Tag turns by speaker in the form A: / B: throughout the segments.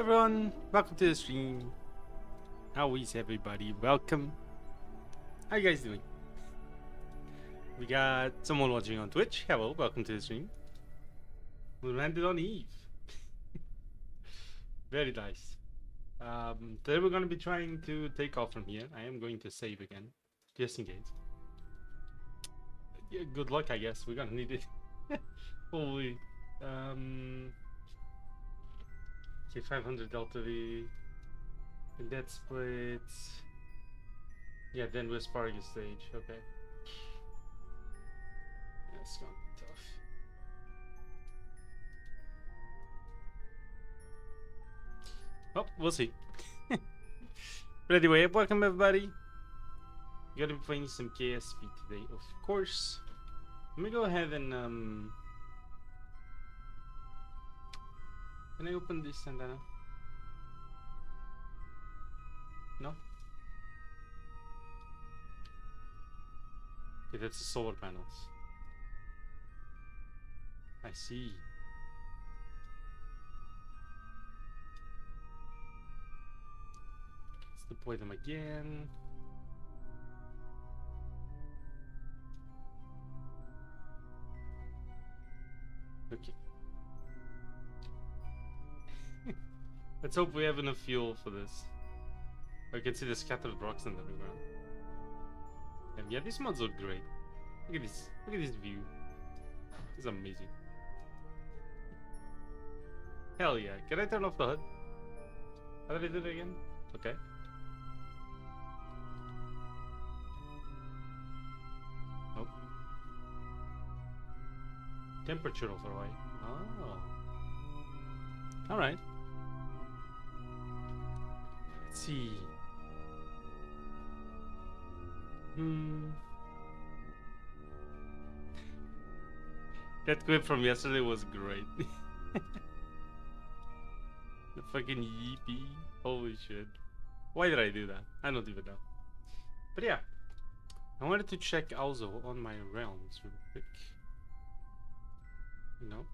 A: everyone, welcome to the stream. How is everybody? Welcome. How you guys doing? We got someone watching on Twitch. Hello, welcome to the stream. We landed on Eve. Very nice. Today we're going to be trying to take off from here. I am going to save again, just in case. Yeah, good luck, I guess. We're gonna need it. Holy. Okay, 500 Delta V. And that splits. Yeah, then we're Spargus stage. Okay. That's gonna be tough. Oh, we'll see. But anyway, welcome everybody. We're gonna be playing some KSP today, of course. Let me go ahead and can I open this antenna? No? Okay, that's the solar panels. I see. Let's deploy them again. Okay. Let's hope we have enough fuel for this. I can see the scattered rocks in the ground. And yeah, these mods look great. Look at this. Look at this view. It's amazing. Hell yeah. Can I turn off the HUD? How did I do that again? Okay. Oh. Temperature override. Oh. Alright. Let's see. That clip from yesterday was great. The fucking yeepy. Holy shit. Why did I do that? I don't even know. But yeah. I wanted to check also on my realms real quick. No.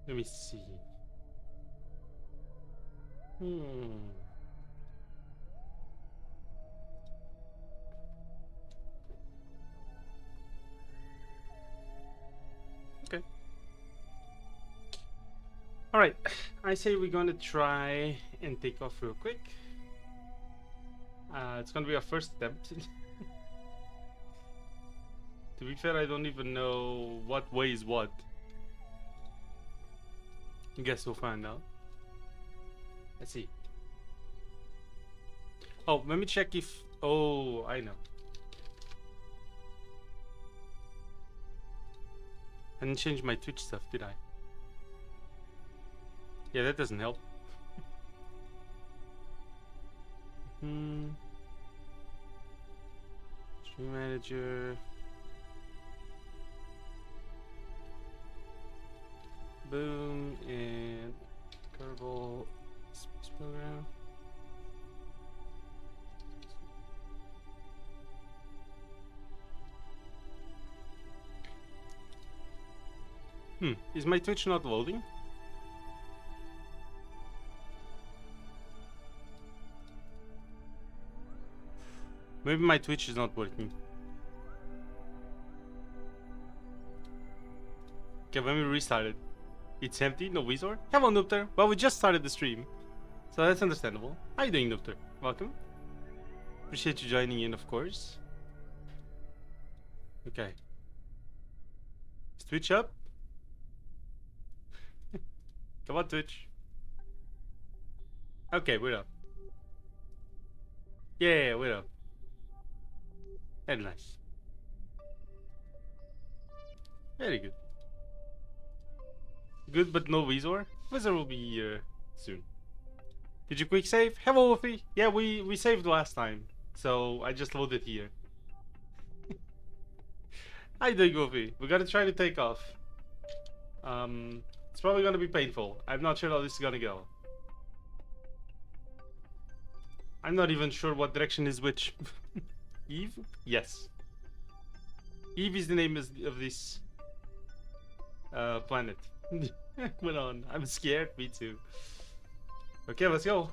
A: Let me see. Okay. Alright. I say we're gonna try and take off real quick. It's gonna be our first attempt. To be fair, I don't even know what way is what. I guess we'll find out. Let's see. Oh, let me check if... Oh, I know. I didn't change my Twitch stuff, did I? Yeah, that doesn't help. Stream manager. Boom, and Kerbal Space Program. Is my Twitch not loading? Maybe my Twitch is not working. Okay, let me restart it. It's empty, no Weezor. Hello, Noobter. Well, we just started the stream, so that's understandable. How you doing, Noobter? Welcome. Appreciate you joining in, of course. Okay. Is Twitch up? Come on, Twitch. Okay, we're up. Yeah, we're up. Very nice. Very good. Good, but no Weezor. Weezor will be here soon. Did you quick save? Hello, Wolfie. Yeah, we saved last time, so I just loaded here. How you doing, Wolfie? We gotta try to take off. It's probably gonna be painful. I'm not sure how this is gonna go. I'm not even sure what direction is which. Eve? Yes. Eve is the name of this planet. Went on. I'm scared. Me too. Okay, let's go.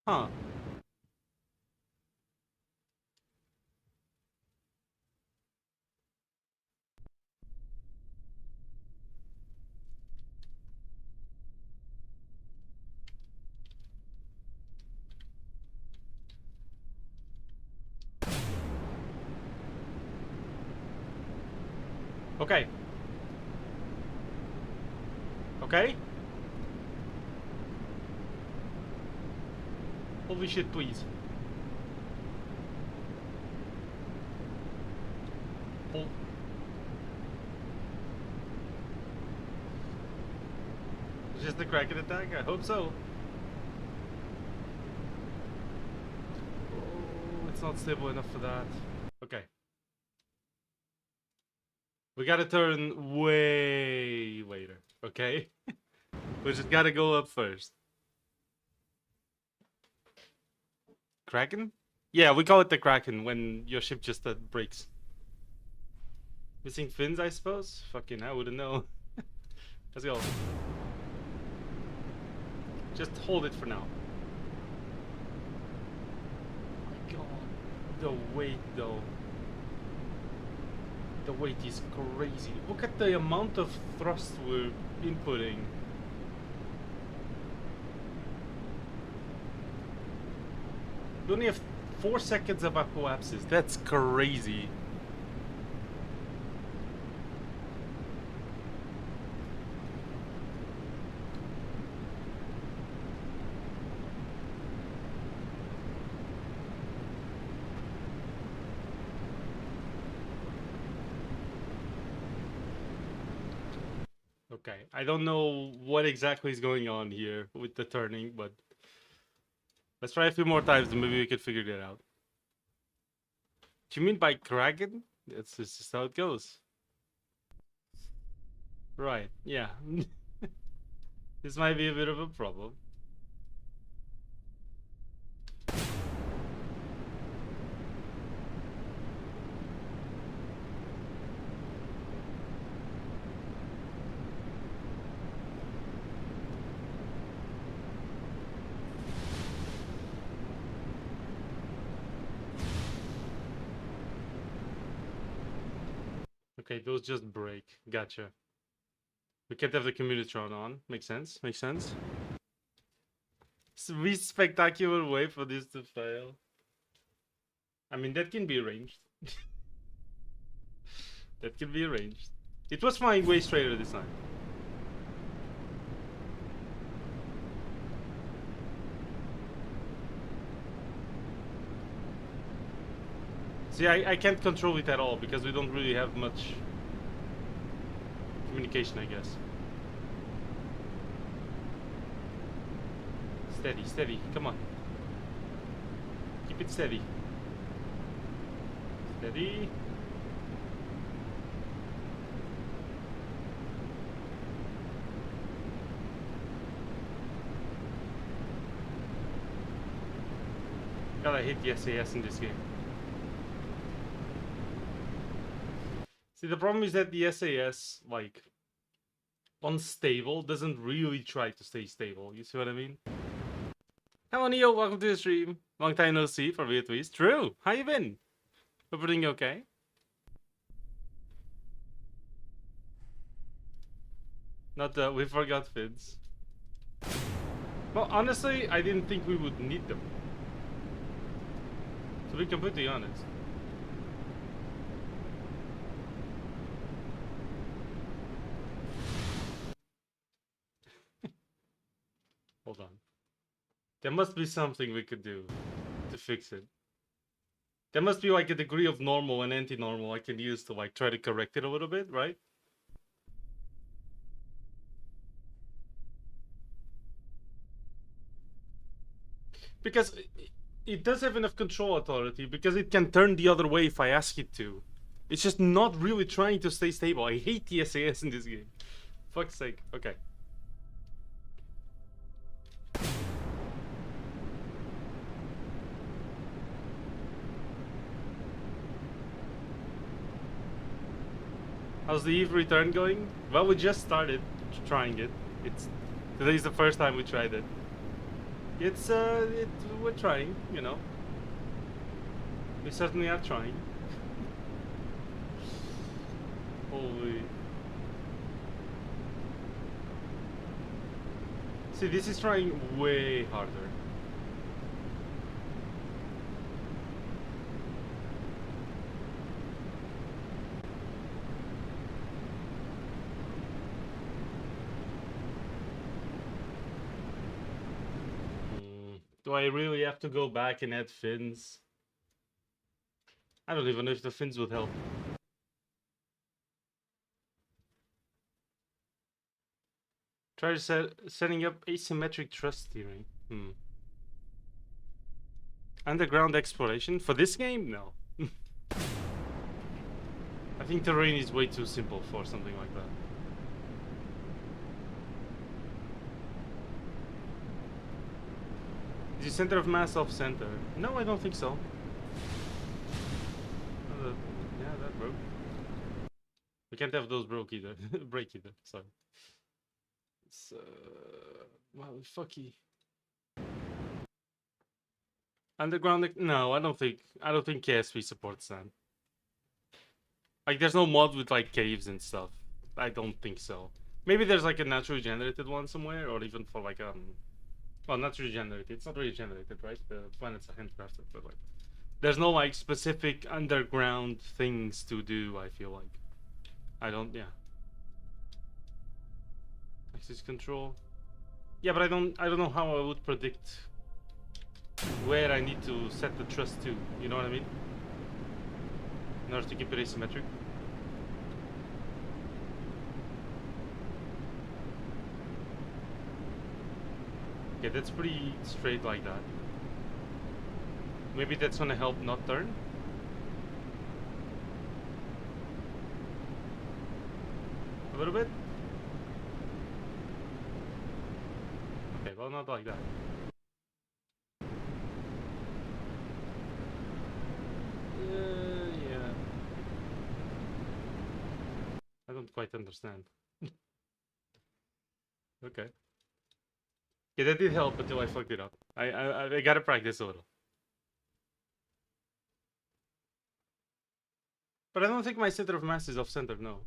A: Huh. Okay. Okay. Holy shit, please. Oh. Just the Kraken attack? I hope so. Oh, it's not stable enough for that. Okay. We gotta turn way later, okay? We just gotta go up first. Kraken? Yeah, we call it the Kraken when your ship just breaks. Missing fins, I suppose? Fucking, I wouldn't know. Let's go. Just hold it for now. Oh my god. The weight, though. The weight is crazy. Look at the amount of thrust we're inputting. We only have 4 seconds of apoapsis. That's crazy. Okay, I don't know what exactly is going on here with the turning, but let's try a few more times and maybe we can figure it out. Do you mean by Kraken? That's just how it goes. Right, yeah. This might be a bit of a problem. Okay, those just break. Gotcha. We can't have the Communitron on. Makes sense. Makes sense. It's a really spectacular way for this to fail. I mean, that can be arranged. That can be arranged. It was flying way straighter this time. See, I can't control it at all because we don't really have much communication, I guess. Steady, steady. Come on. Keep it steady. Steady. Gotta hit the SAS in this game. See, the problem is that the SAS, like, unstable, doesn't really try to stay stable. You see what I mean? Hello, Neo. Welcome to the stream. Long time no see, for me at least. True. How you been? Everything okay? Not that we forgot fins. Well, honestly, I didn't think we would need them. To be completely honest. Hold on. There must be something we could do to fix it. There must be like a degree of normal and anti-normal I can use to like try to correct it a little bit, right? Because it does have enough control authority, because it can turn the other way if I ask it to. It's just not really trying to stay stable. I hate the SAS in this game. Fuck's sake. Okay. How's the Eve return going? Well, we just started trying it. Today's the first time we tried it. We're trying, you know. We certainly are trying. Holy. See, this is trying way harder. Do I really have to go back and add fins? I don't even know if the fins would help. Try setting up asymmetric thrust steering. Underground exploration? For this game? No. I think terrain is way too simple for something like that. Is the center of mass off-center? No, I don't think so. Yeah, that broke. We can't have those break either. Sorry. It's well, fucky. Underground? No, I don't think KSP supports that. Like, there's no mod with like caves and stuff. I don't think so. Maybe there's like a naturally generated one somewhere, or even for like well, naturally generated. It's not really generated, right? The planets are handcrafted, but like, there's no like specific underground things to do. I feel like I don't. Yeah. Axis control. Yeah, but I don't know how I would predict where I need to set the thrust to. You know what I mean? In order to keep it asymmetric. Okay, that's pretty straight like that. Maybe that's gonna help not turn. A little bit. Okay, well, not like that. Yeah. I don't quite understand. Okay. Yeah, that did help until I fucked it up. I gotta practice a little. But I don't think my center of mass is off center, no.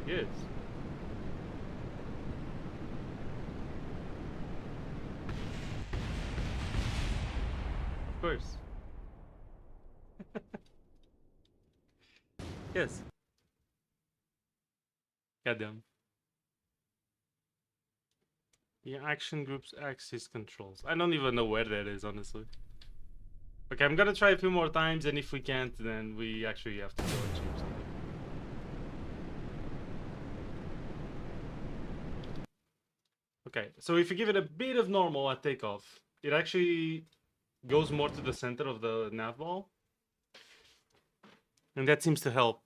A: Yes. Of course. Yes. Goddamn. Yeah, action groups axis controls. I don't even know where that is, honestly. Okay, I'm gonna try a few more times, and if we can't, then we actually have to go and change something. Okay, so if you give it a bit of normal at takeoff, it actually goes more to the center of the nav ball. And that seems to help.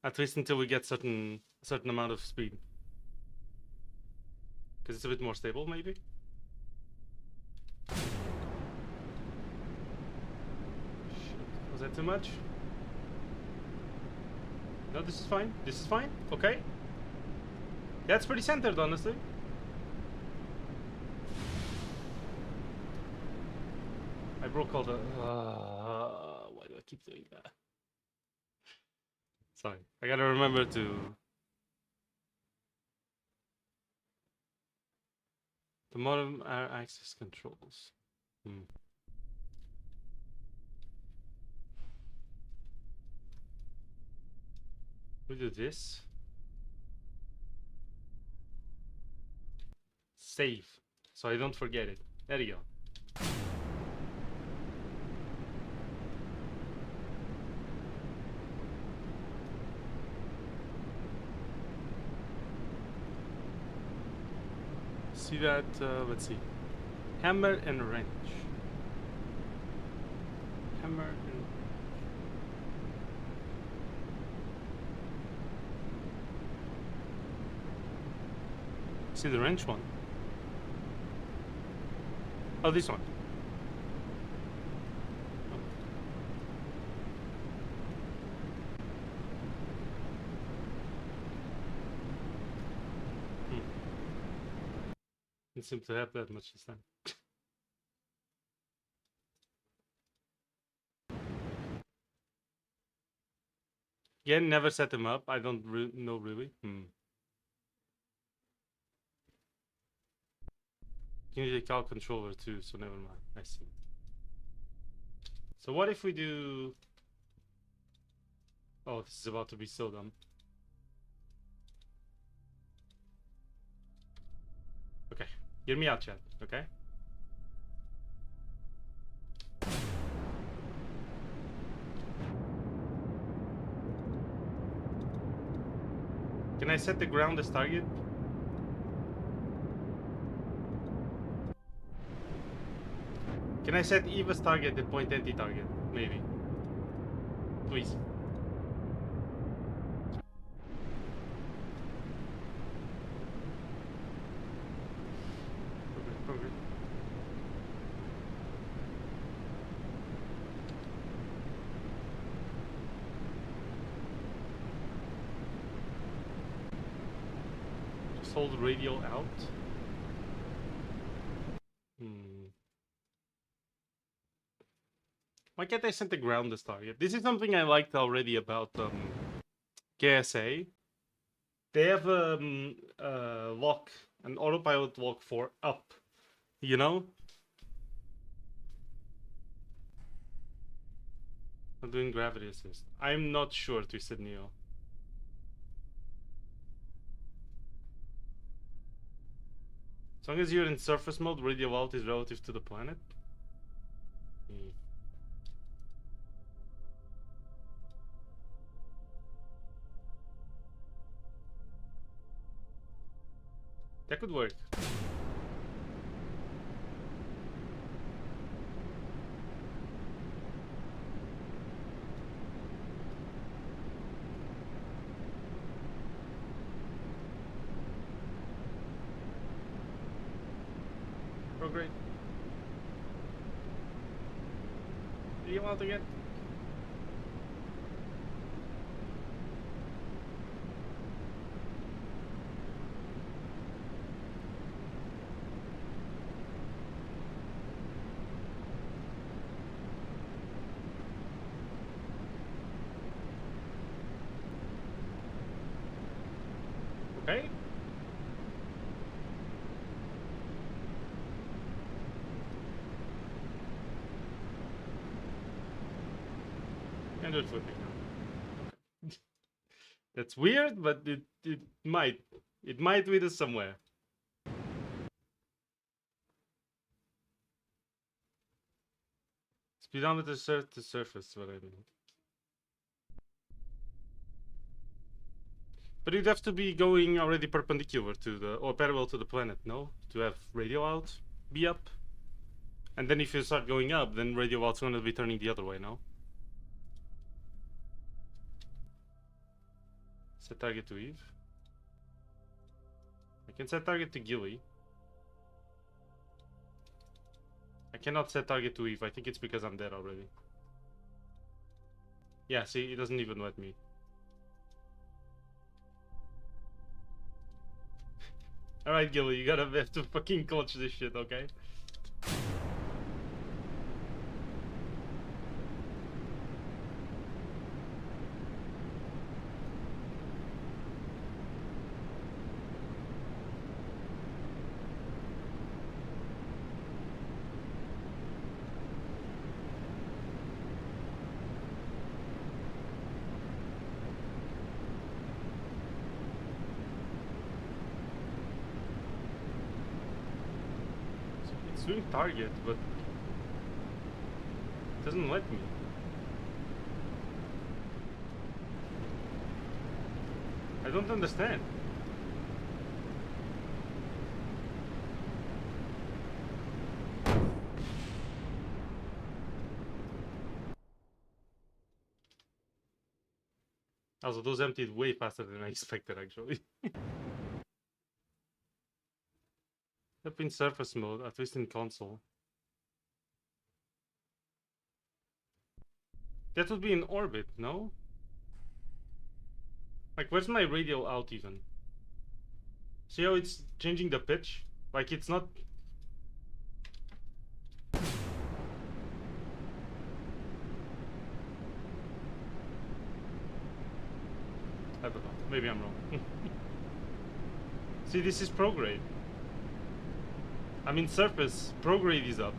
A: At least until we get a certain amount of speed. Because it's a bit more stable, maybe? Shit. Was that too much? No, this is fine. This is fine. Okay. That's pretty centered, honestly. I broke all the... why do I keep doing that? Sorry. I gotta remember to... The modem access controls. We do this. Save. so I don't forget it. There you go. See that? Let's see. Hammer and wrench. Hammer and... See the wrench one? Oh, this one. Oh. Didn't seem to have that much this time. Again, never set them up. I don't know really. You need a cal controller too, so never mind. I see. So what if we do... Oh, this is about to be so dumb. Okay, hear me out, chat, okay? Can I set the ground as target? Can I set Eve as target and point anti-target? Maybe. Please. Okay. Just hold radio out. Why can't I set the ground as target? This is something I liked already about KSA. They have lock, an autopilot lock for up, you know? I'm doing gravity assist. I'm not sure, Twisted Neo. As long as you're in surface mode, radio out is relative to the planet. That could work. Oh, great. Do you want to get? Okay. And it's flipping now. Okay. That's weird, but it might lead us somewhere. Speedometer to surface, what I mean. But you'd have to be going already perpendicular to the, or parallel to the planet, no? To have radio out, be up. And then if you start going up, then radio out's going to be turning the other way, no? Set target to Eve. I can set target to Gilly. I cannot set target to Eve. I think it's because I'm dead already. Yeah, see, it doesn't even let me. Alright, Gilly, you gotta have to fucking clutch this shit, okay? It's doing target, but it doesn't let me. I don't understand. Also, those emptied way faster than I expected, actually. Up in surface mode, at least in console. That would be in orbit, no? Like, where's my radial out even? See how it's changing the pitch? Like, it's not... I don't know. Maybe I'm wrong. See, this is prograde. I mean, surface, prograde is up.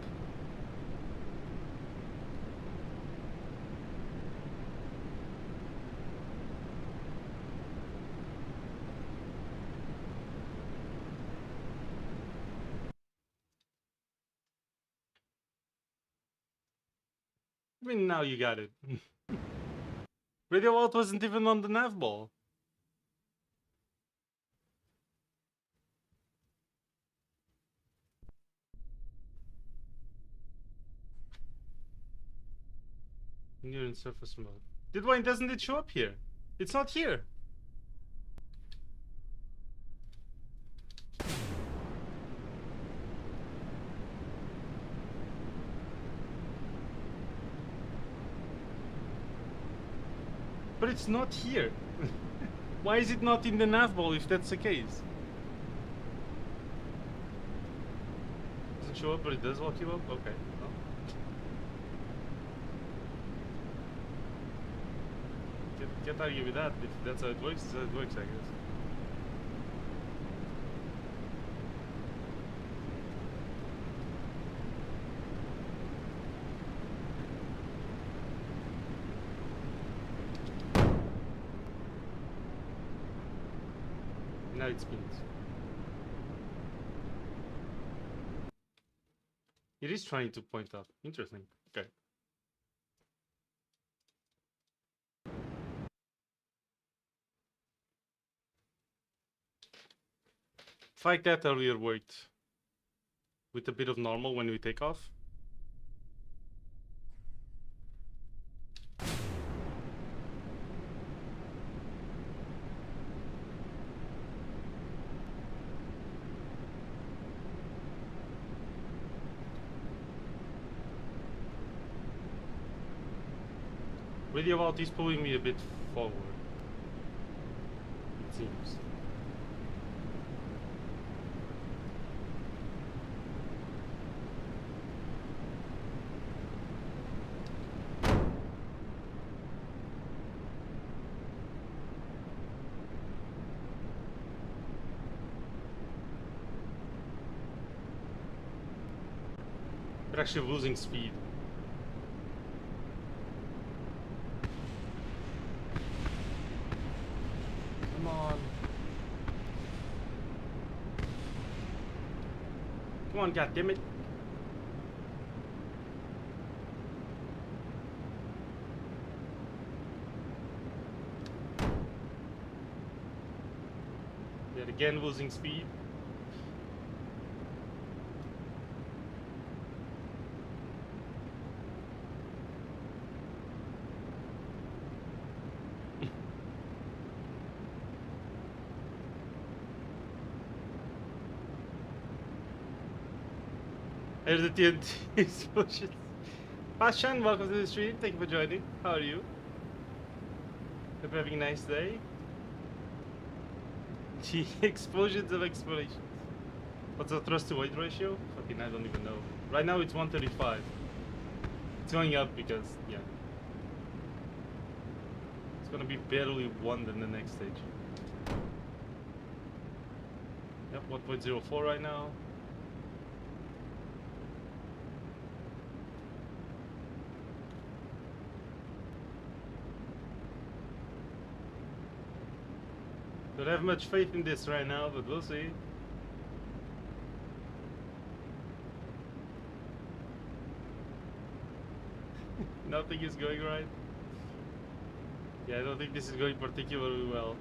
A: I mean, now you got it. Radio out wasn't even on the nav ball. You're in surface mode. Why doesn't it show up here? It's not here. But it's not here. Why is it not in the nav ball if that's the case? Doesn't show up, but it does lock you up? Okay. Well. Can't argue with that. If that's how it works, that's how it works, I guess. Now it spins. It is trying to point up. Interesting. Okay. Like that earlier worked with a bit of normal when we take off. Radio out is pulling me a bit forward, it seems. We're actually losing speed. Come on. Come on, goddammit. Yet again losing speed. There's the TNT explosions. Pashan, welcome to the stream. Thank you for joining. How are you? Hope you're having a nice day. The explosions of explorations. What's the thrust to weight ratio? Fucking, I don't even know. Right now it's 135. It's going up because, yeah. It's gonna be barely 1 in the next stage. Yep, 1.04 right now. Don't have much faith in this right now, but we'll see. Nothing is going right. Yeah, I don't think this is going particularly well.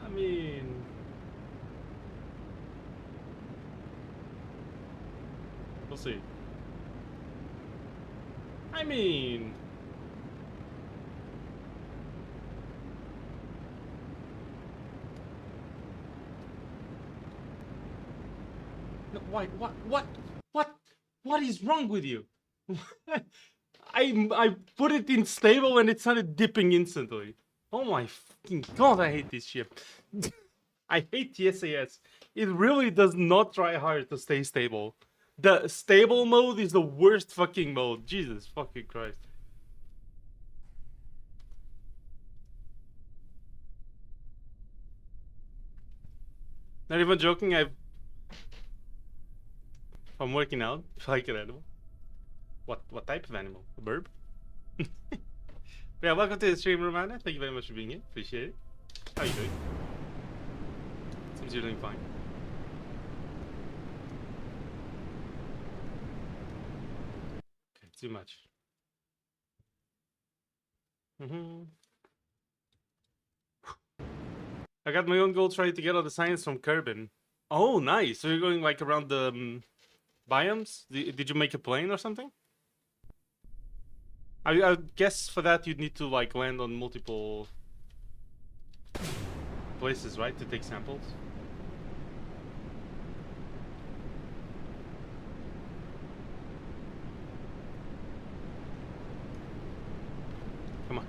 A: I mean... we'll see. I mean... no, why? What is wrong with you? I put it in stable and it started dipping instantly. Oh my fucking god, I hate this ship. I hate the SAS. It really does not try hard to stay stable. The stable mode is the worst fucking mode. Jesus fucking Christ. Not even joking, I'm working out like an animal. What type of animal? A bird? Yeah, welcome to the stream, Romana. Thank you very much for being here. Appreciate it. How are you doing? Seems you're doing fine. Okay, too much. I got my own goal trying to get all the science from Kerbin. Oh, nice. So you're going like around the biomes? Did you make a plane or something? I guess for that you'd need to like land on multiple places, right, to take samples? Come on.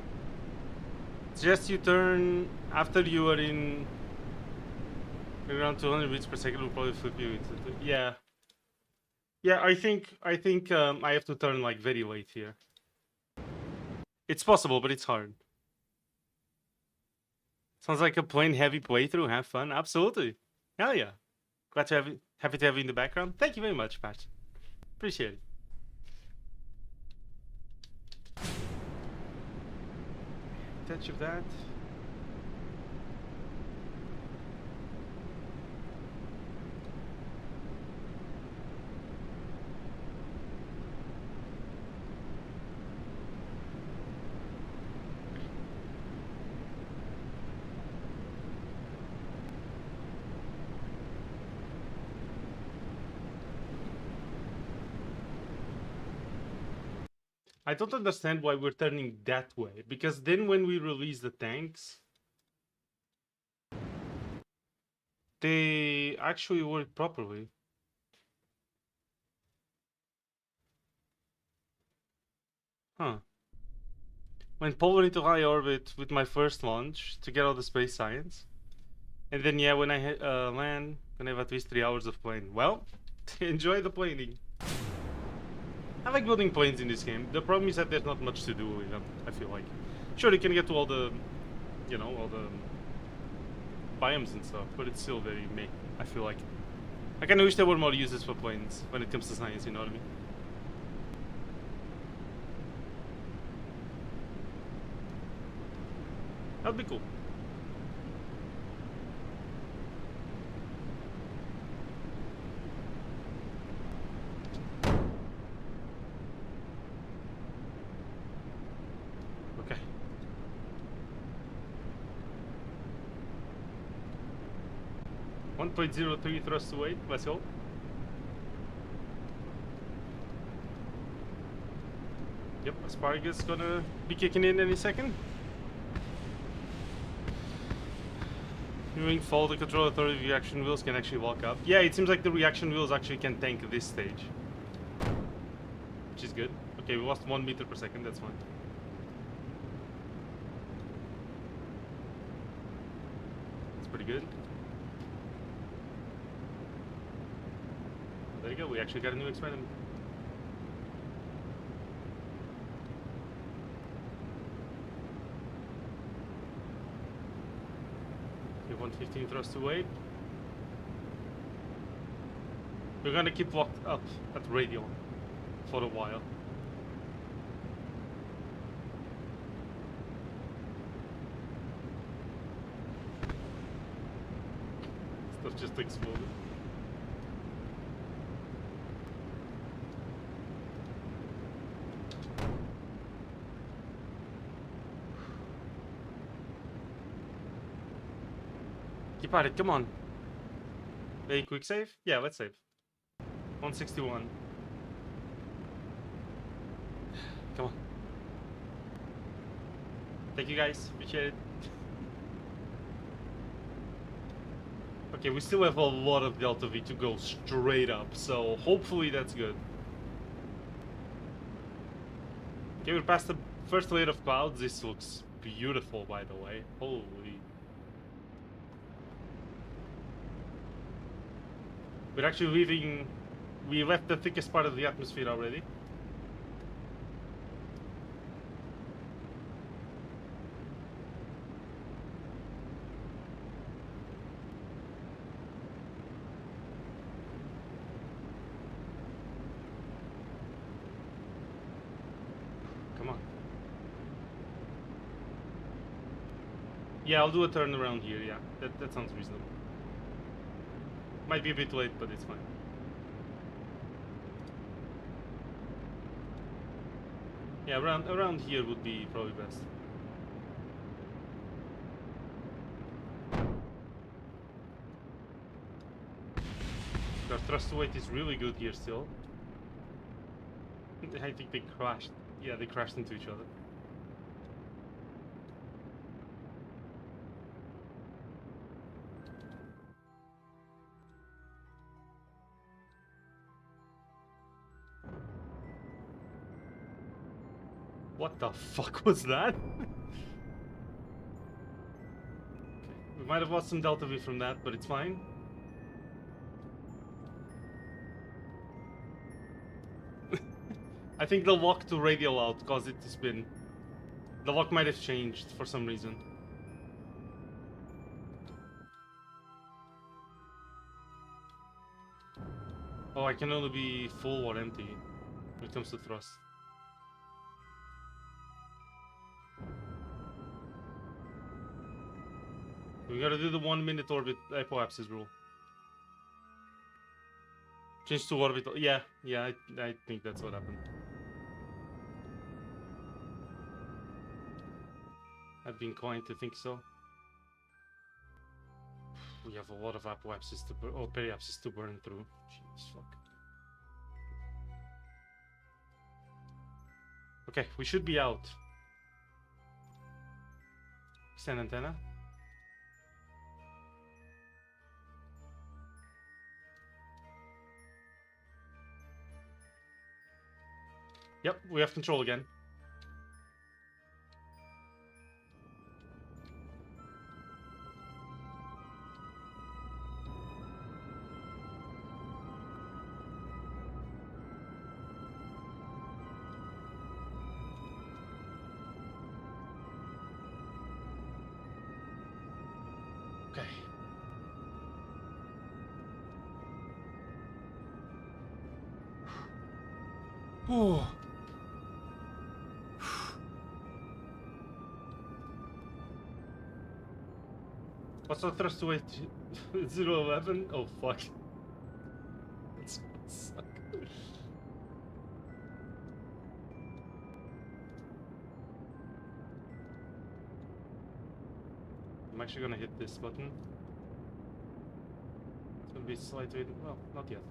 A: Suggest you turn after you are in around 200 beats per second. Will probably flip you into yeah. I think I have to turn like very late here. It's possible, but it's hard. Sounds like a plain heavy playthrough. Have fun. Absolutely. Hell yeah. Glad to have you. Happy to have you in the background. Thank you very much, Pat. Appreciate it. Touch of that. I don't understand why we're turning that way, because then when we release the tanks, they actually work properly. Huh. Went polar into high orbit with my first launch to get all the space science. And then yeah, when I land, gonna have at least 3 hours of plane. Well, enjoy the planing. I like building planes in this game. The problem is that there's not much to do with them, I feel like. Sure, you can get to all the, you know, all the biomes and stuff, but it's still very meh, I feel like. I kinda wish there were more uses for planes when it comes to science, you know what I mean? That'd be cool. Okay. .03 thrust to weight, let's go. Yep, Asparagus gonna be kicking in any second. Viewing fall, the control authority reaction wheels can actually walk up. Yeah, it seems like the reaction wheels actually can tank this stage. Which is good. Okay, we lost 1 meter per second, that's fine. That's pretty good. There you go, we actually got a new experiment. Okay, 115 thrust to weight. We're gonna keep locked up at radio for a while. Stuff just exploded. Keep at it, come on. Very quick save? Yeah, let's save. 161. Come on. Thank you guys, appreciate it. Okay, we still have a lot of Delta V to go straight up, so hopefully that's good. Okay, we're past the first layer of clouds. This looks beautiful, by the way. Holy. We're actually leaving... We left the thickest part of the atmosphere already. Come on. Yeah, I'll do a turn around here, yeah. That sounds reasonable. Might be a bit late, but it's fine. Yeah, around here would be probably best. Our thrust to weight is really good here still. I think they crashed. Yeah, they crashed into each other. What the fuck was that? Okay. We might have lost some Delta V from that, but it's fine. I think the lock to radial out caused it to spin. The lock might have changed for some reason. Oh, I can only be full or empty when it comes to thrust. We gotta do the 1 minute orbit apoapsis rule. Change to orbital. Yeah, I think that's what happened. I'd be inclined to think so. We have a lot of apoapsis to burn, or periapsis to burn through. Jesus fuck. Okay, we should be out. Extend antenna. Yep, we have control again. Okay. Oh. What's our thrust to weight? 011? Oh fuck. That's gonna suck. I'm actually gonna hit this button. It's gonna be slightly... well, not yet.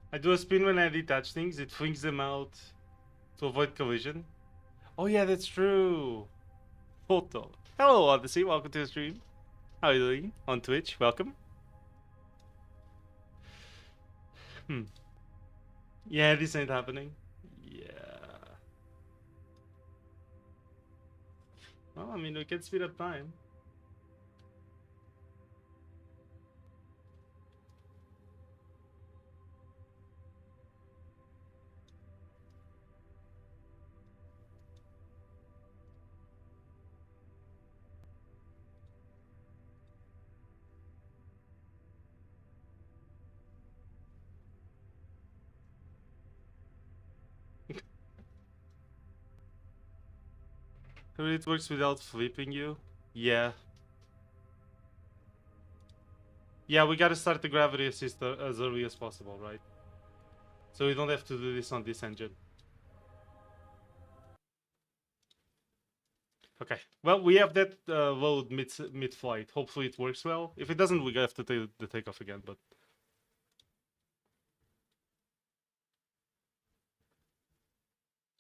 A: I do a spin when I detach things, it flings them out to avoid collision. Oh yeah, that's true. Hold on. Hello Odyssey, welcome to the stream. How are you doing? On Twitch, welcome. Yeah, this ain't happening. Yeah. Well, I mean, we can speed up time. It works without flipping you? Yeah. Yeah, we gotta start the gravity assist as early as possible, right? So we don't have to do this on this engine. Okay. Well, we have that load mid-flight. Hopefully it works well. If it doesn't, we have to take the takeoff again, but...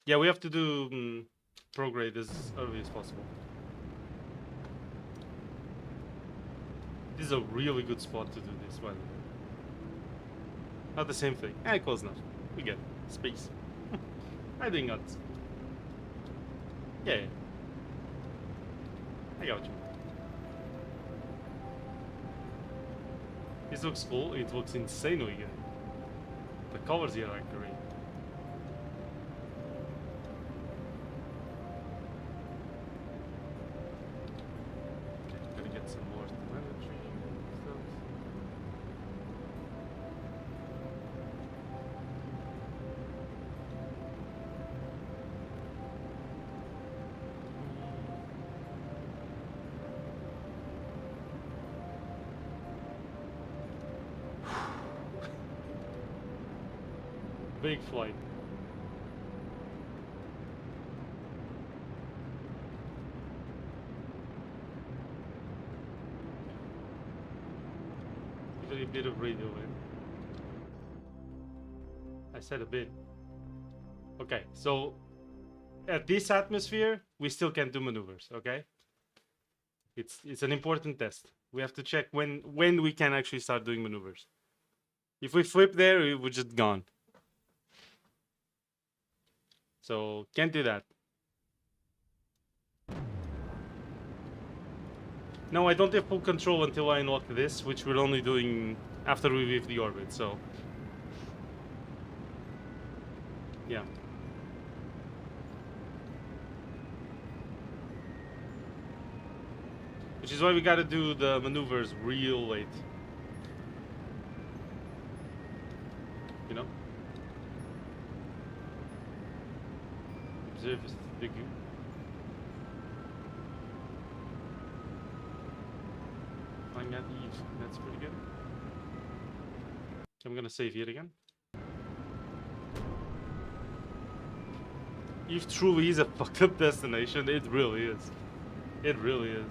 A: Yeah, we have to do prograde as early as possible. This is a really good spot to do this, by the way. Not the same thing. Close enough. We get it. Space. I think nuts. Yeah. I got you. This looks cool. It looks insanely good. The colors here are great. Okay, gotta get some more telemetry stuff. Big flight. Even a bit of radio in. I said a bit. Okay, so at this atmosphere, we still can't do maneuvers, okay? It's an important test. We have to check when we can actually start doing maneuvers. If we flip there, we're just gone. So can't do that. No, I don't have full control until I unlock this, which we're only doing after we leave the orbit, so... Yeah. Which is why we gotta do the maneuvers real late. You know? Observe the goo. Flying at Eve. That's pretty good. I'm gonna save here again. Eve truly is a fucked up destination. It really is. It really is.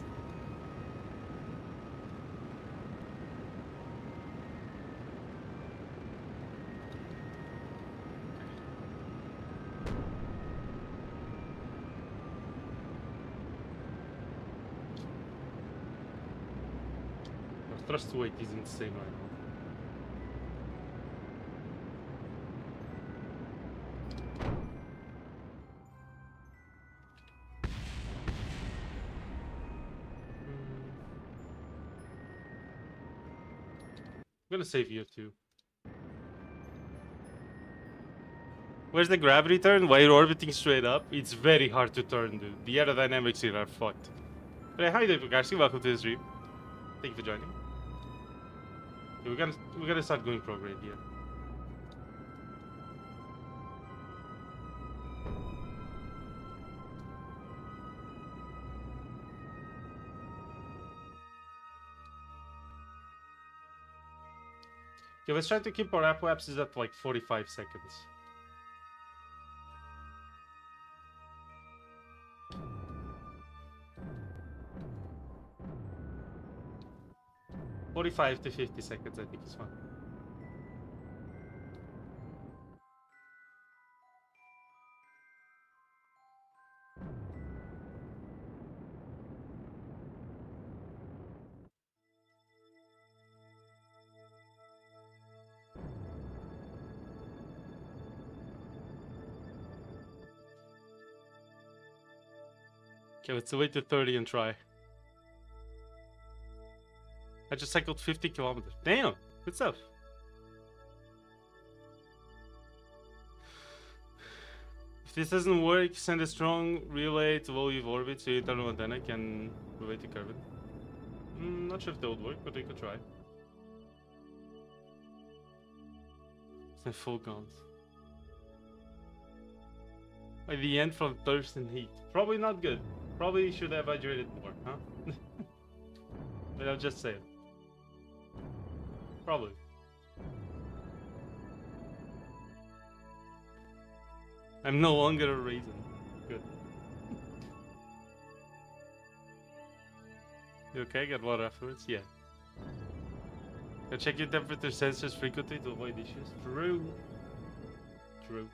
A: Thrust weight is insane right now. I'm gonna save here too. Where's the gravity turn? While you're orbiting straight up, it's very hard to turn, dude. The aerodynamics here are fucked. But how you doing, Pikachu? Welcome to the stream. Thank you for joining. Okay, we're gonna start going prograde here. Okay, let's try to keep our apoapsis at like 45 seconds. "45 to 50 seconds, I think is fine. Okay, let's wait to 30 and try. I just cycled 50 kilometers. Damn, good stuff. If this doesn't work, send a strong relay to low Eve orbit so your internal antenna can relay to Kerbal. Not sure if that would work, but we could try. It's a full count. By the end from thirst and heat. Probably not good. Probably should have hydrated more, huh? But I'll just say it. Probably. I'm no longer a raisin. Good. You okay? Got water afterwards? Yeah. Check your temperature sensors frequently to avoid issues. True. True.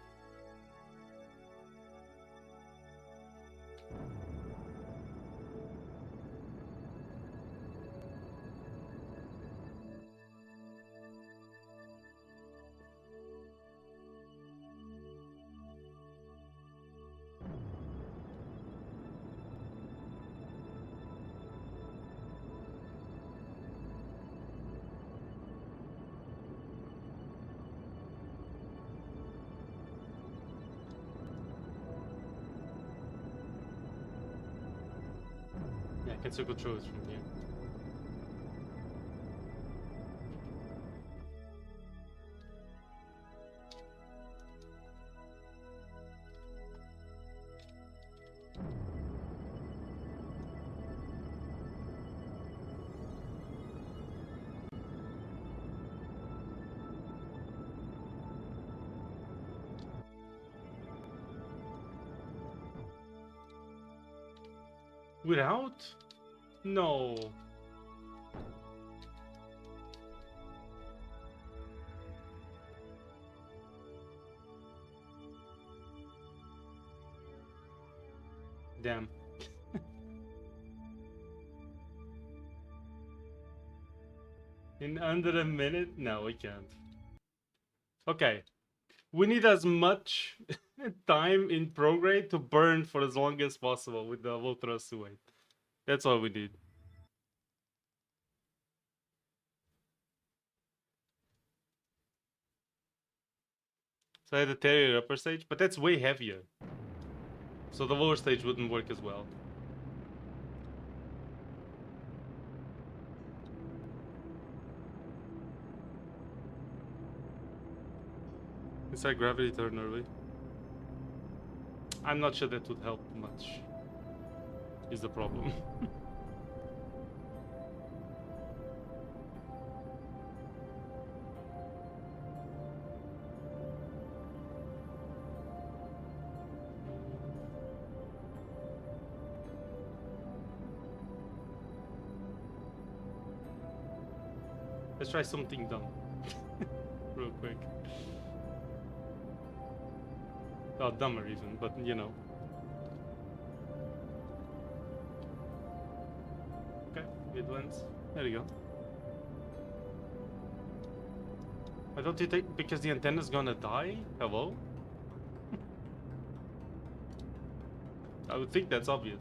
A: Yeah, I can still control it from here. Without? No. Damn. In under a minute? No, we can't. Okay. We need as much time in prograde to burn for as long as possible with the ultra suite. That's all we need. So I had to tear your upper stage, but that's way heavier. So the lower stage wouldn't work as well. Inside gravity turn early. I'm not sure that would help much. Is the problem. Let's try something dumb. Real quick. Oh, dumber even, but you know. Okay, it went. There you go. Why don't you take... because the antenna's gonna die? Hello? I would think that's obvious.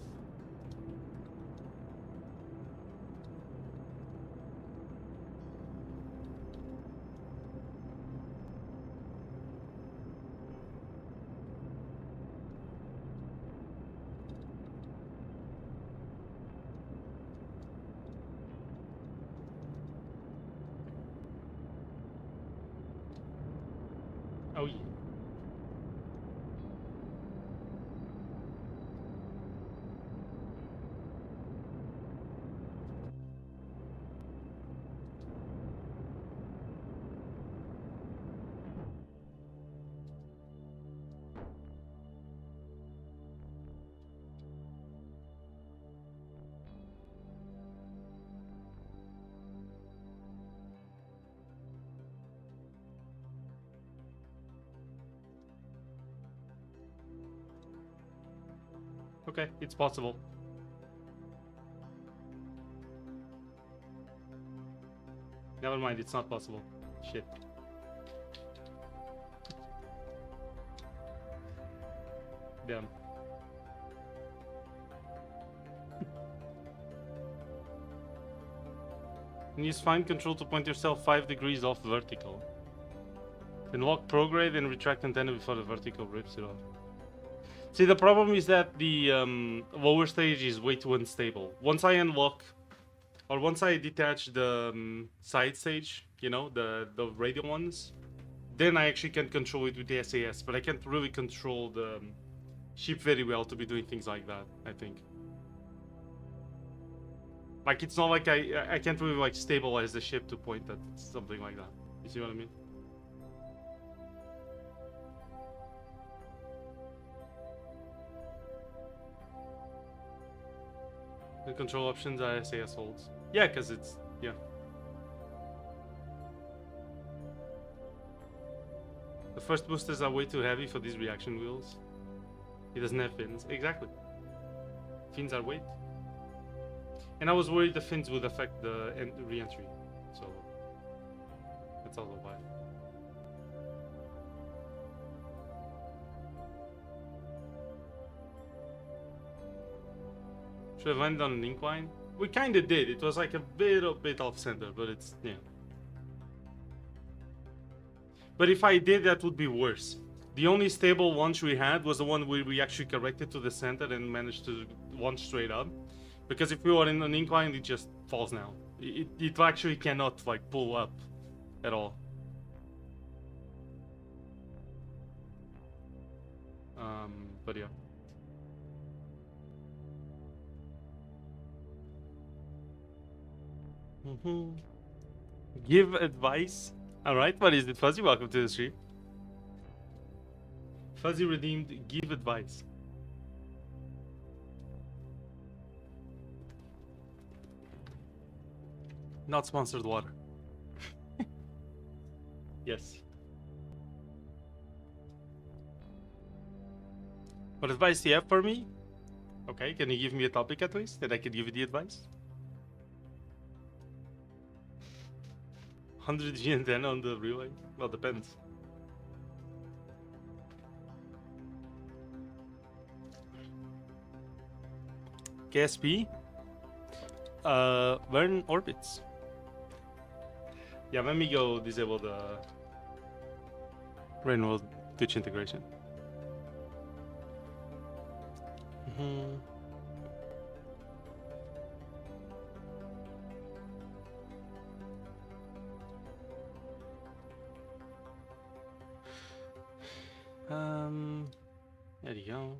A: Oh yeah. Okay, it's possible. Never mind, it's not possible. Shit. Damn. And use fine control to point yourself 5 degrees off vertical. Then lock prograde and retract antenna before the vertical rips it off. See, the problem is that the lower stage is way too unstable. Once I unlock, or once I detach the side stage, you know, the radial ones, then I actually can control it with the SAS, but I can't really control the ship very well to be doing things like that, I think. Like, it's not like I can't really like stabilize the ship to point at something like that. You see what I mean? The control options are SAS holds. Yeah, because it's, yeah. The first boosters are way too heavy for these reaction wheels. He doesn't have fins. Exactly. Fins are weight. And I was worried the fins would affect the re-entry. So, that's also why. Should have landed on an incline? We kinda did. It was like a bit off center, but it's, yeah. But if I did, that would be worse. The only stable launch we had was the one where we actually corrected to the center and managed to launch straight up. Because if we were in an incline, it just falls now. It actually cannot like pull up at all. But yeah. Give advice. Alright, what is it, Fuzzy? Welcome to the stream. Fuzzy redeemed give advice. Not sponsored water. Yes. What advice do you have for me? Okay, can you give me a topic at least that I can give you the advice? 100 G and 10 on the relay? Well, depends. KSP? Learn orbits. Yeah, let me go disable the Rain World Twitch integration. There you go.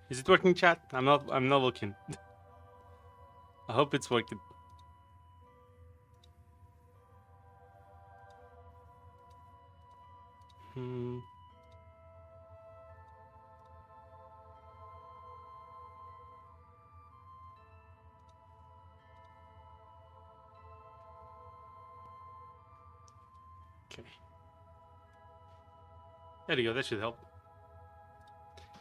A: Is it working, chat? I'm not looking. I hope it's working. Okay. There you go, that should help.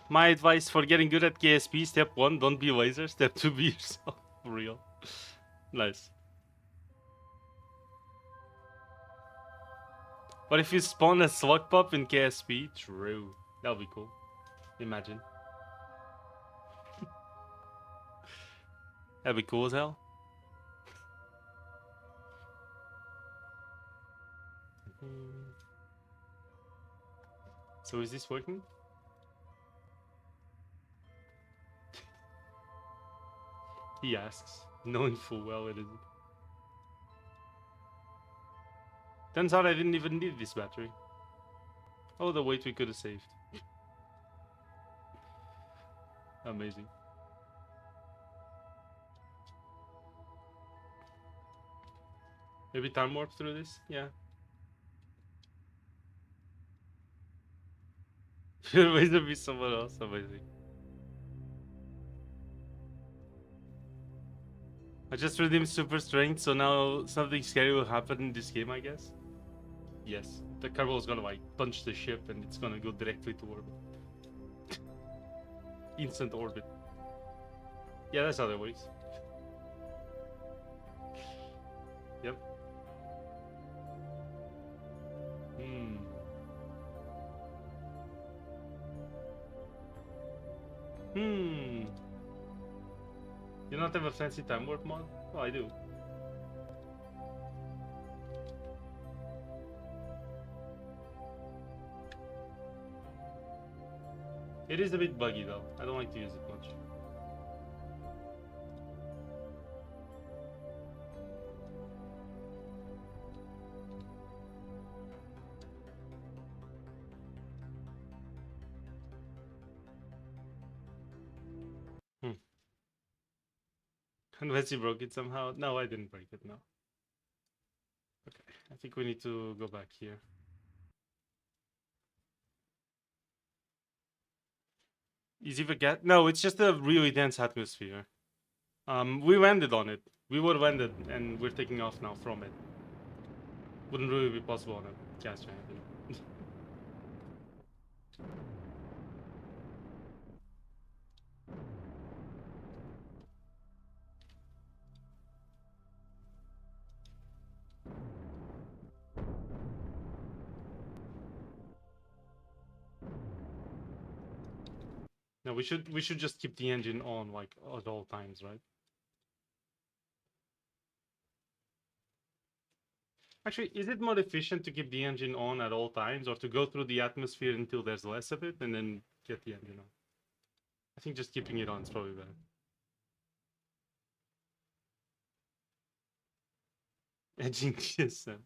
A: My advice for getting good at KSP, step 1, don't be laser. Step 2, be yourself. For real. Nice. What if you spawn a slug pup in KSP? True. That would be cool. Imagine. That'd be cool as hell. So is this working? He asks, knowing full well it isn't. Turns out I didn't even need this battery. Oh, the weight we could have saved. Amazing. Maybe time warp through this? Yeah. Should laser be someone else? Amazing. I just redeemed super strength, so now something scary will happen in this game, I guess. Yes, the Kerbal is gonna like punch the ship and it's gonna go directly to orbit. Instant orbit. Yeah, that's how that works. Yep. You not have a fancy time warp mod? Oh, I do. It is a bit buggy though. I don't like to use it much. Unless you broke it somehow. No, I didn't break it, no. Okay, I think we need to go back here. Easy forget? No, it's just a really dense atmosphere. We landed on it. We were landed, and we're taking off now from it. Wouldn't really be possible on a gas giant, you know. No, we should just keep the engine on like at all times, right? Actually, is it more efficient to keep the engine on at all times, or to go through the atmosphere until there's less of it and then get the engine on? I think just keeping it on is probably better. Edging TSM.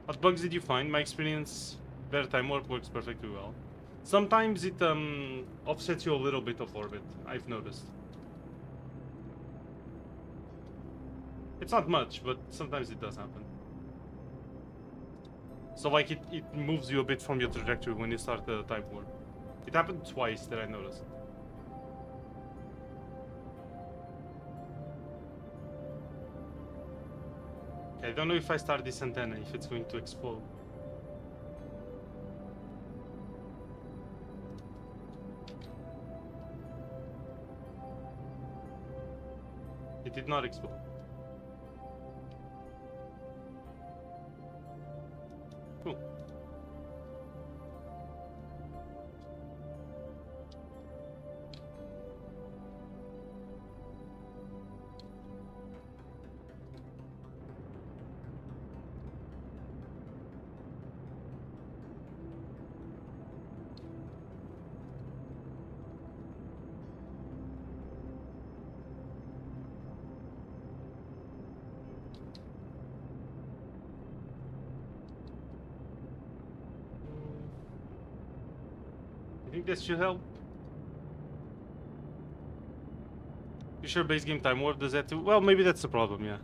A: What bugs did you find? My experience, better time warp works perfectly well. Sometimes it offsets you a little bit of orbit, I've noticed. It's not much, but sometimes it does happen. So like it moves you a bit from your trajectory when you start the time warp. It happened twice that I noticed. Okay, I don't know if I start this antenna, if it's going to explode. It did not explode. Cool. I think this should help. You sure base game time warp does that too? Well, maybe that's the problem, yeah.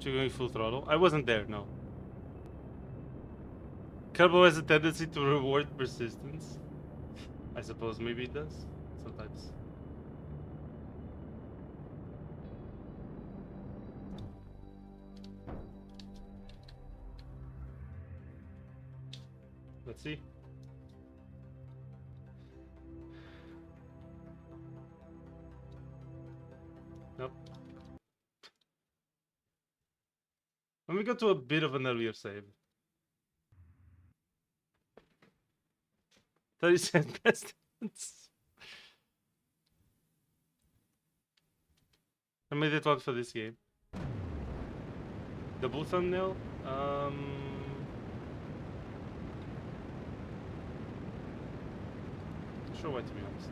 A: You're going full throttle? I wasn't there, no. Kerbal has a tendency to reward persistence. I suppose maybe it does. Sometimes. Let's see. Nope. Let me go to a bit of an earlier save. 30-cent pestilence. I made it one for this game. Double thumbnail? Sure why, to be honest.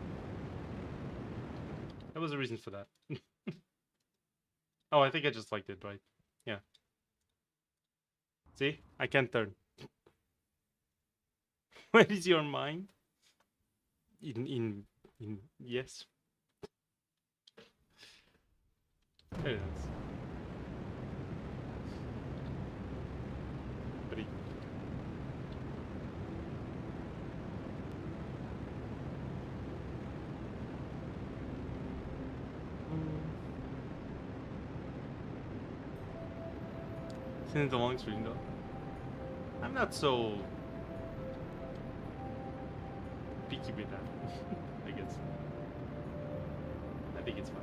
A: There was a reason for that. Oh, I think I just liked it, right? Yeah. See? I can't turn. Where is your mind? In yes. There it is. Pretty. Send it the long screen though. I'm not so picky with that. I guess. I think it's fine.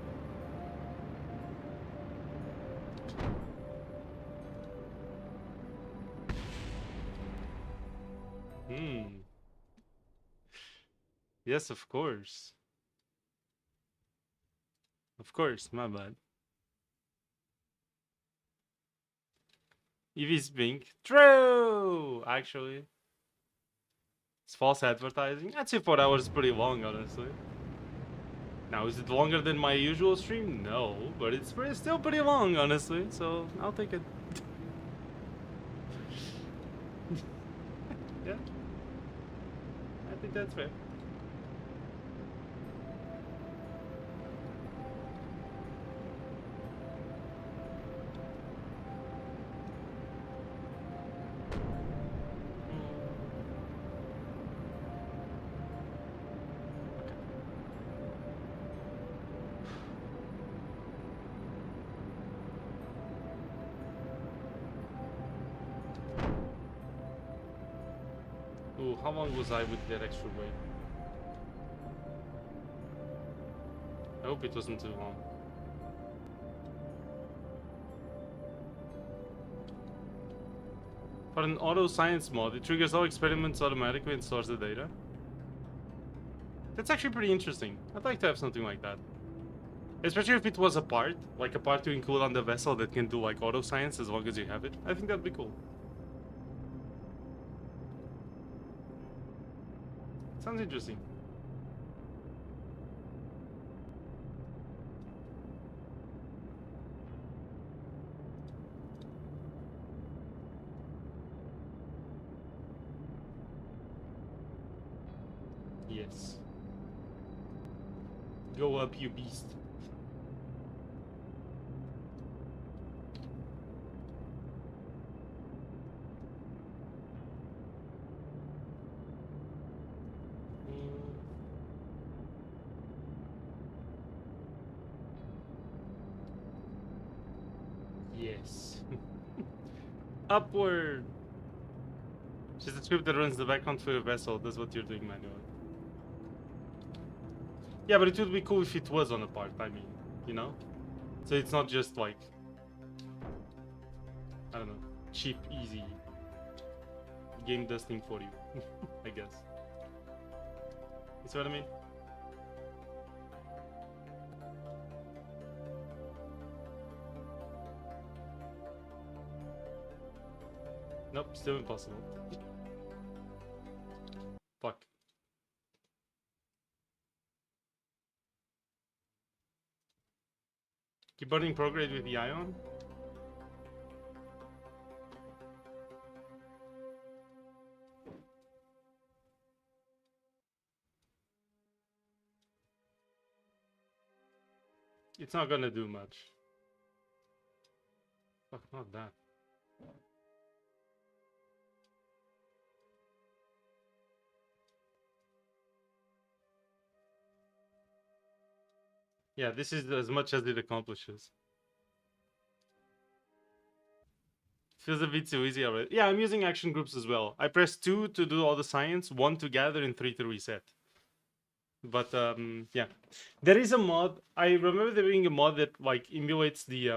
A: Yes, of course. Of course, my bad. EV's pink. True! Actually. It's false advertising. I'd say 4 hours is pretty long, honestly. Now, is it longer than my usual stream? No, but it's still pretty long, honestly. So, I'll take it. Yeah, I think that's fair. Ooh, how long was I with that extra weight? I hope it wasn't too long. For an auto science mod, it triggers all experiments automatically and stores the data. That's actually pretty interesting. I'd like to have something like that. Especially if it was a part, like a part to include on the vessel that can do like auto science as long as you have it. I think that'd be cool. Sounds interesting. Yes. Go up, you beast. Yes. Upward. Just a script that runs the background for your vessel. That's what you're doing manually. Yeah, but it would be cool if it was on a part, I mean, you know? So it's not just like, I don't know, cheap, easy game dusting for you, I guess. You see what I mean? Nope, still impossible. Fuck. Keep burning prograde with the ion? It's not gonna do much. Fuck, not that. Yeah, this is as much as it accomplishes. Feels a bit too easy already. Yeah, I'm using action groups as well. I press 2 to do all the science, 1 to gather, and 3 to reset. But yeah, there is a mod. I remember there being a mod that like emulates the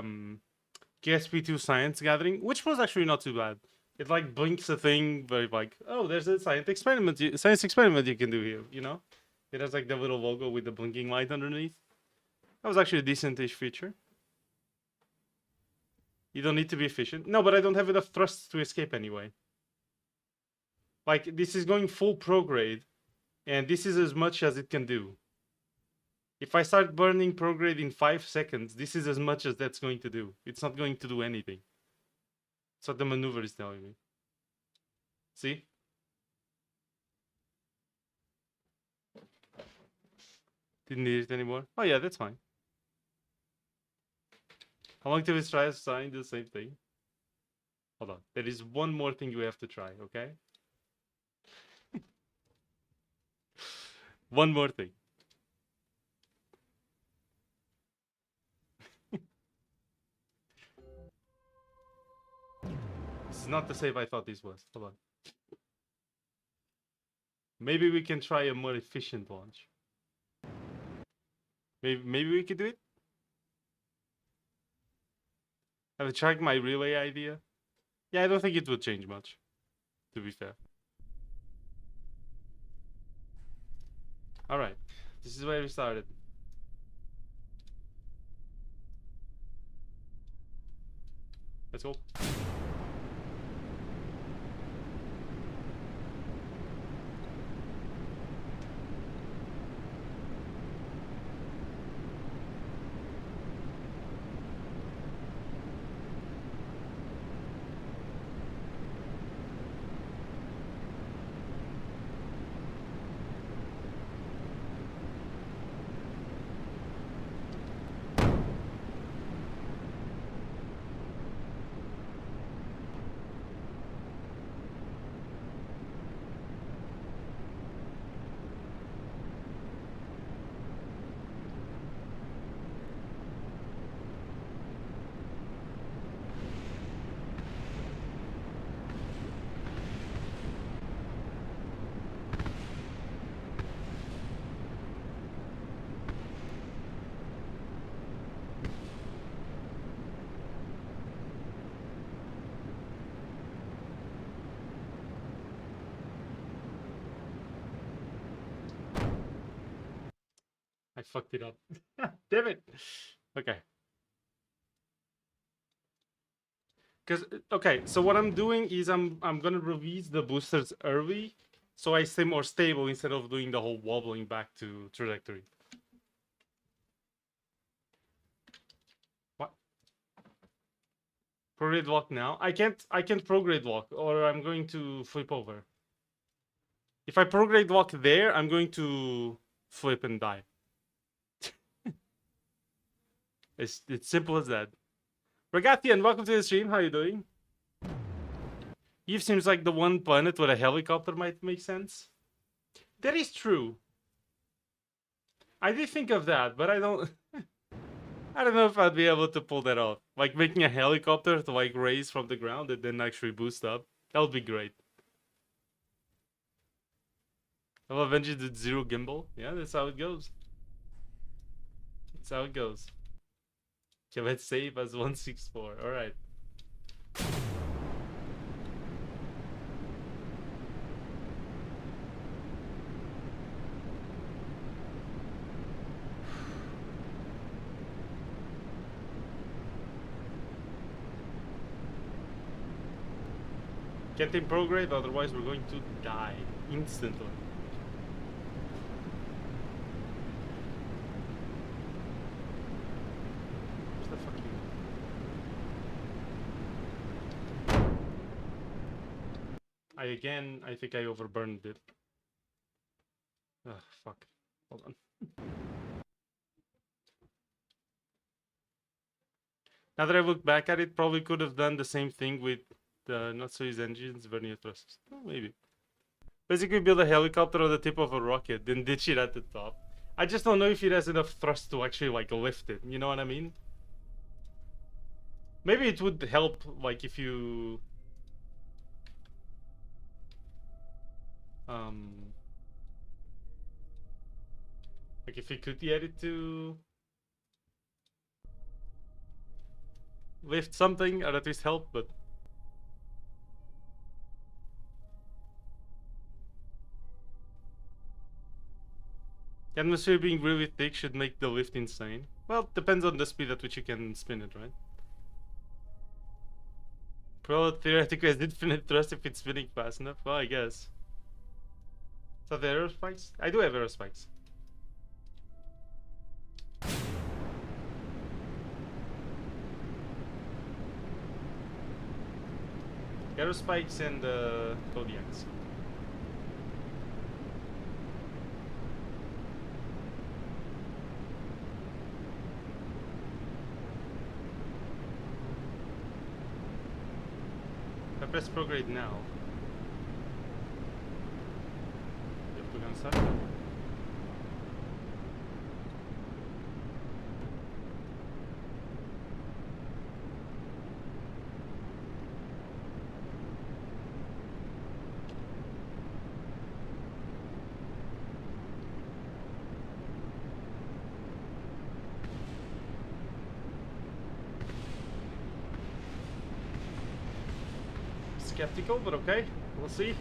A: KSP2 science gathering, which was actually not too bad. It like blinks a thing, but like, oh, there's a science experiment you can do here. You know, it has like the little logo with the blinking light underneath. That was actually a decent-ish feature. You don't need to be efficient. No, but I don't have enough thrust to escape anyway. Like, this is going full prograde, and this is as much as it can do. If I start burning prograde in 5 seconds, this is as much as that's going to do. It's not going to do anything. That's what the maneuver is telling me. See? Didn't need it anymore. Oh yeah, that's fine. How long till we try assigning the same thing? Hold on. There is one more thing we have to try, okay? One more thing. This is not the save I thought this was. Hold on. Maybe we can try a more efficient launch. Maybe we could do it? Have you tried my relay idea? Yeah, I don't think it would change much, to be fair. Alright, this is where we started. Let's go. I fucked it up. Damn it. Okay. Because okay, so what I'm doing is I'm gonna release the boosters early, so I stay more stable instead of doing the whole wobbling back to trajectory. What? Prograde walk now? I can't prograde walk, or I'm going to flip over. If I prograde walk there, I'm going to flip and die. It's simple as that. Regatian, welcome to the stream. How you doing? Eve seems like the one planet where a helicopter might make sense. That is true. I did think of that, but I don't know if I'd be able to pull that off. Like making a helicopter to like raise from the ground and then actually boost up. That would be great. I'll eventually do 0 gimbal. Yeah, that's how it goes. That's how it goes. Okay, let's save as 164. Alright. Get in prograde, otherwise we're going to die instantly. Where's the fucking... I think I overburned it. Ugh, fuck. Hold on. Now that I look back at it, probably could have done the same thing with the not-so-use engines, vernier thrusters. Oh, maybe. Basically build a helicopter on the tip of a rocket, then ditch it at the top. I just don't know if it has enough thrust to actually, like, lift it. You know what I mean? Maybe it would help, like, if you... Like, if you could get it to... lift something, or at least help, but... The atmosphere being really thick should make the lift insane. Well, depends on the speed at which you can spin it, right? Pro theoretically has infinite thrust if it's spinning fast enough. Well, I guess. So the arrow spikes? I do have arrow spikes. Arrow spikes and Kodiaks. I press prograde now. You have to gun start. Skeptical, but okay. We'll see.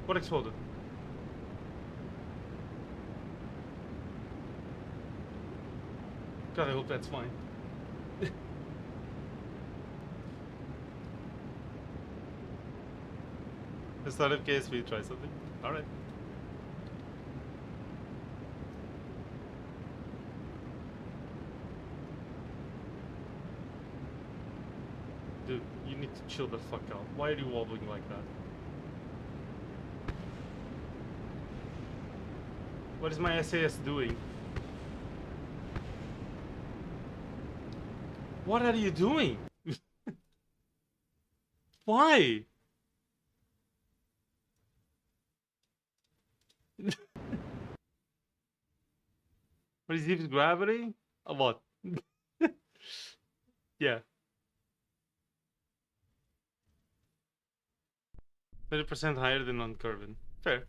A: What exploded? God, I hope that's fine. It's not in case we try something. Alright. Dude, you need to chill the fuck out. Why are you wobbling like that? What is my SAS doing? What are you doing? Why? What is his gravity? A lot. Yeah. 30% higher than on Kerbin. Fair.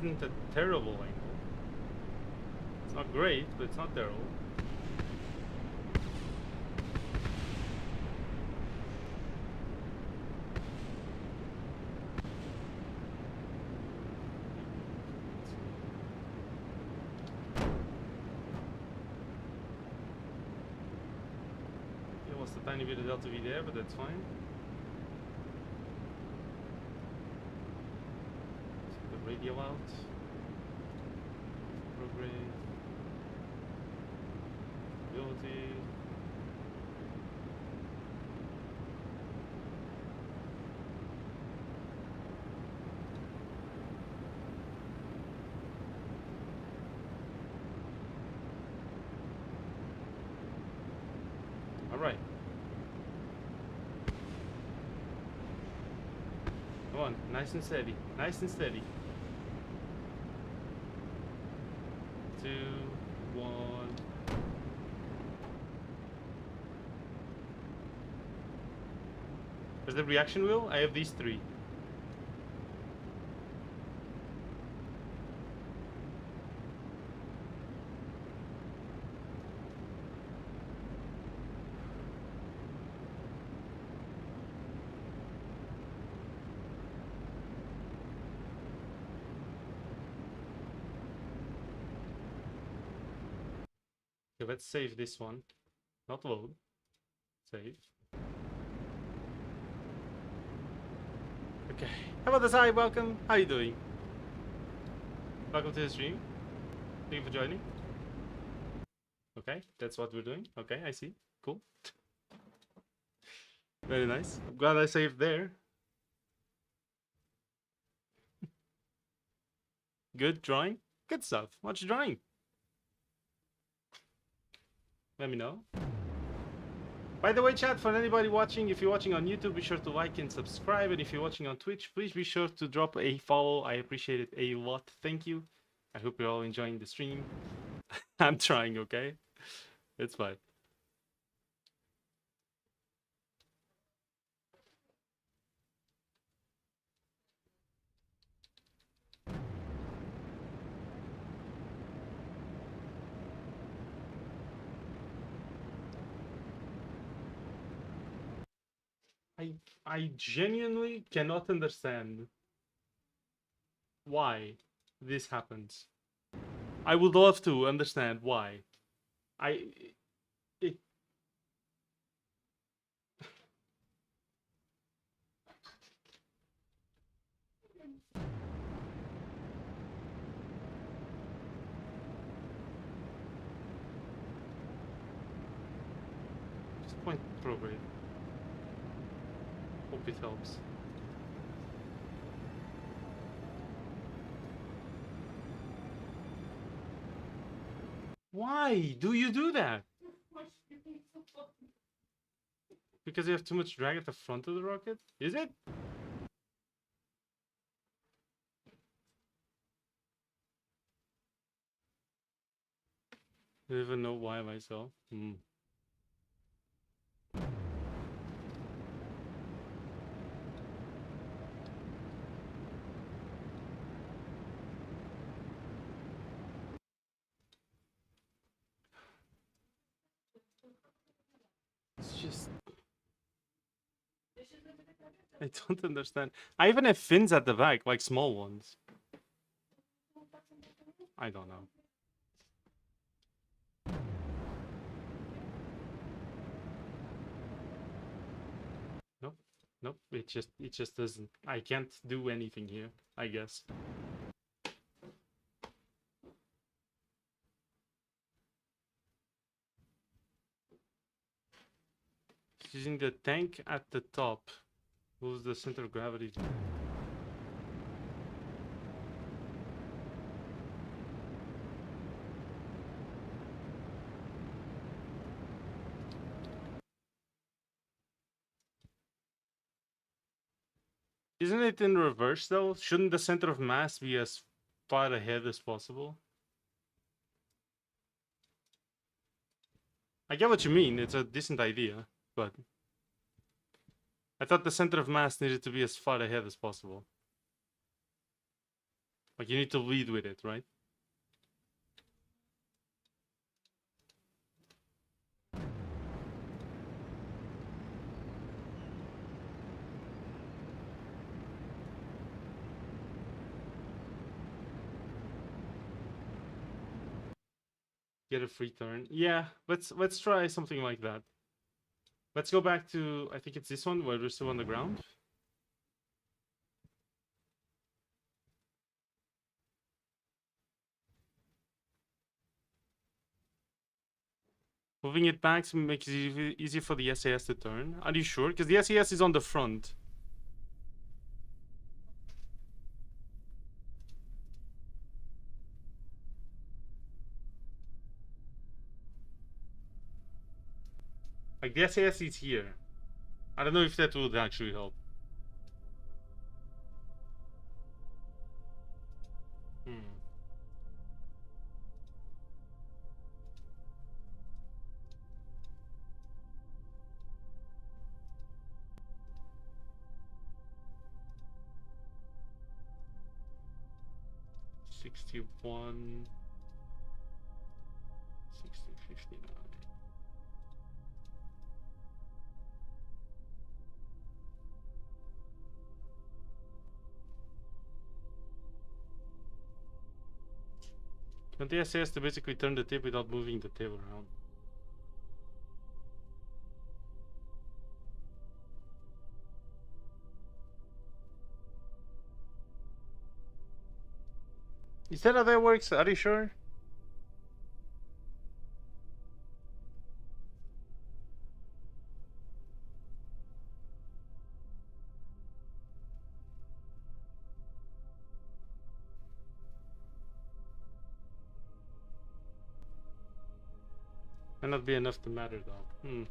A: isn't a terrible angle. It's not great, but it's not terrible. Yeah, lost a tiny bit of delta V there, but that's fine. The radial out. Prograde. Ability. All right. Come on, nice and steady. Nice and steady. 2, 1. Where's the reaction wheel? I have these 3. Okay, let's save this one. Not load. Save. Okay. Hello, Desai. Welcome. How you doing? Welcome to the stream. Thank you for joining. Okay, that's what we're doing. Okay, I see. Cool. Very nice. I'm glad I saved there. Good drawing. Good stuff. Much drawing. Let me know. By the way, chat, for anybody watching, if you're watching on YouTube, be sure to like and subscribe. And if you're watching on Twitch, please be sure to drop a follow. I appreciate it a lot. Thank you. I hope you're all enjoying the stream. I'm trying, okay? It's fine. I genuinely cannot understand why this happens. I would love to understand why. It just point prograde. Hope it helps. Why do you do that? Because you have too much drag at the front of the rocket? Is it? I don't even know why myself. It's just... I don't understand. I even have fins at the back, like small ones. I don't know. Nope. Nope. It just doesn't. I can't do anything here, I guess. Using the tank at the top. Who's the center of gravity? Isn't it in reverse though? Shouldn't the center of mass be as far ahead as possible? I get what you mean, it's a decent idea, but I thought the center of mass needed to be as far ahead as possible. Like you need to lead with it, right? Get a free turn. Yeah, let's try something like that. Let's go back to, I think it's this one where we're still on the ground. Moving it back makes it easier for the SAS to turn. Are you sure? Because the SAS is on the front. Like the SAS is here. I don't know if that would actually help. Hmm. $61, $60.59. And the SAS to basically turn the tip without moving the table around. Is that how that works? Are you sure? Might not be enough to matter though. Hmm.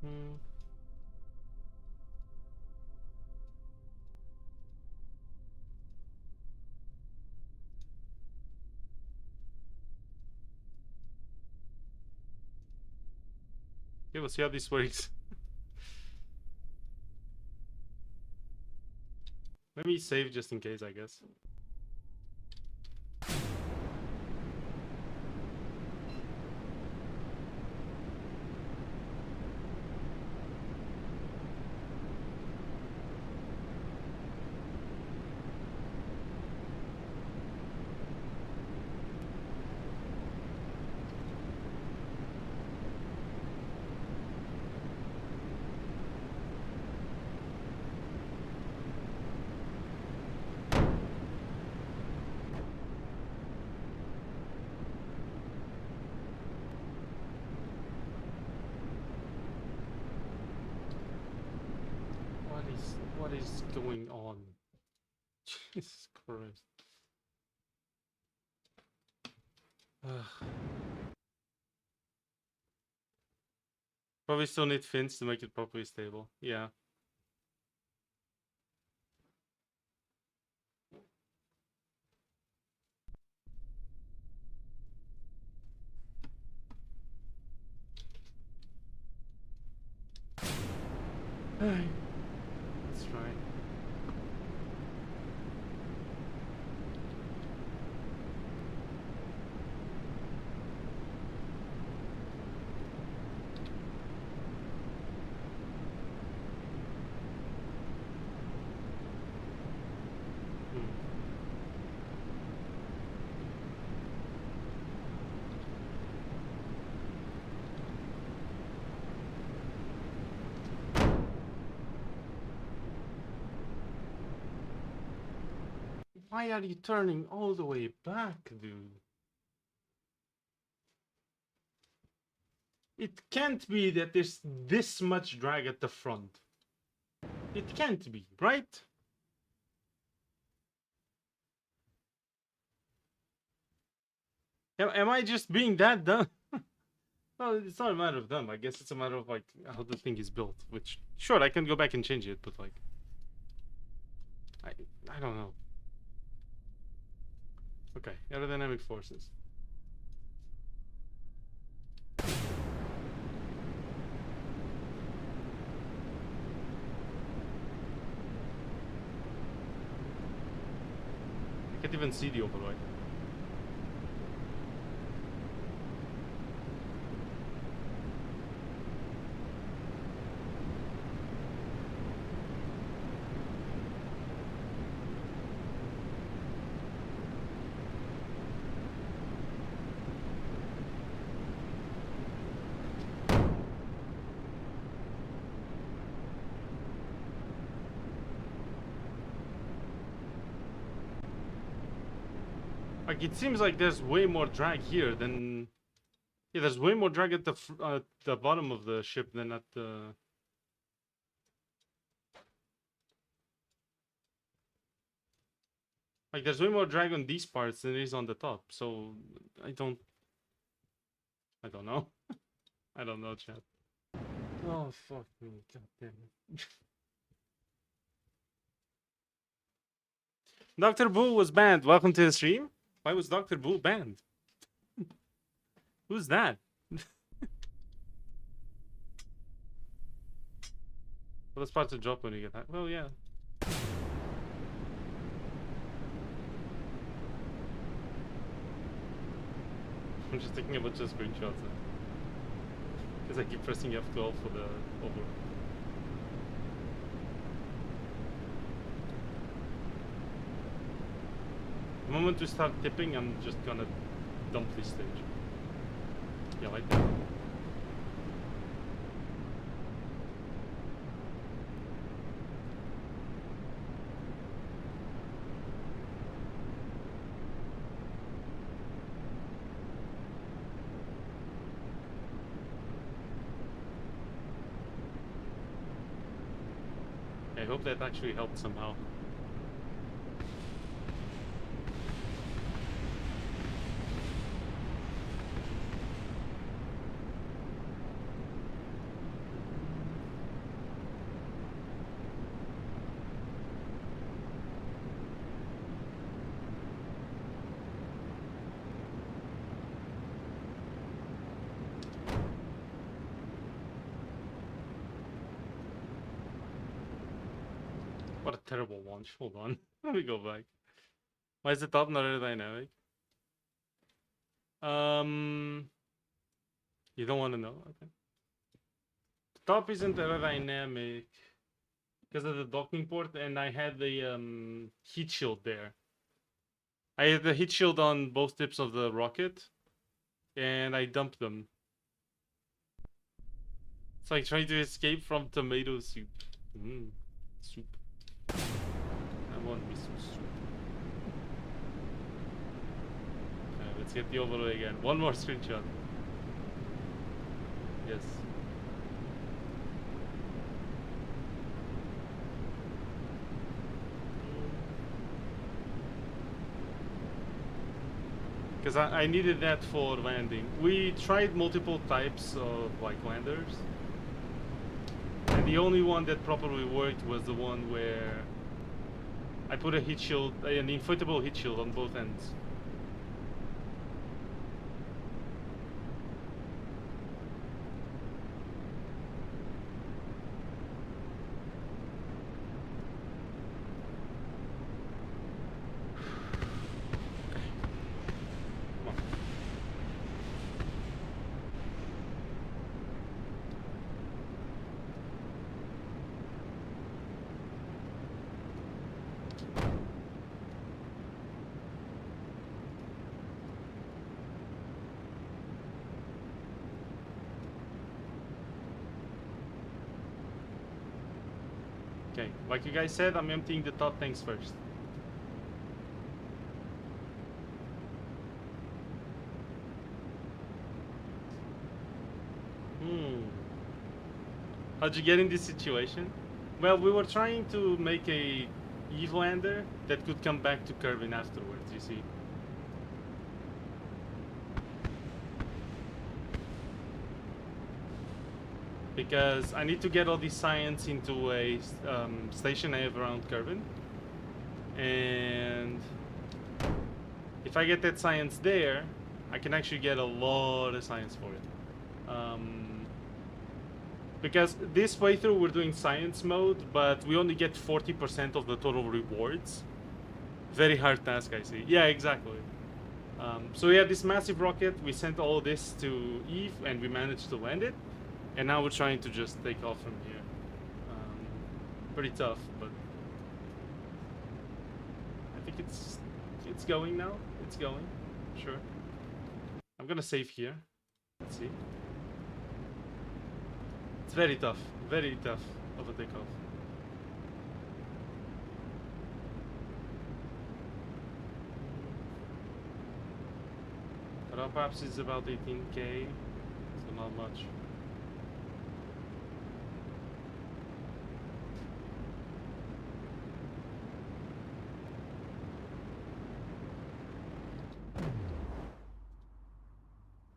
A: Hmm. Yeah, we'll see how this works. Let me save just in case, I guess. What is going on? Jesus Christ. Ugh. Probably still need fins to make it properly stable. Yeah. Let's try. Hmm. Why are you turning all the way back, dude? It can't be that there's this much drag at the front. It can't be, right? Am I just being that dumb? Well, it's not a matter of them. I guess it's a matter of like how the thing is built. Which, sure, I can go back and change it, but like, I don't know. Okay, aerodynamic forces. I can't even see the override. Like, it seems like there's way more drag here than... Yeah, there's way more drag at the bottom of the ship than at the... Like, there's way more drag on these parts than there is on the top, so... I don't know. I don't know, chat. Oh, fuck me, god damn it. Dr. Bull was banned. Welcome to the stream. Why was Dr. Bull banned? Who's that? Well, that's part to drop when you get that. Well, yeah. I'm just taking a bunch of screenshots because I keep pressing F12 for the over. The moment we start tipping, I'm just gonna dump this stage. Yeah, like that. I hope that actually helped somehow. What a terrible launch. Hold on. Let me go back. Why is the top not aerodynamic? You don't want to know? Okay. The top isn't aerodynamic because of the docking port, and I had the heat shield there. I had the heat shield on both tips of the rocket, and I dumped them. It's like trying to escape from tomato soup. Soup. I want me some soup. Okay, let's get the overlay again. One more screenshot. Yes. Because I needed that for landing. We tried multiple types of like landers, and the only one that properly worked was the one where I put a heat shield, an inflatable heat shield on both ends. Okay, like you guys said, I'm emptying the top tanks first. How'd you get in this situation? Well, we were trying to make a Eve lander that could come back to Kerbin afterwards, you see. because I need to get all these science into a station I have around Kerbin, and if I get that science there, I can actually get a lot of science for it. Because this playthrough we're doing science mode, but we only get 40% of the total rewards. Very hard task, I see. Yeah, exactly. So we had this massive rocket, we sent all this to Eve, and we managed to land it. And now we're trying to just take off from here. Pretty tough, but I think it's going now. It's going, sure. I'm gonna save here. Let's see. It's very tough of a takeoff. Perhaps it's about 18k, so not much.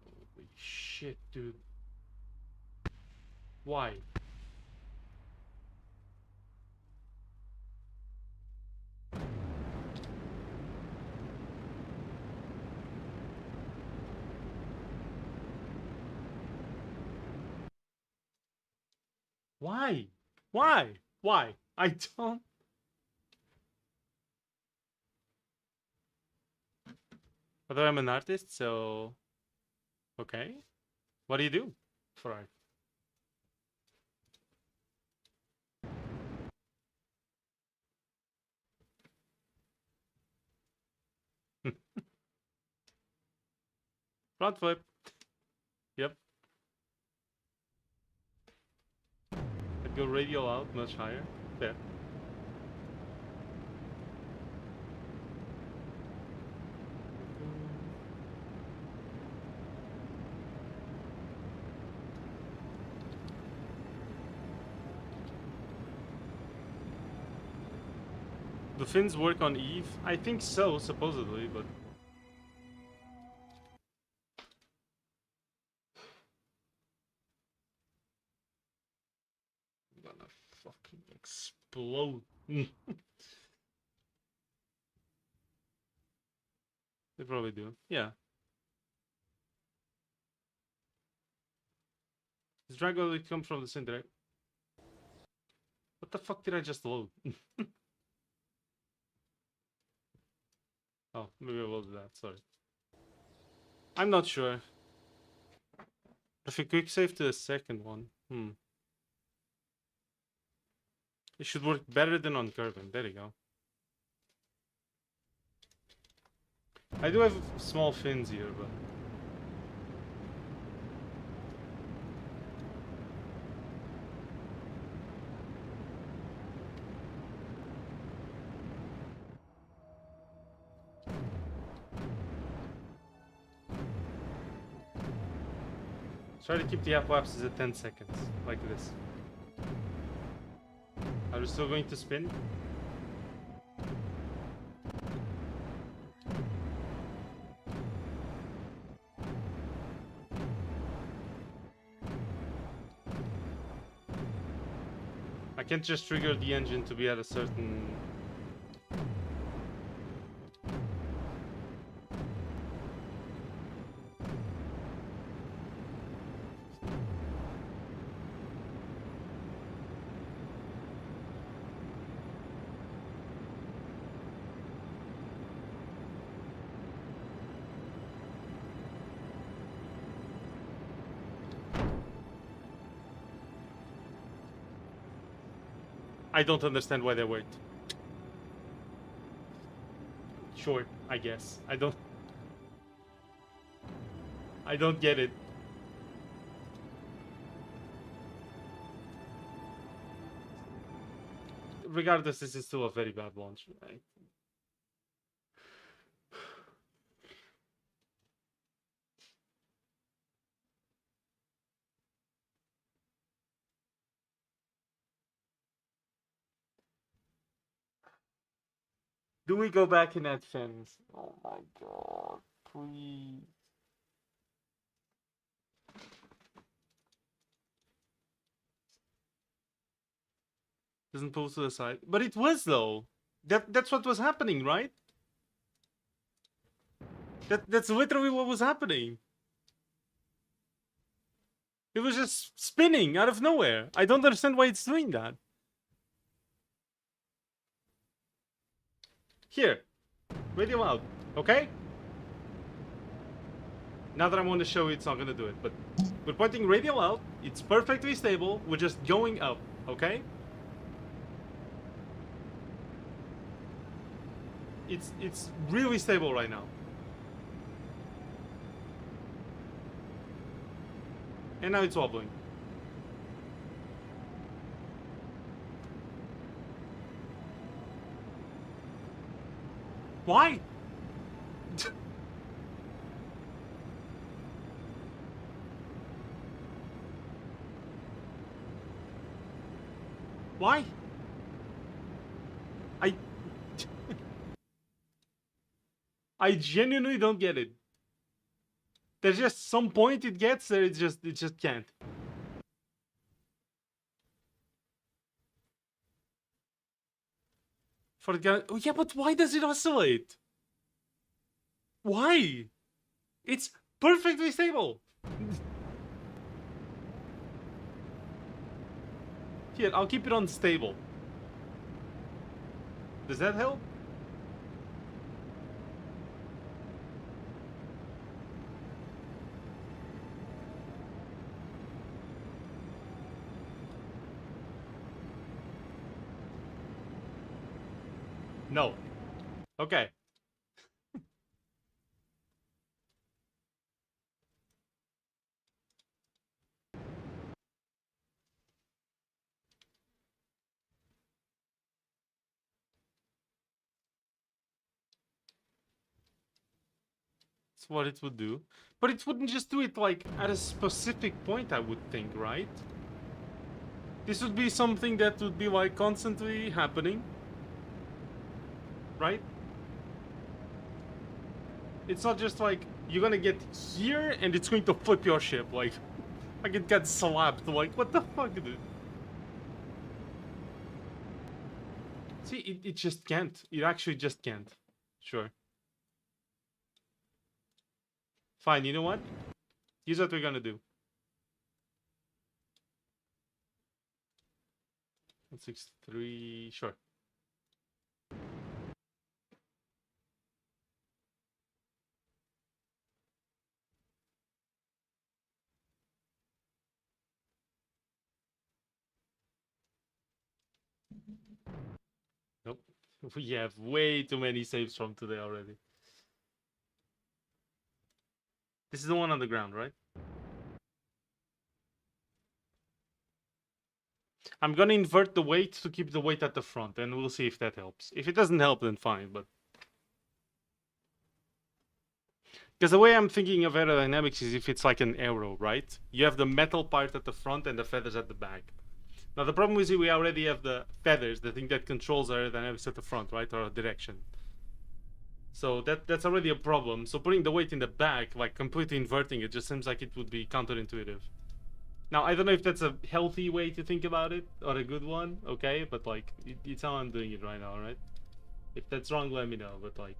A: Holy shit, dude. Why? Why? Why? Why? I don't... Although I'm an artist, so... Okay. What do you do for art? Front flip. Yep. I'd go radial out much higher. Fair. The fins work on Eve? I think so, supposedly, but... I'm gonna fucking explode. They probably do. Yeah. This drag will come from the center. What the fuck did I just load? Oh, maybe I will do that, sorry. I'm not sure. If you quick save to the second one, it should work better than on Kerbin. There you go. I do have small fins here, but... Try to keep the apoapsis at 10 seconds, like this. Are we still going to spin? I can't just trigger the engine to be at a certain... I don't understand why they worked. Sure, I guess. I don't get it. Regardless, this is still a very bad launch. Do we go back and add fins? Oh my god, please. Doesn't pull to the side. But it was though. That's what was happening, right? That's literally what was happening. It was just spinning out of nowhere. I don't understand why it's doing that. Here. Radio out. Okay? Now that I want to show you, it's not going to do it. But we're pointing radio out. It's perfectly stable. We're just going up. Okay? It's really stable right now. And now it's wobbling. Why? Why? I genuinely don't get it. There's just some point it gets there, it just can't. For the guy, oh yeah, but why does it oscillate? Why? It's perfectly stable. Here, I'll keep it on stable. Does that help? No. Okay. That's what it would do. But it wouldn't just do it like at a specific point, I would think, right? This would be something that would be like constantly happening. Right? It's not just like you're gonna get here and it's going to flip your ship, like it gets slapped. Like, what the fuck, dude? See, it just can't. It actually just can't. Sure. Fine, you know what? Here's what we're gonna do. 163, sure. Nope. We have way too many saves from today already. This is the one on the ground, right? I'm gonna invert the weight to keep the weight at the front, and we'll see if that helps. If it doesn't help, then fine, but... Because the way I'm thinking of aerodynamics is if it's like an arrow, right? You have the metal part at the front and the feathers at the back. Now the problem is we already have the feathers, the thing that controls aerodynamics at the front, right? Or direction. So that's already a problem. So putting the weight in the back, like completely inverting it, just seems like it would be counterintuitive. Now, I don't know if that's a healthy way to think about it, or a good one, okay? But like, it's how I'm doing it right now, right? If that's wrong, let me know, but like...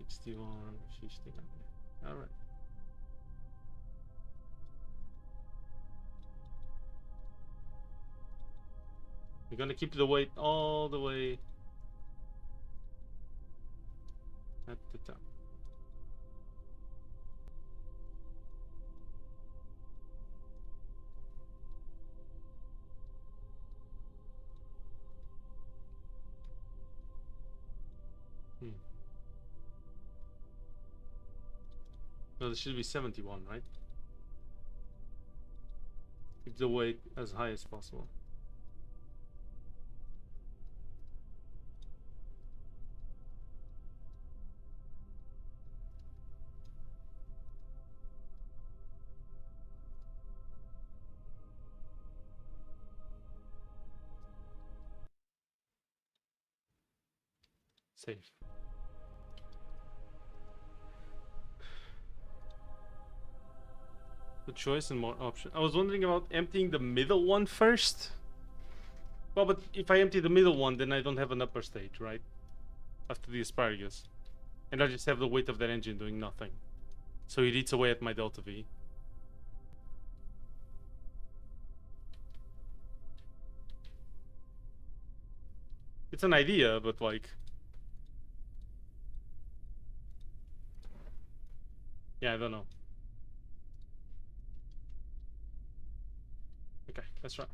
A: 61, 59. Alright. We're gonna keep the weight all the way at the top. No, this should be 71, right? Keep the weight as high as possible. Safe. The choice and more options. I was wondering about emptying the middle one first. Well, but if I empty the middle one, then I don't have an upper stage, right? After the asparagus. And I just have the weight of that engine doing nothing. So it eats away at my delta V. It's an idea, but like... yeah, I don't know. Okay, let's try.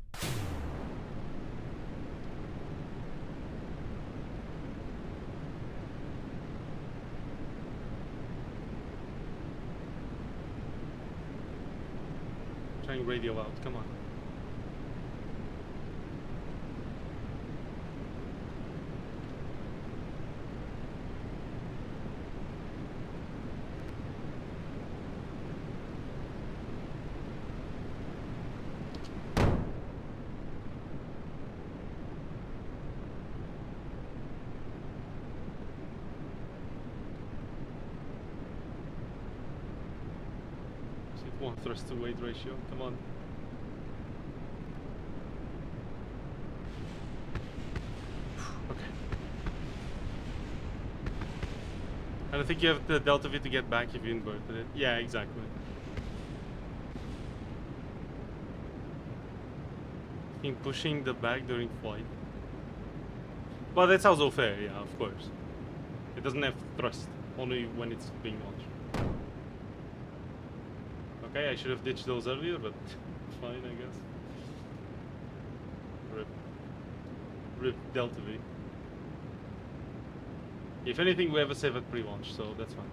A: Trying radio out, come on. One thrust to weight ratio, come on. Okay. I don't think you have the delta V to get back if you inverted it. Yeah, exactly. I think pushing the back during flight. Well, that's also fair, yeah, of course. It doesn't have thrust, only when it's being launched. Okay, I should have ditched those earlier, but fine, I guess. Rip. Rip Delta V. If anything, we have a save at pre-launch, so that's fine.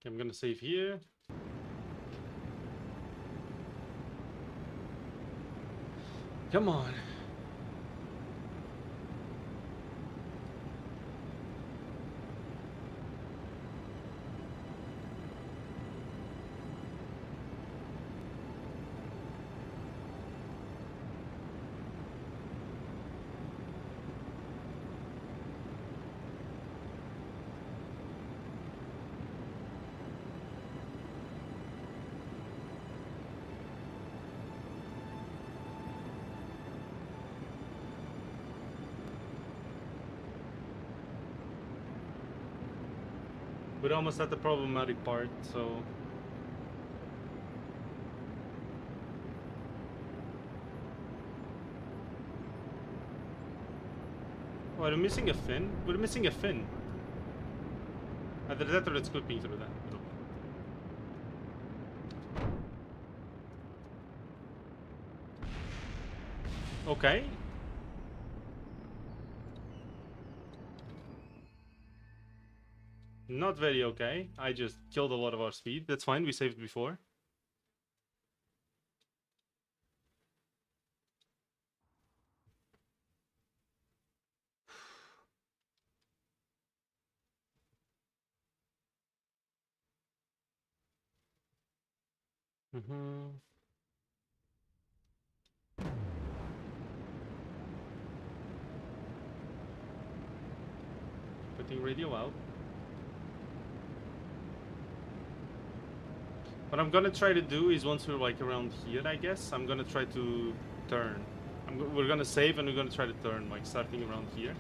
A: I'm gonna save here. Come on. We're almost at the problematic part, so... Oh, we're missing a fin? We're missing a fin. Either that or it's clipping through that. Okay. Not very okay. I just killed a lot of our speed. That's fine, we saved before. Putting radio out. What I'm gonna try to do is once we're like around here, I guess, I'm gonna try to turn. We're gonna save and we're gonna try to turn, like starting around here.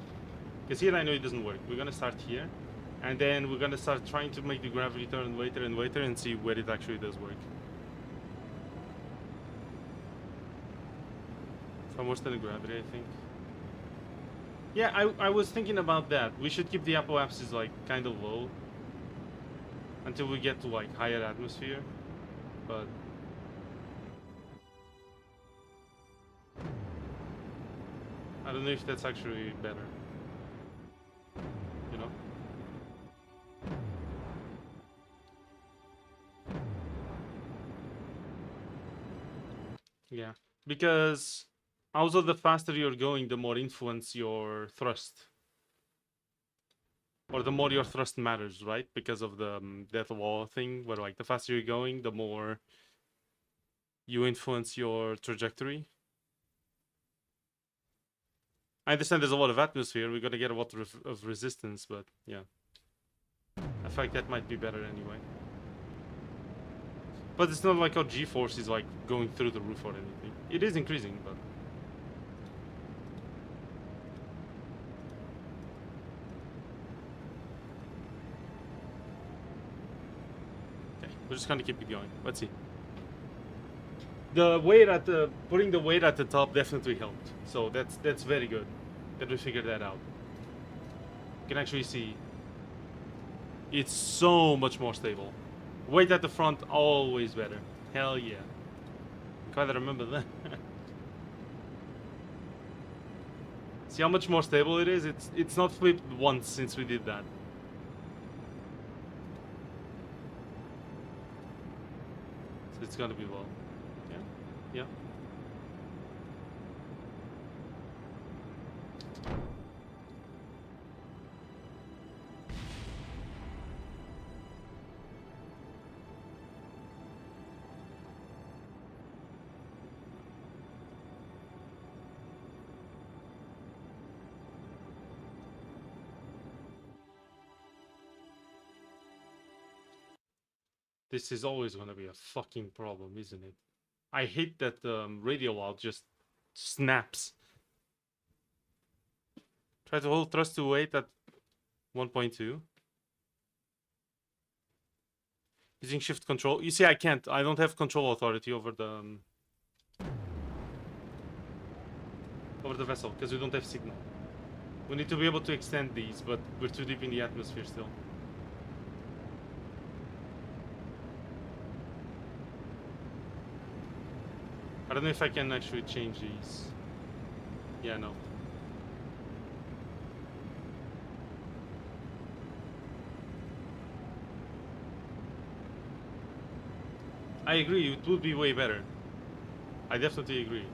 A: Because here I know it doesn't work. We're gonna start here. And then we're gonna start trying to make the gravity turn later and later and see where it actually does work. From worse than the gravity, I think. Yeah, I was thinking about that. We should keep the apoapsis like kind of low. until we get to like higher atmosphere, but I don't know if that's actually better, you know? Yeah, because also the faster you're going, the more influence your thrust. Or the more your thrust matters, right? Because of the death wall thing, where like the faster you're going, the more you influence your trajectory. I understand there's a lot of atmosphere, we're gonna get a lot of resistance, but yeah. I feel like that might be better anyway. But it's not like our G-force is like going through the roof or anything. It is increasing, but... Okay, we're just gonna keep it going. Let's see. The weight at the... Putting the weight at the top definitely helped. So that's very good that we figured that out. You can actually see it's so much more stable. Weight at the front, always better. Hell yeah. Gotta remember that. See how much more stable it is? It's not flipped once since we did that. So it's gonna be well. Yeah? Yeah. This is always gonna be a fucking problem, isn't it? I hate that the radial out just snaps. Try to hold thrust to weight at 1.2. Using shift control. You see, I can't. I don't have control authority over the vessel because we don't have signal. We need to be able to extend these, but we're too deep in the atmosphere still. I don't know if I can actually change these. Yeah, no. I agree, it would be way better. I definitely agree.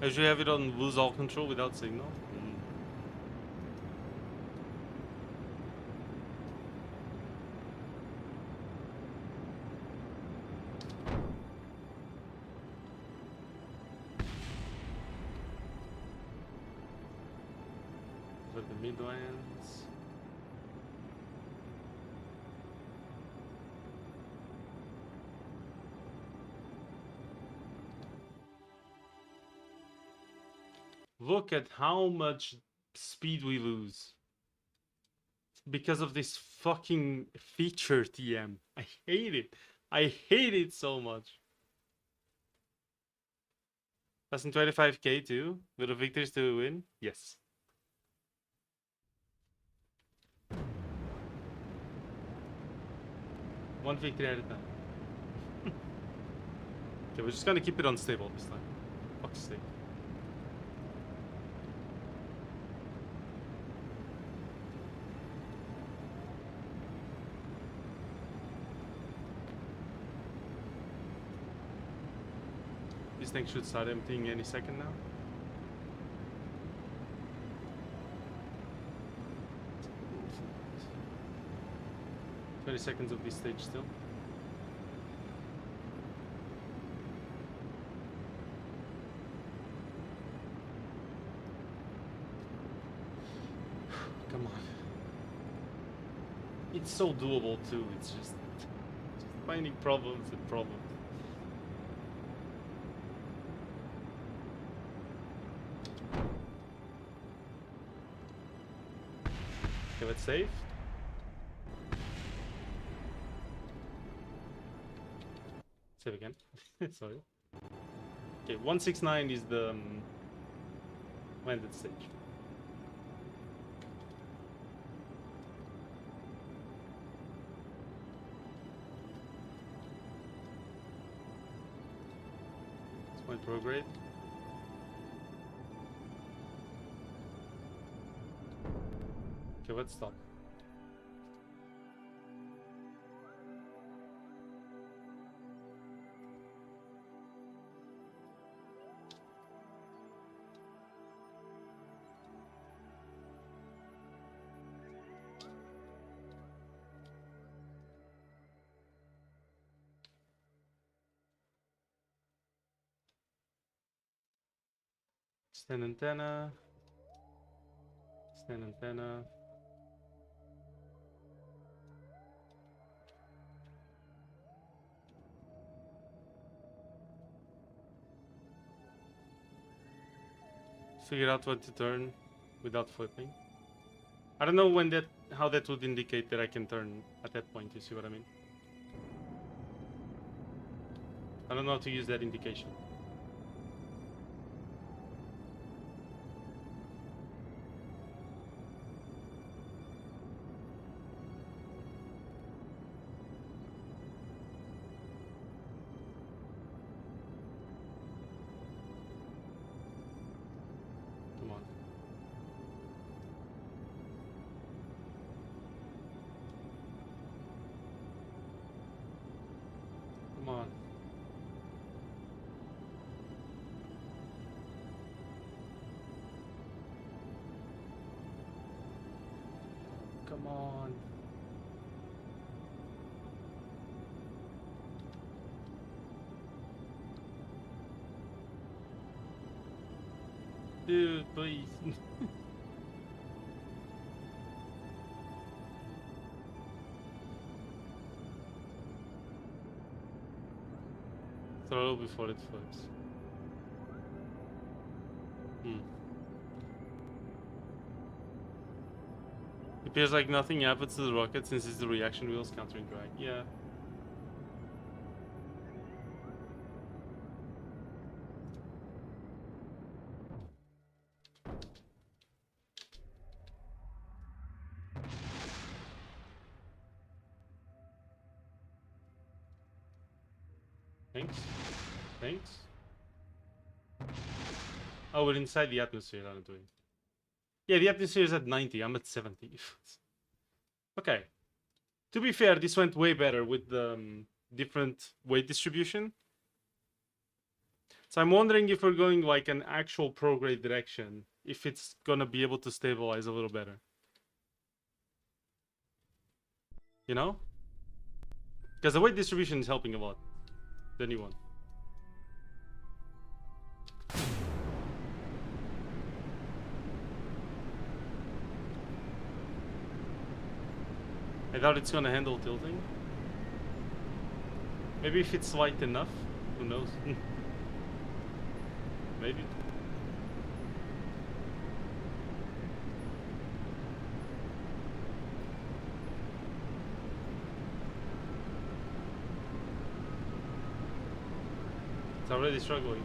A: I usually have it on lose all control without signal. For the Midlands. Look at how much speed we lose. Because of this fucking feature, TM. I hate it. I hate it so much. Passing 25k too? With a victory to win? Yes. One victory at a time. Okay, we're just gonna keep it unstable this time. Fuck's sake. This thing should start emptying any second now. – 20 seconds of this stage still. Come on. It's so doable too, it's just finding problems and problems. Okay, let's save. Save again. Sorry. Okay, 169 is the landed stage. It's my prograde. Okay, let's stop. Stand antenna. Stand antenna. Figure out what to turn without flipping. I don't know when how that would indicate that I can turn at that point, you see what I mean? I don't know how to use that indication. Come on. Come on. Come on. Dude, please. Throw before it flips. It appears like nothing happens to the rocket since it's the reaction wheels countering drag. Yeah. Thanks. Thanks. Oh, we're inside the atmosphere, aren't we? Yeah, the atmosphere is at 90. I'm at 70. Okay. To be fair, this went way better with the different weight distribution. So I'm wondering if we're going like an actual prograde direction, if it's gonna be able to stabilize a little better. You know? Because the weight distribution is helping a lot. The new one. I doubt it's gonna handle tilting. Maybe if it's light enough, who knows? Maybe. It's already struggling.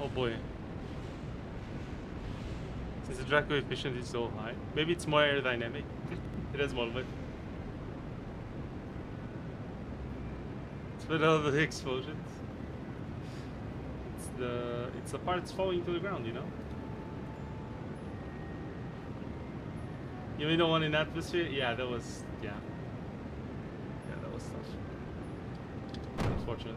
A: Oh boy. Since the drag coefficient is so high, maybe it's more aerodynamic. It has more of it. Split out of the explosions. It's the parts falling to the ground, you know? You mean the one in atmosphere? Yeah, that was yeah. Yeah, that was tough. Unfortunate.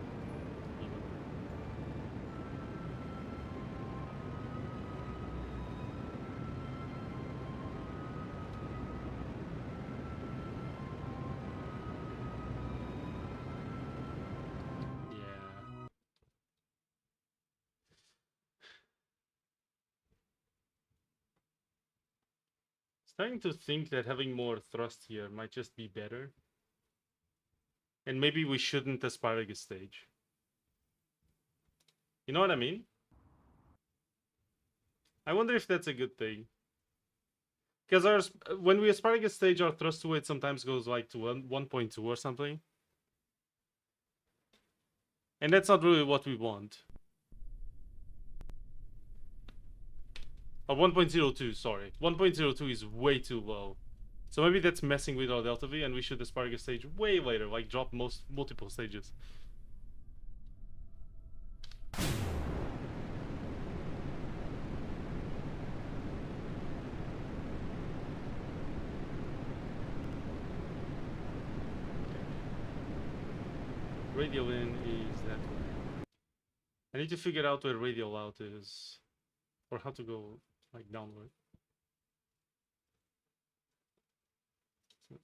A: Starting to think that having more thrust here might just be better. And maybe we shouldn't asparagus stage. You know what I mean? I wonder if that's a good thing. Because when we asparagus stage, our thrust to weight sometimes goes like to 1.2 or something. And that's not really what we want. Oh, 1.02, sorry. 1.02 is way too low. So maybe that's messing with our delta V and we should asparagus stage way later, like drop multiple stages. Radial in is that way. I need to figure out where radial out is. Or how to go like downward.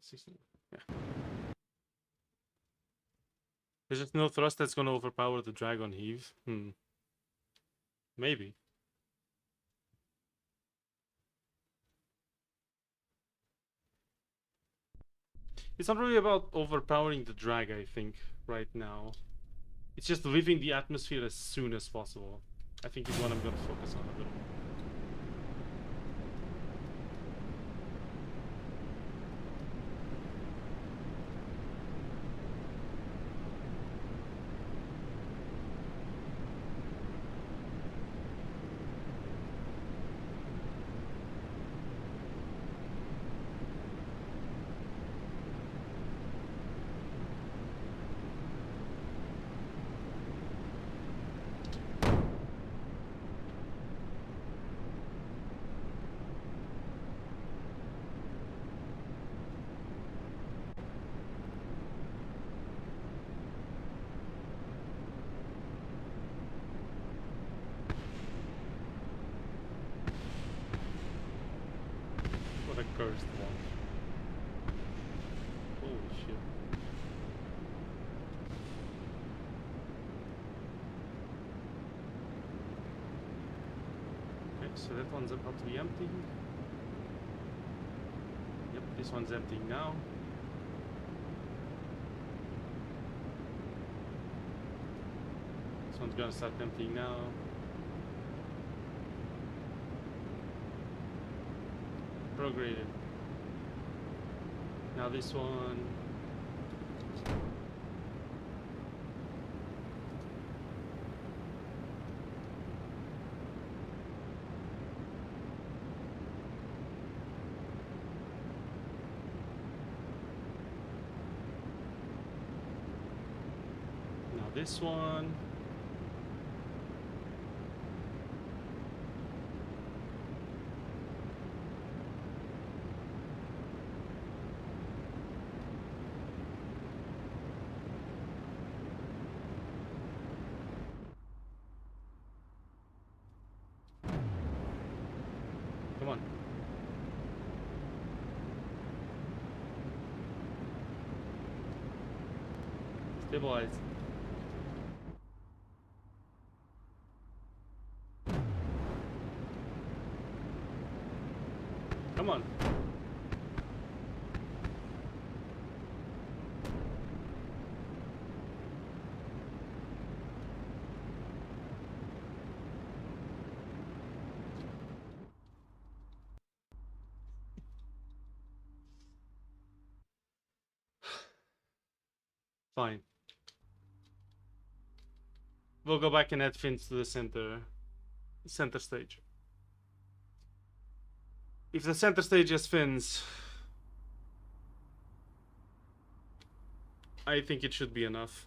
A: 16. Yeah. There's just no thrust that's gonna overpower the drag on heave. Maybe. It's not really about overpowering the drag, I think, right now. It's just leaving the atmosphere as soon as possible. I think is what I'm gonna focus on a little more. What a cursed one. Holy shit. Okay, so that one's about to be empty. Yep, this one's empty now. This one's gonna start emptying now. Prograded. Now this one. Now this one. Come on. Stabilize. Come on. Fine. We'll go back and add fins to the center stage. If the center stage has fins, I think it should be enough.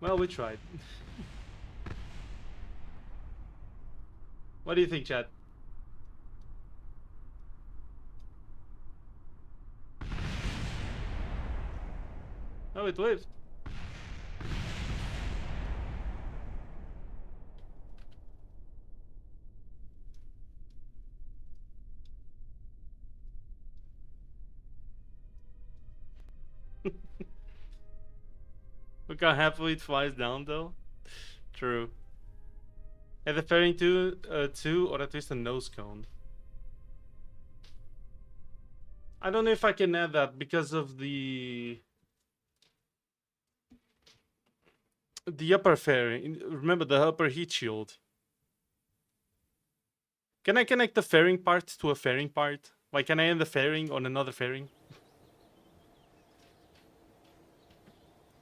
A: Well, we tried. What do you think, Chad? Oh, it lived. Look how happily it flies down, though. True. And the fairing too, or at least a nose cone. I don't know if I can add that because of the upper fairing. Remember the upper heat shield. Can I connect the fairing part to a fairing part? Like, can I end the fairing on another fairing?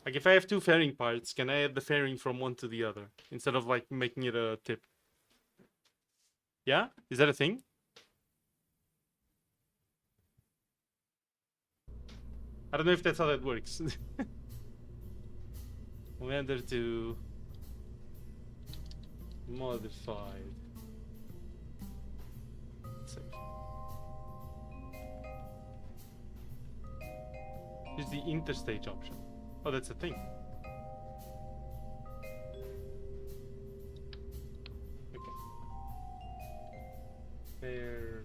A: Like, if I have two fairing parts, can I add the fairing from one to the other instead of like making it a tip? Yeah, is that a thing? I don't know if that's how that works. Commander to modified. Save. Use the interstage option. Oh, that's a thing. Okay. Fairing.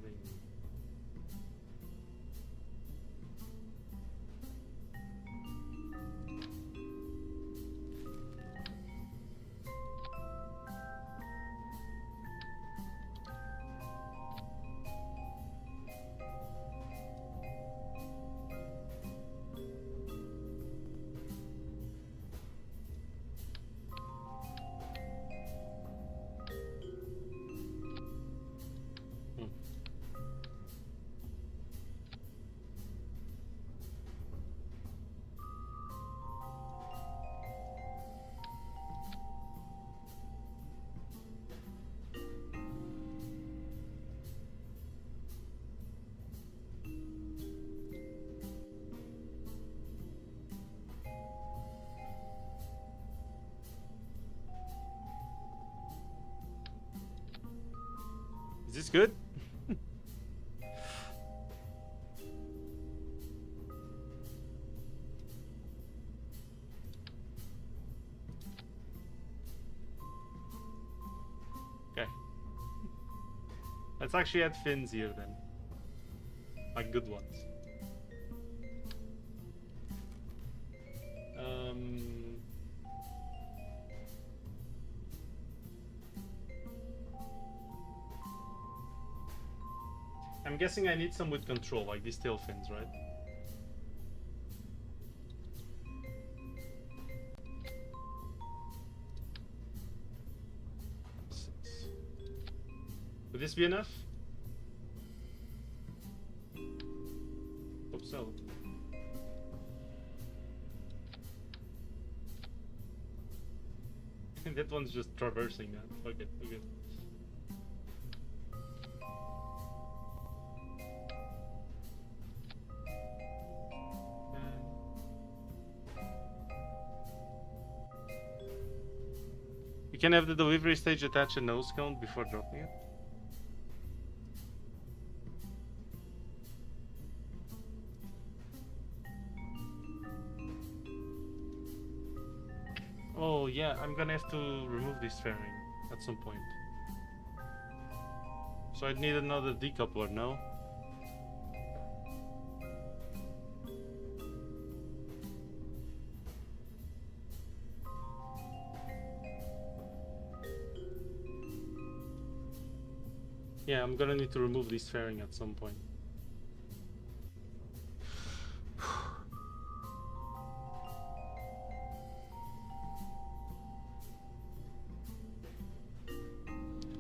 A: Is this good? Okay. Let's actually add fins here then. Like good ones. I'm guessing I need some with control, like these tail fins, right? Would this be enough? Hope so. That one's just traversing that. Okay, okay. You can have the delivery stage attach a nose cone before dropping it. Oh yeah, I'm gonna have to remove this fairing at some point. So I'd need another decoupler, no? Yeah, I'm gonna need to remove this fairing at some point.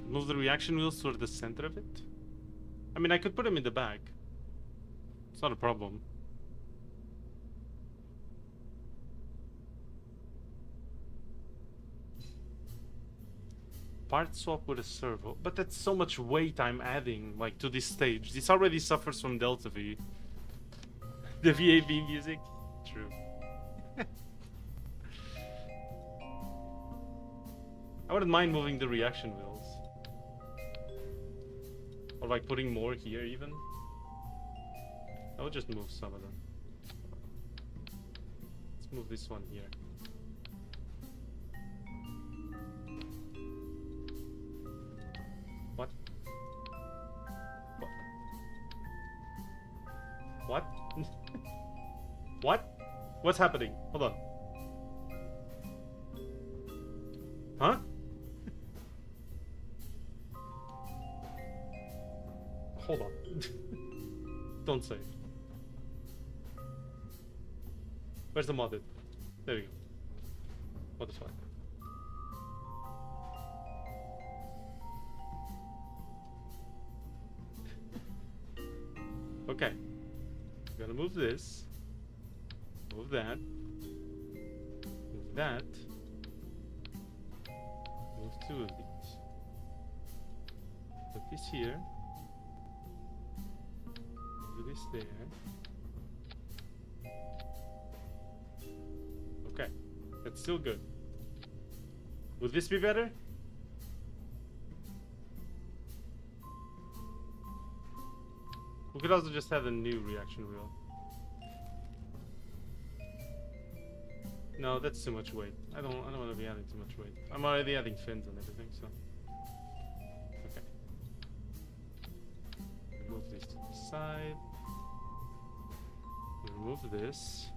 A: Move the reaction wheels toward the center of it? I mean, I could put them in the back. It's not a problem. Part swap with a servo. But that's so much weight I'm adding, like, to this stage. This already suffers from Delta V. The VAV music? True. I wouldn't mind moving the reaction wheels. Or like putting more here even. I would just move some of them. Let's move this one here. What? What? What? What's happening? Hold on. Huh? Hold on. Don't say it. Where's the modded? There we go. What the fuck? Okay. I'm gonna move this. Move that. Move that. Move two of these. Put this here. Move this there. Okay. That's still good. Would this be better? We could also just have a new reaction wheel. No, that's too much weight. I don't want to be adding too much weight. I'm already adding fins and everything, so. Okay. Remove this to the side. Remove this.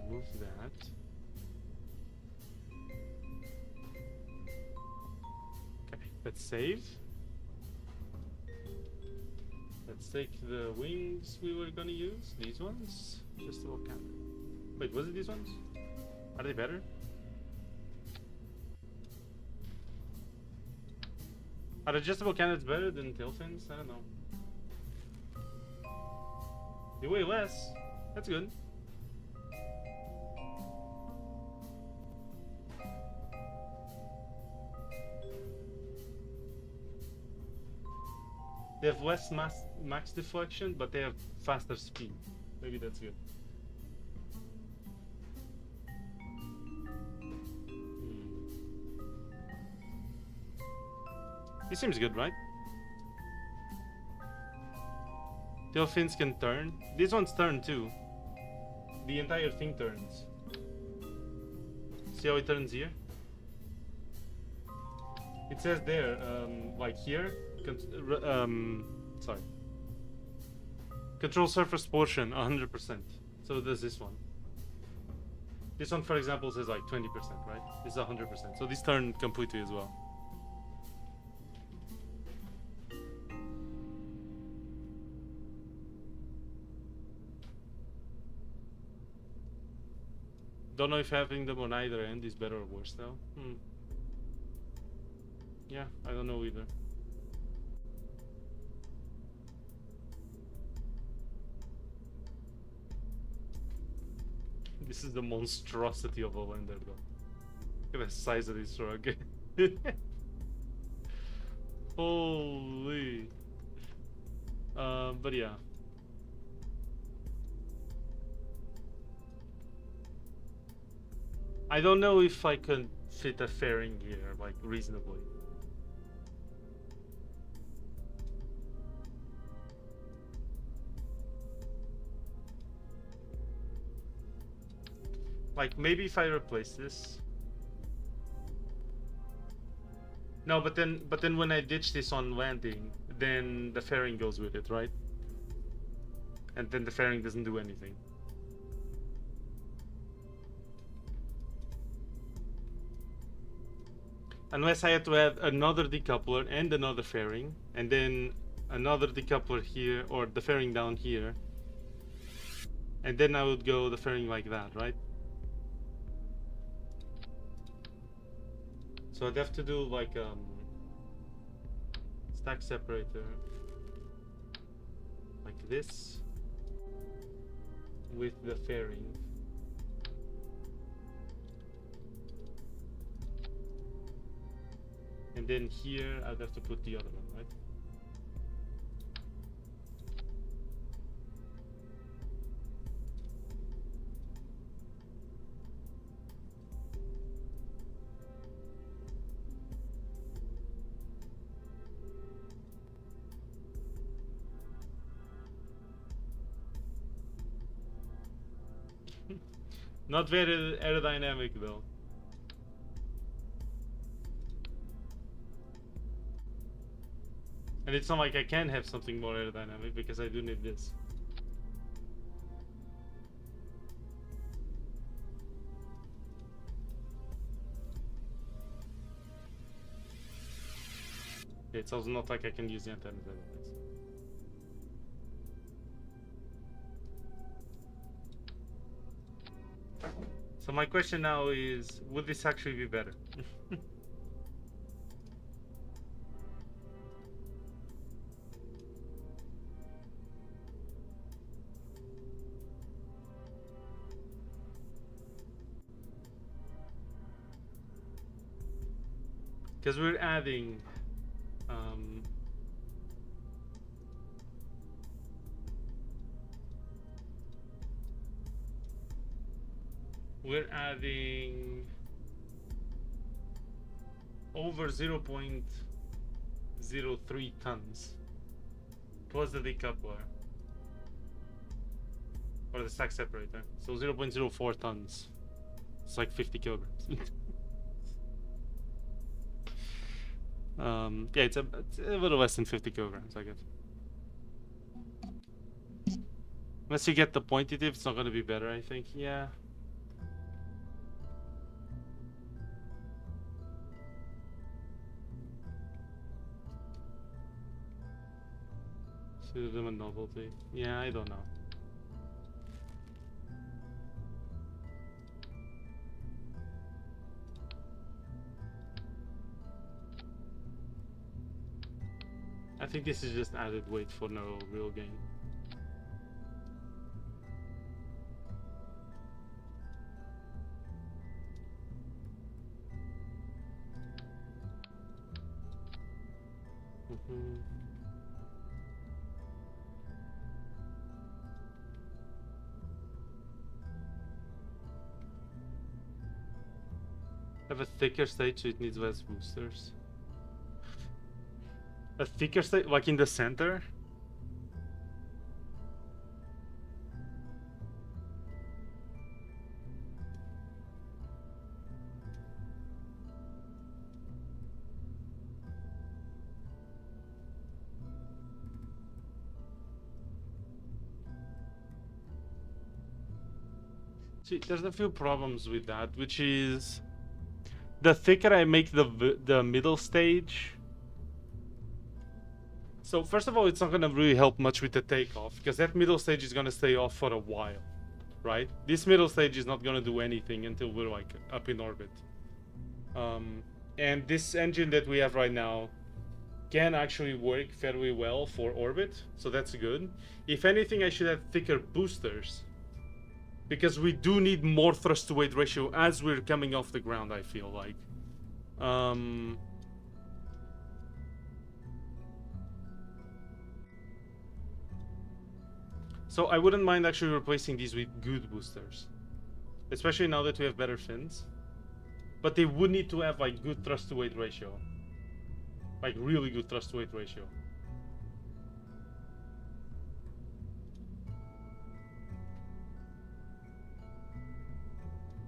A: Remove that. Okay, let's save. Let's take the wings we were gonna use. These ones. Just to look at. Wait, was it these ones? Are they better? Are adjustable cannons better than tail fins? I don't know. They weigh less. That's good. They have less max deflection, but they have faster speed. Maybe that's good. This seems good, right? Tail fins can turn. These ones turn too. The entire thing turns. See how it turns here? It says there, like here, sorry. Control surface portion, 100%. So does this one. This one, for example, says like 20%, right? This is 100%. So these turn completely as well. Don't know if having them on either end is better or worse though. Yeah, I don't know either. This is the monstrosity of a lander though. Look at the size of this rug. Holy. But yeah. I don't know if I can fit a fairing here, like, reasonably. Like, maybe if I replace this. No, but then when I ditch this on landing, then the fairing goes with it, right? And then the fairing doesn't do anything. Unless I had to add another decoupler and another fairing, and then another decoupler here, or the fairing down here. And then I would go the fairing like that, right? So I'd have to do like stack separator like this with the fairing. And then here I'd have to put the other one, right? Not very aerodynamic though. And it's not like I can have something more aerodynamic because I do need this. It's also not like I can use the antenna. So my question now is, would this actually be better? Because we're adding over 0.03 tons plus the decoupler or the stack separator, so 0.04 tons. It's like 50 kilograms. Yeah, it's a little less than 50 kilograms, I guess. Unless you get the pointy tip, it's not going to be better, I think. Yeah. Pseudo novelty. Yeah, I don't know. I think this is just added weight for no real gain. Have a thicker stage, so it needs less boosters. A thicker stage, like in the center? See, there's a few problems with that, which is the thicker I make the middle stage. So first of all, it's not gonna really help much with the takeoff, because that middle stage is gonna stay off for a while, right? This middle stage is not gonna do anything until we're like up in orbit. And this engine that we have right now can actually work fairly well for orbit, so that's good. If anything, I should have thicker boosters, because we do need more thrust to weight ratio as we're coming off the ground, I feel like. So I wouldn't mind actually replacing these with good boosters, especially now that we have better fins. But they would need to have like good thrust to weight ratio, like really good thrust to weight ratio.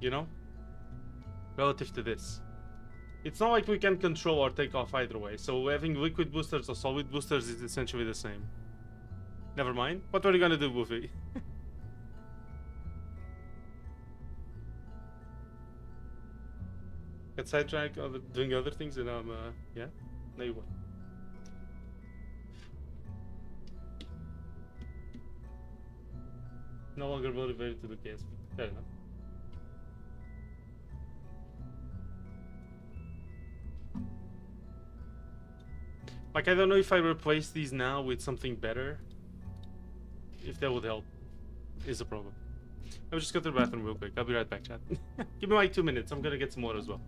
A: You know, relative to this, it's not like we can control our takeoff either way. So having liquid boosters or solid boosters is essentially the same. Never mind. What were you gonna do, Woofy? Get sidetracked doing other things, and yeah. No, you won't. No longer motivated to do KSP. Fair enough. Like, I don't know if I replace these now with something better. If that would help, is a problem. I'll just go to the bathroom real quick. I'll be right back, chat. Give me like 2 minutes. I'm gonna get some more as well.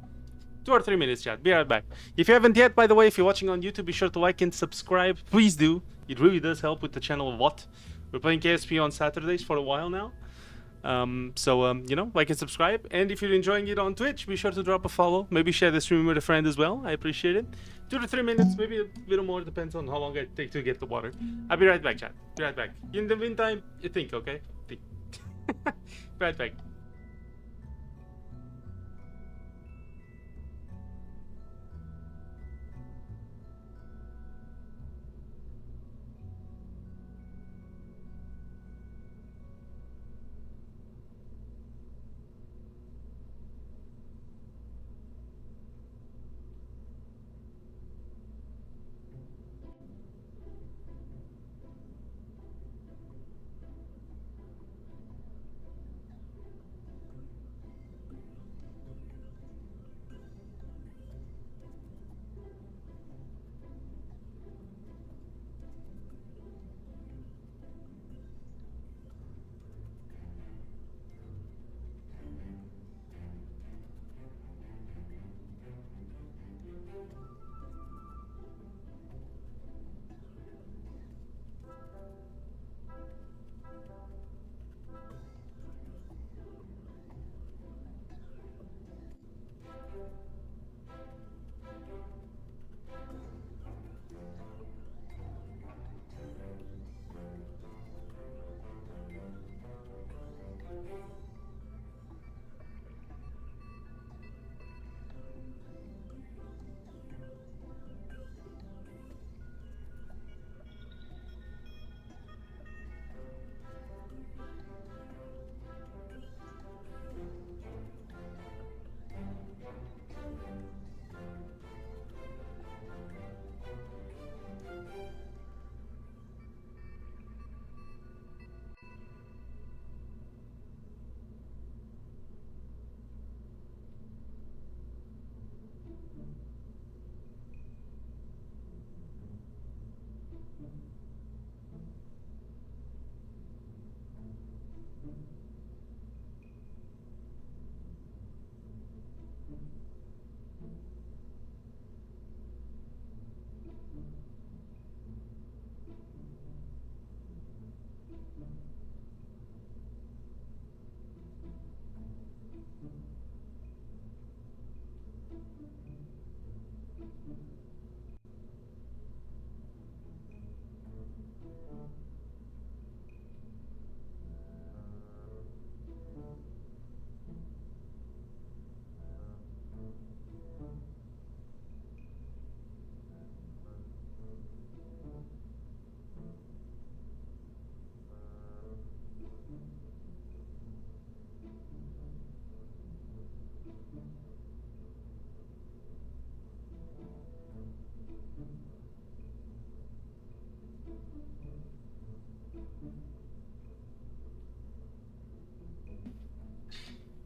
A: 2 or 3 minutes, chat. Be right back. If you haven't yet, by the way, if you're watching on YouTube, be sure to like and subscribe. Please do. It really does help with the channel a lot. We're playing KSP on Saturdays for a while now. You know, like and subscribe. And if you're enjoying it on Twitch, be sure to drop a follow. Maybe share the stream with a friend as well. I appreciate it. 2 to 3 minutes, maybe a little more, depends on how long I take to get the water. I'll be right back, chat. Be right back. In the meantime, you think, okay? Think. Be right back.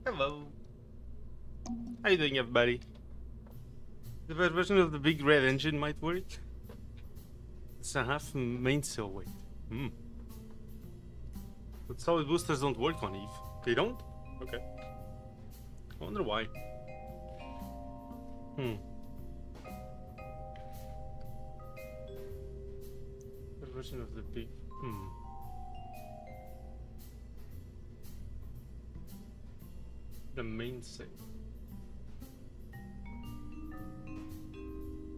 A: Hello. How you doing, everybody? The first version of the big red engine might work. It's a half mainsail weight. Hmm. But solid boosters don't work on Eve. They don't? Okay. I wonder why. Hmm. The version of the big... Hmm. The mainsail.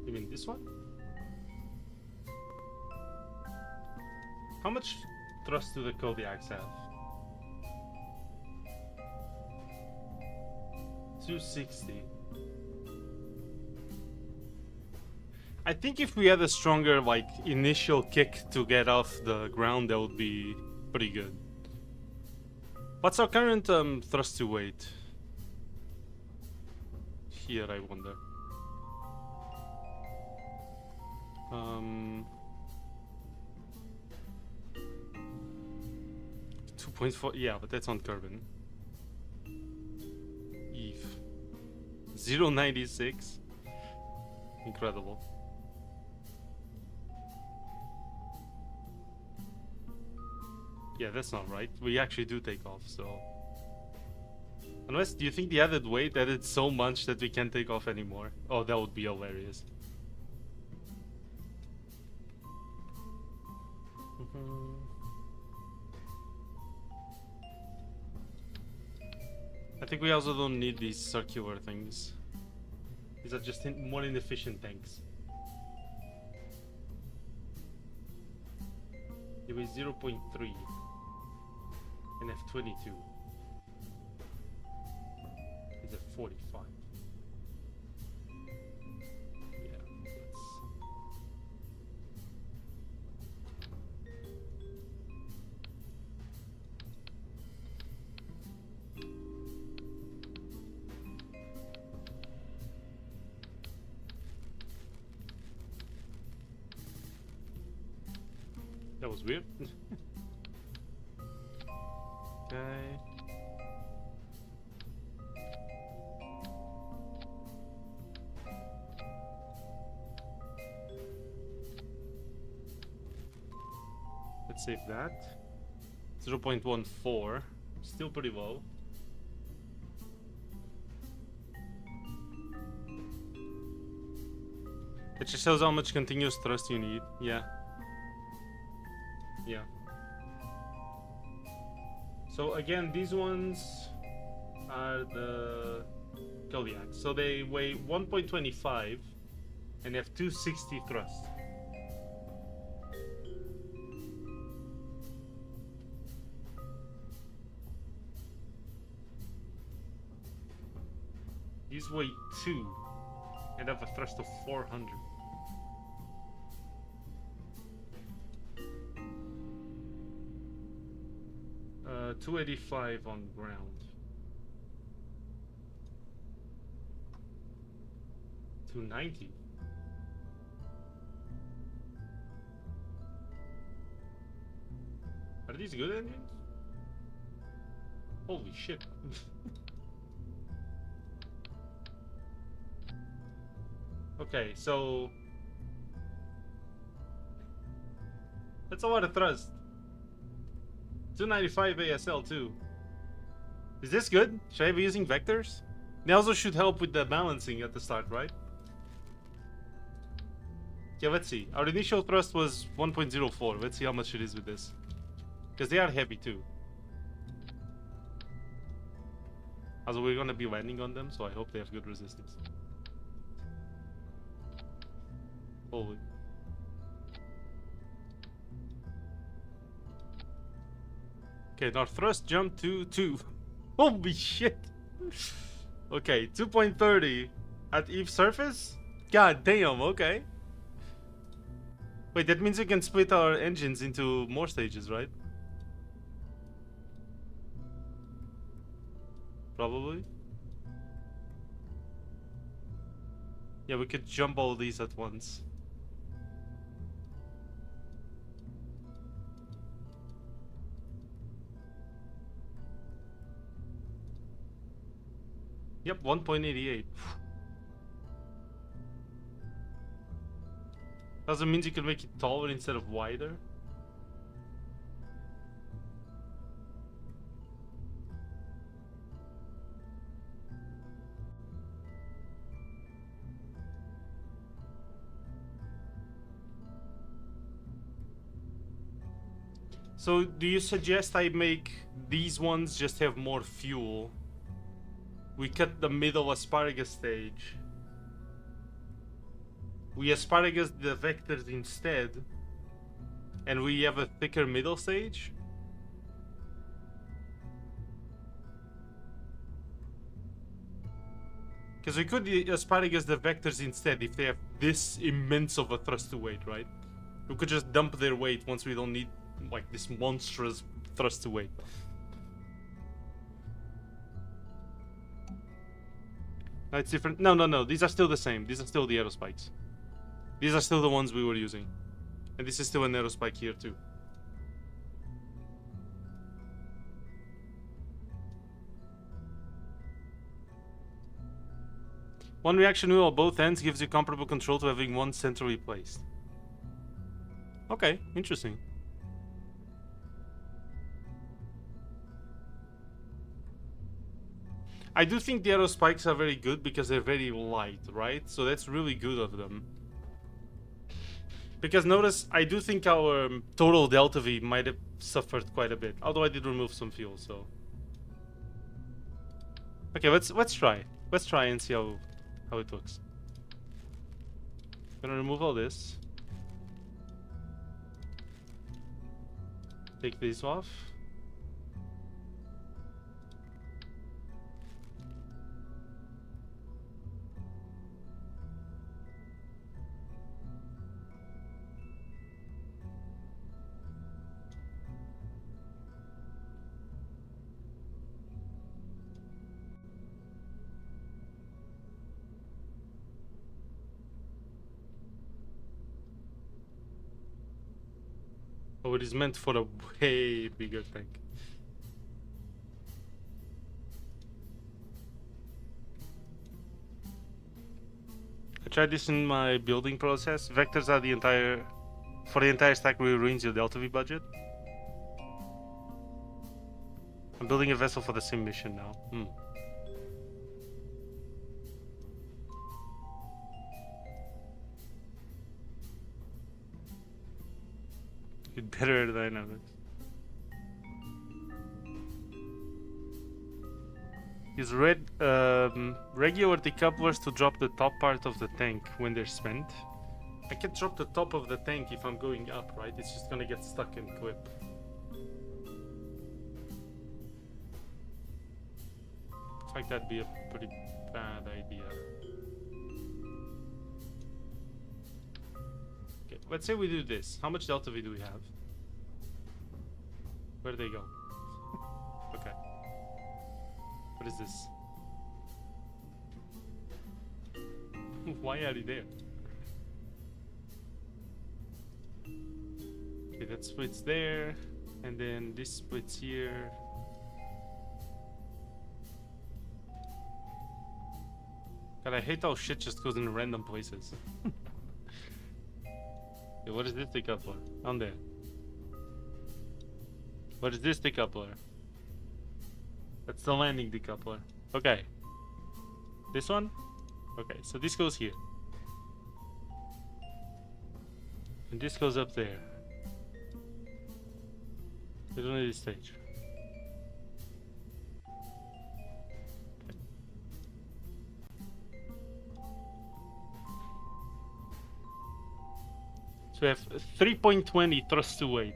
A: You mean this one? How much thrust do the Kodiaks have? 260. I think if we had a stronger, like, initial kick to get off the ground, that would be pretty good. What's our current thrust to weight? Here, I wonder. 2.4, yeah, but that's on carbon. Eve. 0.96. Incredible. Yeah, that's not right. We actually do take off, so... Unless, do you think the added weight added so much that we can't take off anymore? Oh, that would be hilarious. I think we also don't need these circular things. These are just more inefficient tanks. It weighs 0.3 and F22. It's a 45. Yeah, that's... That was weird. Okay. Let's save that. 0.14. Still pretty low. It just shows how much continuous thrust you need. Yeah. Yeah. So again, these ones are the Kodiaks. So they weigh 1.25 and have 260 thrust. These weigh 2 and have a thrust of 400. Uh, 285 on ground. $290. Are these good engines? Holy shit. Okay, so that's a lot of thrust. 295 ASL too. Is this good? Should I be using vectors? They also should help with the balancing at the start, right? Yeah, let's see. Our initial thrust was 1.04. Let's see how much it is with this. Because they are heavy too. Also, we're gonna be landing on them, so I hope they have good resistance. Holy. Okay, our thrust jumped to 2. Holy shit! Okay, 2.30 at Eve surface? God damn, okay. Wait, that means we can split our engines into more stages, right? Probably. Yeah, we could jump all these at once. Yep, 1.88. Doesn't mean you can make it taller instead of wider. So do you suggest I make these ones just have more fuel? We cut the middle asparagus stage. We asparagus the vectors instead. And we have a thicker middle stage? Because we could asparagus the vectors instead if they have this immense of a thrust to weight, right? We could just dump their weight once we don't need like this monstrous thrust to weight. No, it's different. No. These are still the same. These are still the aerospikes. These are still the ones we were using. And this is still an aerospike here too. One reaction wheel on both ends gives you comparable control to having one centrally placed. Okay, interesting. I do think the aerospikes are very good because they're very light, right? So that's really good of them. Because notice, I do think our total delta V might have suffered quite a bit. Although I did remove some fuel, so... Okay, let's try. Let's try and see how it looks. Gonna remove all this. Take this off. Oh, it is meant for a way bigger tank. I tried this in my building process. Vectors are for the entire stack will ruins your delta V budget. I'm building a vessel for the same mission now. With better aerodynamics. Use regular decouplers to drop the top part of the tank when they're spent. I can drop the top of the tank if I'm going up, right? It's just gonna get stuck and clip. Looks like that'd be a pretty bad idea. Okay, let's say we do this. How much delta V do we have? Where do they go? Okay. What is this? Why are they there? Okay, that splits there, and then this splits here. God, I hate how shit just goes in random places. Okay, what is this decoupler? On there. What is this decoupler? That's the landing decoupler. Okay. This one? Okay, so this goes here. And this goes up there. We don't need this stage. Okay. So we have 3.20 thrust to weight.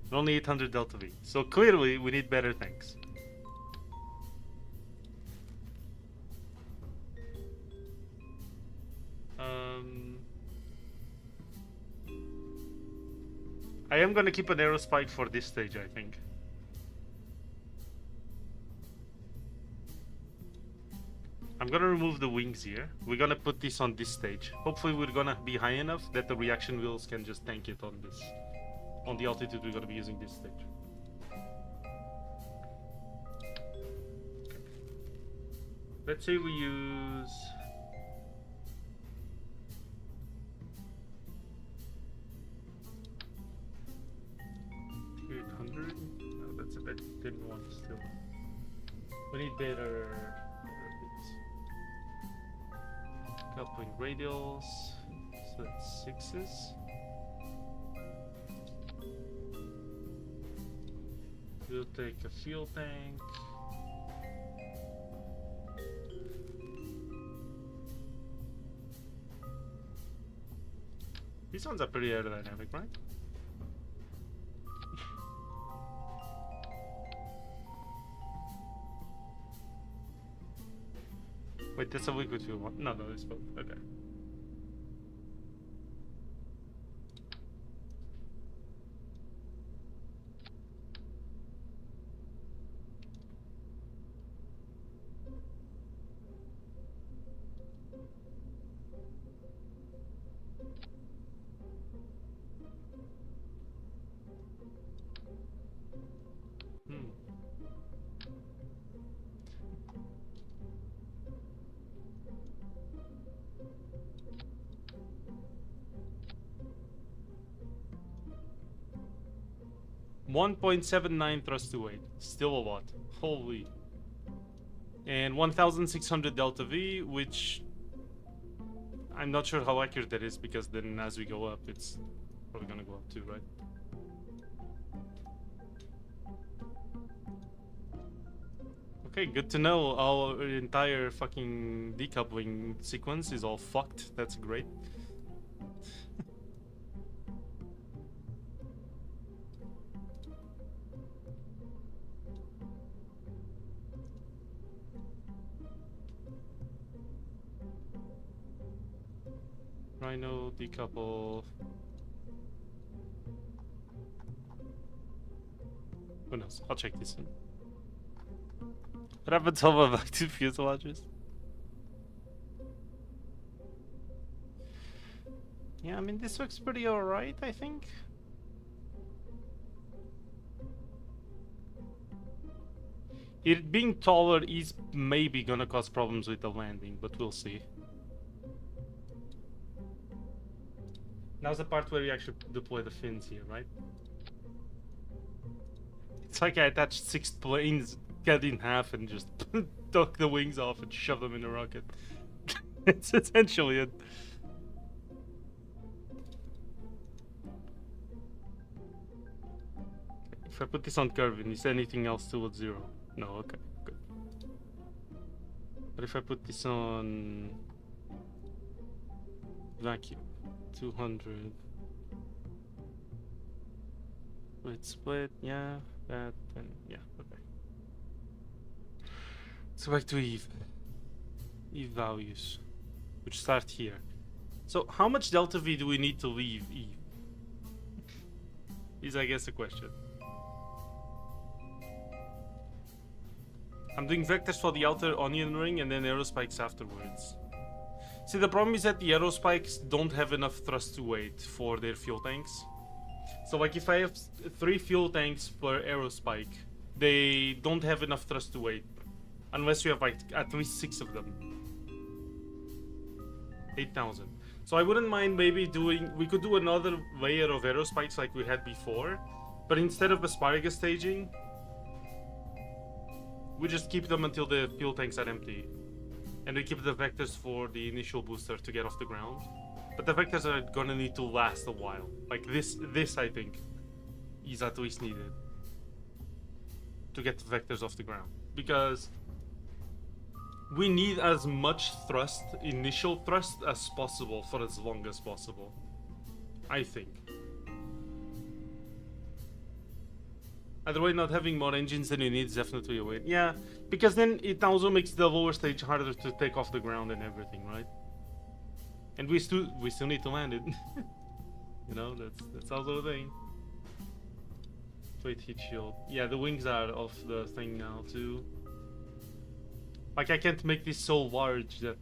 A: And only 800 delta V. So clearly we need better tanks. I am gonna keep an aerospike for this stage, I think. I'm gonna remove the wings here. We're gonna put this on this stage. Hopefully we're gonna be high enough that the reaction wheels can just tank it on this. On the altitude we're gonna be using this stage. Let's say we use 800. No, that's a bit thin one still. We need better bits. Coupling radials. So that's 6s. We'll take a fuel tank. These ones are pretty aerodynamic, right? Wait, that's a liquid fuel one. No, it's both. Okay. Hmm. .79 thrust to weight. Still a lot. Holy. And 1600 delta V, which I'm not sure how accurate that is, because then as we go up, it's probably gonna go up too, right? Okay, good to know. Our entire fucking decoupling sequence is all fucked. That's great. Rhino, decouple. Who knows? I'll check this in. What happens to all of active fuselages? Yeah, I mean, this looks pretty alright, I think. It being taller is maybe gonna cause problems with the landing, but we'll see. Now's the part where we actually deploy the fins here, right? It's like I attached 6 planes, cut in half, and just took the wings off and shove them in a rocket. It's essentially it. If I put this on Curvin, is anything else towards 0? No, okay, good. But if I put this on vacuum, 200. Let's split, yeah, that, and yeah, okay. Let's go back to Eve. Eve values, which start here. So how much delta V do we need to leave Eve? Is, I guess, the question. I'm doing vectors for the outer onion ring and then aerospikes afterwards. See, the problem is that the aerospikes don't have enough thrust to weight for their fuel tanks. So like if I have 3 fuel tanks per aerospike, they don't have enough thrust to weight. Unless you have like at least 6 of them. 8,000. So I wouldn't mind maybe doing, we could do another layer of aerospikes like we had before. But instead of asparagus staging, we just keep them until the fuel tanks are empty. And we keep the vectors for the initial booster to get off the ground. But the vectors are gonna need to last a while. Like this I think, is at least needed to get the vectors off the ground. Because we need as much thrust, initial thrust, as possible for as long as possible. I think. Either way, not having more engines than you need is definitely a win. Yeah, because then it also makes the lower stage harder to take off the ground and everything, right? And we still need to land it. You know, that's also a thing. Wait, heat shield. Yeah, the wings are off the thing now too. Like I can't make this so large that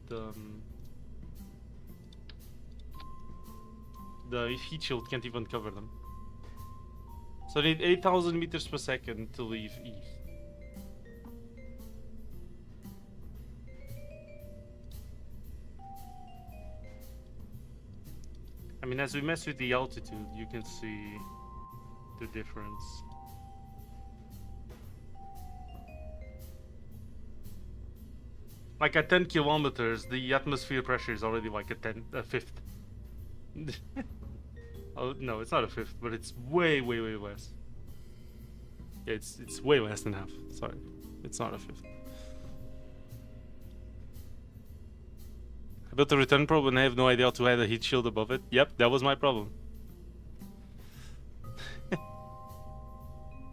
A: the heat shield can't even cover them. So I need 8,000 meters per second to leave Eve. mean, as we mess with the altitude, you can see the difference. Like at 10 kilometers, the atmosphere pressure is already like a fifth. Oh no, it's not a fifth, but it's way less. Yeah, it's way less than half. Sorry, it's not a fifth. I built a return probe and I have no idea how to add a heat shield above it. Yep, that was my problem.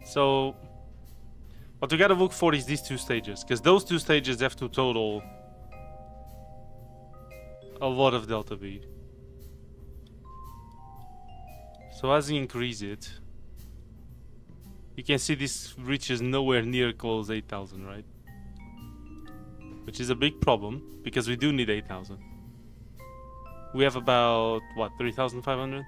A: So, what we gotta look for is these two stages, because those two stages have to total a lot of delta V. So as you increase it, you can see this reaches nowhere near close 8,000, right? Which is a big problem, because we do need 8,000. We have about, what, 3,500?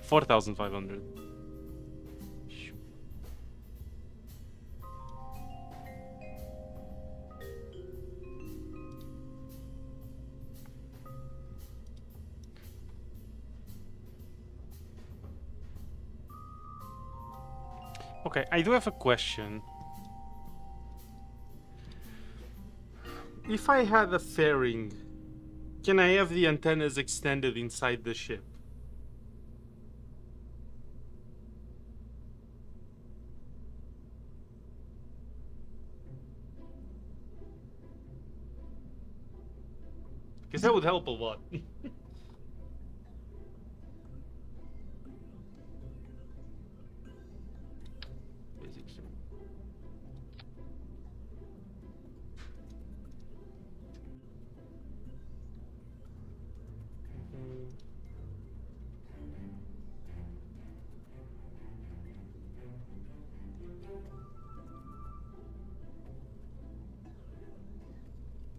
A: 4,500. Okay, I do have a question. If I had a fairing, can I have the antennas extended inside the ship? Because that would help a lot.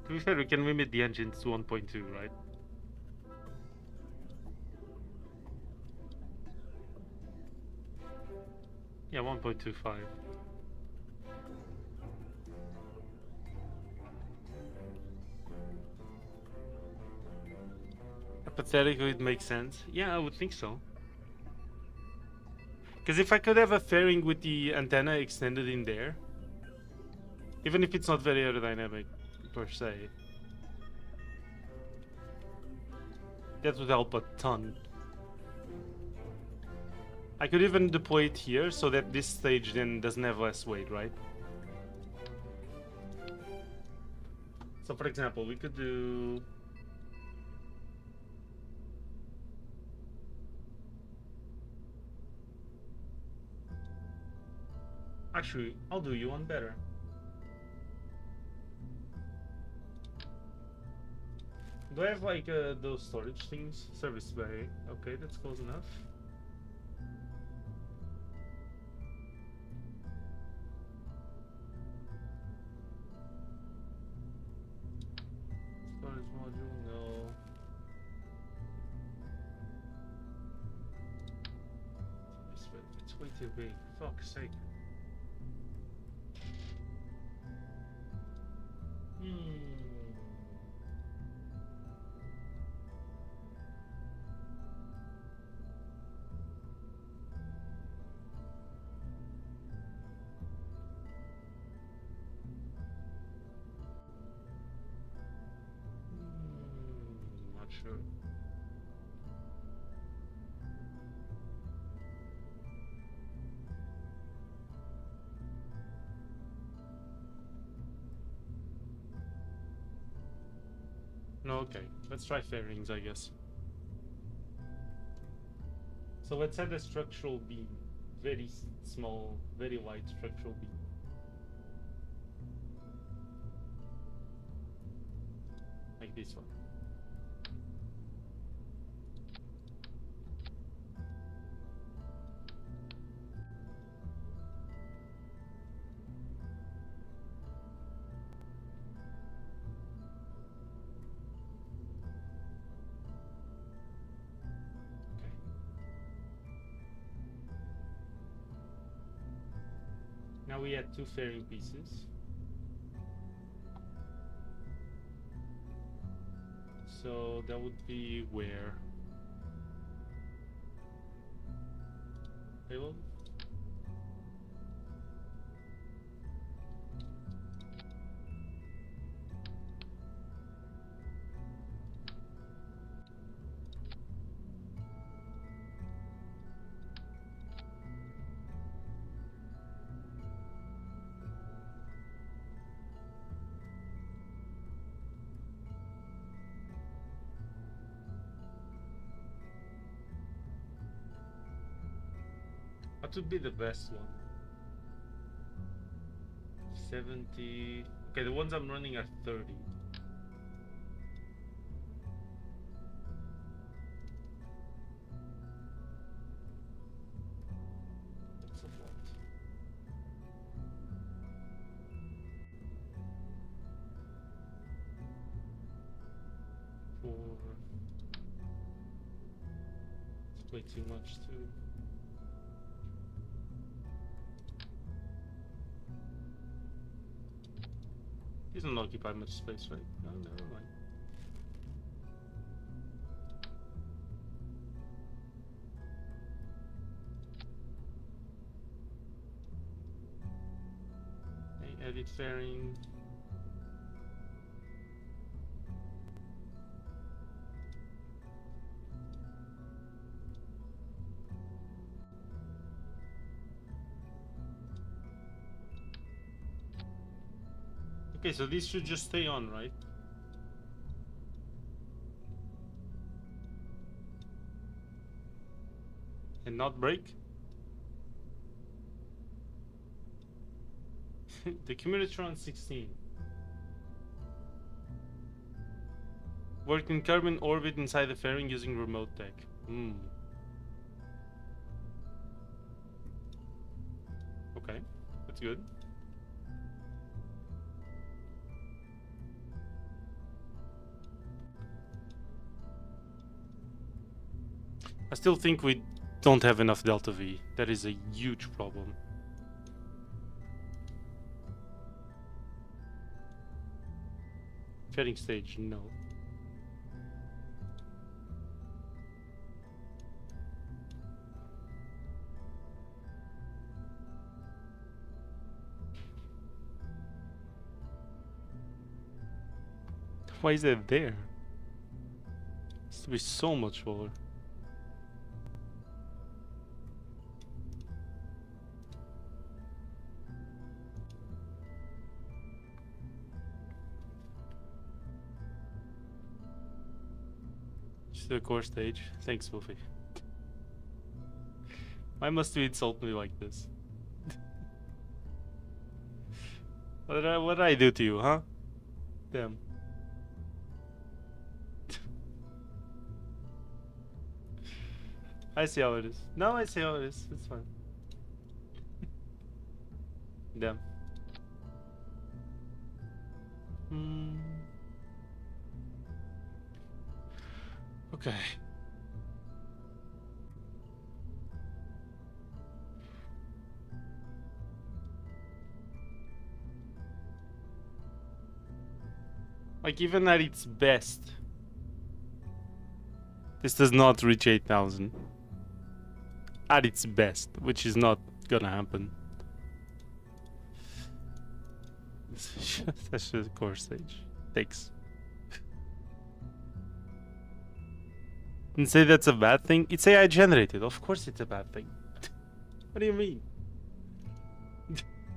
A: To be fair, we can limit the engines to 1.2, right? Yeah, 1.25. Hypothetically, it makes sense. Yeah, I would think so. Because if I could have a fairing with the antenna extended in there, even if it's not very aerodynamic per se, that would help a ton. I could even deploy it here so that this stage then doesn't have less weight, right? So for example, we could do... Actually, I'll do you one better. Do I have like those storage things? Service bay. Okay, that's close enough. Storage module, no. Service bay. It's way too big. Fuck's sake. Not sure. No, okay. Let's try fairings, I guess. So let's add a structural beam. Very small, very light structural beam. Like this one. Now we add two fairing pieces. So that would be where? Payload? What would be the best one? 70. Okay, the ones I'm running are 30. That's a lot. It's way too much too. He doesn't occupy much space, right? No, never mind. Okay, edit fairing. Okay, so these should just stay on, right? And not break? The community on 16. Work in carbon orbit inside the fairing using remote tech. Okay, that's good. I still think we don't have enough delta V. That is a huge problem. Fairing stage, no. Why is that there? It used to be so much lower. Just the core stage. Thanks, Wolfie. Why must you insult me like this? What did I do to you, huh? Damn. I see how it is. No, I see how it is. It's fine. Damn. Okay. Like, even at its best, this does not reach 8,000. At its best, which is not gonna happen. That's just the core stage. Thanks. And say that's a bad thing? It's AI generated. Of course it's a bad thing. What do you mean?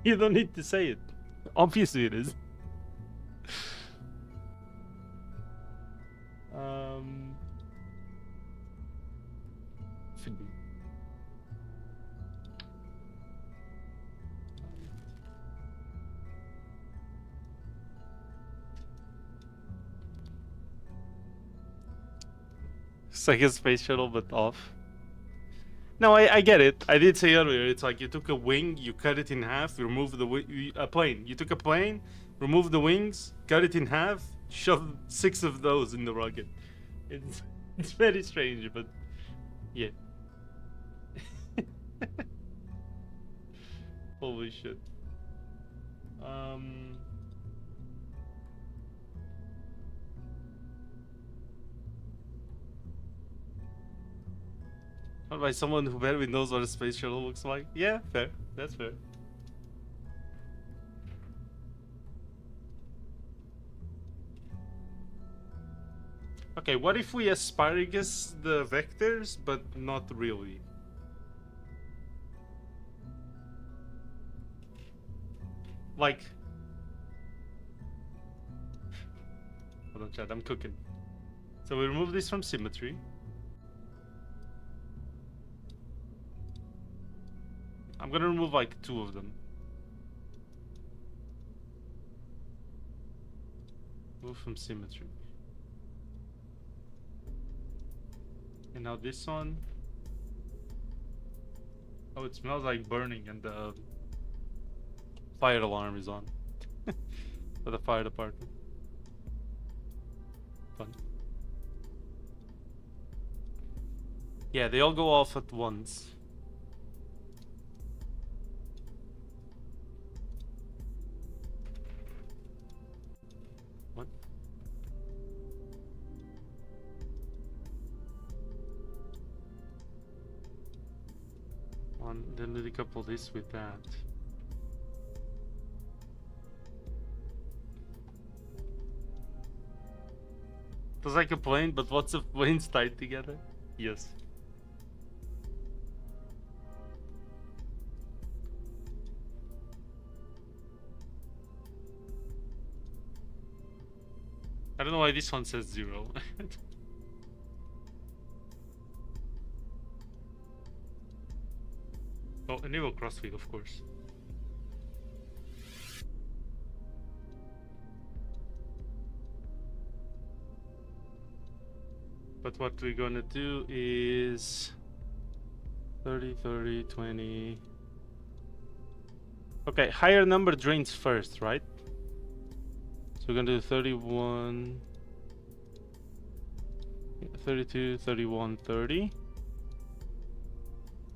A: You don't need to say it. Obviously it is. Should be. It's like a space shuttle, but off. No, I get it. I did say earlier, it's like you took a wing, you cut it in half, you remove a plane. You took a plane, remove the wings, cut it in half, shove 6 of those in the rocket. It's very strange, but yeah. Holy shit. Not by someone who barely knows what a space shuttle looks like. Yeah, fair. That's fair. Okay, what if we asparagus the vectors, but not really? Like... Hold on, chat, I'm cooking. So we remove this from symmetry. I'm gonna remove like 2 of them. Move from symmetry. And now this one. Oh, it smells like burning and the fire alarm is on. For the fire department. Fun. Yeah, they all go off at once. What? Then we decouple this with that. It's like a plane, but lots of planes tied together. Yes. I don't know why this one says 0. Oh, enable crossfit, of course. But what we're gonna do is 30, 30, 20. Okay, higher number drains first, right? So we're gonna do 31, 32, 31, 30.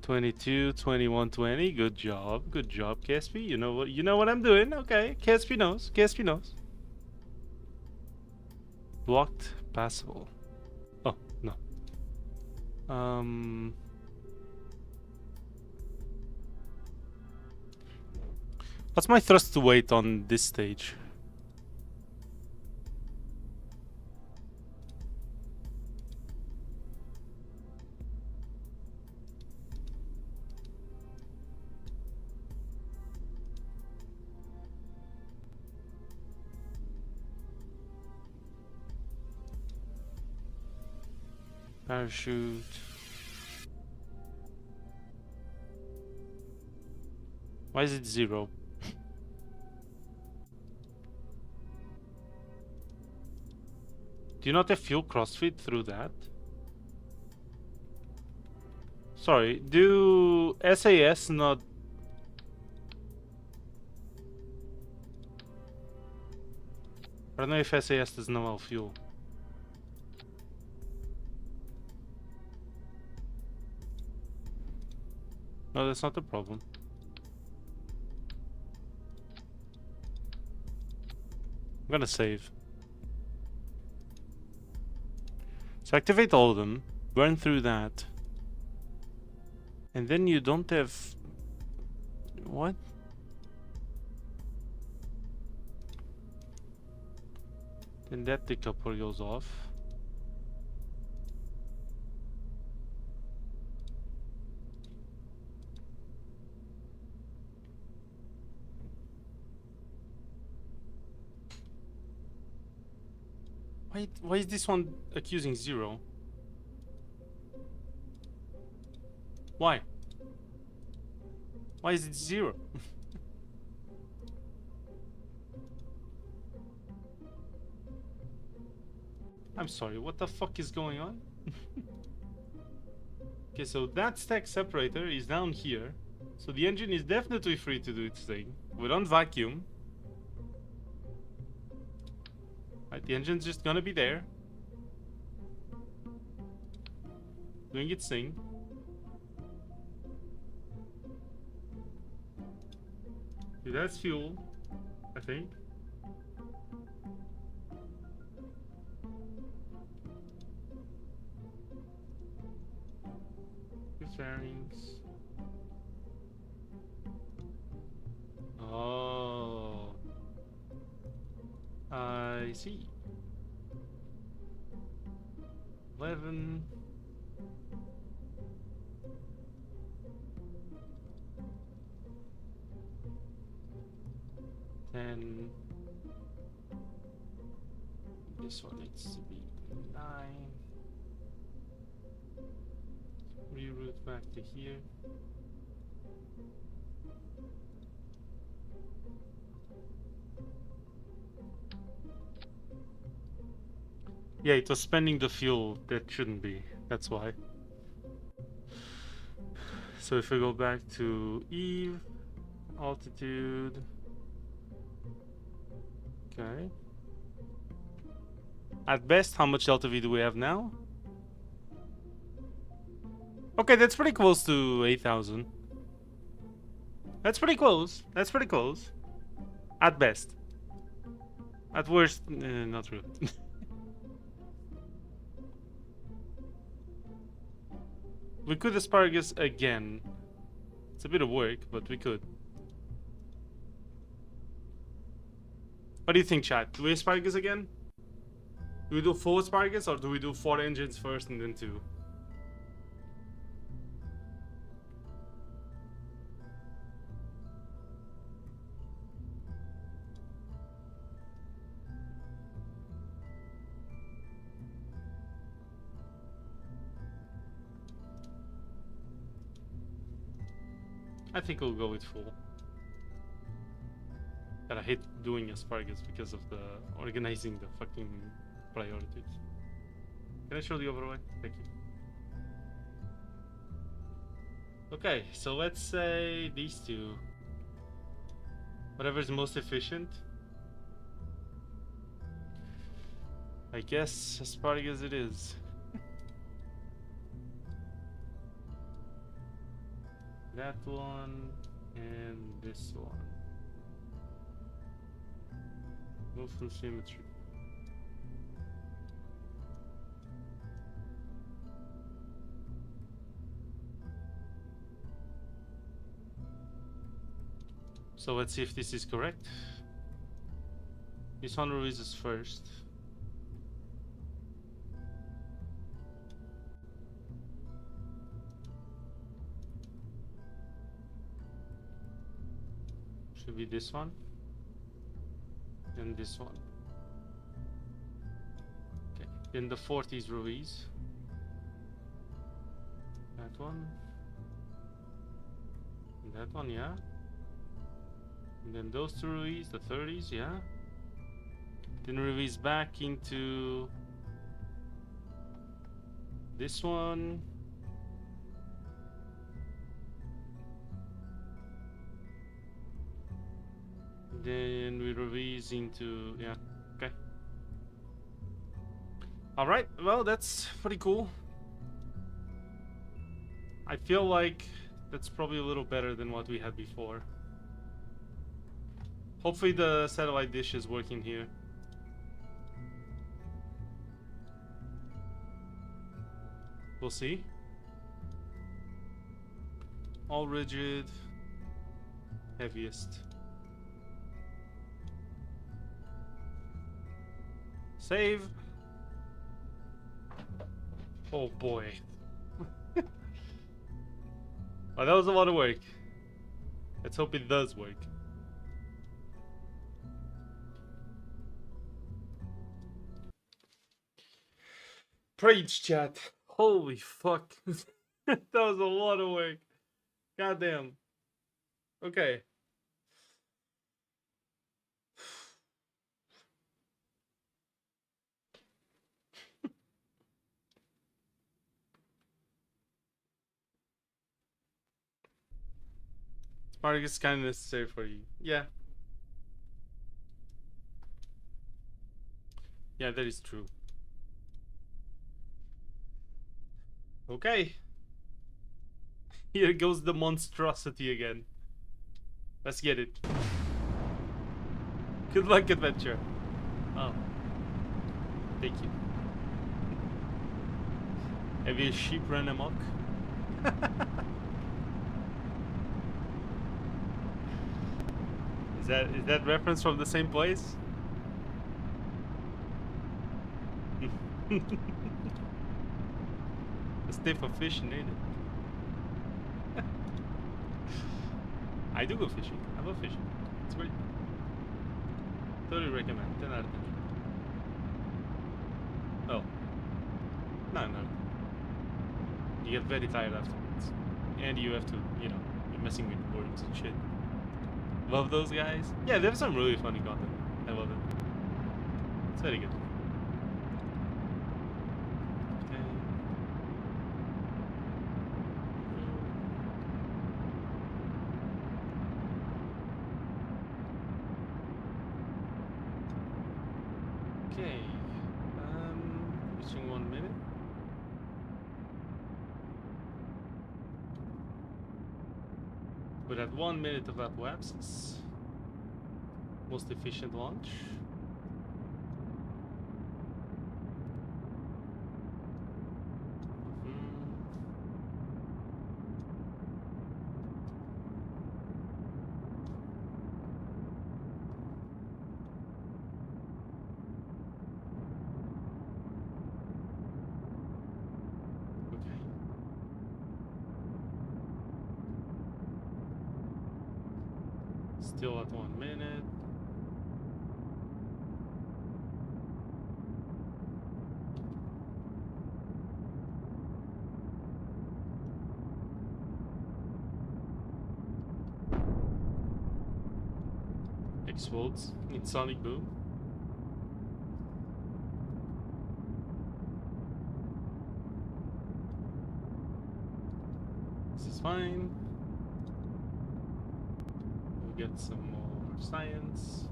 A: 22, 21, 20. Good job, Caspi. You know what I'm doing. Okay, Caspi knows. Caspi knows. Blocked, passable. Oh no. What's my thrust to weight on this stage? Parachute. Why is it 0? Do you not have fuel crossfit through that? Sorry, do SAS not... I don't know if SAS doesn't allow fuel. No, that's not the problem. I'm gonna save. So activate all of them, burn through that. And then you don't have... What? Then that decoupler goes off. Why is this one accusing 0? Why? Why is it 0? I'm sorry, what the fuck is going on? Okay, so that stack separator is down here. So the engine is definitely free to do its thing. We don't vacuum. Right, the engine's just gonna be there. Doing its thing. Okay, that's fuel, I think. fairings. Oh, I see. 11. Then this one needs to be 9. Reroute back to here. Yeah, it was spending the fuel that shouldn't be. That's why. So if we go back to Eve, altitude. Okay. At best, how much LTV do we have now? Okay, that's pretty close to 8,000. That's pretty close. That's pretty close. At best. At worst, not really. We could asparagus again. It's a bit of work, but we could. What do you think, chat? Do we asparagus again? Do we do full asparagus or do we do 4 engines first and then 2? I think we'll go with full. And I hate doing asparagus because of the organizing the fucking priorities. Can I show the overway? Thank you. Okay, so let's say these two. Whatever's most efficient. I guess asparagus it is. That one and this one. Move from symmetry. So let's see if this is correct. This one releases first. Should be this one. And this one. Okay. Then the 40s release. That one. And that one, yeah. And then those two release, the 30s, yeah. Then release back into this one. Then we release into, yeah, okay. Alright, well, that's pretty cool. I feel like that's probably a little better than what we had before. Hopefully the satellite dish is working here. We'll see. All rigid. Heaviest. Save. Oh boy. Oh, that was a lot of work. Let's hope it does work. Preach, chat. Holy fuck. That was a lot of work. Goddamn. Okay. Spark is kind of necessary for you. Yeah. Yeah, that is true. Okay. Here goes the monstrosity again. Let's get it. Good luck, adventure. Oh. Thank you. Have your sheep run amok? Is that reference from the same place? A stiff of fishing, ain't it? I do go fishing. I love fishing. It's great. Totally recommend. 10 out of 10. Oh. No. You get very tired afterwards. And you have to, you know, be messing with worms and shit. Love those guys. Yeah, they have some really funny content. I love it. It's very good. Okay. Reaching 1 minute. We're at 1 minute of apoapsis. Most efficient launch. Still at 1 minute. Explodes in sonic boom. This is fine. We'll get some more science.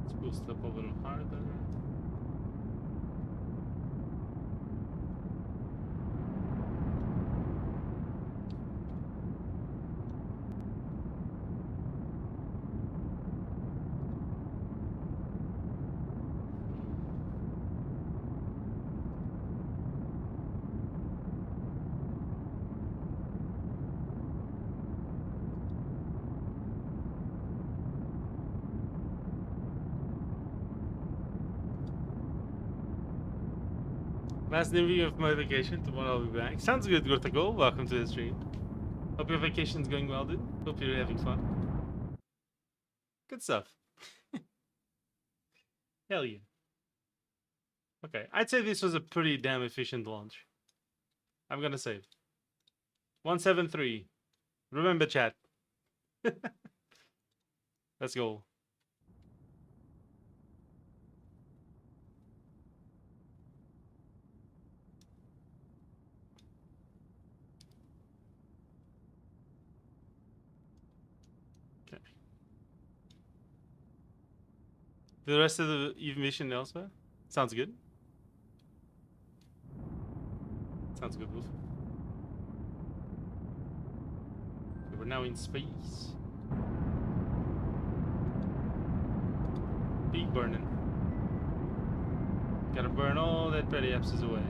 A: Let's boost up a little harder. Last day of my vacation. Tomorrow I'll be back. Sounds good, Gortago. Welcome to the stream. Hope your vacation's going well, dude. Hope you're having fun. Good stuff. Hell yeah. Okay, I'd say this was a pretty damn efficient launch. I'm gonna save. 173. Remember, chat. Let's go. Okay. The rest of the mission elsewhere? Sounds good. Sounds good, Wolf. Okay, we're now in space. Big burning. Gotta burn all that petty abscess away.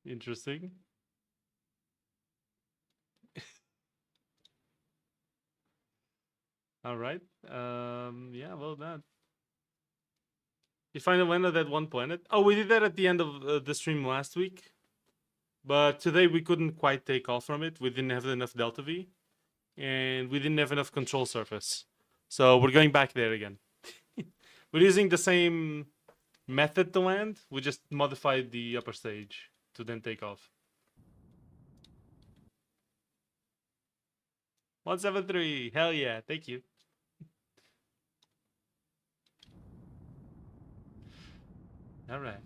A: Interesting. All right. Yeah, well done. You finally landed at one planet. Oh, we did that at the end of the stream last week. But today we couldn't quite take off from it. We didn't have enough delta V. And we didn't have enough control surface. So we're going back there again. We're using the same method to land. We just modified the upper stage to then take off. 173. Hell yeah. Thank you. All right.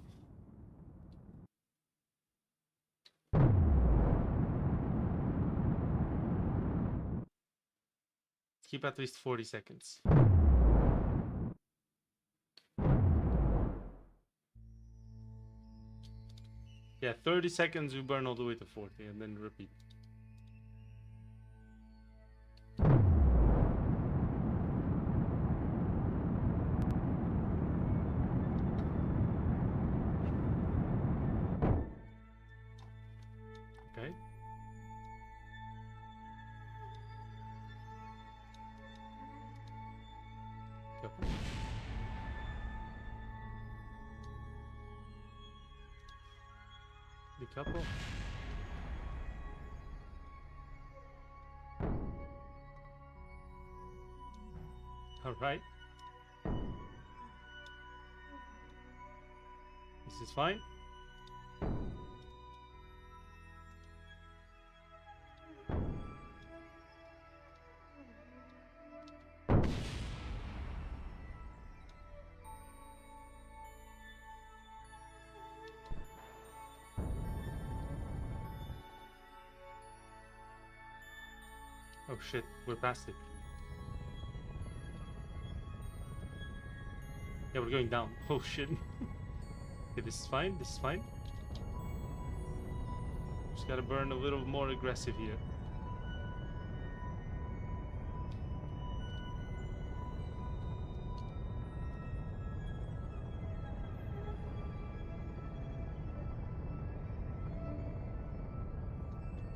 A: keep at least 40 seconds. Yeah, 30 seconds we burn all the way to 40 and then repeat. Okay. Couple. The couple. All right. This is fine. Oh shit, we're past it. Yeah, we're going down. Oh shit. Okay, this is fine, this is fine. Just gotta burn a little more aggressive here.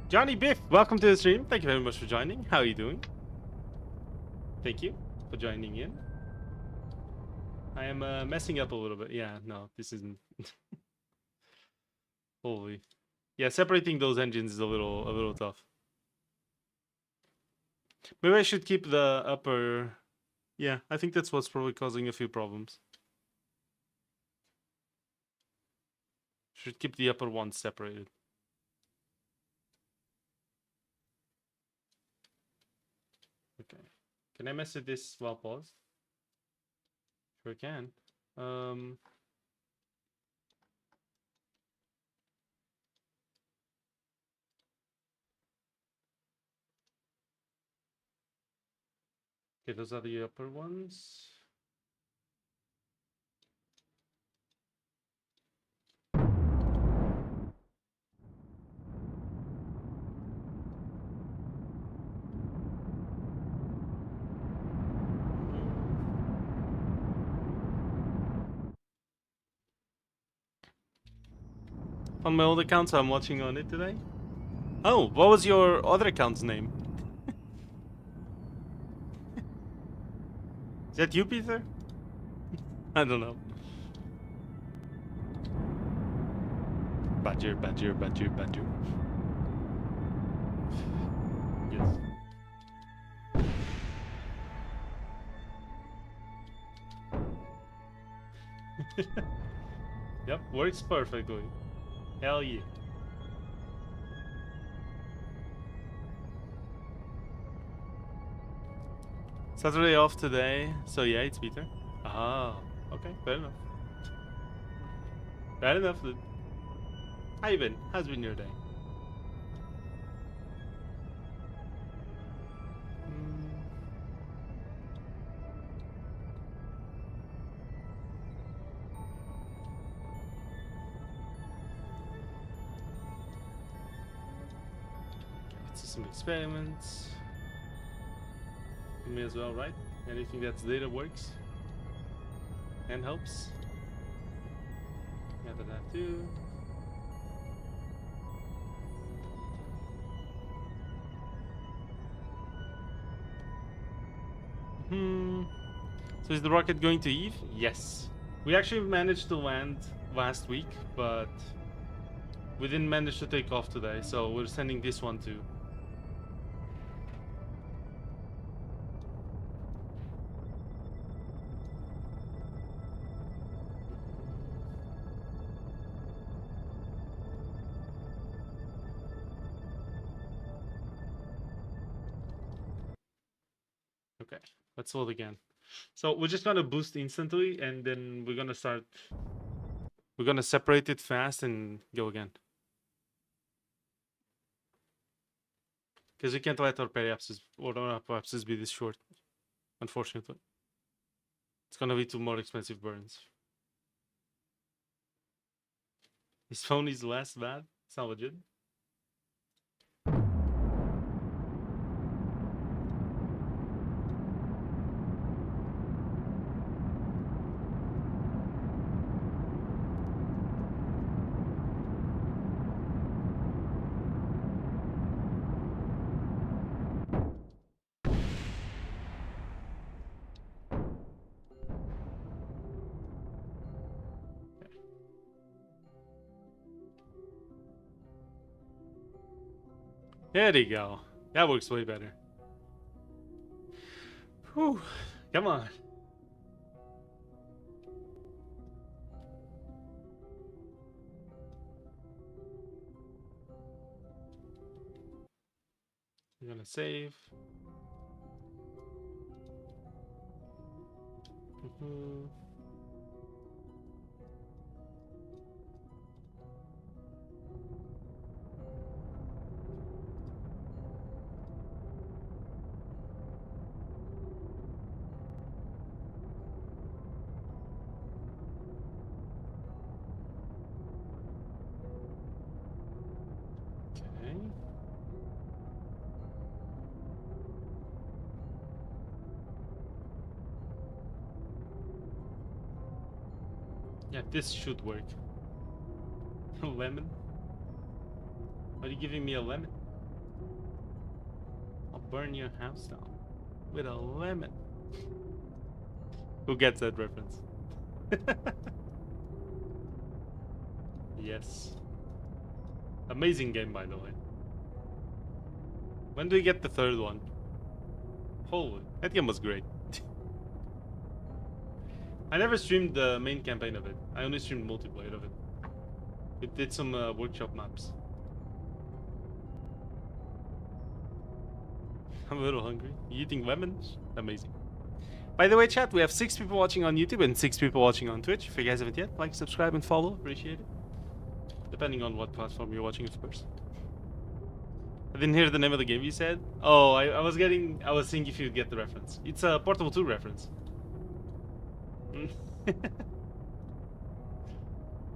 A: Johnny Biff, welcome to the stream. Thank you very much for joining. How are you doing? Thank you for joining in. I am messing up a little bit. Yeah, no, this isn't. Holy. Yeah, separating those engines is a little tough. Maybe I should keep the upper. Yeah, I think that's what's probably causing a few problems. Should keep the upper one separated. Okay. Can I mess with this while paused? Sure can. Okay, those are the upper ones. On my old account, so I'm watching on it today. Oh, what was your other account's name? Is that you, Peter? I don't know. Badger, badger, badger, badger. Yes. Yep, works perfectly. Hell yeah. Saturday off today, so yeah, it's Peter. Ah, okay, fair enough. Fair enough, dude. How you been? How's been your day? Let's do some experiments. Me as well, right? Anything that's data works and helps. Yeah, that I have to. So is the rocket going to Eve? Yes. We actually managed to land last week, but we didn't manage to take off today, so we're sending this one too. Okay, let's load again. So we're just gonna boost instantly, and then we're gonna start. We're gonna separate it fast and go again. Because we can't let our periapsis be this short, unfortunately. It's gonna be 2 more expensive burns. His phone is less bad. It's not legit. There you go. That works way better. Whew. Come on. I'm gonna save. Okay. Yeah, this should work. Lemon? Are you giving me a lemon? I'll burn your house down with a lemon. Who gets that reference? Yes. Amazing game, by the way. When do we get the third one? Holy, that game was great. I never streamed the main campaign of it. I only streamed multiplayer of it. It did some workshop maps. I'm a little hungry. You eating lemons? Amazing. By the way, chat, we have 6 people watching on YouTube and 6 people watching on Twitch. If you guys haven't yet, like, subscribe, and follow. Appreciate it. Depending on what platform you're watching, of course. I didn't hear the name of the game you said. Oh, I was seeing if you'd get the reference. It's a Portable 2 reference.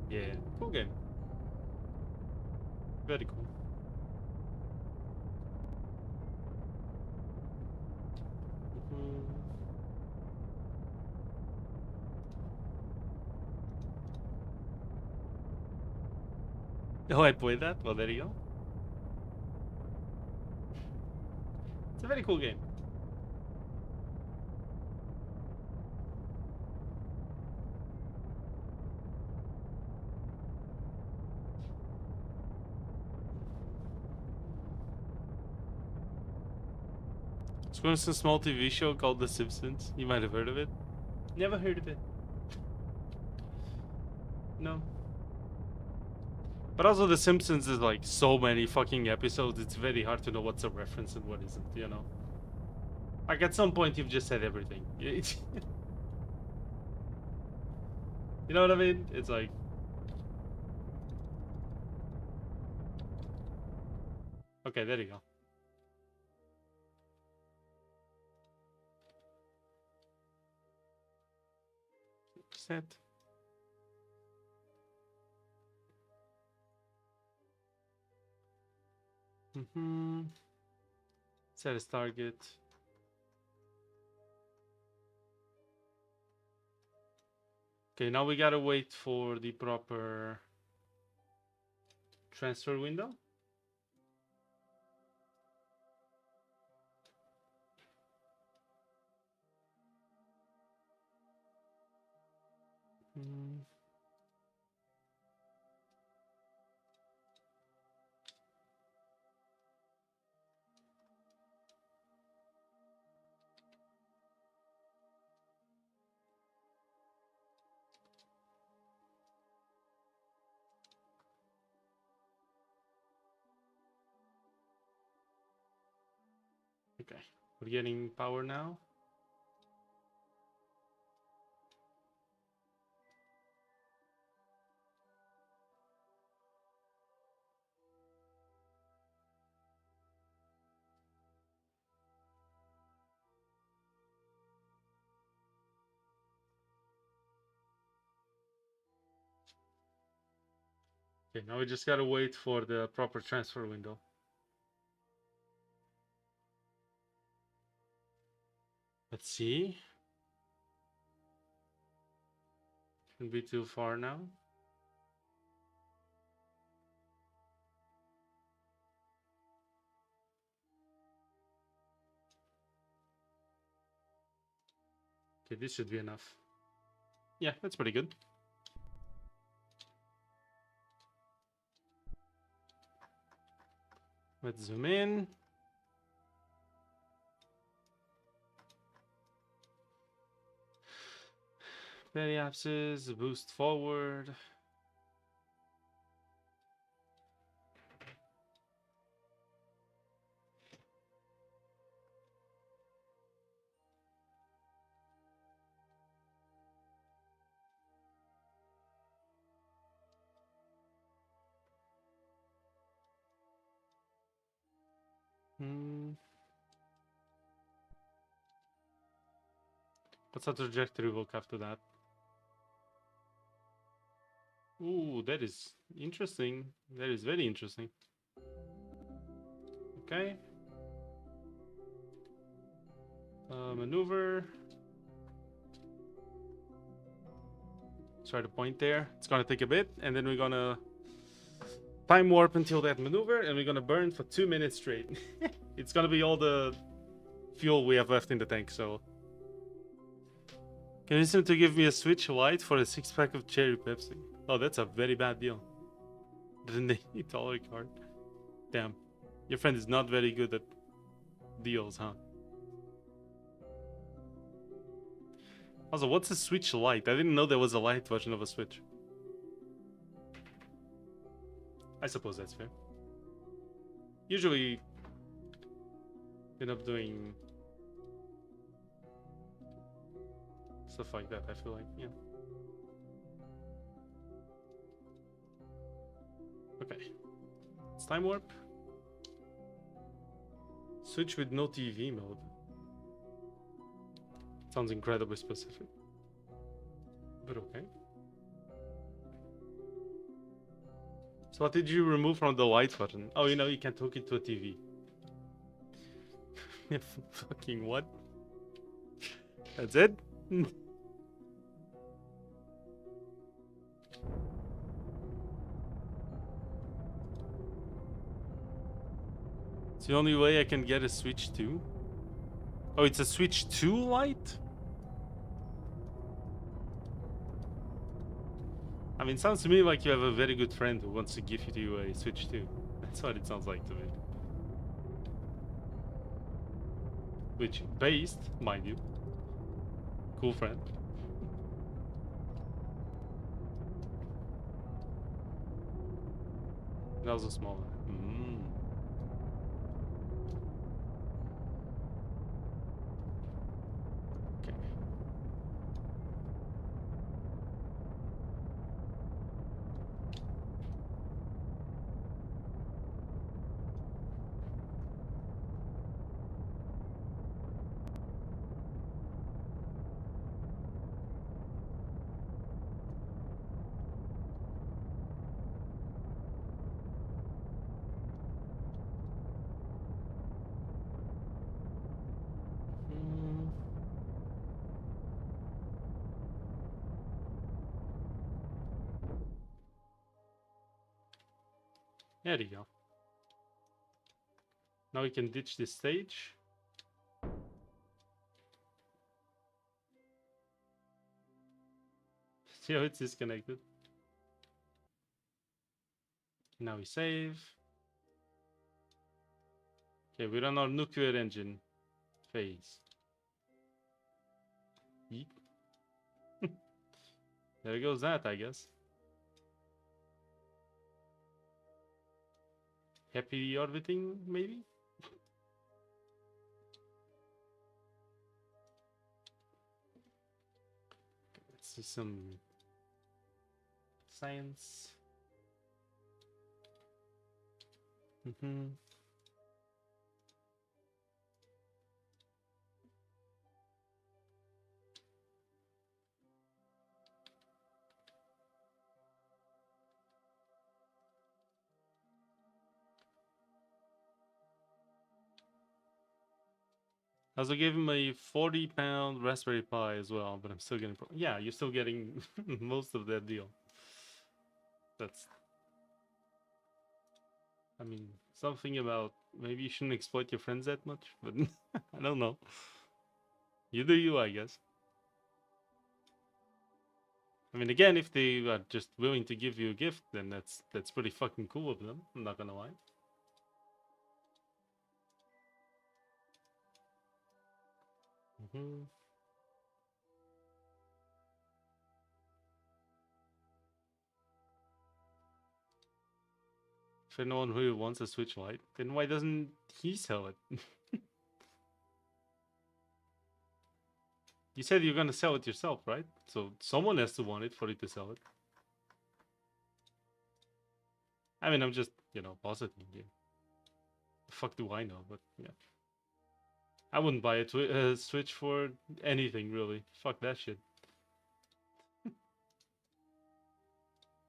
A: Yeah, cool game. Very cool. Oh, I played that? Well, there you go. It's a very cool game. It's from some small TV show called The Simpsons. You might have heard of it. Never heard of it. No. But also The Simpsons is like so many fucking episodes, it's very hard to know what's a reference and what isn't, you know? Like at some point you've just said everything. You know what I mean? It's like... Okay, there you go. Set. Set as target. Okay, now we gotta wait for the proper transfer window. Okay, we're getting power now. Okay, now we just gotta wait for the proper transfer window. Let's see. Shouldn't be too far now. Okay, this should be enough. Yeah, that's pretty good. Let's zoom in. Periapsis, boost forward. What's the trajectory look after that? Ooh, that is interesting. That is very interesting. Okay. Maneuver. Try to point there. It's gonna take a bit, and then we're gonna time warp until that maneuver, and we're gonna burn for 2 minutes straight. It's gonna be all the fuel we have left in the tank, so. Can you seem to give me a Switch Lite for a 6-pack of cherry Pepsi? Oh, that's a very bad deal. Didn't they need dollar card? Damn. Your friend is not very good at deals, huh? Also, what's a Switch Lite? I didn't know there was a Lite version of a Switch. I suppose that's fair. Usually, end up doing stuff like that, I feel like, yeah. Okay. It's time warp. Switch with no TV mode. Sounds incredibly specific. But okay. So what did you remove from the light button? Oh, you know, you can't hook it to a TV. Fucking what? That's it? It's the only way I can get a Switch 2. Oh, it's a Switch 2 light? I mean, it sounds to me like you have a very good friend who wants to give you a Switch 2. That's what it sounds like to me. Which, based, mind you. Cool friend. That was a smaller. Okay. There you go. Now we can ditch this stage. See how it's disconnected. Now we save. Okay, we're on our nuclear engine phase. Yeet. There goes that, I guess. Happy orbiting, maybe? Let's see some science. I also gave him a 40-pound Raspberry Pi as well, but I'm still getting... Yeah, you're still getting most of that deal. That's... I mean, something about maybe you shouldn't exploit your friends that much, but I don't know. You do you, I guess. I mean, again, if they are just willing to give you a gift, then that's pretty fucking cool of them. I'm not gonna lie. If anyone who wants a Switch Lite, then why doesn't he sell it? You said you're gonna sell it yourself, right? So someone has to want it for you to sell it. I mean, I'm just, positing you. The fuck do I know? But yeah, I wouldn't buy a Switch for anything really. Fuck that shit.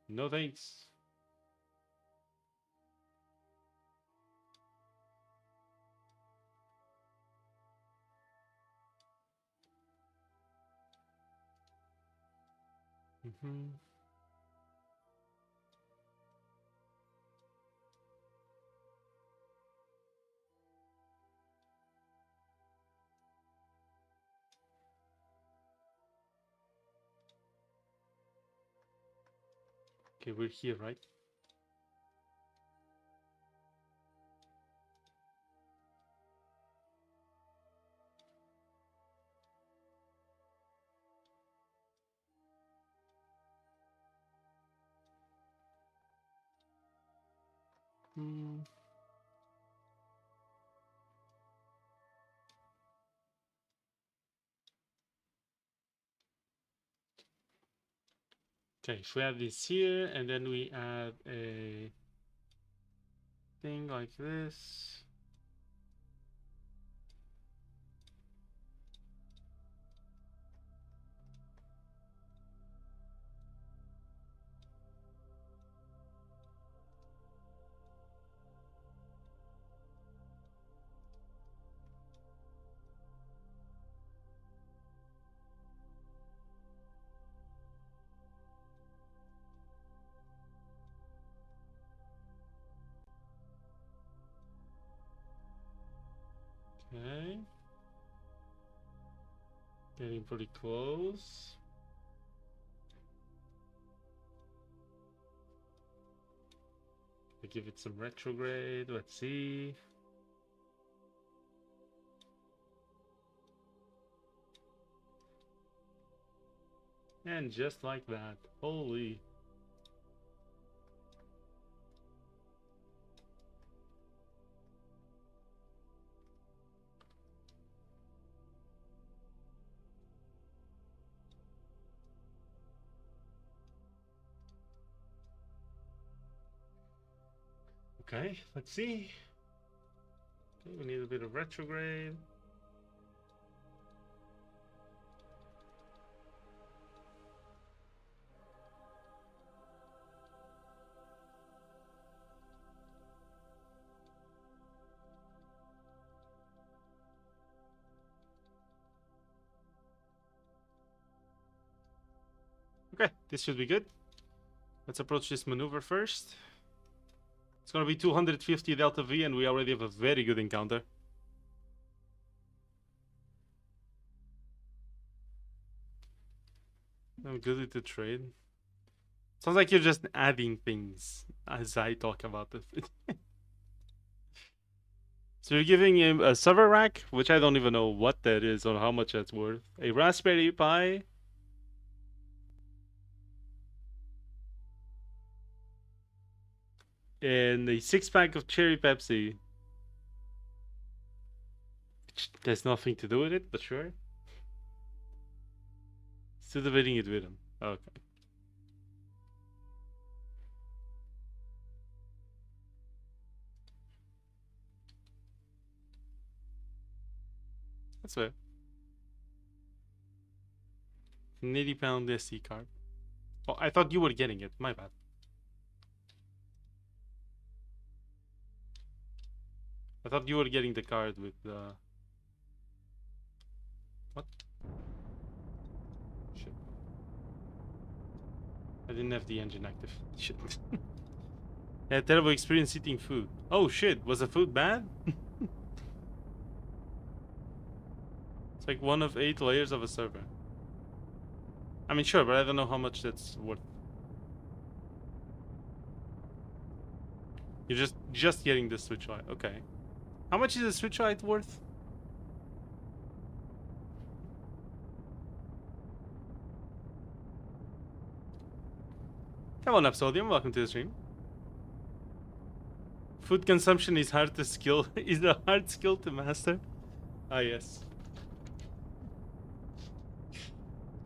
A: No thanks. Okay, we're here, right? Okay, so we have this here, and then we add a thing like this. Okay. Getting pretty close. I give it some retrograde. Let's see. And just like that. Holy. Okay, let's see. Okay, we need a bit of retrograde. Okay, this should be good. Let's approach this maneuver first. It's gonna be 250 Delta V, and we already have a very good encounter. I'm good to trade. Sounds like you're just adding things as I talk about it. So you're giving him a server rack, which I don't even know what that is or how much that's worth. A Raspberry Pi. And a 6-pack of Cherry Pepsi. Which has nothing to do with it, but sure. Still debating it with him. Okay. That's fair. An 80-pound SD card. Oh, I thought you were getting it. My bad. I thought you were getting the card with the... didn't have the engine active. Shit. I had terrible experience eating food. Oh shit, was the food bad? It's like one of 8 layers of a server. I mean, sure, but I don't know how much that's worth. You're just getting the Switch Lite. Okay. How much is the Switch Lite worth? Come on, Upsodium. Welcome to the stream. Food consumption is hard to skill. Is a hard skill to master. Ah, yes.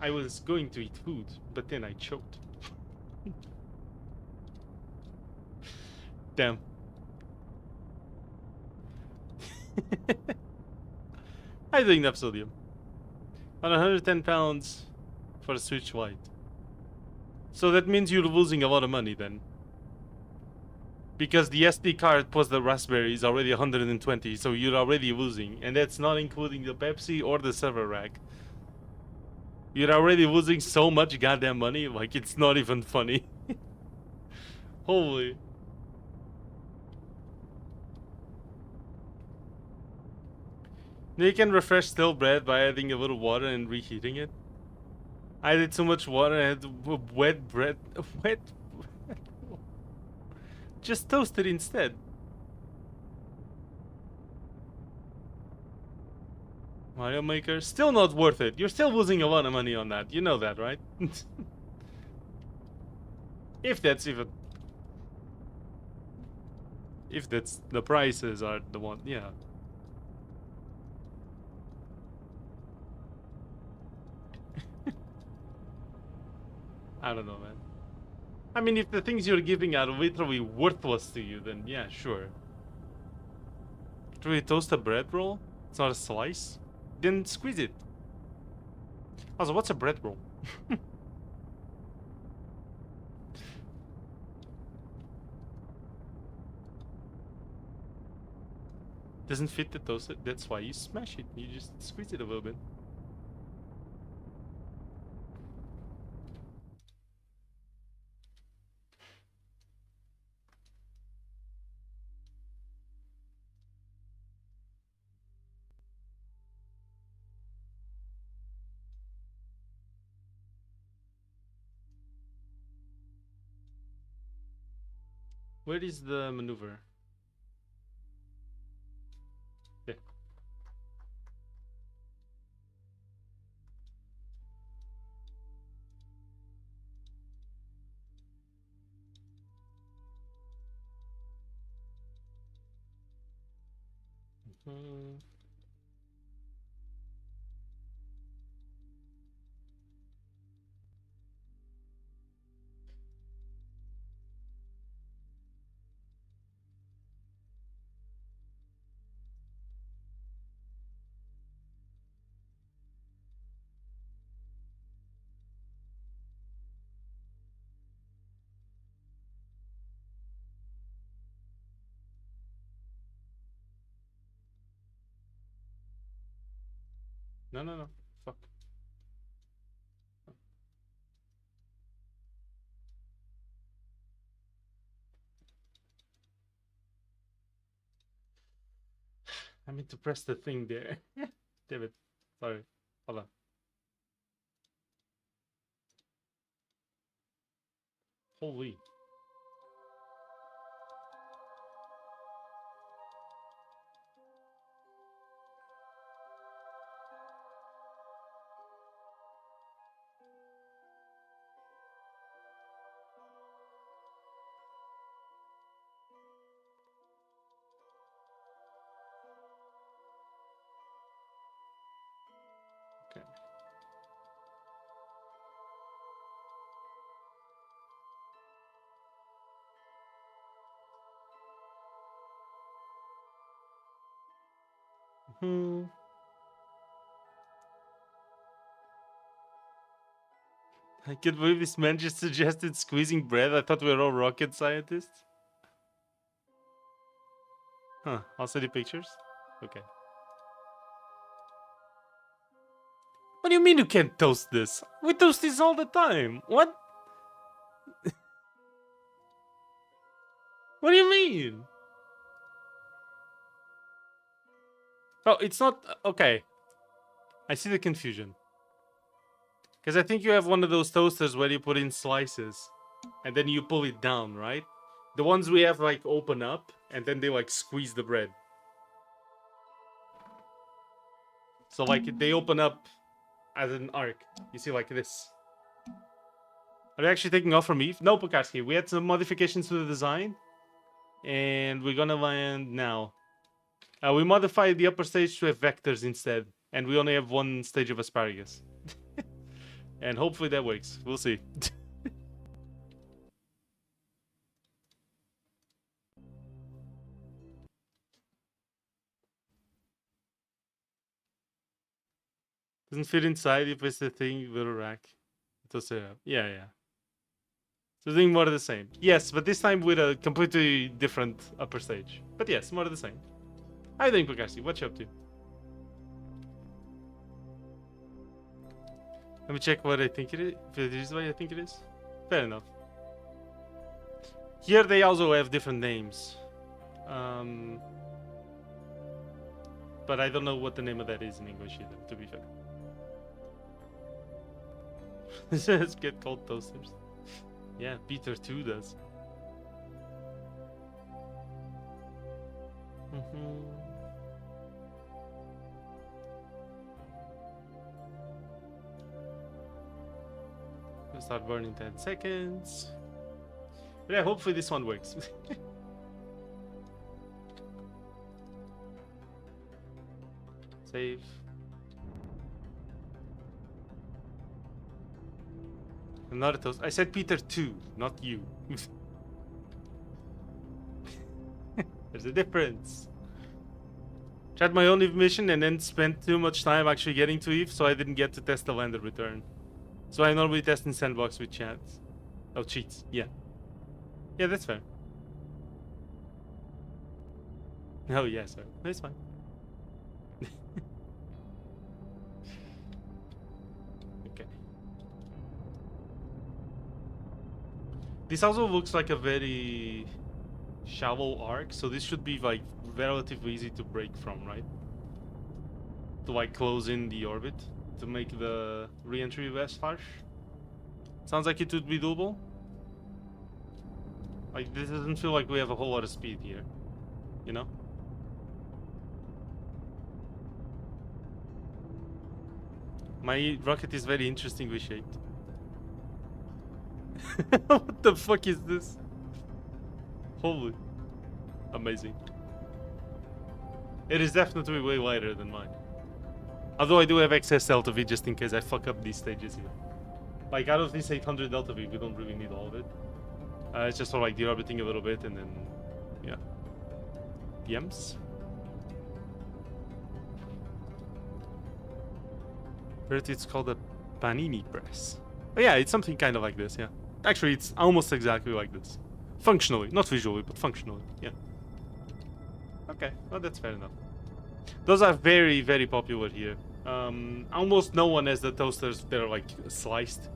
A: I was going to eat food, but then I choked. Damn. How you doing, Napsodium? On 110 pounds for a Switch Lite. So that means you're losing a lot of money then. Because the SD card plus the Raspberry is already 120, so you're already losing. And that's not including the Pepsi or the server rack. You're already losing so much goddamn money, like it's not even funny. Holy. You can refresh stale bread by adding a little water and reheating it. I added so much water and had wet bread. Wet. Just toast it instead. Mario Maker, still not worth it. You're still losing a lot of money on that. You know that, right? If that's even... If that's... The prices are the one... Yeah. I don't know, man. I mean, if the things you're giving are literally worthless to you, then yeah, sure. Do we toast a bread roll? It's not a slice? Then squeeze it. Also, what's a bread roll? Doesn't fit the toaster. That's why you smash it. You just squeeze it a little bit. Where is the maneuver? Yeah. Mm-hmm. No. Fuck. I meant to press the thing there. Damn it. Sorry. Hold on. Holy. Okay. Hmm. I can't believe this man just suggested squeezing bread. I thought we were all rocket scientists. Huh. I'll send you pictures. Okay. What do you mean you can't toast this? We toast this all the time. What? What do you mean? Oh, it's not... Okay. I see the confusion. Because I think you have one of those toasters where you put in slices. And then you pull it down, right? The ones we have, like, open up. And then they, like, squeeze the bread. So, like, they open up as an arc. You see, like this. Are you actually taking off from Eve? No, Pokaski. We had some modifications to the design. And we're gonna land now. We modified the upper stage to have vectors instead. And we only have one stage of asparagus. And hopefully that works. We'll see. Doesn't fit inside. You place the thing, little rack. Yeah, yeah. So doing more of the same. Yes, but this time with a completely different upper stage. But yes, more of the same. How are you doing, Pokashi? What you up to? Let me check what I think it is. If it is what I think it is. Fair enough. Here they also have different names. But I don't know what the name of that is in English either, to be fair. Let's get cold toasters. Yeah, Peter 2 does. We'll start burning 10 seconds. But yeah, hopefully this one works. Save. Another toast. I said Peter 2, not you. There's a difference. Tried my own Eve mission and then spent too much time actually getting to Eve, so I didn't get to test the lander return. So I normally test in sandbox with chats. Oh, cheats. Yeah. Yeah, that's fair. Oh, yeah, sorry. That's fine. Okay. This also looks like a very shallow arc, so this should be like relatively easy to break from, right? To like close in the orbit to make the re-entry less harsh. Sounds like it would be doable. Like, this doesn't feel like we have a whole lot of speed here, you know? My rocket is very interestingly shaped. What the fuck is this? Holy. Amazing. It is definitely way lighter than mine. Although I do have excess delta V just in case I fuck up these stages here. Like, out of this 800 delta V, we don't really need all of it. It's just for like deorbiting a little bit and then, yeah. Yems. But it's called a panini press. Oh yeah, it's something kind of like this, yeah. Actually, it's almost exactly like this. Functionally, not visually, but functionally, yeah. Okay, well that's fair enough. Those are very, very popular here. Almost no one has the toasters that are like sliced.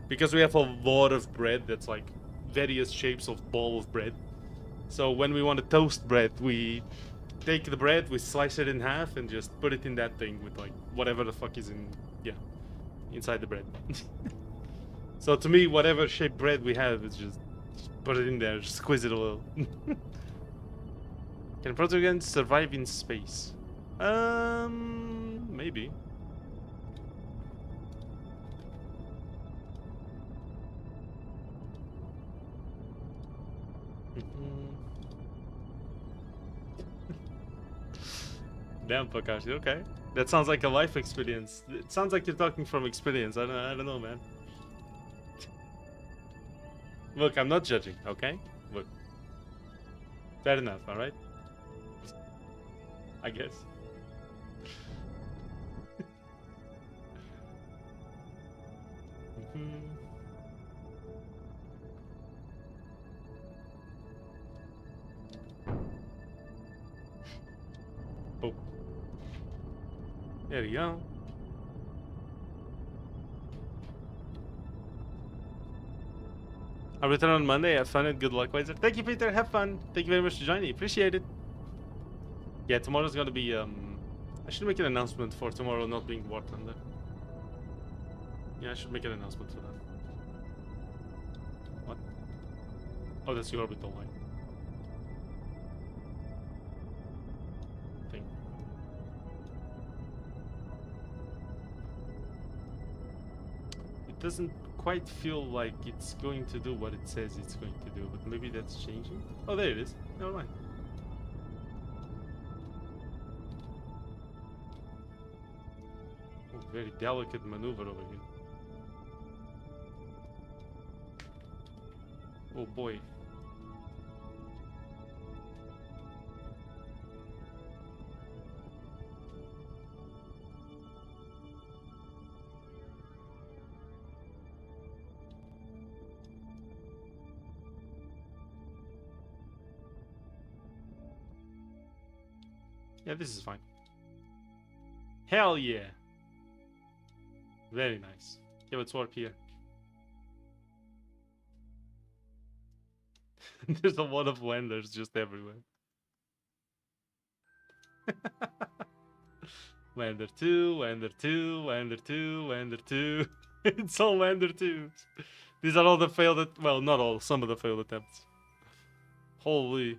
A: Because we have a lot of bread that's like various shapes of ball of bread. So when we want to toast bread, we take the bread, we slice it in half and just put it in that thing with like whatever the fuck is in, yeah, inside the bread. So to me, whatever shaped bread we have is just put it in there, just squeeze it a little. Can protogens survive in space? Maybe. Damn, Pakashi, okay. That sounds like a life experience. It sounds like you're talking from experience. I don't know, man. Look, I'm not judging, okay? Look. Fair enough, alright? I guess. Oh. There we go. I'll return on Monday. Have fun and good luck, Wiser. Thank you, Peter. Have fun. Thank you very much for joining. Appreciate it. Yeah, tomorrow's gonna be I should make an announcement for tomorrow not being War Thunder. Yeah, I should make an announcement for that. What? Oh, that's the orbital line. Thing. It doesn't quite feel like it's going to do what it says it's going to do, but maybe that's changing. Oh, there it is. Never mind. Oh, very delicate maneuver over here. Oh boy. Yeah, this is fine. Hell yeah. Very nice. Yeah, let's warp here. There's a lot of wenders just everywhere. Wender 2, Wender 2, Wender 2, Wender 2. It's all Wender 2s. These are all the failed, well, not all, some of the failed attempts. Holy.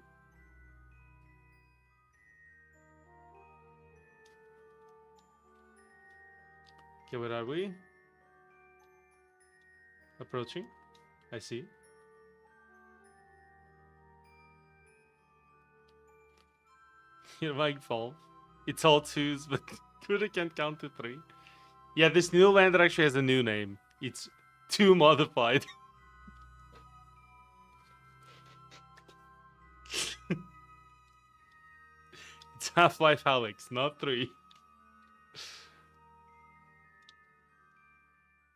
A: Okay, where are we? Approaching. I see. Your mic fall. It's all 2s, but Kuda can't count to 3. Yeah, this new lander actually has a new name. It's 2 modified. It's Half-Life Alex, not 3.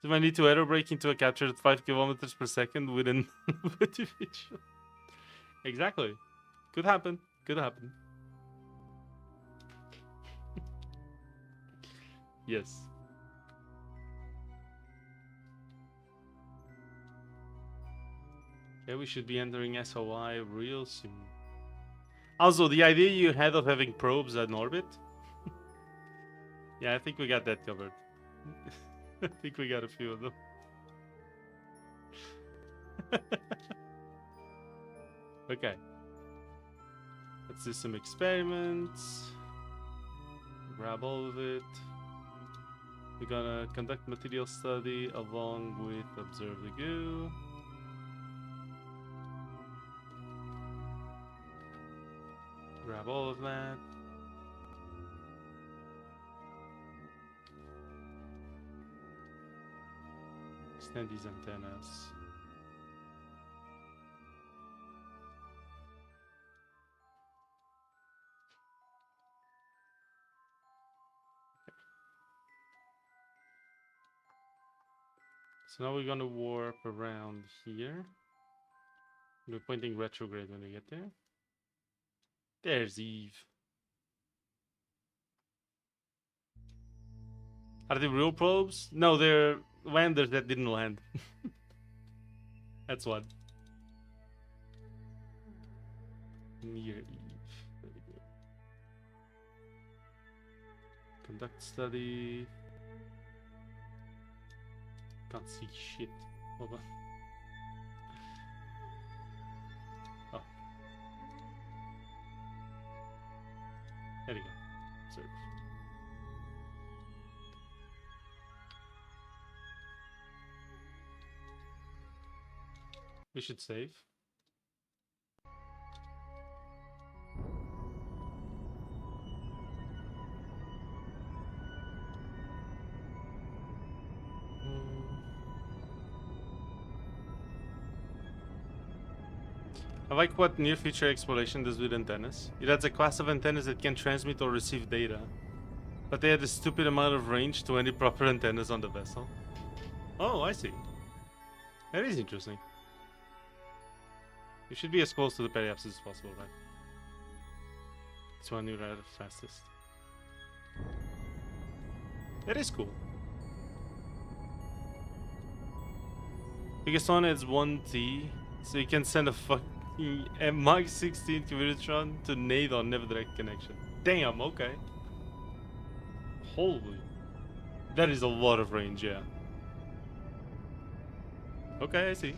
A: Do I need to aero brake into a capture at 5 kilometers per second with an motivation? Exactly. Could happen. Could happen. Yes. Okay, we should be entering SOI real soon. Also, the idea you had of having probes in orbit? Yeah, I think we got that covered. I think we got a few of them. Okay. Let's do some experiments. Grab all of it. We're gonna conduct material study along with observe the goo. Grab all of that. Extend these antennas. So now we're gonna warp around here. We're pointing retrograde when we get there. There's Eve. Are they real probes? No, they're landers that didn't land. That's one. Near Eve. Very good. Conduct study. Can't see shit. Hold on. Oh. There you go. Observe. We should save. I like what near future exploration does with antennas. It adds a class of antennas that can transmit or receive data, but they add a stupid amount of range to any proper antennas on the vessel. Oh, I see. That is interesting. You should be as close to the periapsis as possible, right? That's when you ride the fastest. That is cool. Biggest one adds 1T So you can send a fucking Mach 16 Kivirutron to nade on never direct connection. Damn, okay. Holy. That is a lot of range, yeah. Okay, I see.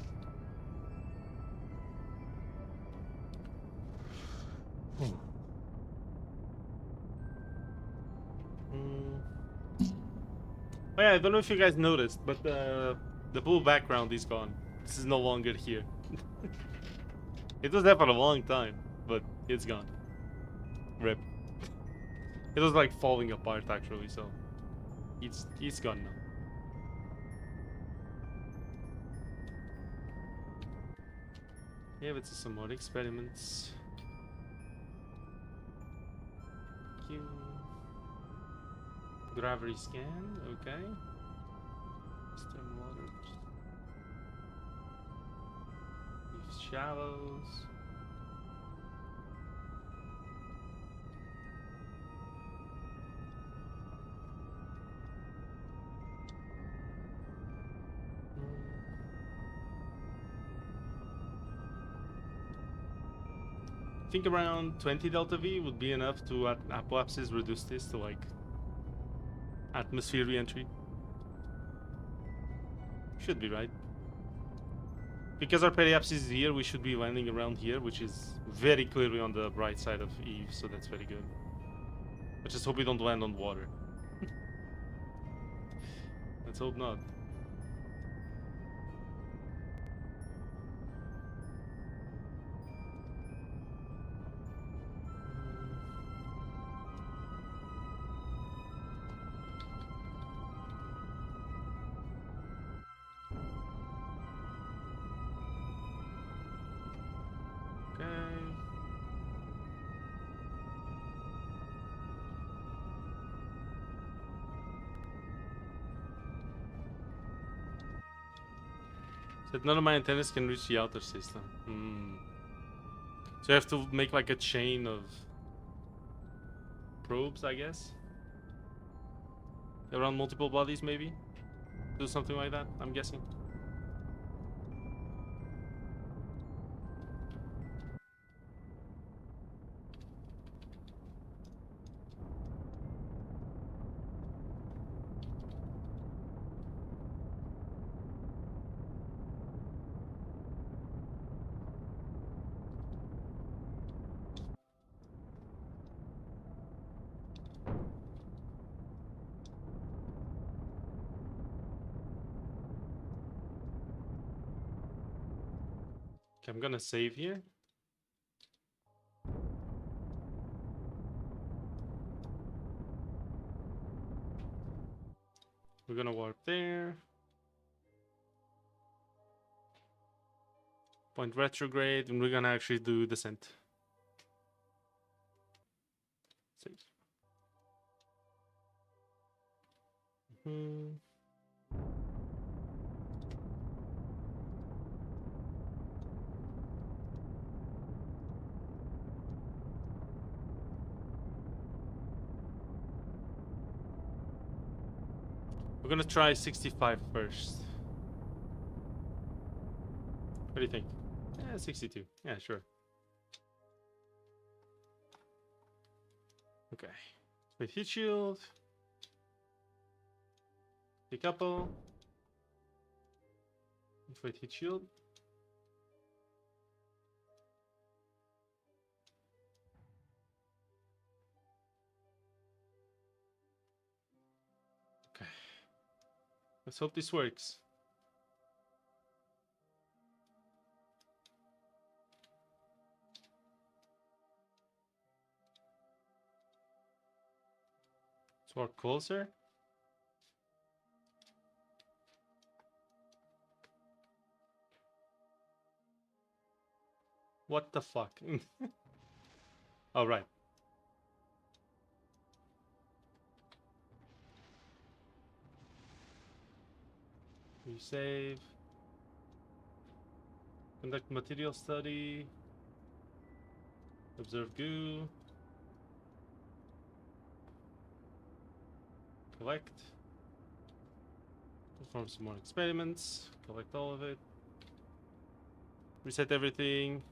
A: Oh yeah, I don't know if you guys noticed, but the blue background is gone. This is no longer here. It was there for a long time, but it's gone. Rip. It was like falling apart actually, so it's gone now. Yeah, let's do some more experiments. Gravity scan, okay. Stem water. Leaf shallows. I think around 20 delta V would be enough to at apoapsis reduce this to like atmosphere re-entry. Should be right. Because our periapsis is here, we should be landing around here, which is very clearly on the bright side of Eve, so that's very good. But just hope we don't land on water. Let's hope not. Said none of my antennas can reach the outer system. So you have to make like a chain of probes, I guess? Around multiple bodies, maybe? Do something like that, I'm guessing. Okay, I'm gonna save here. We're gonna warp there. Point retrograde, and we're gonna actually do descent. Save. We're gonna try 65 first. What do you think? Yeah, 62. Yeah, sure. Okay. With heat shield. Decouple. Inflate heat shield. Okay. Let's hope this works. Let's walk closer. What the fuck? All right. Resave. Conduct material study. Observe goo. Collect. Perform some more experiments. Collect all of it. Reset everything.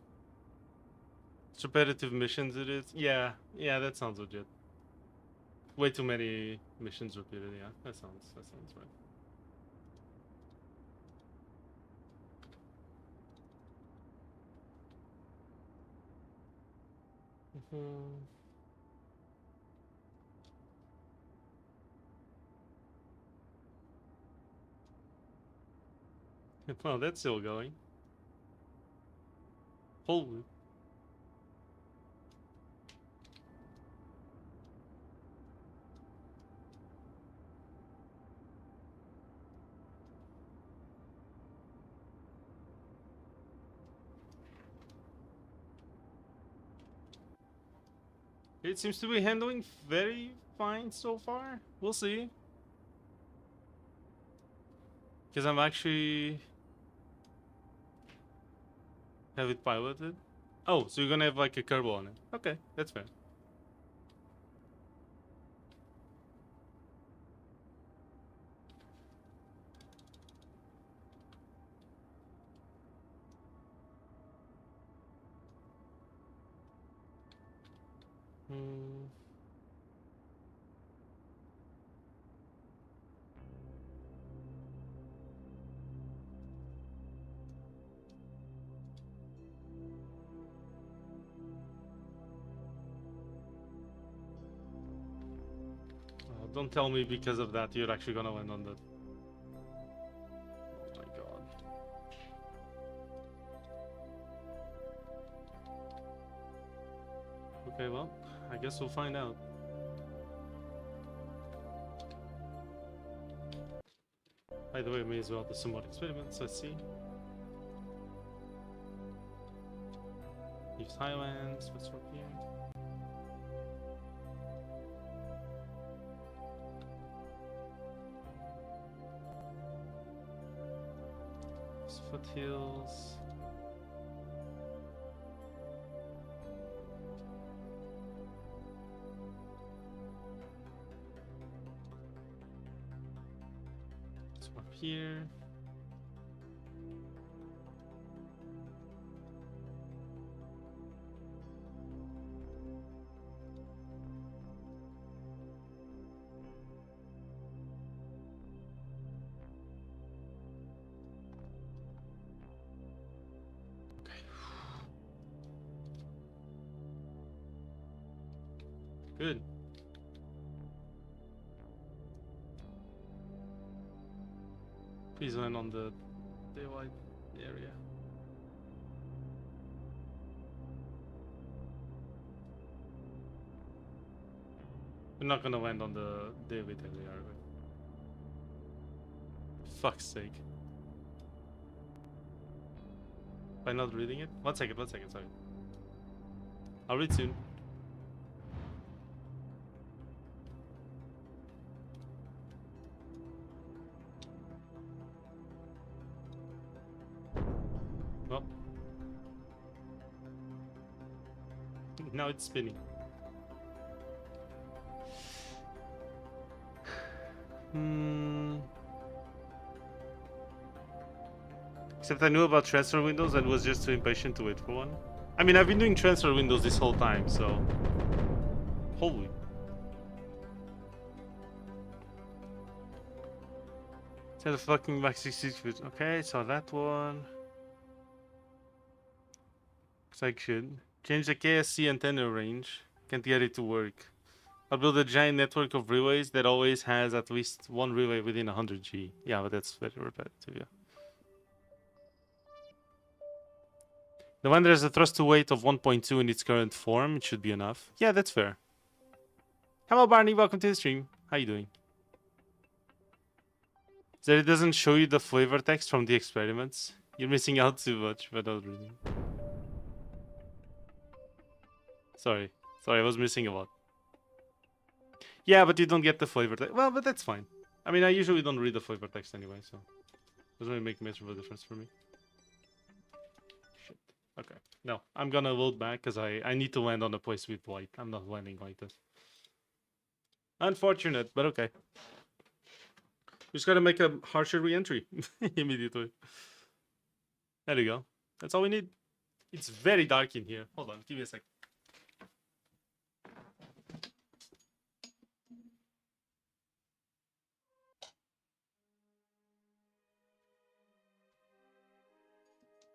A: It's repetitive missions it is. Yeah, that sounds legit. Way too many missions repeated, yeah. That sounds right. Well, that's still going. Holy. It seems to be handling very fine so far. We'll see. Because I'm actually have it piloted. Oh, so you're gonna have like a kerbal on it. Okay, that's fair. Don't tell me because of that you're actually gonna land on that. Oh my god. Okay, well, I guess we'll find out. By the way, may as well do some more experiments. Let's see. Use Highlands. What's from here? Foothills. So up here. Good. Please land on the daylight area. We're not gonna land on the daylight area, are we? Fuck's sake. By not reading it? One second, sorry. I'll read soon. Well. Now it's spinning. Except I knew about transfer windows and was just too impatient to wait for one. I mean, I've been doing transfer windows this whole time, so... Holy. Set the fucking back 66 okay, so that one... Looks like should. Change the KSC antenna range. Can't get it to work. I'll build a giant network of relays that always has at least one relay within 100 G. Yeah, but that's very repetitive, yeah. The one that has a thrust to weight of 1.2 in its current form, it should be enough. Yeah, that's fair. Hello Barney, welcome to the stream. How you doing? That it doesn't show you the flavor text from the experiments. You're missing out too much without reading. Sorry, I was missing a lot. Yeah, but you don't get the flavor text. Well, but that's fine. I mean, I usually don't read the flavor text anyway, so it doesn't really make much of a difference for me. Shit. Okay. No, I'm gonna load back because I need to land on a place with light. I'm not landing like this. Unfortunate, but okay. Just gotta make a harsher re-entry immediately. There you go. That's all we need. It's very dark in here. Hold on, give me a sec.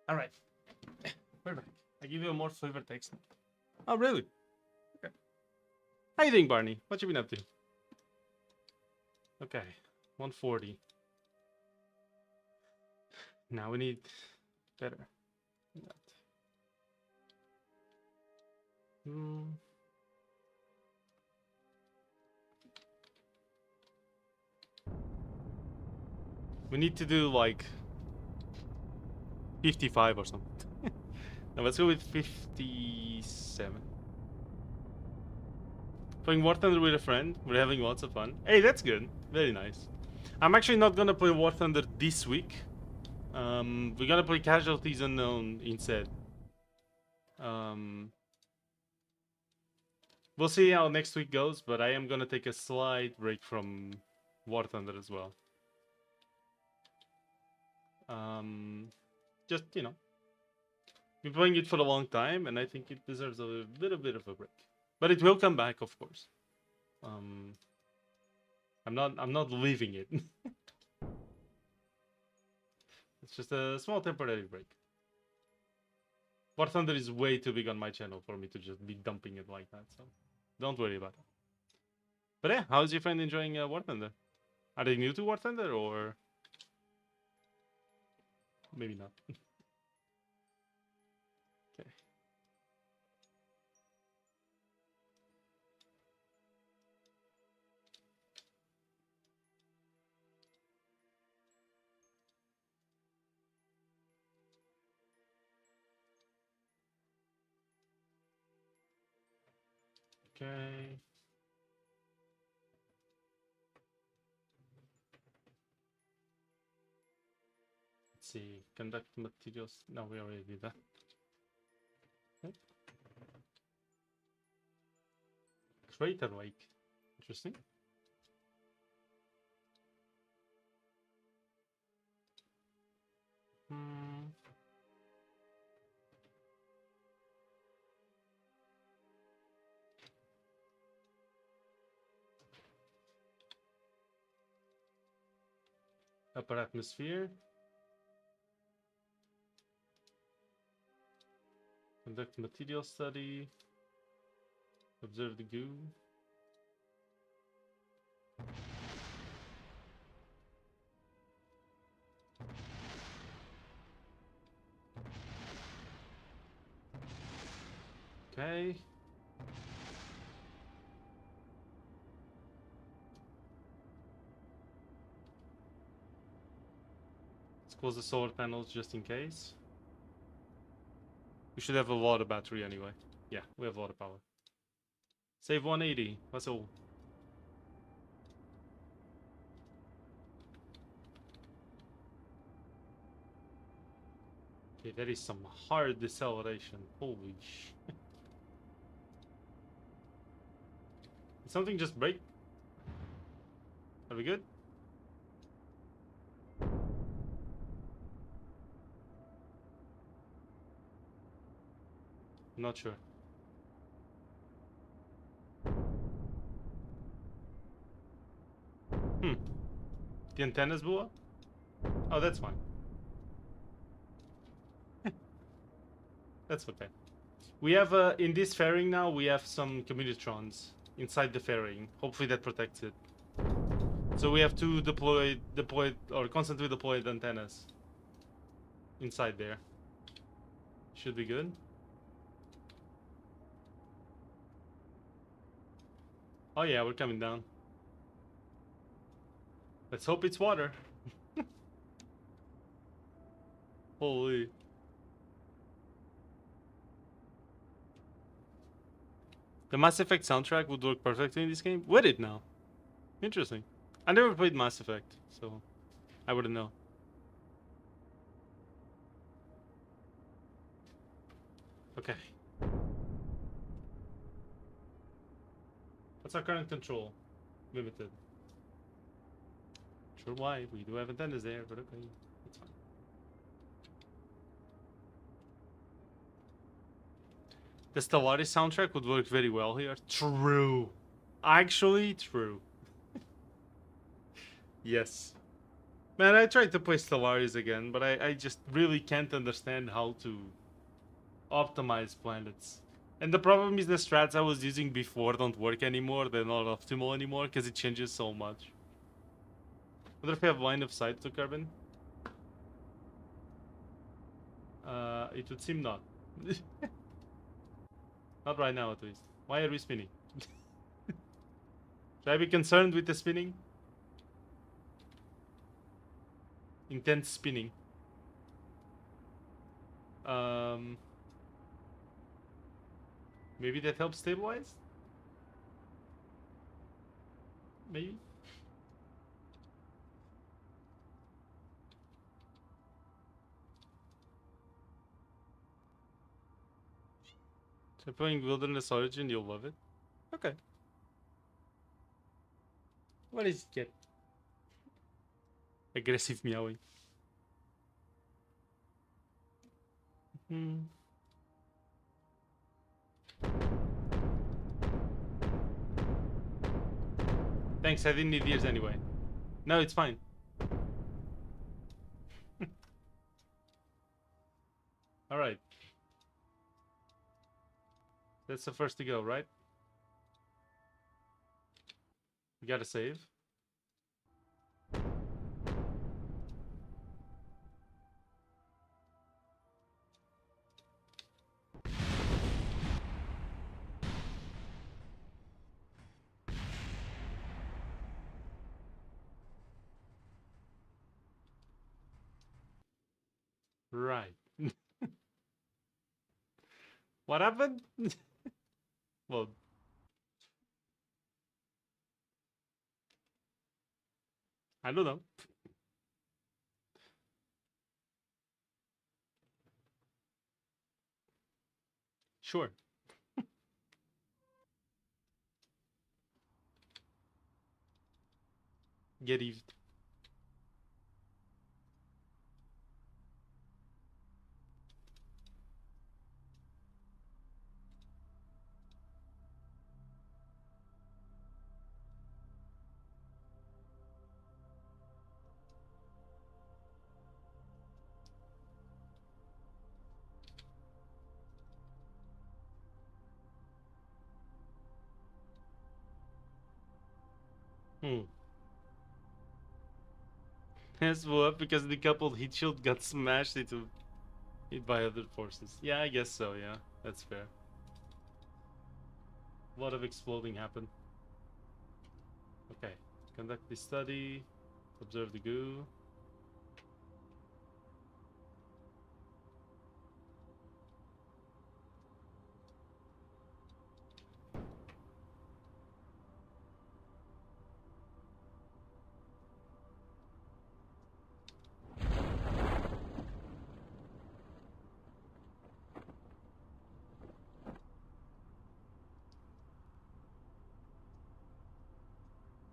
A: All right, we're back. I give you a more flavored text. Oh, really? Okay. How you doing, Barney? What you been up to? Okay, 140. Now we need better than that. We need to do like 55 or something. Now let's go with 57. Playing War Thunder with a friend. We're having lots of fun. Hey, that's good. Very nice. I'm actually not gonna play War Thunder this week. We're gonna play Casualties Unknown instead. We'll see how next week goes, but I am gonna take a slight break from War Thunder as well. Just, you know, been playing it for a long time, and I think it deserves a little bit of a break. But it will come back, of course. I'm not leaving it. It's just a small temporary break. War Thunder is way too big on my channel for me to just be dumping it like that, so don't worry about it. But yeah, how's your friend enjoying War Thunder? Are they new to War Thunder, or maybe not? Okay. Okay. Let's see. Conduct materials. No, we already did that. Okay. Crater Lake. Interesting. Upper atmosphere. Conduct material study. Observe the goo. Okay. Let's close the solar panels just in case. We should have a lot of battery anyway. Yeah, we have a lot of power. Save 180. That's all. Okay, that is some hard deceleration. Holy shit. Did something just break? Are we good? I'm not sure. The antennas blew up? Oh, that's fine. That's okay. We have, in this fairing now, we have some communitrons inside the fairing. Hopefully that protects it. So we have two deployed or constantly deployed antennas inside there. Should be good. Oh yeah, we're coming down. Let's hope it's water. Holy. The Mass Effect soundtrack would work perfectly in this game. Would it now? Interesting. I never played Mass Effect, so I wouldn't know. Okay. What's our current control? Limited. Sure why. We do have antennas there, but okay. It's fine. The Stellaris soundtrack would work very well here. True. Actually, true. Yes. Man, I tried to play Stellaris again, but I just really can't understand how to optimize planets. And the problem is the strats I was using before don't work anymore. They're not optimal anymore because it changes so much. I wonder if I have line of sight to Carbon. It would seem not. Not right now, at least. Why are we spinning? Should I be concerned with the spinning? Intense spinning. Maybe that helps stabilize? Maybe? So playing Wilderness Origin, you'll love it. Okay. What is it? Aggressive meowing. Thanks, I didn't need ears anyway. No, it's fine. Alright. That's the first to go, right? We gotta save. Right. What happened? Well, I don't know. Sure. Get even. As well, because the coupled heat shield got smashed into it by other forces. Yeah, I guess so, yeah. That's fair. A lot of exploding happened. Okay. Conduct the study. Observe the goo.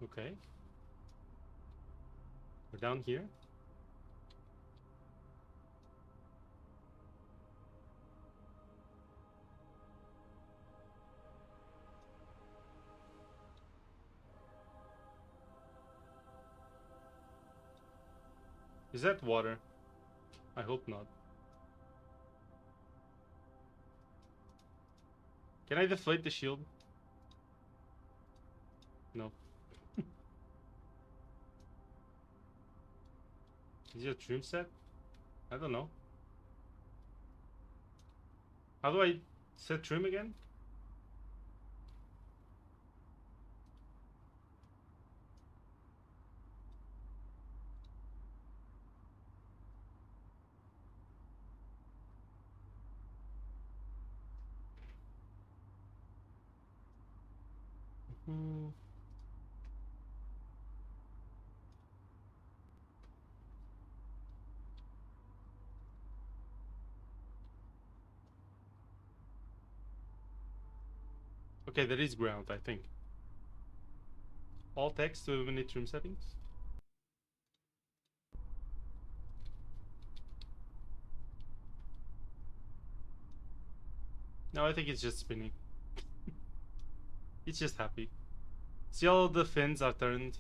A: Okay. We're down here. Is that water? I hope not. Can I deflate the shield? No. Is it a trim set? I don't know. How do I set trim again? Okay, there is ground, I think. All text to eliminate trim settings. No, I think it's just spinning. It's just happy. See all the fins are turned?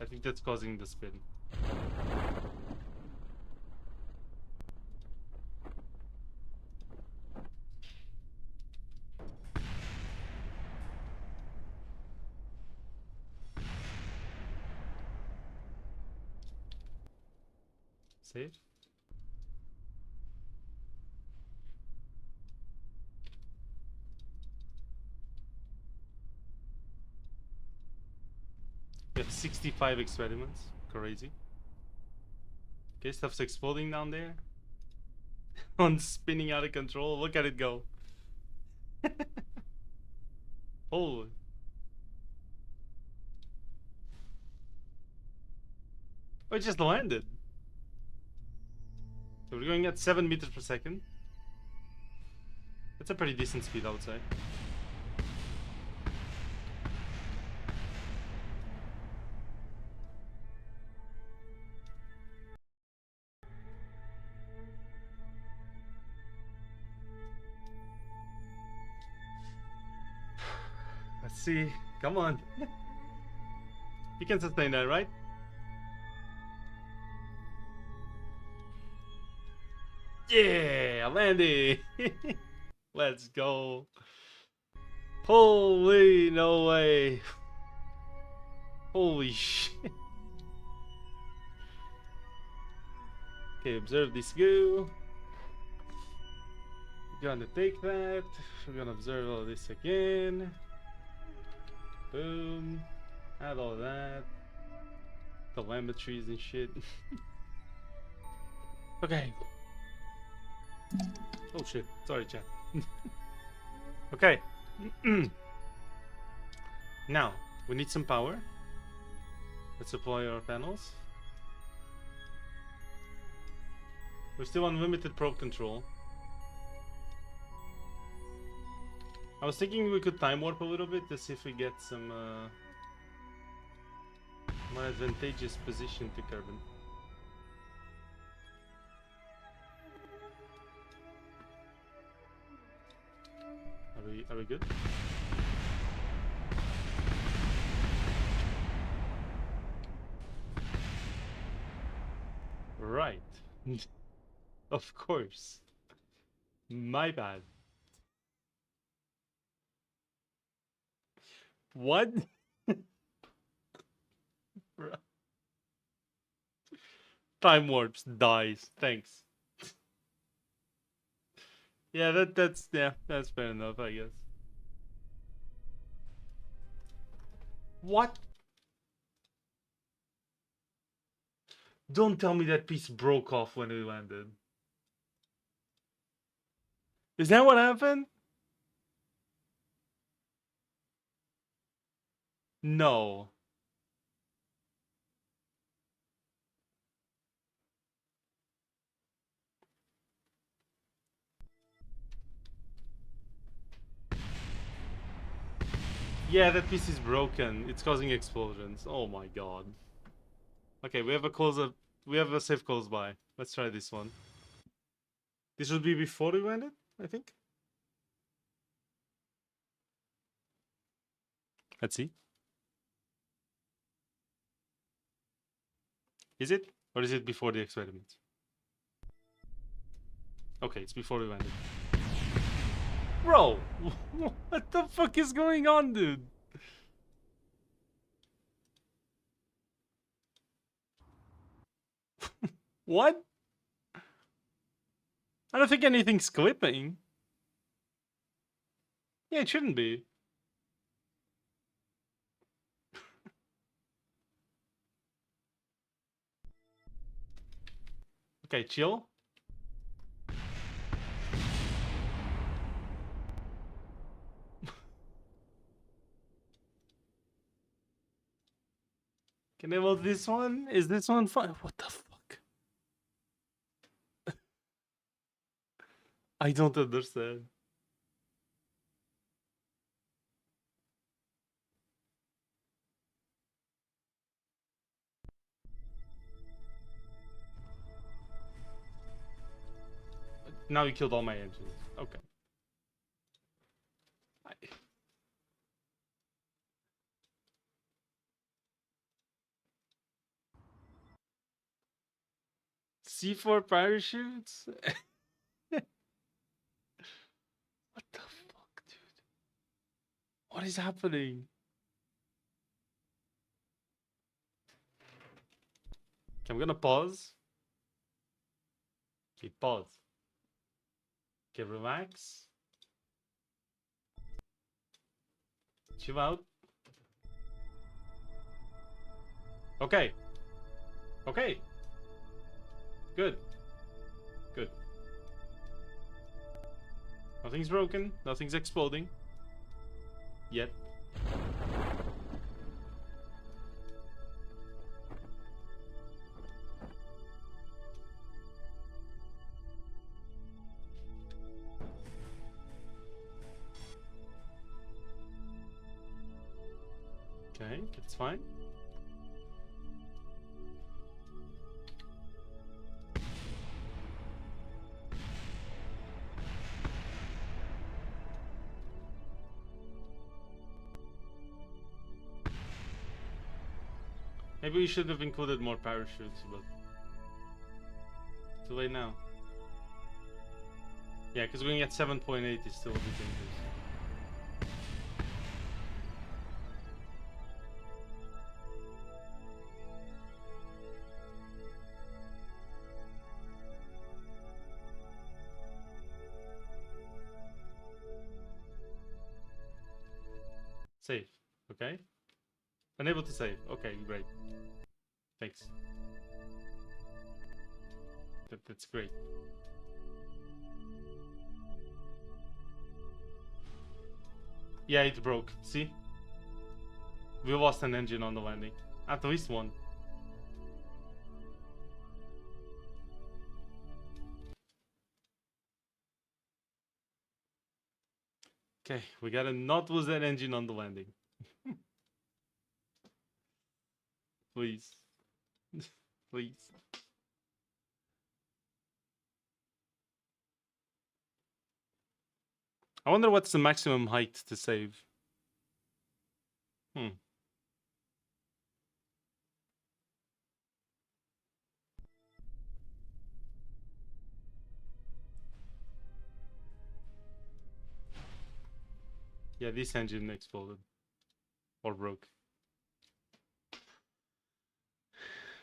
A: I think that's causing the spin. Save? We have 65 experiments. Crazy. Okay, stuff's exploding down there. On spinning out of control. Look at it go. Holy. Oh, it just landed. So we're going at 7 meters per second. That's a pretty decent speed, I would say. Let's see. Come on. You can sustain that, right? Yeah, landing. Let's go. Holy, no way. Holy shit. Okay, observe this go. We're gonna take that. We're gonna observe all this again. Boom. Add all that. Telemetries and shit. Okay. Oh shit. Sorry, chat. Okay. Now, we need some power. Let's deploy our panels. We're still on limited probe control. I was thinking we could time warp a little bit to see if we get some more advantageous position to Kerbal. Are we good? Right. Of course. My bad. What? Time warps dies. Thanks. Yeah, that's fair enough, I guess. What? Don't tell me that piece broke off when we landed. Is that what happened? No. Yeah, that piece is broken. It's causing explosions. Oh my god. Okay, we have a safe close by. Let's try this one. This would be before we landed, I think. Let's see. Is it? Or is it before the experiment? Okay, it's before we landed. Bro! What the fuck is going on, dude? What? I don't think anything's clipping. Yeah, it shouldn't be. Okay, chill. Can I vote this one? Is this one fun? What the fuck? I don't understand. Now you killed all my engines. Okay. C4 parachutes? What the fuck, dude? What is happening? Okay, I'm gonna pause. Okay, pause. Okay, relax. Chill out. Okay. Okay. Good. Good. Nothing's broken. Nothing's exploding. Yet. Okay, it's fine. Maybe we should have included more parachutes, but too late now. Yeah, because going at 7.8 is still a bit dangerous. Save. Okay. Unable to save. Okay, great. Thanks. That's great. Yeah, it broke. See? We lost an engine on the landing. At least one. Okay, we gotta not lose that engine on the landing. Please. Please. I wonder what's the maximum height to save. Yeah, this engine exploded. Or broke.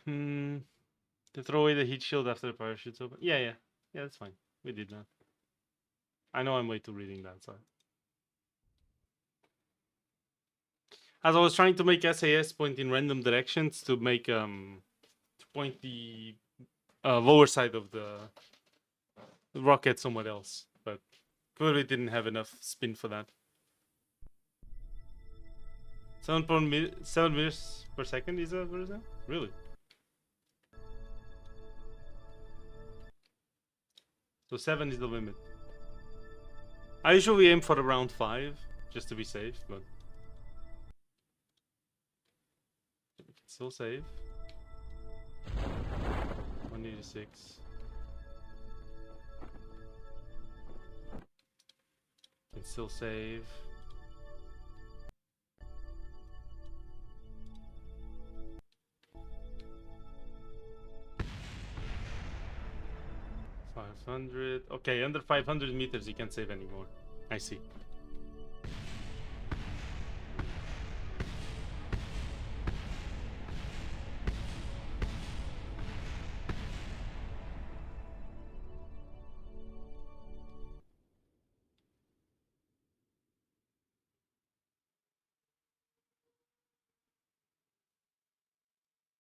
A: To throw away the heat shield after the parachute's open. Yeah, yeah. Yeah, that's fine. We did that. I know I'm way too reading that, so. As I was trying to make SAS point in random directions to make to point the lower side of the rocket somewhere else, but clearly didn't have enough spin for that. 7 meters per second is that? What is that? Really? So 7 is the limit. I usually aim for around 5 just to be safe, but we can still save. 186. Can still save. Okay, under 500 meters you can't save anymore. I see.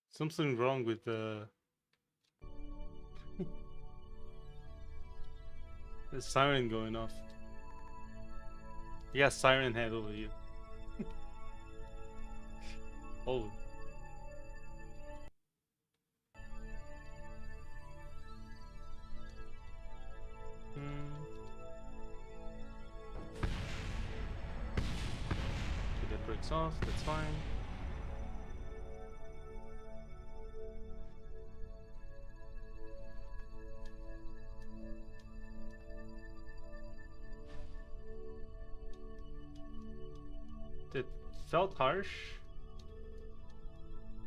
A: Something wrong with the the siren going off. Yeah, siren head over here. Oh. Okay, that breaks off, that's fine. It felt harsh,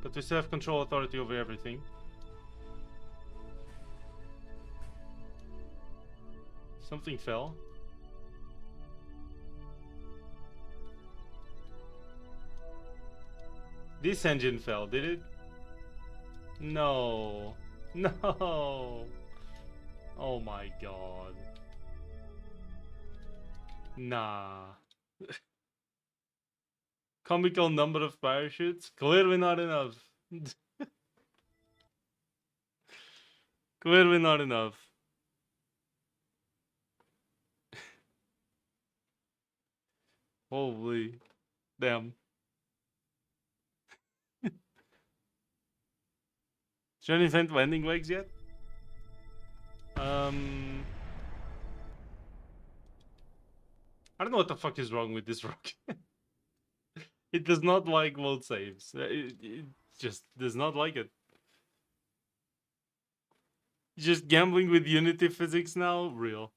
A: but we still have control authority over everything. Something fell. This engine fell, did it? No. No. Oh my god. Nah. Comical number of parachutes? Clearly not enough. Clearly not enough. Holy. Damn. Is there any vent landing legs yet? I don't know what the fuck is wrong with this rocket. It does not like world saves. It just does not like it. Just gambling with Unity physics now? Real.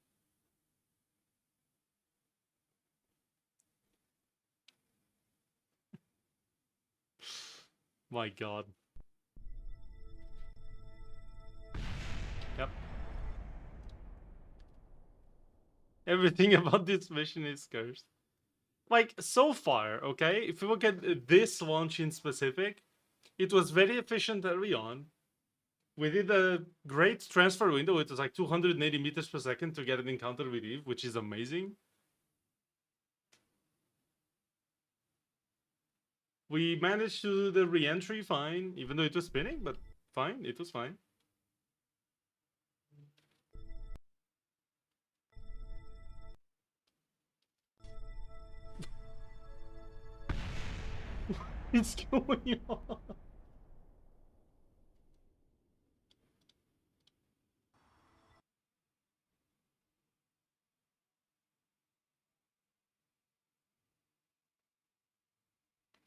A: My god. Yep. Everything about this mission is cursed. Like, so far, okay? If you look at this launch in specific, it was very efficient early on. We did a great transfer window. It was like 280 meters per second to get an encounter with Eve, which is amazing. We managed to do the re-entry fine, even though it was spinning, but fine, it was fine. What's going on?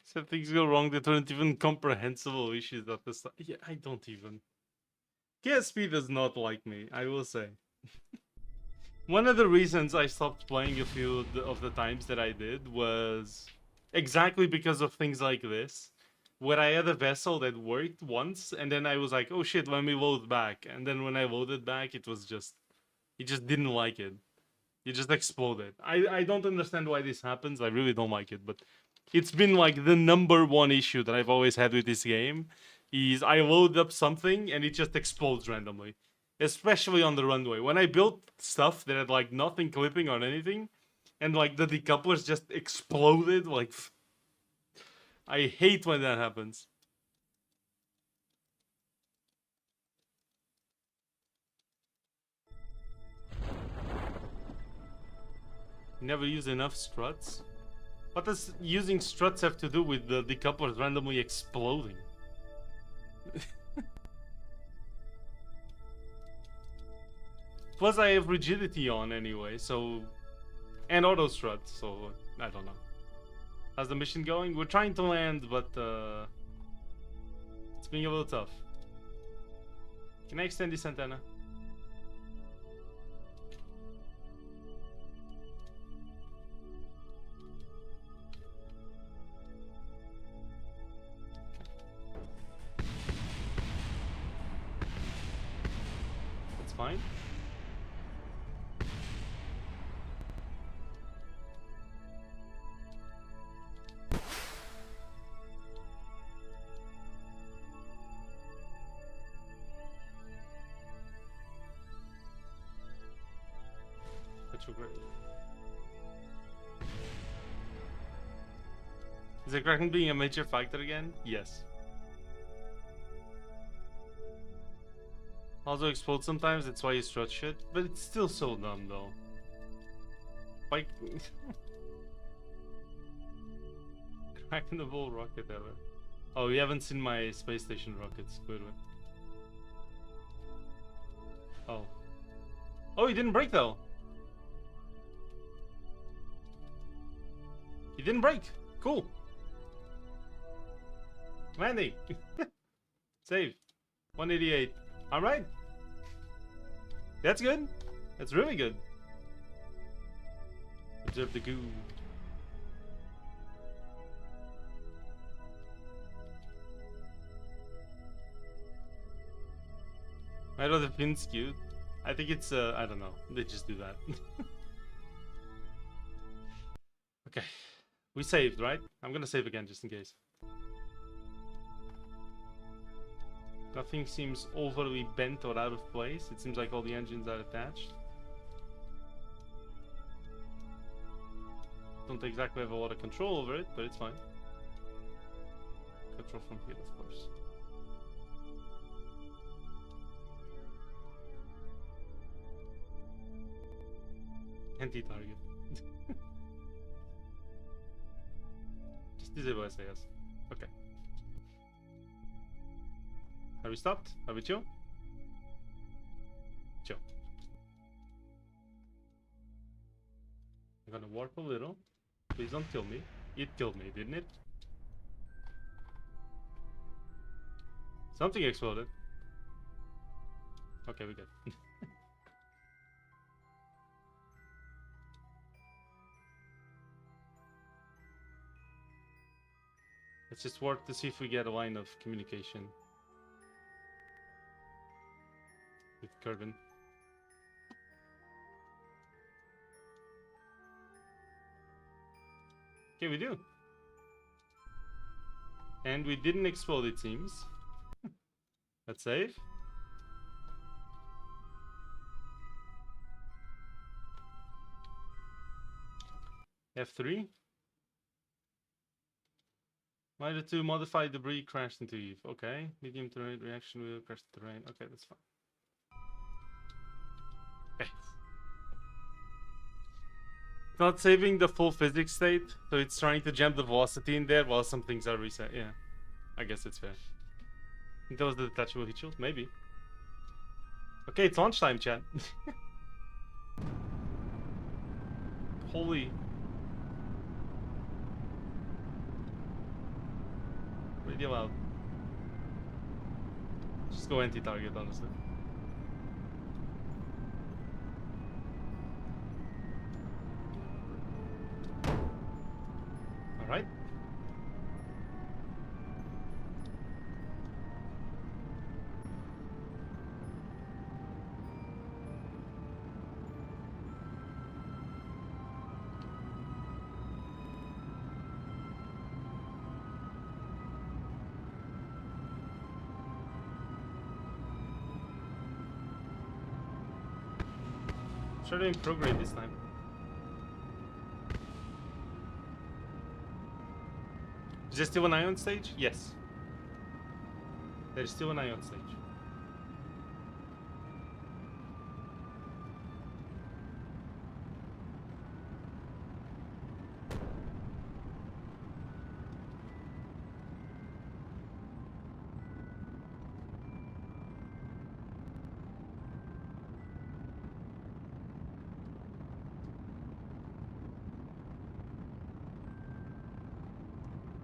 A: Some things go wrong that aren't even comprehensible issues at the start. Yeah, I don't even. KSP does not like me, I will say. One of the reasons I stopped playing a few of the times that I did was exactly because of things like this. Where I had a vessel that worked once, and then I was like, oh shit, let me load back. And then when I loaded back, it just didn't like it. It just exploded. I don't understand why this happens. I really don't like it, but it's been like the #1 issue that I've always had with this game is I load up something and it just explodes randomly. Especially on the runway. When I built stuff that had like nothing clipping on anything, and like the decouplers just exploded, like I hate when that happens. Never use enough struts? What does using struts have to do with the decouplers randomly exploding? Plus I have rigidity on anyway, so... And auto struts, so I don't know. How's the mission going? We're trying to land, but it's being a little tough. Can I extend this antenna? That's fine. Great. Is the Kraken being a major factor again? Yes. Also explodes sometimes, that's why you strut shit, but it's still so dumb though. Like... Crackable rocket ever. Oh, you haven't seen my space station rockets, clearly. Oh. Oh, he didn't break though! He didn't break! Cool! Landing! Save. 188. Alright. That's good. That's really good. Observe the goo. I know the pin's cute. I think it's, I don't know. They just do that. Okay. We saved, right? I'm gonna save again just in case. Nothing seems overly bent or out of place. It seems like all the engines are attached. Don't exactly have a lot of control over it, but it's fine. Control from here, of course. Anti-target. Just disable SAS. Okay. Are we stopped? Are we chill? Chill. I'm gonna warp a little. Please don't kill me. It killed me, didn't it? Something exploded. Okay, we good. Let's just warp to see if we get a line of communication with Kerbin. Okay, we do. And we didn't explode, it seems. Let's save. F3. Minor 2 modified debris crashed into Eve. Okay. Medium terrain reaction will crash the terrain. Okay, that's fine. Okay. It's not saving the full physics state, so it's trying to jam the velocity in there while some things are reset. Yeah. I guess it's fair. I think that was the detachable heat shield? Maybe. Okay, it's lunchtime, chat. Holy. Radio out. Just go anti-target, honestly. Alright. Try doing prograde this time. Is there still an ion stage? Yes. There's still an ion stage.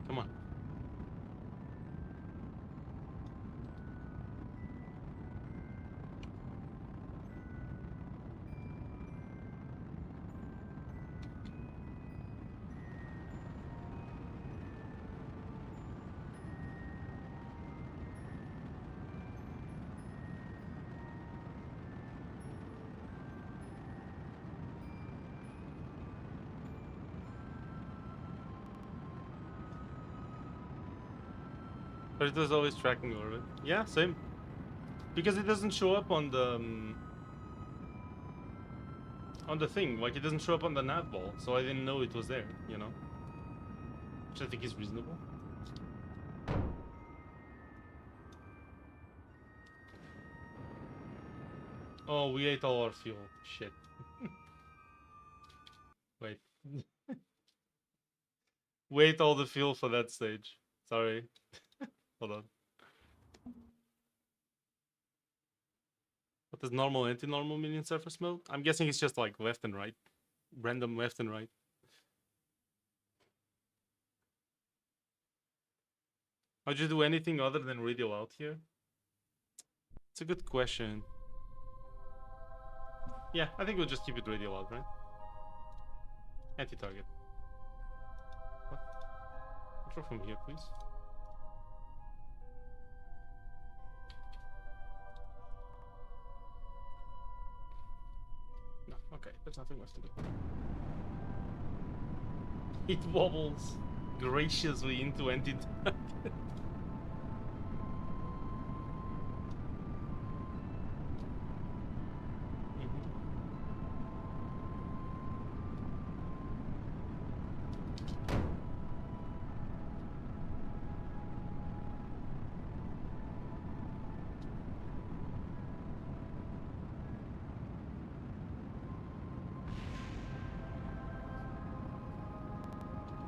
A: Come on. But it was always tracking orbit. Yeah, same. Because it doesn't show up on the thing. Like, it doesn't show up on the nav ball, so I didn't know it was there, you know? Which I think is reasonable. Oh, we ate all our fuel. Shit. Wait. We ate all the fuel for that stage. Sorry. Hold on. What does normal anti-normal mean in surface mode? I'm guessing it's just like left and right. Random left and right. How'd you do anything other than radio out here? It's a good question. Yeah, I think we'll just keep it radio out, right? Anti-target. What? Control from here, please. Okay, there's nothing left to do. It wobbles graciously into anti-tank.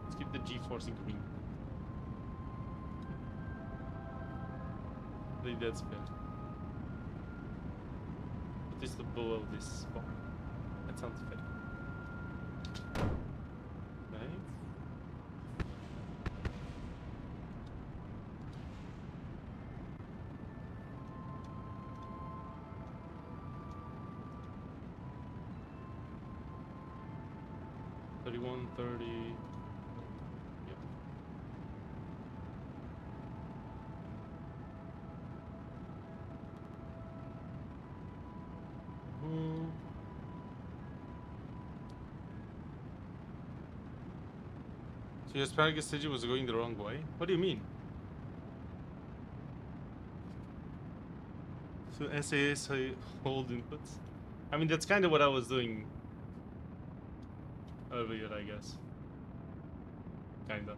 A: Let's keep the G-force in green. I think that's fair. What is the below this bar? That sounds fair. Okay. $31, $30. Yep. So your asparagus stage was going the wrong way? What do you mean? So SAS hold inputs? I mean, that's kind of what I was doing earlier, I guess. Kind of.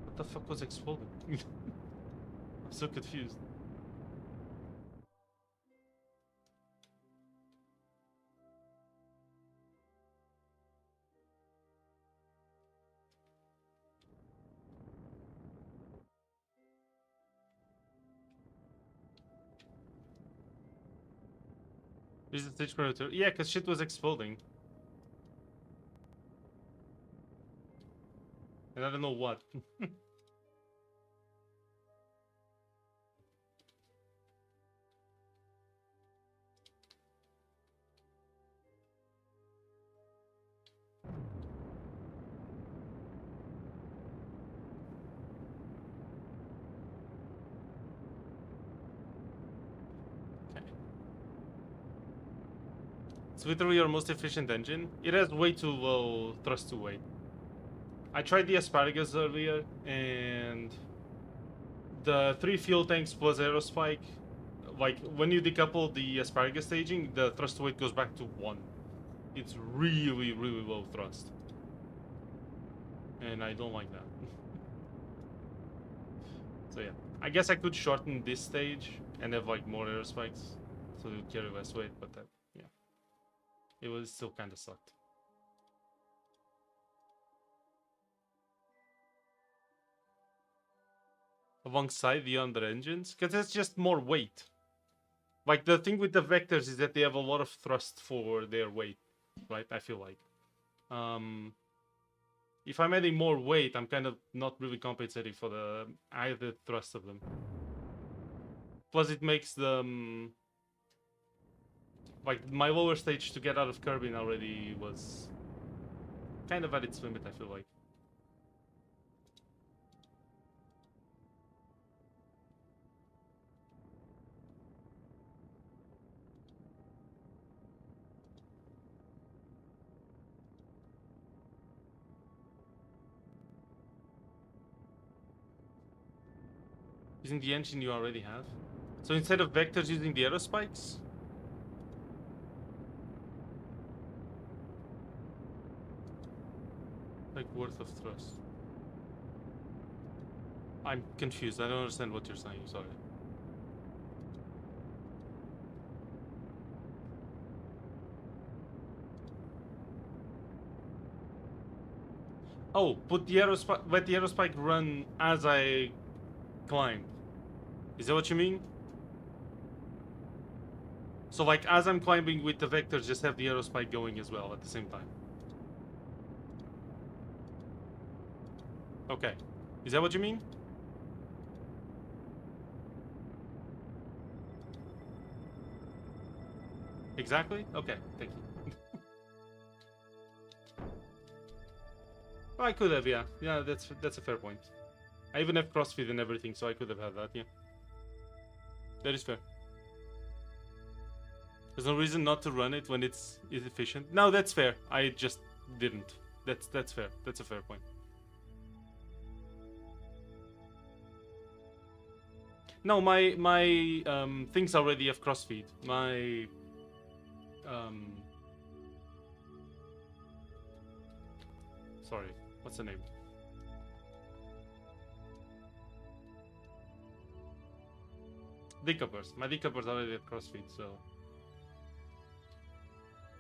A: What the fuck was exploding? I'm so confused. Is the stage perimeter? Yeah, because shit was exploding. And I don't know what. It's literally your most efficient engine. It has way too low thrust to weight. I tried the asparagus earlier, and the 3 fuel tanks plus aerospike, like when you decouple the asparagus staging, the thrust to weight goes back to 1. It's really, really low thrust. And I don't like that. So yeah, I guess I could shorten this stage and have like more aerospikes so it would carry less weight, but that, yeah. It was still kind of sucked. Alongside the other engines, because it's just more weight. Like the thing with the vectors is that they have a lot of thrust for their weight, right? I feel like. If I'm adding more weight, I'm kind of not really compensating for the either thrust of them. Plus, it makes them like my lower stage to get out of Kerbin already was kind of at its limit. I feel like. Using the engine you already have. So instead of vectors, using the aerospikes? Like worth of thrust. I'm confused. I don't understand what you're saying. Sorry. Oh, put the aerospike. Let the aerospike run as I climb. Is that what you mean? So like as I'm climbing with the vectors, just have the aerospike going as well at the same time. Okay. Is that what you mean? exactly? Okay, thank you. I could have, yeah. Yeah, that's a fair point. I even have CrossFit and everything, so I could have had that, yeah. That is fair. There's no reason not to run it when it's efficient. No, that's fair. I just didn't. That's fair. That's a fair point. No, my things already have CrossFit. My sorry, what's the name? Decoupers. My decoupers already have CrossFit, so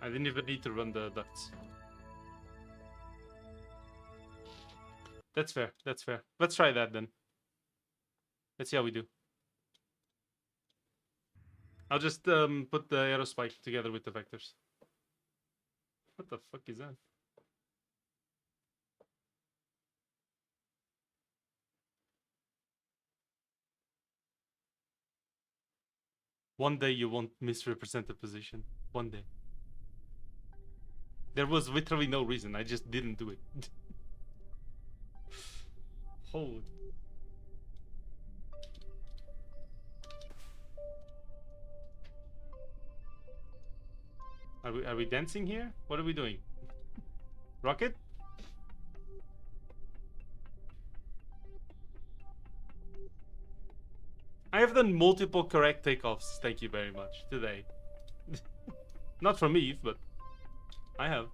A: I didn't even need to run the ducts. That's fair. That's fair. Let's try that then. Let's see how we do. I'll just put the aerospike together with the vectors. What the fuck is that? One day you won't misrepresent the position. One day. There was literally no reason. I just didn't do it. Holy. Are we dancing here? What are we doing? Rocket? I have done multiple correct takeoffs, thank you very much, today. Not from Eve, but I have.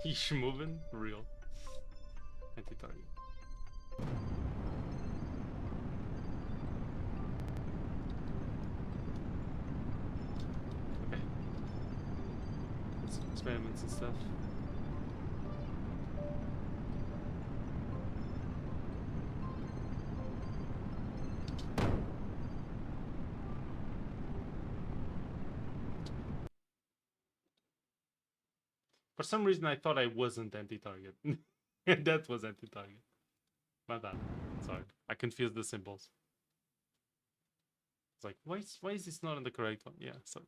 A: He's moving? Real. Anti-target. Okay. Let's do experiments and stuff. For some reason I thought I wasn't anti-target. That was anti-target. My bad. Sorry. I confused the symbols. It's like, why is this not on the correct one? Yeah, so.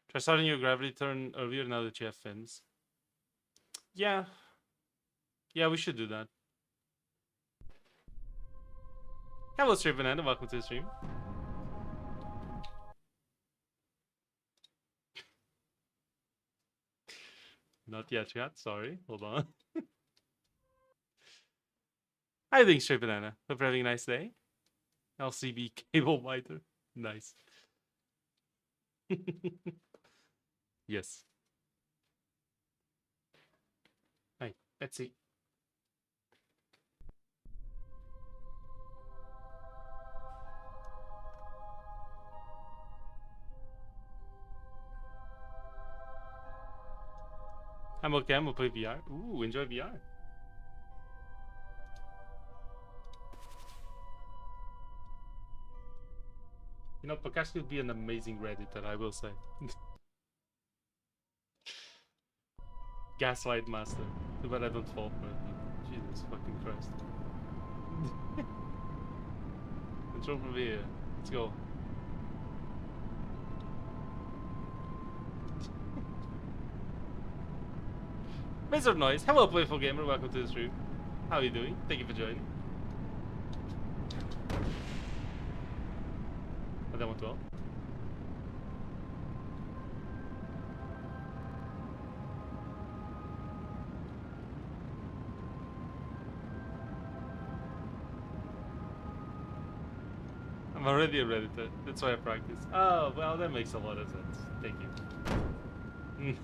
A: Try starting your gravity turn earlier now that you have fins. Yeah. Yeah, we should do that. Hello, Stream Banana. Welcome to the stream. Not yet, chat. Sorry. Hold on. How you doing, Straight Banana? Hope you're having a nice day. LCB cable miter. Nice. Yes. Hey, let's see. I'm okay. I'm gonna play VR. Ooh, enjoy VR. You know, Pakashi would be an amazing Redditor, I will say. Gaslight Master. Too bad I don't fall for it. Jesus fucking Christ. Control from here. Let's go. Wizard Noise. Hello, Playful Gamer. Welcome to the stream. How are you doing? Thank you for joining. Oh, that went well. I'm already a Redditor. That's why I practice. Oh, well, that makes a lot of sense. Thank you.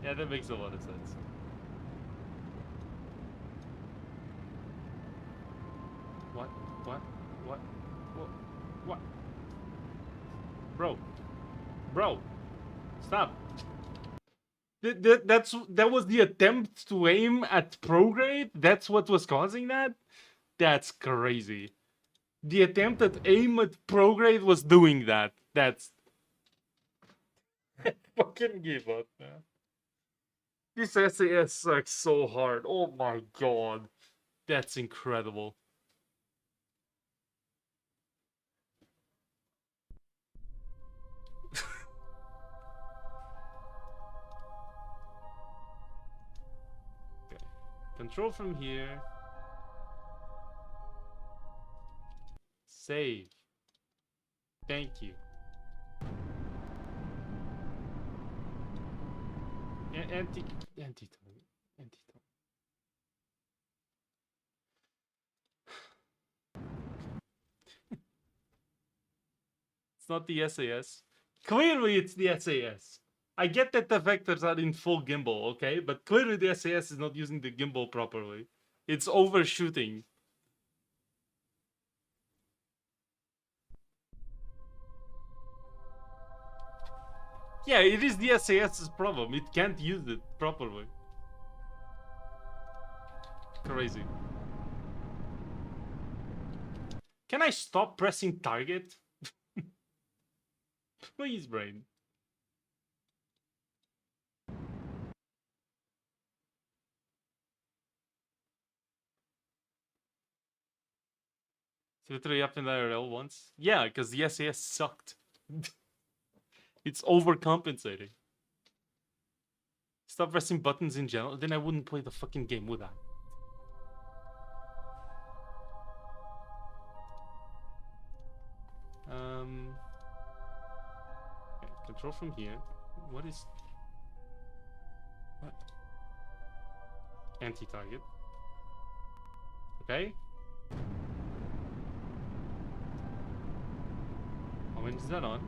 A: Yeah, that makes a lot of sense. What? What? What? What? What? Bro. Stop. That was the attempt to aim at prograde? That's what was causing that? That's crazy. The attempt at aim at prograde was doing that. That's... I fucking give up, man. This SAS sucks so hard. Oh my god. That's incredible. Okay. Control from here. Save. Thank you. Anti-tone. It's not the SAS. Clearly, it's the SAS. I get that the vectors are in full gimbal, okay? But clearly the SAS is not using the gimbal properly. It's overshooting. Yeah, it is the SAS's problem. It can't use it properly. Crazy. Can I stop pressing target? Please, brain. So literally up in the IRL once? Yeah, because the SAS sucked. It's overcompensating. Stop pressing buttons in general, then I wouldn't play the fucking game, would I? Okay, control from here. What is... What? Anti-target. Okay. Oh, when is that on?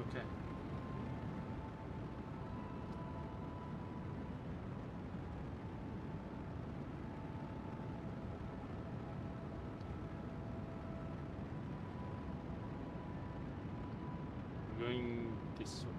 A: Okay. I'm going this way.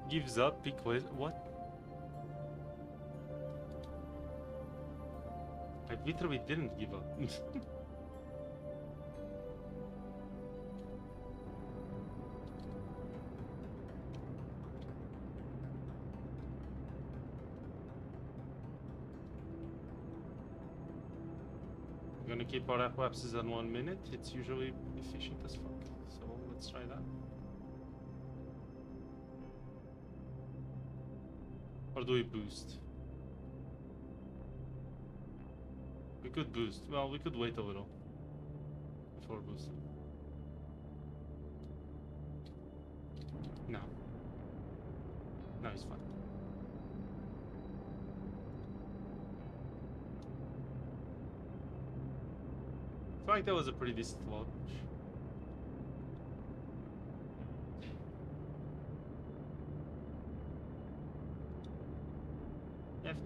A: Gives up because what? I literally didn't give up. I'm gonna keep our lapses on 1 minute. It's usually efficient as fuck. So let's try that. Or do we boost? We could boost. Well, we could wait a little before boosting. No. No, it's fine. I feel like that was a pretty decent launch.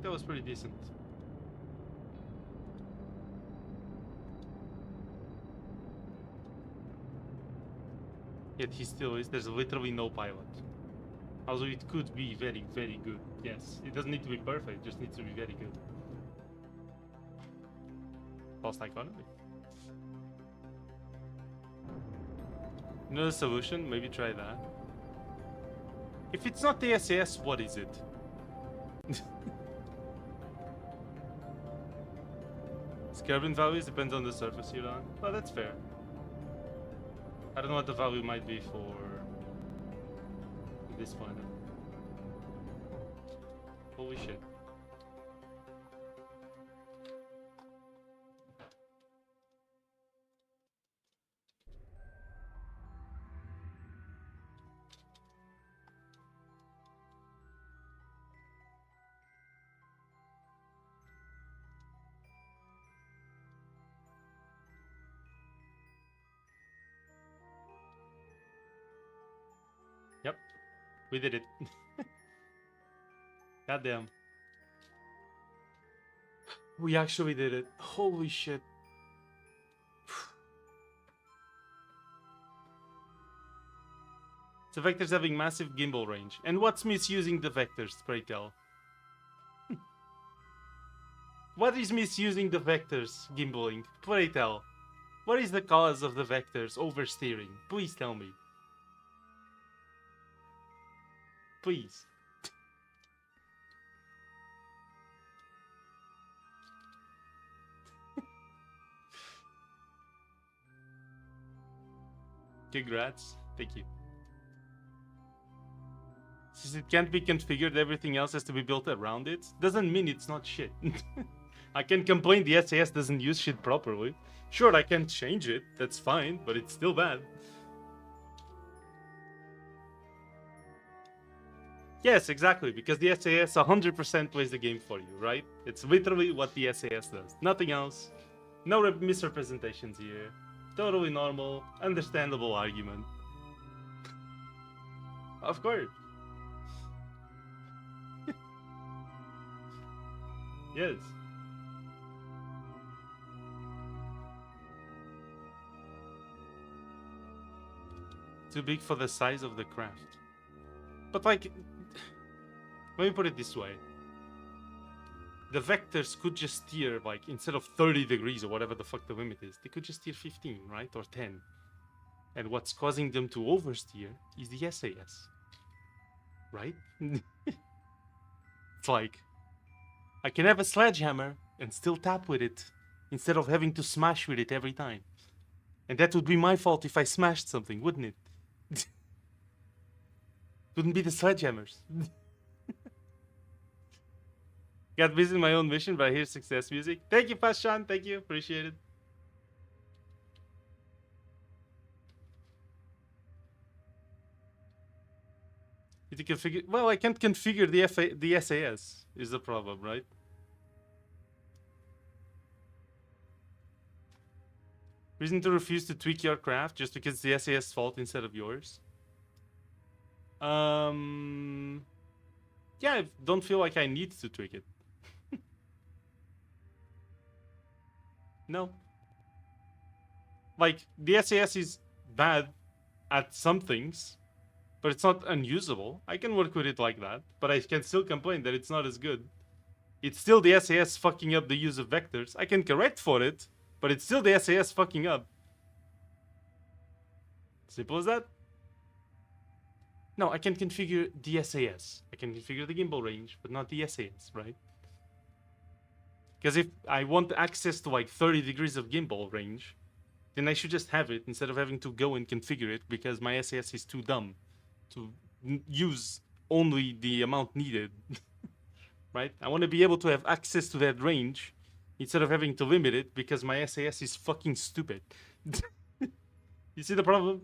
A: that was pretty decent. Yet he still is. There's literally no pilot. Also, it could be very, very good. Yes, it doesn't need to be perfect. It just needs to be very good. Lost economy. You know the solution? Maybe try that. If it's not the SAS, what is it? Kerbal values depends on the surface you're on. Well, that's fair. I don't know what the value might be for this planet. Holy shit. Yep, we did it. Goddamn. We actually did it. Holy shit. The vectors having massive gimbal range. And what's misusing the vectors, pray tell? What is misusing the vectors, gimbaling? Pray tell. What is the cause of the vectors oversteering? Please tell me. Please. Congrats. Thank you. Since it can't be configured, everything else has to be built around it. Doesn't mean it's not shit. I can complain the SAS doesn't use shit properly. Sure, I can change it. That's fine, but it's still bad. Yes, exactly, because the SAS 100% plays the game for you, right? It's literally what the SAS does. Nothing else. No misrepresentations here. Totally normal, understandable argument. Of course. Yes. Too big for the size of the craft. But like, let me put it this way. The vectors could just steer, like, instead of 30 degrees or whatever the fuck the limit is, they could just steer 15, right? Or 10. And what's causing them to oversteer is the SAS. Right? It's like, I can have a sledgehammer and still tap with it, instead of having to smash with it every time. And that would be my fault if I smashed something, wouldn't it? Wouldn't be the sledgehammers. Got busy in my own mission, but I hear success music. Thank you, Pashan. Thank you. Appreciate it. Need to configure. Well, I can't configure the SAS. Is the problem, right? Reason to refuse to tweak your craft just because it's the SAS fault instead of yours? Yeah, I don't feel like I need to tweak it. No. Like, the SAS is bad at some things, but it's not unusable. I can work with it like that, but I can still complain that it's not as good. It's still the SAS fucking up the use of vectors. I can correct for it, but it's still the SAS fucking up. Simple as that. No, I can configure the SAS. I can configure the gimbal range, but not the SAS, right? Because if I want access to like 30 degrees of gimbal range, then I should just have it instead of having to go and configure it because my SAS is too dumb to use only the amount needed. Right? I want to be able to have access to that range instead of having to limit it because my SAS is fucking stupid. You see the problem?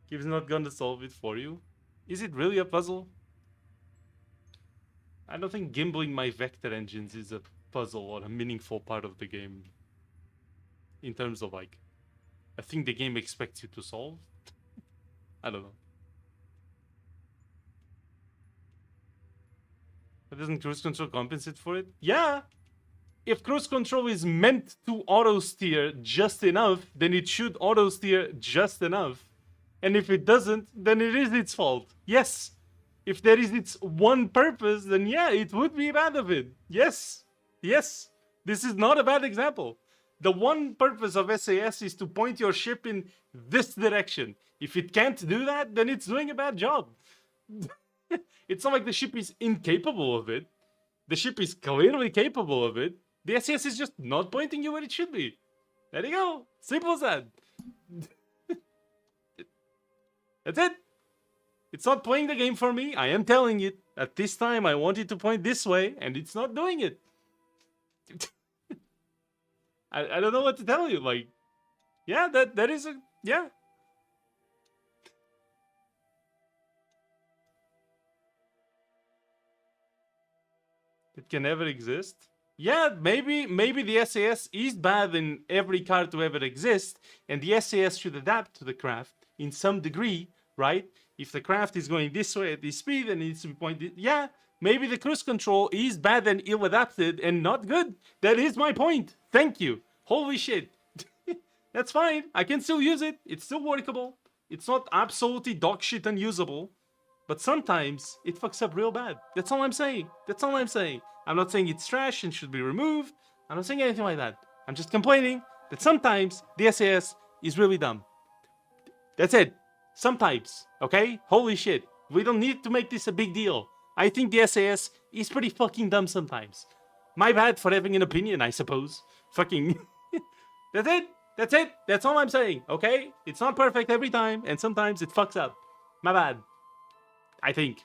A: Gibbs not gonna solve it for you. Is it really a puzzle? I don't think gimbling my vector engines is a puzzle or a meaningful part of the game. In terms of like, a thing the game expects you to solve. I don't know. But doesn't cruise control compensate for it? Yeah! If cruise control is meant to auto-steer just enough, then it should auto-steer just enough. And if it doesn't, then it is its fault. Yes! If there is its one purpose, then yeah, it would be bad of it. Yes! Yes! This is not a bad example. The one purpose of SAS is to point your ship in this direction. If it can't do that, then it's doing a bad job. It's not like the ship is incapable of it. The ship is clearly capable of it. The SAS is just not pointing you where it should be. There you go. Simple as that. That's it. It's not playing the game for me. I am telling it. At this time, I want it to point this way, and it's not doing it. I don't know what to tell you. Like, yeah, that is a... Yeah. It can never exist. Yeah, maybe the SAS is bad in every car to ever exist, and the SAS should adapt to the craft in some degree, right? If the craft is going this way at this speed and it needs to be pointed, yeah, maybe the cruise control is bad and ill-adapted and not good. That is my point. Thank you. Holy shit. That's fine. I can still use it. It's still workable. It's not absolutely dog shit unusable. But sometimes it fucks up real bad. That's all I'm saying. That's all I'm saying. I'm not saying it's trash and should be removed. I'm not saying anything like that. I'm just complaining that sometimes the SAS is really dumb. That's it. Sometimes. Okay? Holy shit. We don't need to make this a big deal. I think the SAS is pretty fucking dumb sometimes. My bad for having an opinion, I suppose. Fucking... That's it. That's it. That's all I'm saying. Okay? It's not perfect every time, and sometimes it fucks up. My bad. I think.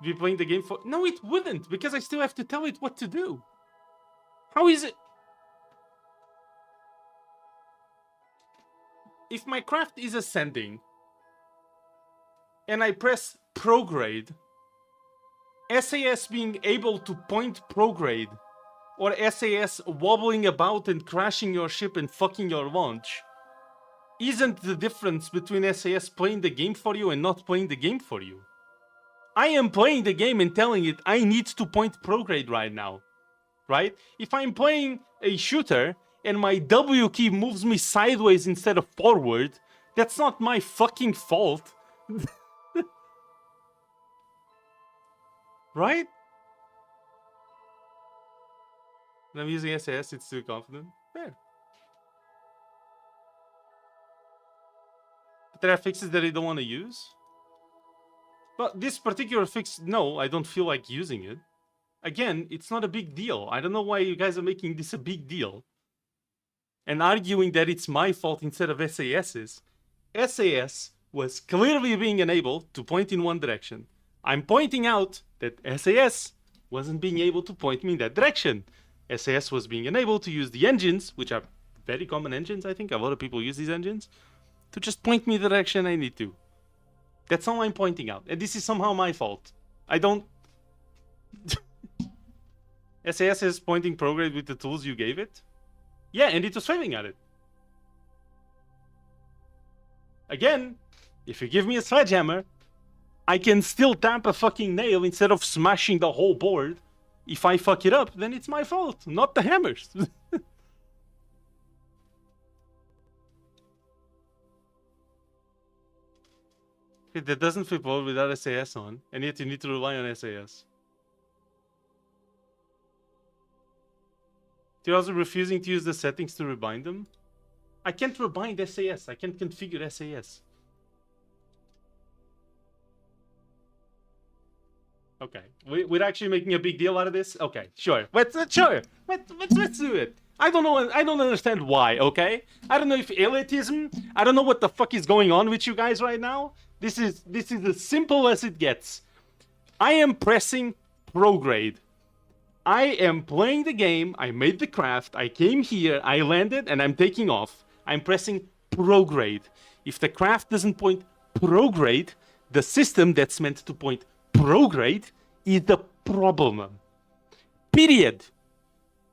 A: Be playing the game for... No, it wouldn't, because I still have to tell it what to do. How is it... If my craft is ascending, and I press prograde, SAS being able to point prograde, or SAS wobbling about and crashing your ship and fucking your launch, isn't the difference between SAS playing the game for you and not playing the game for you. I am playing the game and telling it I need to point prograde right now, right? If I'm playing a shooter and my W key moves me sideways instead of forward, that's not my fucking fault. Right? When I'm using SAS, it's too confident. There. But there are fixes that I don't want to use. But this particular fix, no, I don't feel like using it. Again, it's not a big deal. I don't know why you guys are making this a big deal. And arguing that it's my fault instead of SAS's. SAS was clearly being enabled to point in one direction. I'm pointing out that SAS wasn't being able to point me in that direction. SAS was being enabled to use the engines, which are very common engines, I think. A lot of people use these engines, to just point me the direction I need to. That's all I'm pointing out. And this is somehow my fault. I don't... SAS is pointing prograde with the tools you gave it? Yeah, and it was failing at it. Again, if you give me a sledgehammer, I can still tap a fucking nail instead of smashing the whole board. If I fuck it up, then it's my fault, not the hammers. That doesn't flip over without SAS on, and yet you need to rely on SAS. You're also refusing to use the settings to rebind them? I can't rebind SAS, I can't configure SAS. Okay, we're actually making a big deal out of this? Okay, sure. Let's do it. I don't know, I don't understand why, okay? I don't know if elitism, I don't know what the fuck is going on with you guys right now. This is as simple as it gets. I am pressing prograde. I am playing the game, I made the craft, I came here, I landed, and I'm taking off. I'm pressing prograde. If the craft doesn't point prograde, the system that's meant to point prograde is the problem. Period.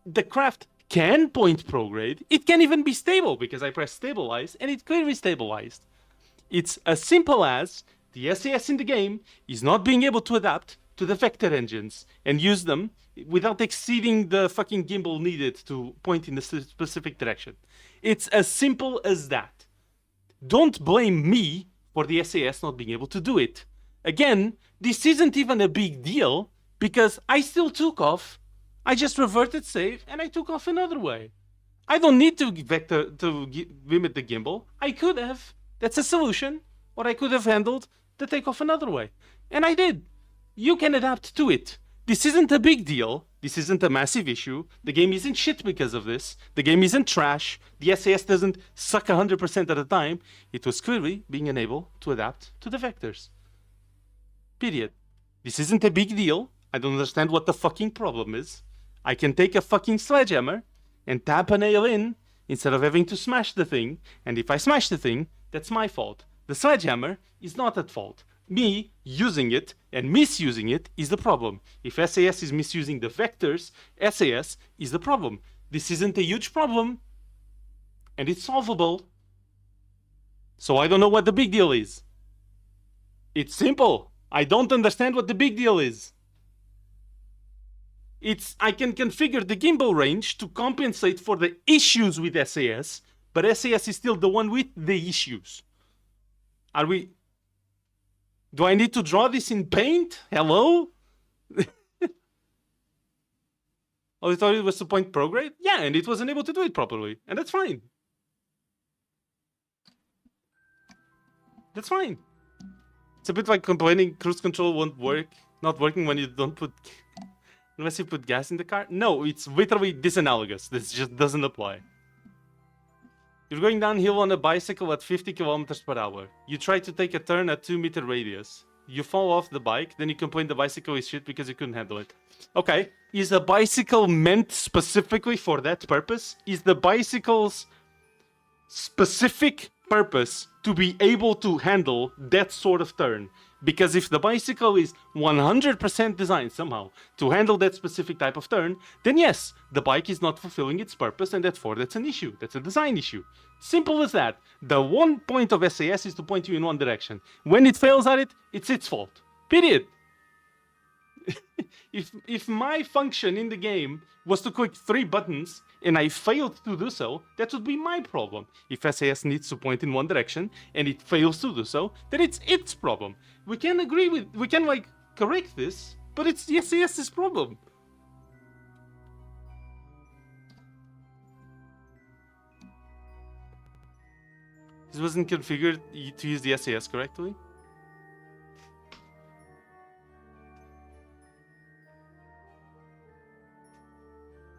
A: The craft can point prograde. It can even be stable because I press stabilize and it clearly stabilized. It's as simple as the SAS in the game is not being able to adapt to the vector engines and use them without exceeding the fucking gimbal needed to point in a specific direction. It's as simple as that. Don't blame me for the SAS not being able to do it. Again, this isn't even a big deal because I still took off. I just reverted save and I took off another way. I don't need to limit the gimbal. I could have. That's a solution. Or I could have handled the takeoff another way. And I did. You can adapt to it. This isn't a big deal. This isn't a massive issue. The game isn't shit because of this. The game isn't trash. The SAS doesn't suck 100% at a time. It was clearly being unable to adapt to the vectors. Period. This isn't a big deal. I don't understand what the fucking problem is. I can take a fucking sledgehammer and tap a nail in instead of having to smash the thing. And if I smash the thing, that's my fault. The sledgehammer is not at fault. Me using it and misusing it is the problem. If SAS is misusing the vectors, SAS is the problem. This isn't a huge problem, and it's solvable. So I don't know what the big deal is. It's simple. I don't understand what the big deal is. I can configure the gimbal range to compensate for the issues with SAS, but SAS is still the one with the issues. Do I need to draw this in paint? Hello? Oh, I thought it was to point prograde? Yeah, and it wasn't able to do it properly. And that's fine. That's fine. It's a bit like complaining cruise control won't work. Not working when you don't put... Unless you put gas in the car. No, it's literally disanalogous. This just doesn't apply. You're going downhill on a bicycle at 50 kilometers per hour. You try to take a turn at 2-meter radius. You fall off the bike, then you complain the bicycle is shit because you couldn't handle it. Okay, is a bicycle meant specifically for that purpose? Is the bicycle's specific purpose to be able to handle that sort of turn? Because if the bicycle is 100% designed somehow to handle that specific type of turn, then yes, the bike is not fulfilling its purpose and therefore that's an issue. That's a design issue. Simple as that. The one point of SAS is to point you in one direction. When it fails at it, it's its fault. Period. If my function in the game was to click 3 buttons and I failed to do so, that would be my problem. If SAS needs to point in one direction and it fails to do so, then it's its problem. We can correct this, but it's the SAS's problem. This wasn't configured to use the SAS correctly?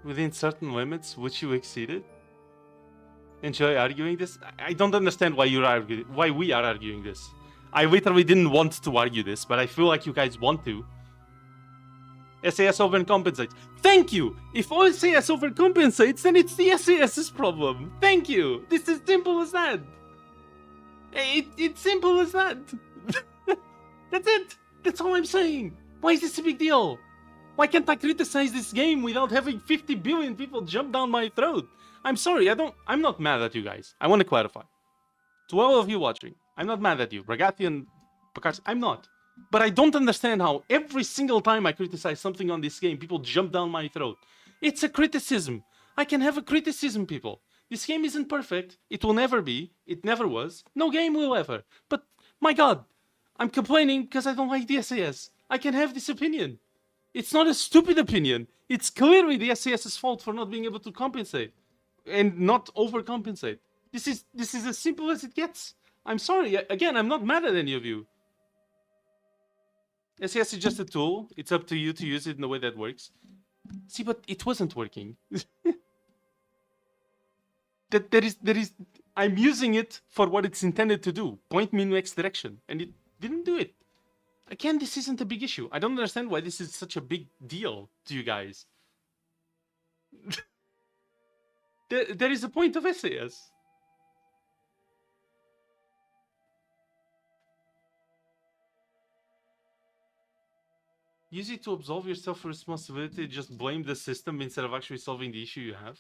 A: Within certain limits, which you exceeded? Enjoy arguing this? I don't understand why we are arguing this. I literally didn't want to argue this, but I feel like you guys want to. SAS overcompensates. Thank you! If all SAS overcompensates, then it's the SAS's problem. Thank you! This is simple as that. It's simple as that. That's it. That's all I'm saying. Why is this a big deal? Why can't I criticize this game without having 50 billion people jump down my throat? I'm sorry, I'm not mad at you guys. I want to clarify. To all of you watching, I'm not mad at you. Bragati and Picard, I'm not. But I don't understand how every single time I criticize something on this game, people jump down my throat. It's a criticism. I can have a criticism, people. This game isn't perfect. It will never be. It never was. No game will ever. But, my god, I'm complaining because I don't like the SAS. I can have this opinion. It's not a stupid opinion. It's clearly the SAS's fault for not being able to compensate. And not overcompensate. This is as simple as it gets. I'm sorry. Again, I'm not mad at any of you. SAS is just a tool. It's up to you to use it in the way that works. See, but it wasn't working. I'm using it for what it's intended to do. Point me in the next direction. And it didn't do it. Again, this isn't a big issue. I don't understand why this is such a big deal to you guys. There is a point of SAS. Use it to absolve yourself of responsibility. Just blame the system instead of actually solving the issue you have.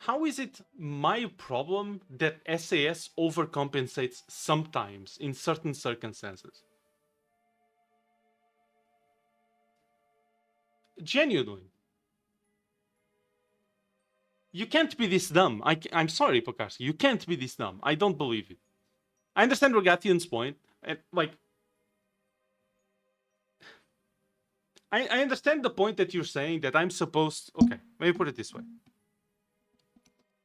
A: How is it my problem that SAS overcompensates sometimes in certain circumstances? Genuinely. You can't be this dumb. I'm sorry, Pokarski. You can't be this dumb. I don't believe it. I understand Rogatian's point. And, like, I understand the point that you're saying that I'm supposed... Okay, let me put it this way.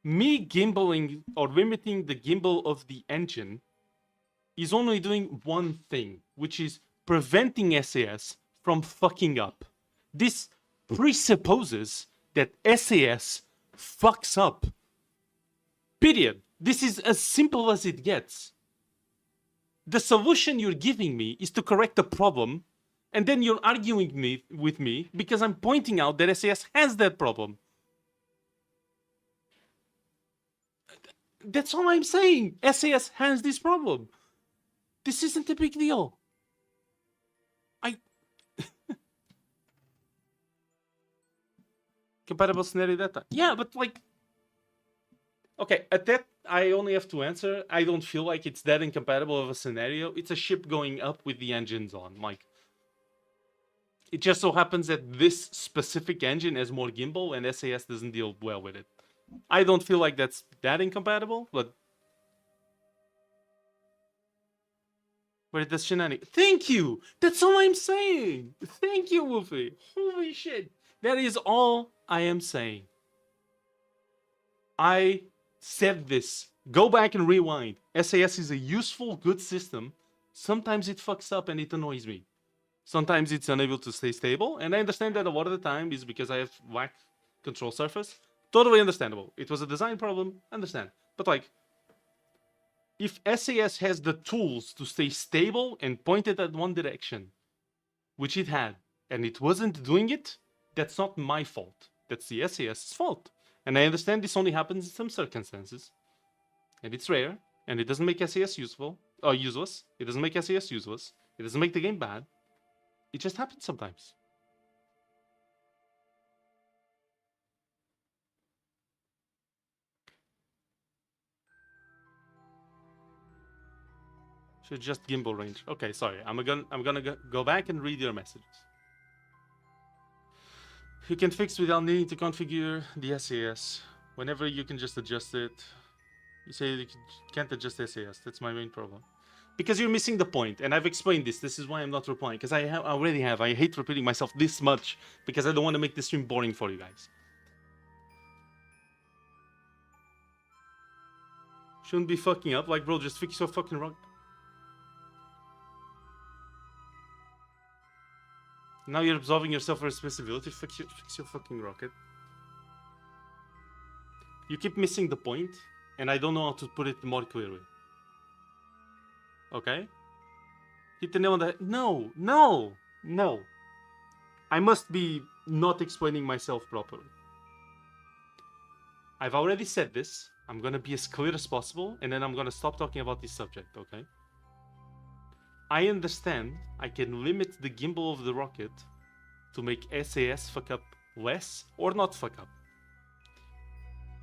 A: Me gimbaling or limiting the gimbal of the engine is only doing one thing, which is preventing SAS from fucking up. This presupposes that SAS fucks up. Period. This is as simple as it gets. The solution you're giving me is to correct the problem, and then you're arguing with me because I'm pointing out that SAS has that problem. That's all I'm saying. SAS has this problem. This isn't a big deal. Compatible scenario data. Yeah, but like... Okay, at that, I only have to answer. I don't feel like it's that incompatible of a scenario. It's a ship going up with the engines on. Like, it just so happens that this specific engine has more gimbal and SAS doesn't deal well with it. I don't feel like that's that incompatible, but... But it does shenanigans. Thank you! That's all I'm saying! Thank you, Wolfie! Holy shit! That is all I am saying. I said this. Go back and rewind. SAS is a useful, good system. Sometimes it fucks up and it annoys me. Sometimes it's unable to stay stable, and I understand that a lot of the time is because I have whack control surface. Totally understandable. It was a design problem, understand. But like, if SAS has the tools to stay stable and pointed at one direction, which it had, and it wasn't doing it, that's not my fault. That's the SAS's fault. And I understand this only happens in some circumstances. And it's rare, and it doesn't make SAS useful, or useless. It doesn't make SAS useless. It doesn't make the game bad. It just happens sometimes. Should just gimbal range. Okay, sorry. I'm gonna go back and read your messages. You can fix without needing to configure the SAS. Whenever you can just adjust it. You say you can't adjust SAS. That's my main problem. Because you're missing the point, and I've explained this. This is why I'm not replying, because I already have. I hate repeating myself this much, because I don't want to make this stream boring for you guys. Shouldn't be fucking up. Like, bro, just fix your fucking rocket. Now you're absolving yourself of responsibility. Fix your fucking rocket. You keep missing the point, and I don't know how to put it more clearly. Okay? Hit the nail on the head. No, no, no. I must be not explaining myself properly. I've already said this. I'm gonna be as clear as possible, and then I'm gonna stop talking about this subject, okay? I understand I can limit the gimbal of the rocket to make SAS fuck up less or not fuck up.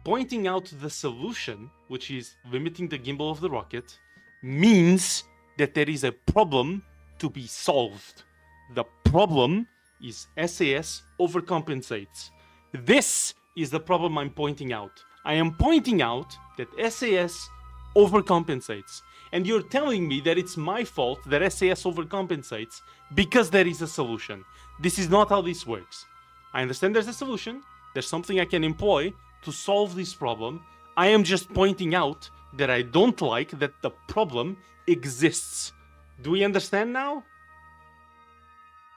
A: Pointing out the solution, which is limiting the gimbal of the rocket, means that there is a problem to be solved. The problem is SAS overcompensates. This is the problem I'm pointing out. I am pointing out that SAS overcompensates. And you're telling me that it's my fault that SAS overcompensates because there is a solution. This is not how this works. I understand there's a solution. There's something I can employ to solve this problem. I am just pointing out that I don't like that the problem exists. Do we understand now?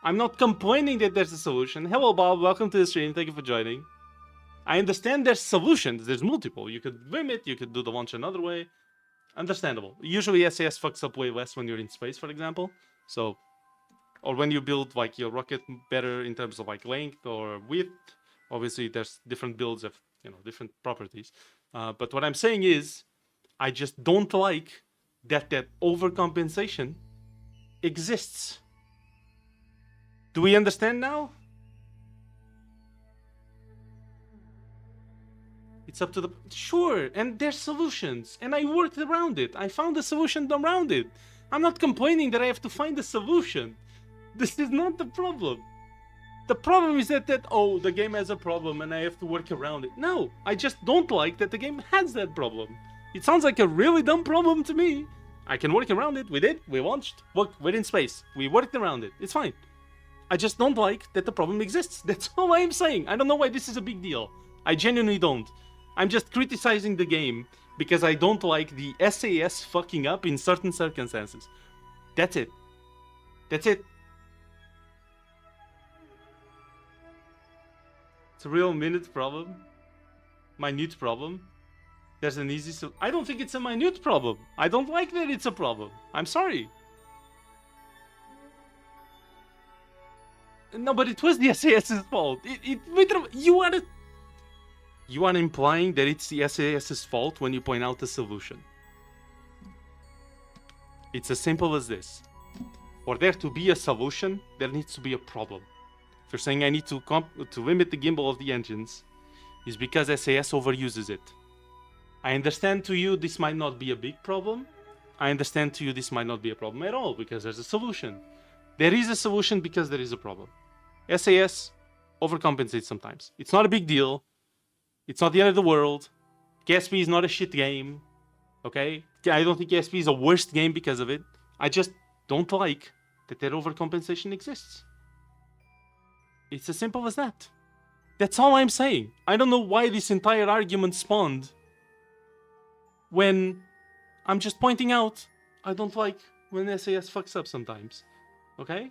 A: I'm not complaining that there's a solution. Hello, Bob. Welcome to the stream. Thank you for joining. I understand there's solutions. There's multiple. You could limit. You could do the launch another way. Understandable. Usually SAS fucks up way less when you're in space, for example. So, or when you build like your rocket better in terms of like length or width. Obviously, there's different builds of, you know, different properties. But what I'm saying is, I just don't like that overcompensation exists. Do we understand now? It's up to the... Sure, and there's solutions. And I worked around it. I found a solution around it. I'm not complaining that I have to find a solution. This is not the problem. The problem is that, oh, the game has a problem and I have to work around it. No, I just don't like that the game has that problem. It sounds like a really dumb problem to me. I can work around it. We did. We launched. Look, we're in space. We worked around it. It's fine. I just don't like that the problem exists. That's all I am saying. I don't know why this is a big deal. I genuinely don't. I'm just criticizing the game because I don't like the SAS fucking up in certain circumstances. That's it. That's it. It's a real minute problem. Minute problem. There's an easy solution. I don't think it's a minute problem. I don't like that it's a problem. I'm sorry. No, but it was the SAS's fault. You are implying that it's the SAS's fault when you point out the solution. It's as simple as this. For there to be a solution, there needs to be a problem. If you're saying I need to limit the gimbal of the engines, it's because SAS overuses it. I understand to you this might not be a big problem. I understand to you this might not be a problem at all because there's a solution. There is a solution because there is a problem. SAS overcompensates sometimes. It's not a big deal. It's not the end of the world. KSP is not a shit game. Okay? I don't think KSP is a worst game because of it. I just don't like that overcompensation exists. It's as simple as that. That's all I'm saying. I don't know why this entire argument spawned when I'm just pointing out I don't like when SAS fucks up sometimes. Okay?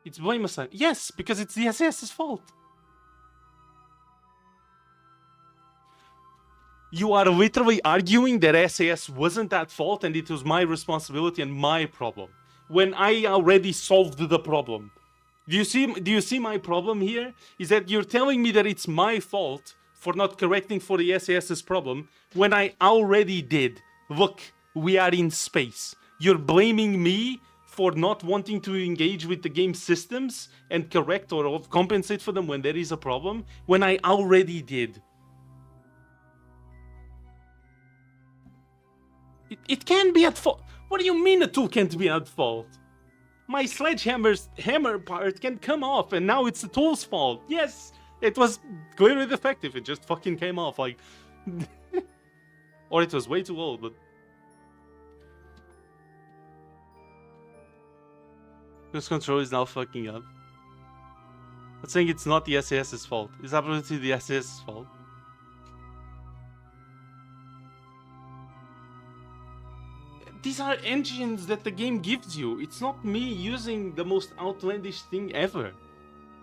A: It's blame aside. Yes, because it's the SAS's fault. You are literally arguing that SAS wasn't at fault and it was my responsibility and my problem. When I already solved the problem. Do you see my problem here? Is that you're telling me that it's my fault for not correcting for the SAS's problem when I already did. Look, we are in space. You're blaming me for not wanting to engage with the game systems and correct or compensate for them when there is a problem when I already did. It can be at fault. What do you mean a tool can't be at fault? My sledgehammer's hammer part can come off and now it's the tool's fault. Yes, it was clearly defective. It just fucking came off like... or it was way too old, but... This control is now fucking up. I'm saying it's not the SAS's fault. It's absolutely the SAS's fault. These are engines that the game gives you. It's not me using the most outlandish thing ever.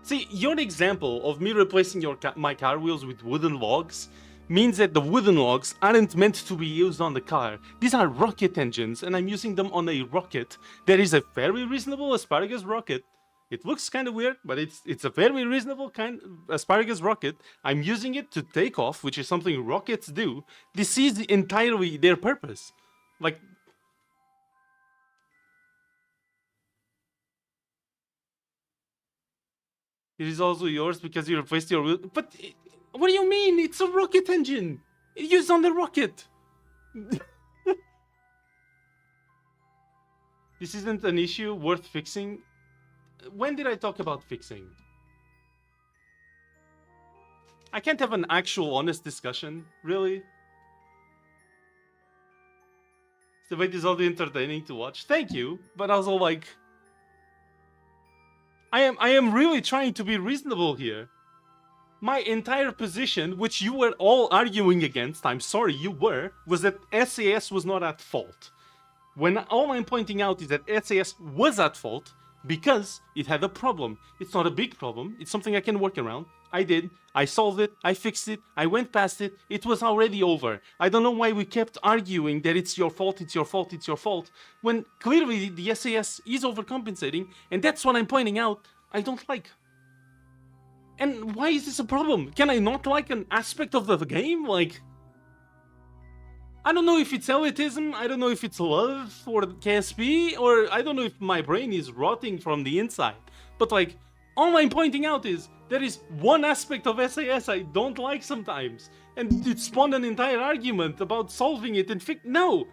A: See, your example of me replacing my car wheels with wooden logs means that the wooden logs aren't meant to be used on the car. These are rocket engines, and I'm using them on a rocket. That is a very reasonable asparagus rocket. It looks kind of weird, but it's a very reasonable kind of asparagus rocket. I'm using it to take off, which is something rockets do. This is entirely their purpose. Like... It is also yours because you replaced your wheel. But what do you mean? It's a rocket engine. It's used on the rocket. This isn't an issue worth fixing. When did I talk about fixing? I can't have an actual honest discussion, really. The debate is all the entertaining to watch. Thank you, but also like... I am really trying to be reasonable here. My entire position, which you were all arguing against, I'm sorry you were, was that SAS was not at fault. When all I'm pointing out is that SAS was at fault because it had a problem. It's not a big problem, it's something I can work around. I did, I solved it, I fixed it, I went past it, it was already over. I don't know why we kept arguing that it's your fault, it's your fault, it's your fault, when clearly the SAS is overcompensating, and that's what I'm pointing out I don't like. And why is this a problem? Can I not like an aspect of the game? Like... I don't know if it's elitism, I don't know if it's love for KSP, or I don't know if my brain is rotting from the inside. But like, all I'm pointing out is there is one aspect of SAS I don't like sometimes, and it spawned an entire argument about solving it and no!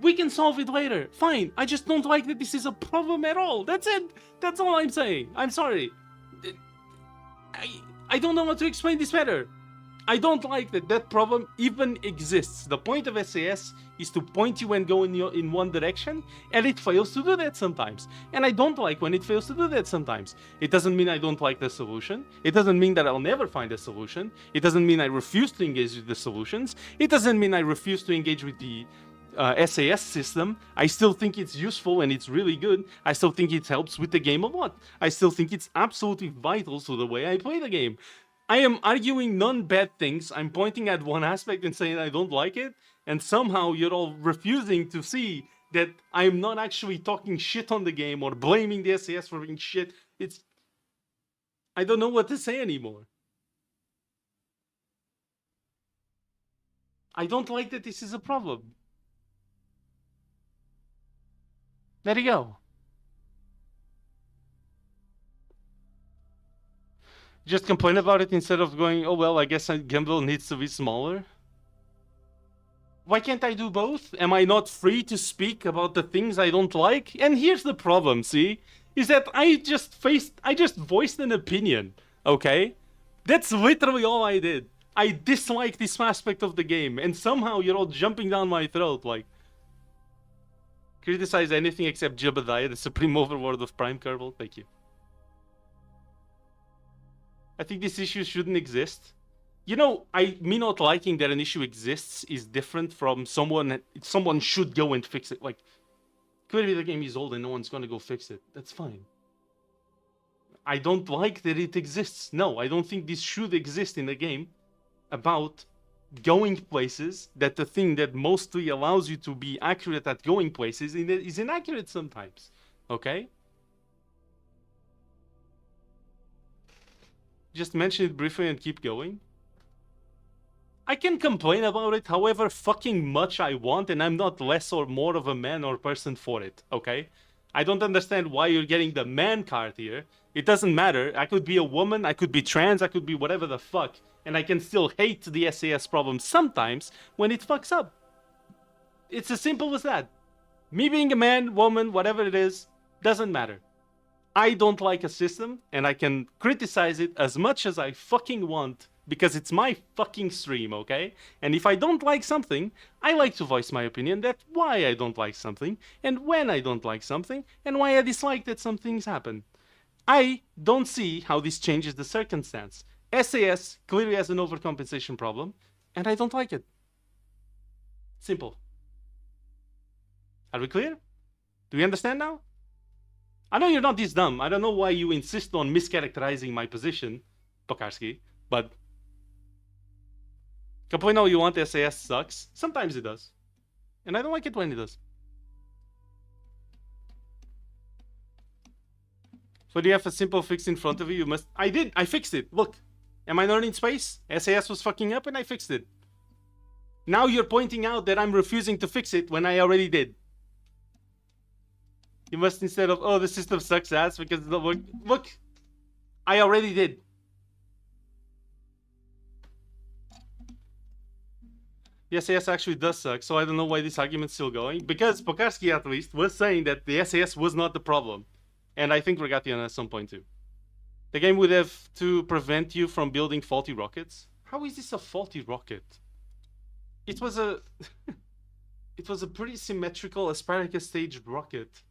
A: We can solve it later, fine, I just don't like that this is a problem at all, that's it! That's all I'm saying, I'm sorry. I don't know how to explain this better. I don't like that that problem even exists. The point of SAS is to point you and go in one direction, and it fails to do that sometimes. And I don't like when it fails to do that sometimes. It doesn't mean I don't like the solution. It doesn't mean that I'll never find a solution. It doesn't mean I refuse to engage with the solutions. It doesn't mean I refuse to engage with the SAS system. I still think it's useful and it's really good. I still think it helps with the game a lot. I still think it's absolutely vital to the way I play the game. I am arguing non-bad things. I'm pointing at one aspect and saying I don't like it, and somehow you're all refusing to see that I'm not actually talking shit on the game or blaming the SAS for being shit. I don't know what to say anymore. I don't like that this is a problem. There you go. Just complain about it instead of going, oh well, I guess Gimbal needs to be smaller. Why can't I do both? Am I not free to speak about the things I don't like? And here's the problem, see? Is that I just voiced an opinion, okay? That's literally all I did. I dislike this aspect of the game, and somehow you're all jumping down my throat, like... Criticize anything except Jebediah, the supreme overlord of Prime Kerbal. Thank you. I think this issue shouldn't exist. You know, me not liking that an issue exists is different from someone should go and fix it. Like, clearly the game is old and no one's gonna go fix it. That's fine. I don't like that it exists. No, I don't think this should exist in a game about going places, that the thing that mostly allows you to be accurate at going places is inaccurate sometimes. Okay? Just mention it briefly and keep going. I can complain about it however fucking much I want, and I'm not less or more of a man or person for it, okay? I don't understand why you're getting the man card here. It doesn't matter. I could be a woman, I could be trans, I could be whatever the fuck, and I can still hate the SAS problem sometimes when it fucks up. It's as simple as that. Me being a man, woman, whatever it is, doesn't matter. I don't like a system, and I can criticize it as much as I fucking want, because it's my fucking stream, okay? And if I don't like something, I like to voice my opinion that's why I don't like something, and when I don't like something, and why I dislike that some things happen. I don't see how this changes the circumstance. SAS clearly has an overcompensation problem, and I don't like it. Simple. Are we clear? Do we understand now? I know you're not this dumb. I don't know why you insist on mischaracterizing my position, Tokarski, but complain all you want, SAS sucks. Sometimes it does. And I don't like it when it does. So do you have a simple fix in front of you? You must... I fixed it. Look. Am I not in space? SAS was fucking up and I fixed it. Now you're pointing out that I'm refusing to fix it when I already did. You must, instead of, oh, the system sucks ass because it doesn't work. Look, I already did. The SAS actually does suck, so I don't know why this argument's still going. Because Pokarski, at least, was saying that the SAS was not the problem. And I think Regatian at some point too. The game would have to prevent you from building faulty rockets. How is this a faulty rocket? It was a... it was a pretty symmetrical asparagus staged rocket.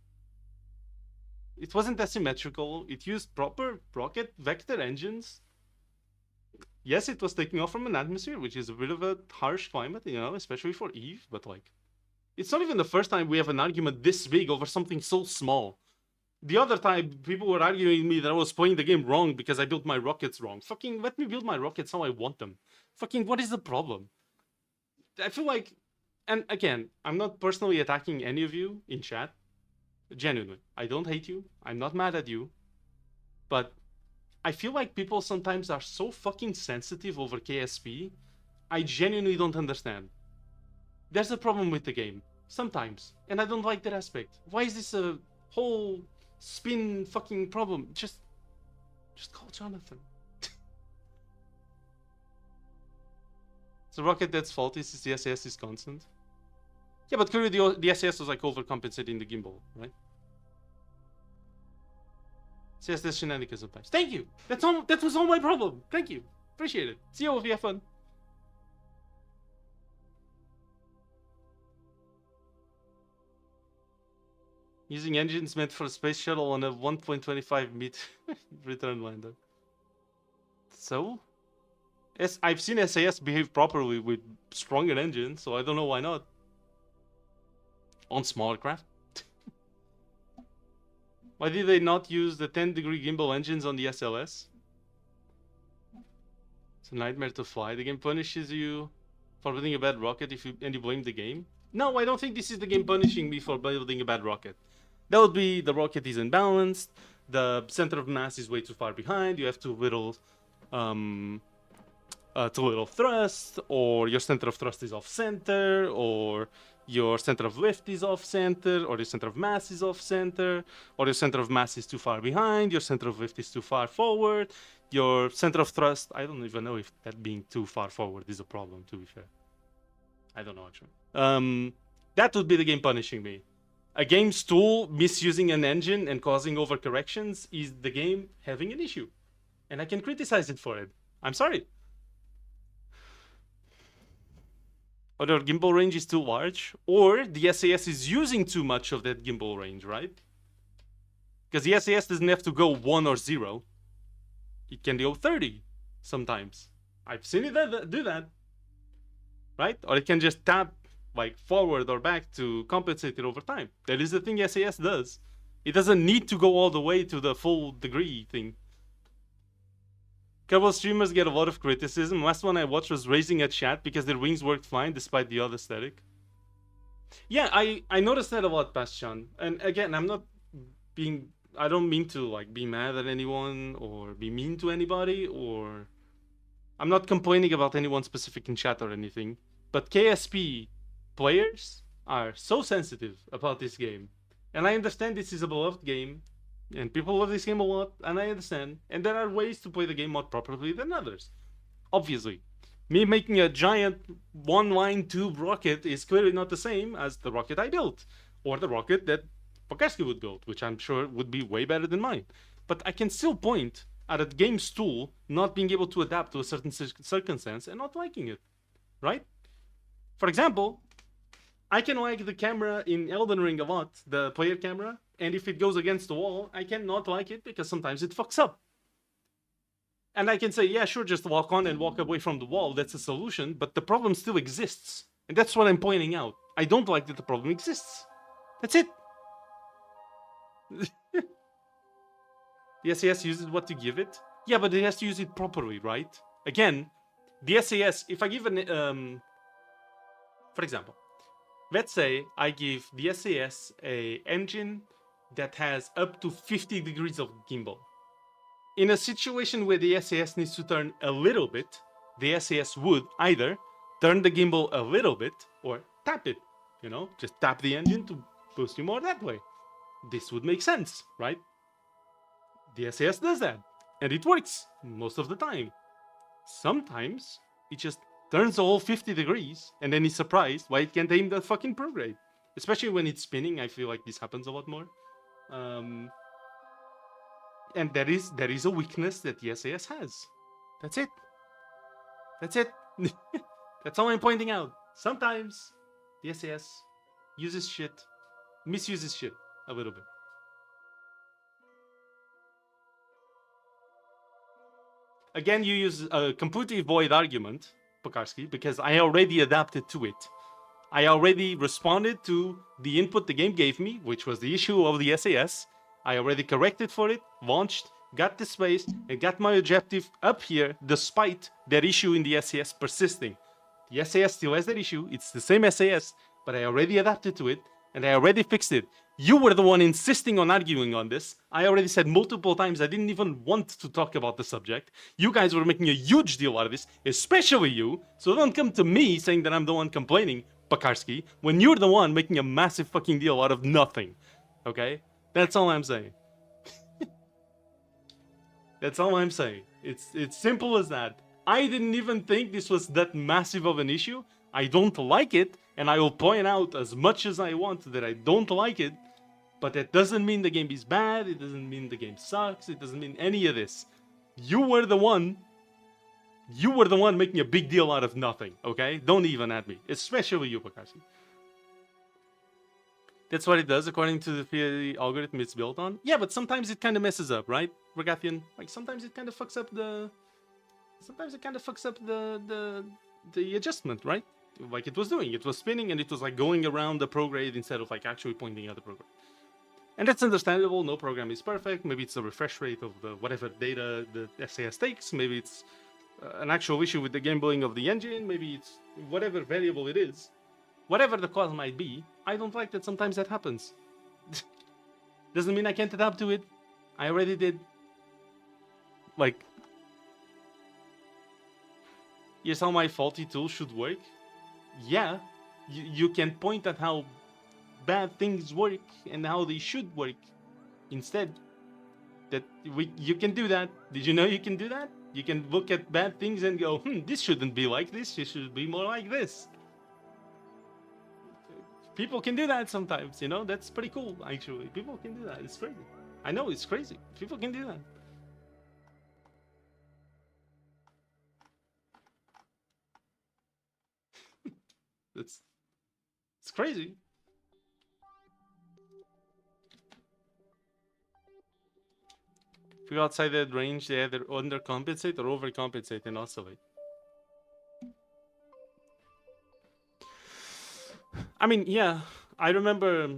A: It wasn't asymmetrical. It used proper rocket vector engines. Yes, it was taking off from an atmosphere, which is a bit of a harsh climate, you know, especially for Eve, but like... It's not even the first time we have an argument this big over something so small. The other time, people were arguing with me that I was playing the game wrong because I built my rockets wrong. Fucking let me build my rockets how I want them. Fucking what is the problem? I feel like... And again, I'm not personally attacking any of you in chat. Genuinely. I don't hate you. I'm not mad at you. But I feel like people sometimes are so fucking sensitive over KSP. I genuinely don't understand. there's a problem with the game. Sometimes. And I don't like that aspect. Why is this a whole spin fucking problem? Just call Jonathan. It's a rocket that's faulty since the SAS is constant. Yeah, but clearly the SAS was like overcompensating the gimbal, right? SAS does shenanigans sometimes. Thank you! That was all my problem! Thank you! Appreciate it. See you if you have fun. Using engines meant for a space shuttle on a 1.25 meter return lander. So? I've seen SAS behave properly with stronger engines, so I don't know why not. On smaller craft. Why did they not use the 10-degree gimbal engines on the SLS? It's a nightmare to fly. The game punishes you for building a bad rocket and you blame the game? No, I don't think this is the game punishing me for building a bad rocket. That would be the rocket is unbalanced, the center of mass is way too far behind, you have too little thrust, or your center of thrust is off center, or your center of lift is off center, or your center of mass is off center, or your center of mass is too far behind, your center of lift is too far forward, your center of thrust, I don't even know if that being too far forward is a problem, to be fair. I don't know actually. That would be the game punishing me. A game's tool misusing an engine and causing overcorrections is the game having an issue. And I can criticize it for it. I'm sorry. Or their gimbal range is too large, or the SAS is using too much of that gimbal range, right? Because the SAS doesn't have to go 1 or 0. It can go 30 sometimes. I've seen it do that. Right? Or it can just tap like forward or back to compensate it over time. That is the thing SAS does. It doesn't need to go all the way to the full degree thing. Kerbal streamers get a lot of criticism. Last one I watched was raising a chat because their wings worked fine despite the other static. Yeah, I noticed that a lot, Bastian. And again, I don't mean to like be mad at anyone or be mean to anybody, or I'm not complaining about anyone specific in chat or anything. But KSP players are so sensitive about this game. And I understand this is a beloved game, and people love this game a lot, and I understand. And there are ways to play the game more properly than others. Obviously. Me making a giant one-line tube rocket is clearly not the same as the rocket I built, or the rocket that Pokarski would build, which I'm sure would be way better than mine. But I can still point at a game's tool not being able to adapt to a certain circumstance and not liking it. Right? For example, I can like the camera in Elden Ring a lot, the player camera, and if it goes against the wall, I cannot like it because sometimes it fucks up. And I can say, yeah, sure, just walk on and walk away from the wall, that's a solution, but the problem still exists. And that's what I'm pointing out. I don't like that the problem exists. That's it. The SAS uses what you give it. Yeah, but it has to use it properly, right? Again, the SAS, if I give an... for example, let's say I give the SAS a engine that has up to 50 degrees of gimbal. In a situation where the SAS needs to turn a little bit, the SAS would either turn the gimbal a little bit or tap it. You know, just tap the engine to boost you more that way. This would make sense, right? The SAS does that, and it works most of the time. Sometimes it just turns the whole 50 degrees, and then he's surprised why it can't aim the fucking prograde. Especially when it's spinning, I feel like this happens a lot more. And there is a weakness that the SAS has. That's it. That's it. That's all I'm pointing out. Sometimes the SAS misuses shit a little bit. Again, you use a completely void argument, Pokarski, because I already adapted to it. I already responded to the input the game gave me, which was the issue of the SAS. I already corrected for it, launched, got the space, and got my objective up here despite that issue in the SAS persisting. The SAS still has that issue, it's the same SAS, but I already adapted to it, and I already fixed it. You were the one insisting on arguing on this. I already said multiple times I didn't even want to talk about the subject. You guys were making a huge deal out of this, especially you, so don't come to me saying that I'm the one complaining. Pekarsky, when you're the one making a massive fucking deal out of nothing. Okay? That's all I'm saying. That's all I'm saying. It's simple as that. I didn't even think this was that massive of an issue. I don't like it, and I will point out as much as I want that I don't like it, but that doesn't mean the game is bad, it doesn't mean the game sucks, it doesn't mean any of this. You were the one making a big deal out of nothing, okay? Don't even at me, especially you, Pekarsky. That's what it does according to the algorithm it's built on. Yeah, but sometimes it kind of messes up, right, Regathian? Like sometimes it kind of fucks up the... Sometimes it kind of fucks up the adjustment, right? Like it was doing. It was spinning and it was like going around the prograde instead of like actually pointing at the program. And that's understandable. No program is perfect. Maybe it's the refresh rate of the whatever data the SAS takes. Maybe it's an actual issue with the game building of the engine. Maybe it's whatever variable it is. Whatever the cause might be, I don't like that sometimes that happens. Doesn't mean I can't adapt to it. I already did. Like, here's how my faulty tool should work. Yeah, you can point at how bad things work and how they should work instead. You can do that. Did you know you can do that? You can look at bad things and go, this shouldn't be like this. It should be more like this. People can do that sometimes, you know? That's pretty cool, actually. People can do that. It's crazy. I know, it's crazy. People can do that. It's crazy. If you're outside that range, they either undercompensate or overcompensate and oscillate. I mean, yeah, I remember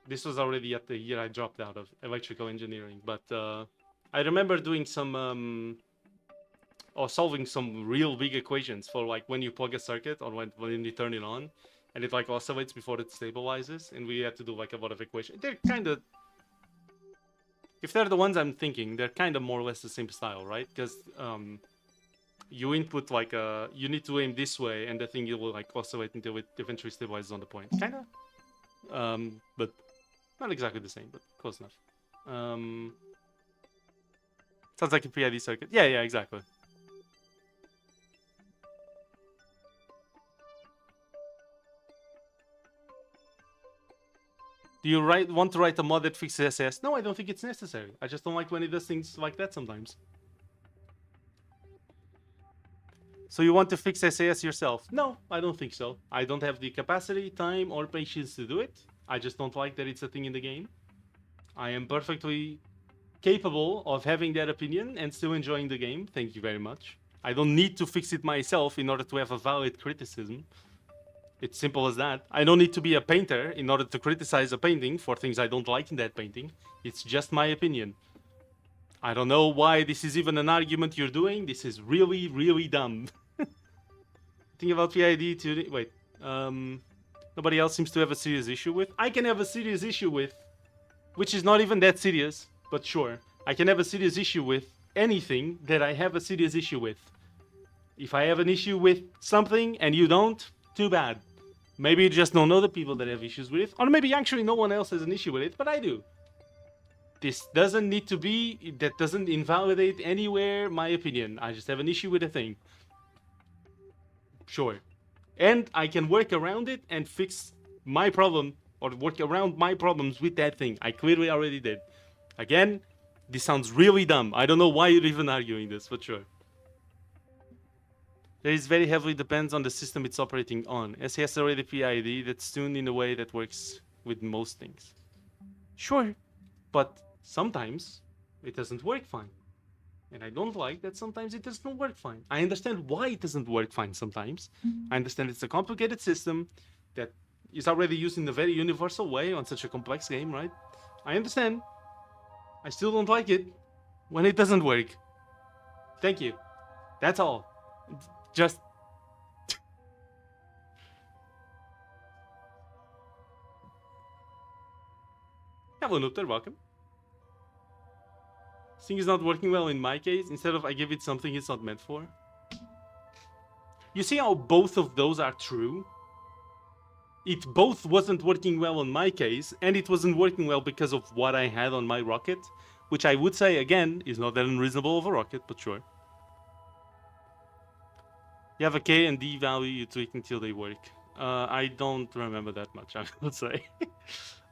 A: this was already at the year I dropped out of electrical engineering, but I remember doing some or solving some real big equations for like when you plug a circuit or when you turn it on and it like oscillates before it stabilizes, and we had to do like a lot of equations. They're kind of, if they're the ones I'm thinking, they're kind of more or less the same style, right? Because you input like you need to aim this way and the thing will like oscillate until it eventually stabilizes on the point. Kind of, but not exactly the same, but close enough. Sounds like a PID circuit. Yeah, exactly. Do you want to write a mod that fixes SAS? No, I don't think it's necessary. I just don't like when it does things like that sometimes. So you want to fix SAS yourself? No, I don't think so. I don't have the capacity, time, or patience to do it. I just don't like that it's a thing in the game. I am perfectly capable of having that opinion and still enjoying the game. Thank you very much. I don't need to fix it myself in order to have a valid criticism. It's simple as that. I don't need to be a painter in order to criticize a painting for things I don't like in that painting. It's just my opinion. I don't know why this is even an argument you're doing. This is really, really dumb. Think about PID tuning. Wait. Nobody else seems to have a serious issue with. I can have a serious issue with, which is not even that serious, but sure. I can have a serious issue with anything that I have a serious issue with. If I have an issue with something and you don't, too bad. Maybe you just don't know the people that have issues with it, or maybe actually no one else has an issue with it, but I do. This doesn't need to be, that doesn't invalidate anywhere my opinion. I just have an issue with a thing. Sure. And I can work around it and fix my problem, or work around my problems with that thing. I clearly already did. Again, this sounds really dumb. I don't know why you're even arguing this, but sure. There is very heavily depends on the system it's operating on. SAS already PID that's tuned in a way that works with most things. Sure, but sometimes it doesn't work fine. And I don't like that sometimes it doesn't work fine. I understand why it doesn't work fine sometimes. I understand it's a complicated system that is already used in a very universal way on such a complex game, right? I understand. I still don't like it when it doesn't work. Thank you. That's all. Just... Hello, Nupter, welcome. This thing is not working well in my case. Instead of I give it something it's not meant for. You see how both of those are true? it both wasn't working well in my case, and it wasn't working well because of what I had on my rocket, which I would say, again, is not that unreasonable of a rocket, but sure. You have a K and D value you tweak until they work. I don't remember that much, I will say.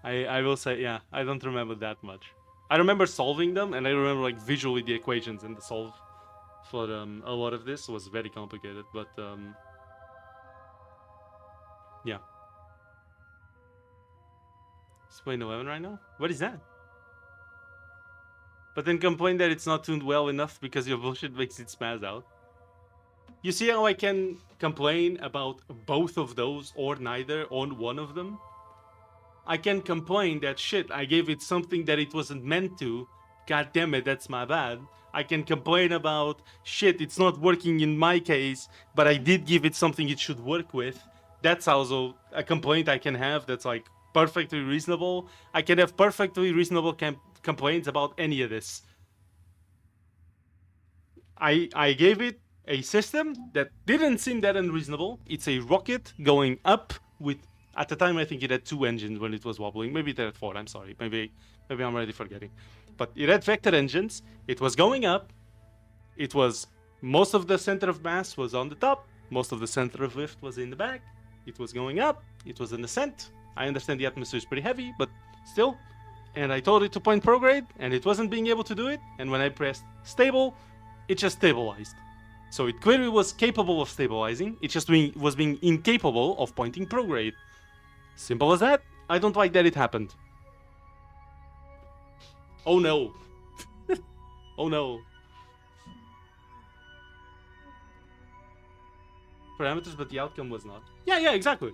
A: I will say, yeah, I don't remember that much. I remember solving them, and I remember like visually the equations, and the solve for a lot of this was very complicated, but yeah. It's playing 11 right now? What is that? But then complain that it's not tuned well enough because your bullshit makes it spaz out. You see how I can complain about both of those or neither on one of them? I can complain that shit, I gave it something that it wasn't meant to. God damn it, that's my bad. I can complain about shit, it's not working in my case, but I did give it something it should work with. That's also a complaint I can have that's like perfectly reasonable. I can have perfectly reasonable complaints about any of this. I gave it a system that didn't seem that unreasonable. It's a rocket going up with, at the time I think it had 2 engines when it was wobbling. Maybe it had 4, I'm sorry. Maybe I'm already forgetting. But it had vector engines. It was going up. It was, most of the center of mass was on the top. Most of the center of lift was in the back. It was going up. It was an ascent. I understand the atmosphere is pretty heavy, but still. And I told it to point prograde, and it wasn't being able to do it. And when I pressed stable, it just stabilized. So it clearly was capable of stabilizing. It just was being incapable of pointing prograde. Simple as that. I don't like that it happened. Oh no. Oh no. Parameters, but the outcome was not. Yeah, exactly.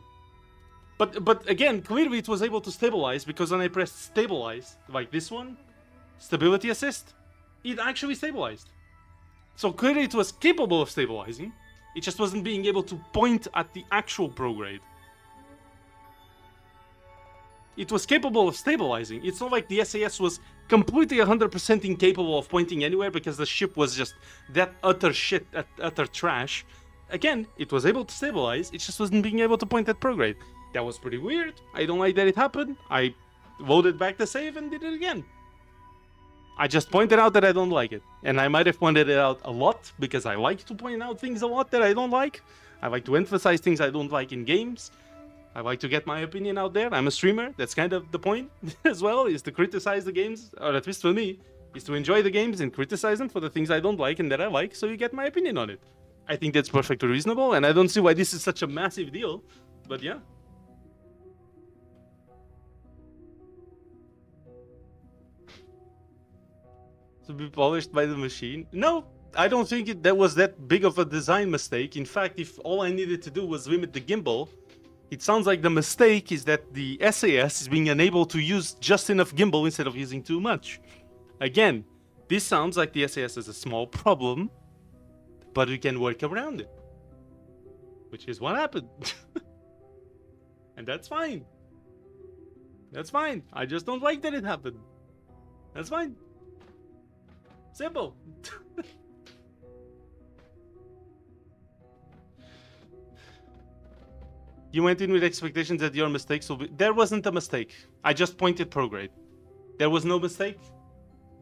A: But again, clearly it was able to stabilize because when I pressed stabilize, like this one, stability assist, it actually stabilized. So clearly it was capable of stabilizing. It just wasn't being able to point at the actual prograde. It was capable of stabilizing. It's not like the SAS was completely 100% incapable of pointing anywhere because the ship was just that utter shit, utter trash. Again, it was able to stabilize, it just wasn't being able to point at prograde. That was pretty weird. I don't like that it happened. I loaded back the save and did it again. I just pointed out that I don't like it. And I might have pointed it out a lot because I like to point out things a lot that I don't like. I like to emphasize things I don't like in games. I like to get my opinion out there. I'm a streamer. That's kind of the point as well, is to criticize the games, or at least for me, is to enjoy the games and criticize them for the things I don't like and that I like, so you get my opinion on it. I think that's perfectly reasonable, and I don't see why this is such a massive deal, but yeah. To be polished by the machine? No, I don't think that was that big of a design mistake. In fact, if all I needed to do was limit the gimbal, it sounds like the mistake is that the SAS is being unable to use just enough gimbal instead of using too much. Again, this sounds like the SAS is a small problem, but we can work around it. Which is what happened. And that's fine. That's fine. I just don't like that it happened. That's fine. Simple. You went in with expectations that your mistakes will be... There wasn't a mistake. I just pointed prograde. There was no mistake.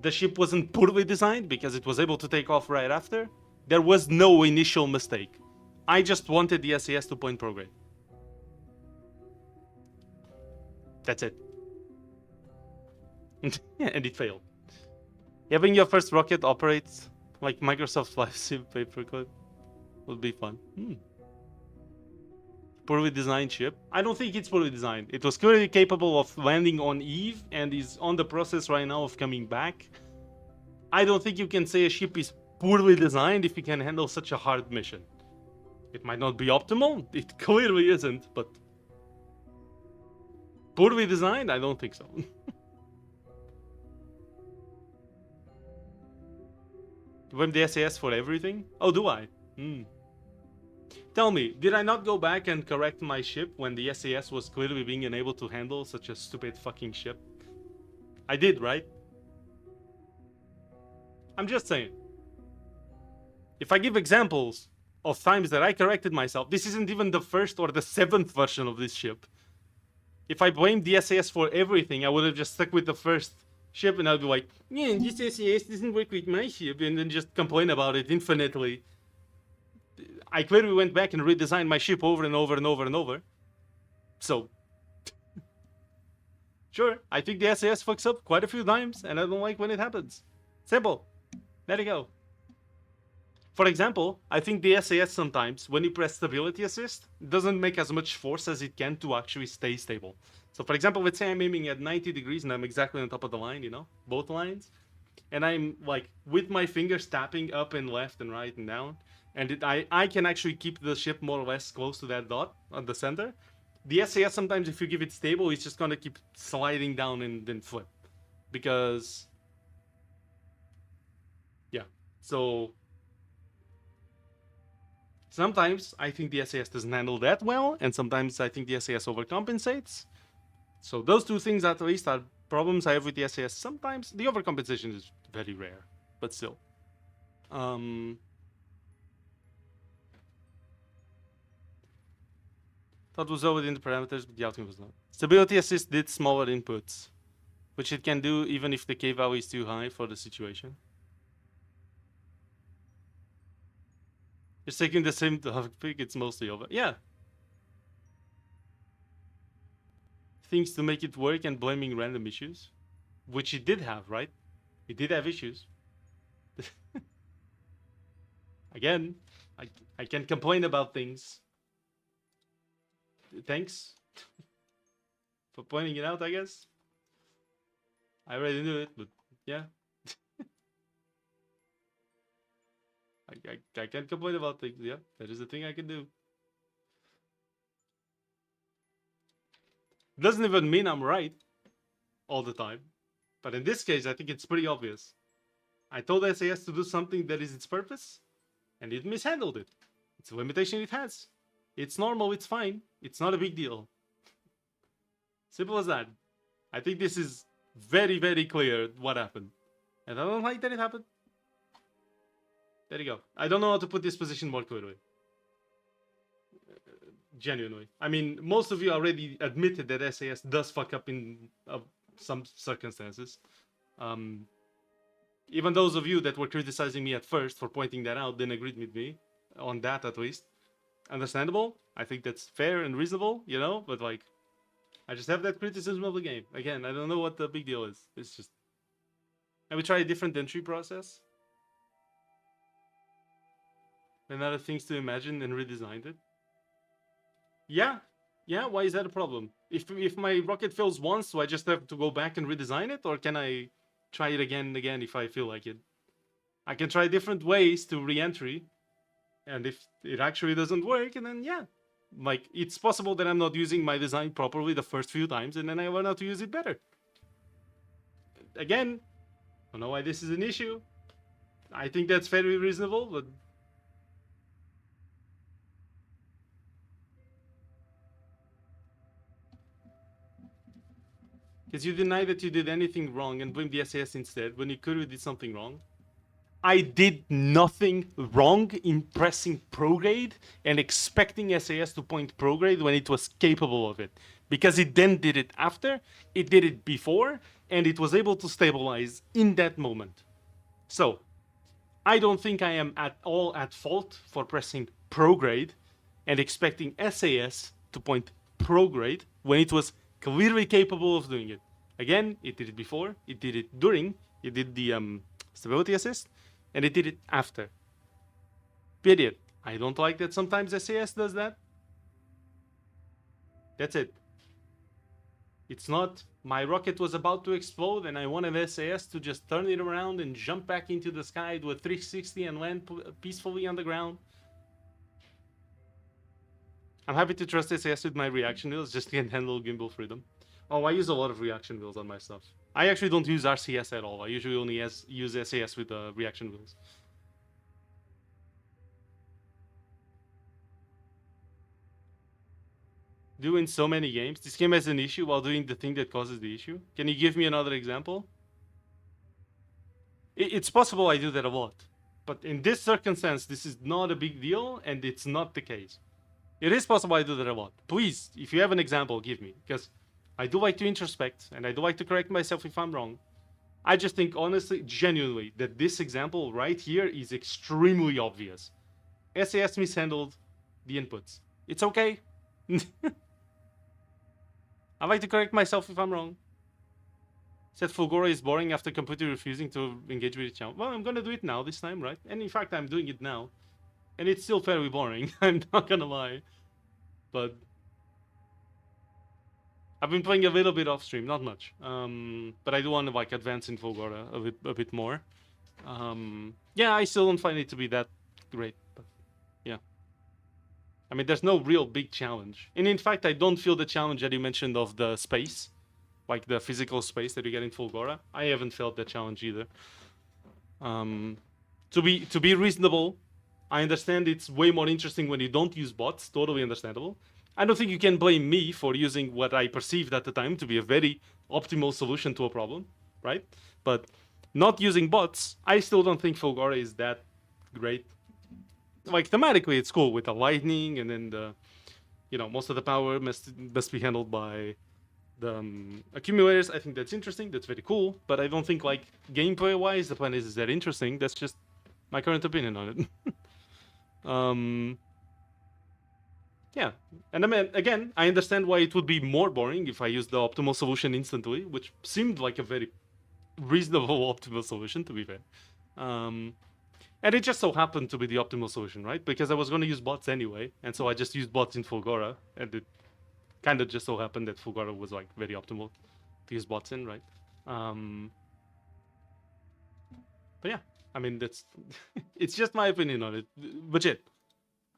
A: The ship wasn't poorly designed because it was able to take off right after. There was no initial mistake. I just wanted the SAS to point prograde. That's it. Yeah, and it failed. Having your first rocket operate like Microsoft's livestream paperclip would be fun. Poorly designed ship. I don't think it's poorly designed. It was clearly capable of landing on Eve and is on the process right now of coming back. I don't think you can say a ship is poorly designed if it can handle such a hard mission. It might not be optimal. It clearly isn't, but poorly designed? I don't think so. You blame the SAS for everything? Oh, do I? Tell me, did I not go back and correct my ship when the SAS was clearly being unable to handle such a stupid fucking ship? I did, right? I'm just saying. If I give examples of times that I corrected myself, this isn't even the first or the 7th version of this ship. If I blamed the SAS for everything, I would have just stuck with the first ship, and I'd be like, yeah, this SAS doesn't work with my ship, and then just complain about it infinitely. I clearly went back and redesigned my ship over and over and over and over. So, sure, I think the SAS fucks up quite a few times, and I don't like when it happens. Simple. There you go. For example, I think the SAS sometimes, when you press stability assist, doesn't make as much force as it can to actually stay stable. So for example, let's say I'm aiming at 90 degrees and I'm exactly on top of the line, you know, both lines. And I'm like, with my fingers tapping up and left and right and down. And I can actually keep the ship more or less close to that dot on the center. The SAS sometimes, if you give it stable, it's just going to keep sliding down and then flip. Because, yeah, so sometimes I think the SAS doesn't handle that well, and sometimes I think the SAS overcompensates. So those two things at least are problems I have with the SAS. Sometimes the overcompensation is very rare, but still. Thought was well within the parameters, but the outcome was not. Stability assist did smaller inputs, which it can do even if the K value is too high for the situation. Just taking the same topic, it's mostly over. Yeah. Things to make it work and blaming random issues, which it did have, right? It did have issues. Again, I can complain about things. Thanks for pointing it out, I guess. I already knew it, but yeah. I can't complain about things. Yeah, that is the thing I can do. Doesn't even mean I'm right all the time. But in this case, I think it's pretty obvious. I told SAS to do something that is its purpose, and it mishandled it. It's a limitation it has. It's normal, it's fine. It's not a big deal. Simple as that. I think this is very, very clear what happened. And I don't like that it happened. There you go. I don't know how to put this position more clearly. Genuinely. I mean, most of you already admitted that SAS does fuck up in some circumstances. Even those of you that were criticizing me at first for pointing that out then agreed with me on that at least. Understandable. I think that's fair and reasonable, you know, but like, I just have that criticism of the game. Again, I don't know what the big deal is. It's just, I would try a different entry process. And other things to imagine and redesigned it. Yeah, why is that a problem? If my rocket fails once, do I just have to go back and redesign it? Or can I try it again and again if I feel like it? I can try different ways to re-entry. And if it actually doesn't work, and then yeah. Like, it's possible that I'm not using my design properly the first few times, and then I learn how to use it better. Again, I don't know why this is an issue. I think that's very reasonable, but... Because you deny that you did anything wrong and blame the SAS instead, when you clearly did something wrong. I did nothing wrong in pressing prograde and expecting SAS to point prograde when it was capable of it. Because it then did it after, it did it before, and it was able to stabilize in that moment. So, I don't think I am at all at fault for pressing prograde and expecting SAS to point prograde when it was clearly capable of doing it. Again, it did it before, it did it during, it did the stability assist, and it did it after. Period. I don't like that sometimes SAS does that. That's it. It's not, my rocket was about to explode and I wanted SAS to just turn it around and jump back into the sky, do a 360 and land peacefully on the ground. I'm happy to trust SAS with my reaction wheels, just can't handle gimbal freedom. Oh, I use a lot of reaction wheels on my stuff. I actually don't use RCS at all. I usually only use SAS with reaction wheels. Doing so many games. This game has an issue while doing the thing that causes the issue. Can you give me another example? It's possible I do that a lot. But in this circumstance, this is not a big deal, and it's not the case. It is possible I do that a lot. Please, if you have an example, give me. Because I do like to introspect, and I do like to correct myself if I'm wrong. I just think, honestly, genuinely, that this example right here is extremely obvious. SAS mishandled the inputs. It's okay. I like to correct myself if I'm wrong. Said Fulgora is boring after completely refusing to engage with the challenge. Well, I'm gonna do it now this time, right? And in fact, I'm doing it now. And it's still very boring, I'm not gonna lie. But I've been playing a little bit off stream, not much. But I do want to like advance in Fulgora a bit more. Yeah, I still don't find it to be that great, but yeah. I mean, there's no real big challenge. And in fact, I don't feel the challenge that you mentioned of the space, like the physical space that you get in Fulgora. I haven't felt that challenge either. To be reasonable, I understand it's way more interesting when you don't use bots. Totally understandable. I don't think you can blame me for using what I perceived at the time to be a very optimal solution to a problem, right? But not using bots, I still don't think Fulgora is that great. Like, thematically, it's cool with the lightning, and then the, you know, most of the power must be handled by the accumulators. I think that's interesting. That's very cool. But I don't think, like, gameplay-wise, the plan is that interesting. That's just my current opinion on it. Yeah, and I mean, again, I understand why it would be more boring if I used the optimal solution instantly, which seemed like a very reasonable optimal solution, to be fair. And it just so happened to be the optimal solution, right? Because I was going to use bots anyway, and so I just used bots in Fulgora, and it kind of just so happened that Fulgora was like very optimal to use bots in, right? But yeah, I mean, that's it's just my opinion on it. Legit.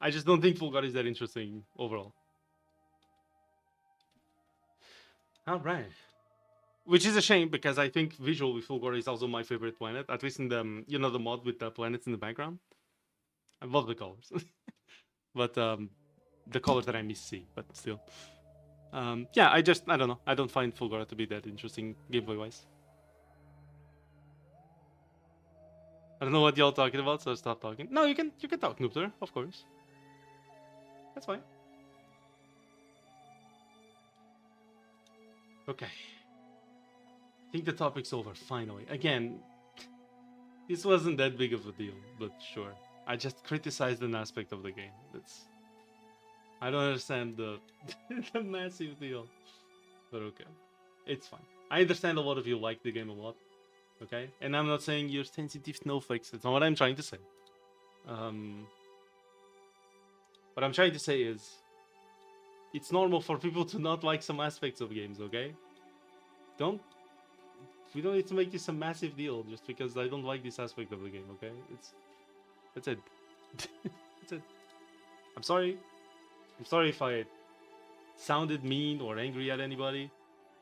A: I just don't think Fulgora is that interesting overall. Alright. Which is a shame, because I think visually Fulgora is also my favorite planet. At least in the, you know, the mod with the planets in the background. I love the colors. But the colors that I miss see, but still. Yeah, I don't know. I don't find Fulgora to be that interesting gameplay-wise. I don't know what y'all talking about, so stop talking. No, you can talk, Noobter, of course. That's fine. Okay. I think the topic's over, finally. Again, this wasn't that big of a deal, but sure. I just criticized an aspect of the game. I don't understand the massive deal. But okay. It's fine. I understand a lot of you like the game a lot. Okay? And I'm not saying you're sensitive snowflakes. That's not what I'm trying to say. What I'm trying to say is, it's normal for people to not like some aspects of games, okay? We don't need to make this a massive deal just because I don't like this aspect of the game, okay? That's it. That's it. I'm sorry. I'm sorry if I sounded mean or angry at anybody.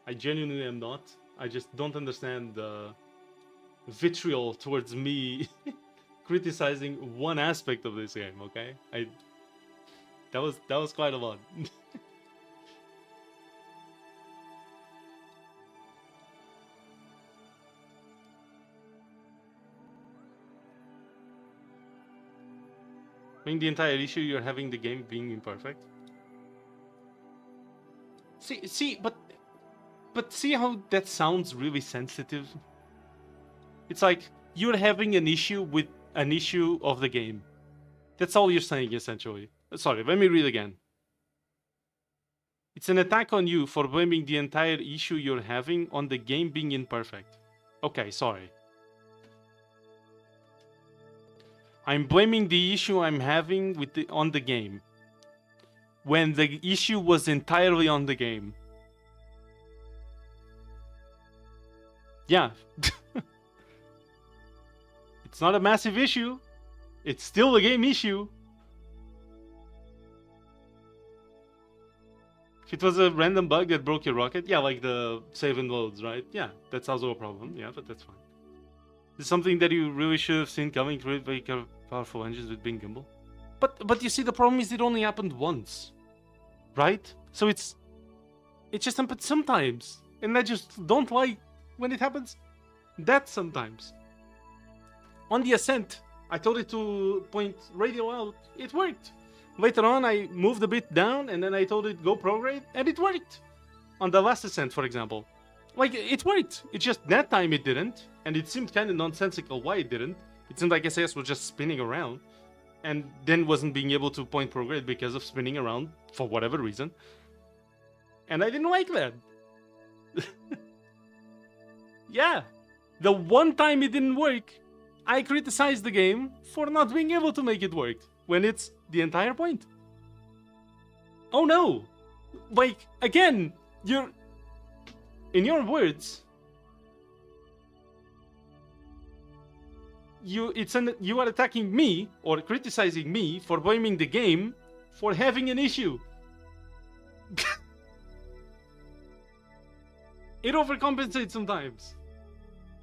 A: I genuinely am not. I just don't understand the vitriol towards me criticizing one aspect of this game, okay? That was quite a lot. I mean, the entire issue you're having the game being imperfect. But see how that sounds really sensitive? It's like you're having an issue with an issue of the game. That's all you're saying, essentially. Sorry, let me read again. It's an attack on you for blaming the entire issue you're having on the game being imperfect. Okay, sorry. I'm blaming the issue I'm having on the game, when the issue was entirely on the game. Yeah. It's not a massive issue. It's still a game issue. If it was a random bug that broke your rocket, yeah, like the save and loads, right? Yeah, that's also a problem. Yeah, but that's fine. It's something that you really should have seen coming through very powerful engines with being gimbal. But you see, the problem is it only happened once, right? So it just happens sometimes, and I just don't like when it happens that sometimes. On the ascent, I told it to point radial out. It worked. Later on, I moved a bit down, and then I told it go prograde, and it worked. on the last ascent, for example. Like, it worked. It's just that time it didn't, and it seemed kind of nonsensical why it didn't. It seemed like SAS was just spinning around, and then wasn't being able to point prograde because of spinning around for whatever reason. And I didn't like that. Yeah. The one time it didn't work, I criticized the game for not being able to make it work, when it's the entire point. Oh no! Like, again, you're... In your words, you are attacking me or criticizing me for blaming the game for having an issue. It overcompensates sometimes.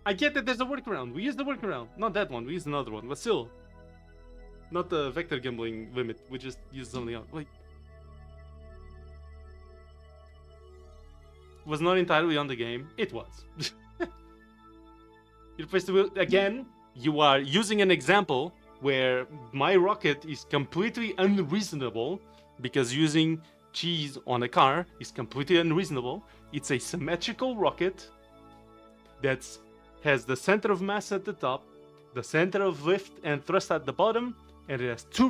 A: I get that there's a workaround. We use the workaround. Not that one, we use another one, but still. Not the vector gambling limit, we just use something else. Like, was not entirely on the game. It was. You're supposed to, again, you are using an example where my rocket is completely unreasonable because using cheese on a car is completely unreasonable. It's a symmetrical rocket that has the center of mass at the top, the center of lift and thrust at the bottom, and it has two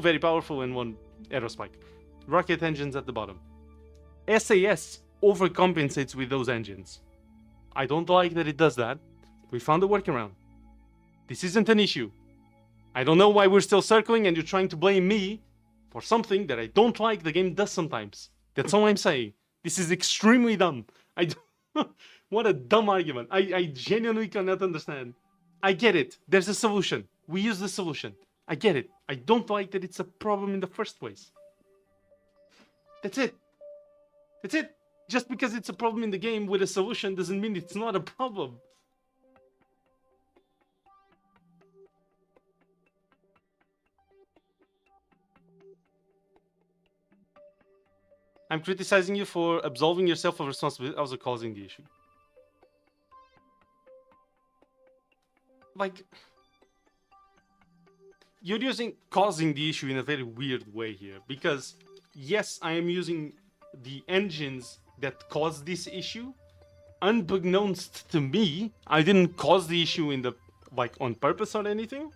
A: very powerful and one aerospike rocket engines at the bottom. SAS overcompensates with those engines. I don't like that it does that. We found a workaround. This isn't an issue. I don't know why we're still circling and you're trying to blame me for something that I don't like the game does sometimes. That's all I'm saying. This is extremely dumb. What a dumb argument. I genuinely cannot understand. I get it. There's a solution. We use the solution. I get it. I don't like that it's a problem in the first place. That's it. That's it. Just because it's a problem in the game with a solution doesn't mean it's not a problem. I'm criticizing you for absolving yourself of responsibility. I was causing the issue. Like, you're using causing the issue in a very weird way here. Because, yes, I am using the engines that caused this issue. Unbeknownst to me, I didn't cause the issue in the, like, on purpose or anything.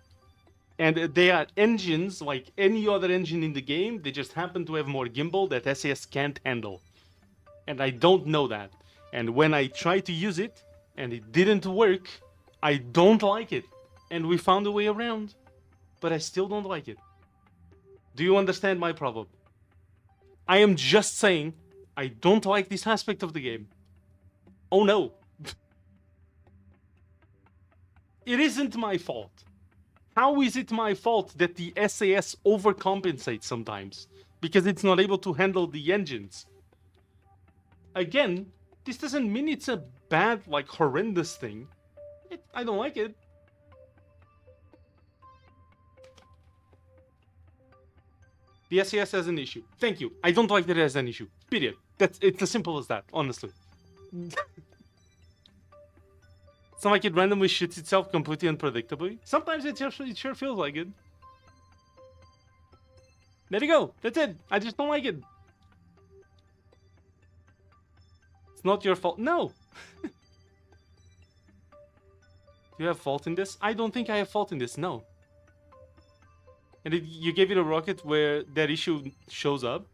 A: And they are engines like any other engine in the game. They just happen to have more gimbal that SAS can't handle. And I don't know that. And when I try to use it and it didn't work, I don't like it. And we found a way around. But I still don't like it. Do you understand my problem? I am just saying I don't like this aspect of the game. Oh no. It isn't my fault. How is it my fault that the SAS overcompensates sometimes? Because it's not able to handle the engines. Again, this doesn't mean it's a bad, like, horrendous thing. I don't like it. The SAS has an issue. Thank you. I don't like that it has an issue. Period. It's as simple as that, honestly. It's not like it randomly shits itself completely unpredictably. Sometimes it sure feels like it. There you go. That's it. I just don't like it. It's not your fault. No. Do you have fault in this? I don't think I have fault in this. No. And you gave it a rocket where that issue shows up.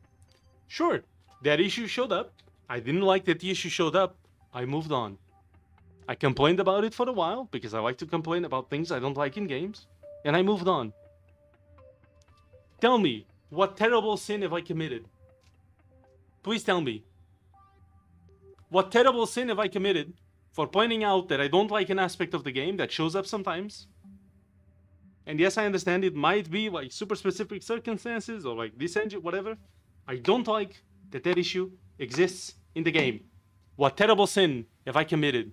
A: Sure. That issue showed up. I didn't like that the issue showed up. I moved on. I complained about it for a while, because I like to complain about things I don't like in games, and I moved on. Tell me, what terrible sin have I committed? Please tell me. What terrible sin have I committed for pointing out that I don't like an aspect of the game that shows up sometimes? And yes, I understand it might be like super specific circumstances, or like this engine, whatever. I don't like that that issue exists in the game. What terrible sin have I committed?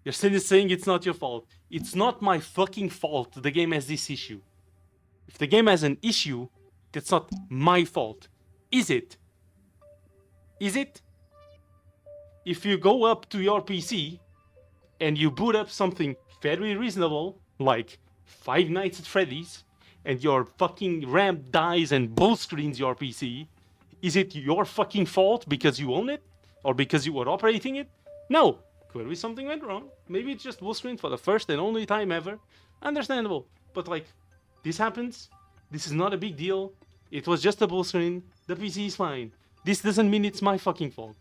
A: Your sin is saying it's not your fault. It's not my fucking fault the game has this issue. If the game has an issue, that's not my fault. Is it? Is it? If you go up to your PC and you boot up something very reasonable, like Five Nights at Freddy's, and your fucking RAM dies and bull screens your PC, Is it your fucking fault because you own it? Or because you were operating it? No. Could be something went wrong. Maybe it's just full screen for the first and only time ever. Understandable. But like, this happens. This is not a big deal. It was just a full screen. The PC is fine. This doesn't mean it's my fucking fault.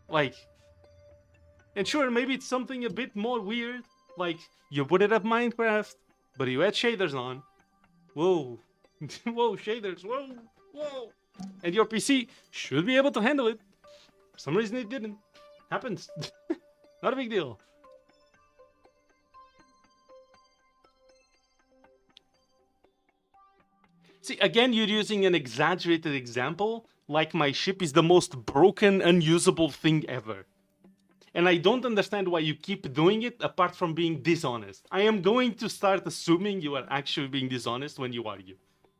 A: Like, and sure, maybe it's something a bit more weird. Like, you put it up Minecraft, but you had shaders on. Whoa. Whoa, shaders. Whoa. Whoa. And your PC should be able to handle it. For some reason it didn't. Happens. Not a big deal. See, again, you're using an exaggerated example, like my ship is the most broken, unusable thing ever. And I don't understand why you keep doing it apart from being dishonest. I am going to start assuming you are actually being dishonest when you argue.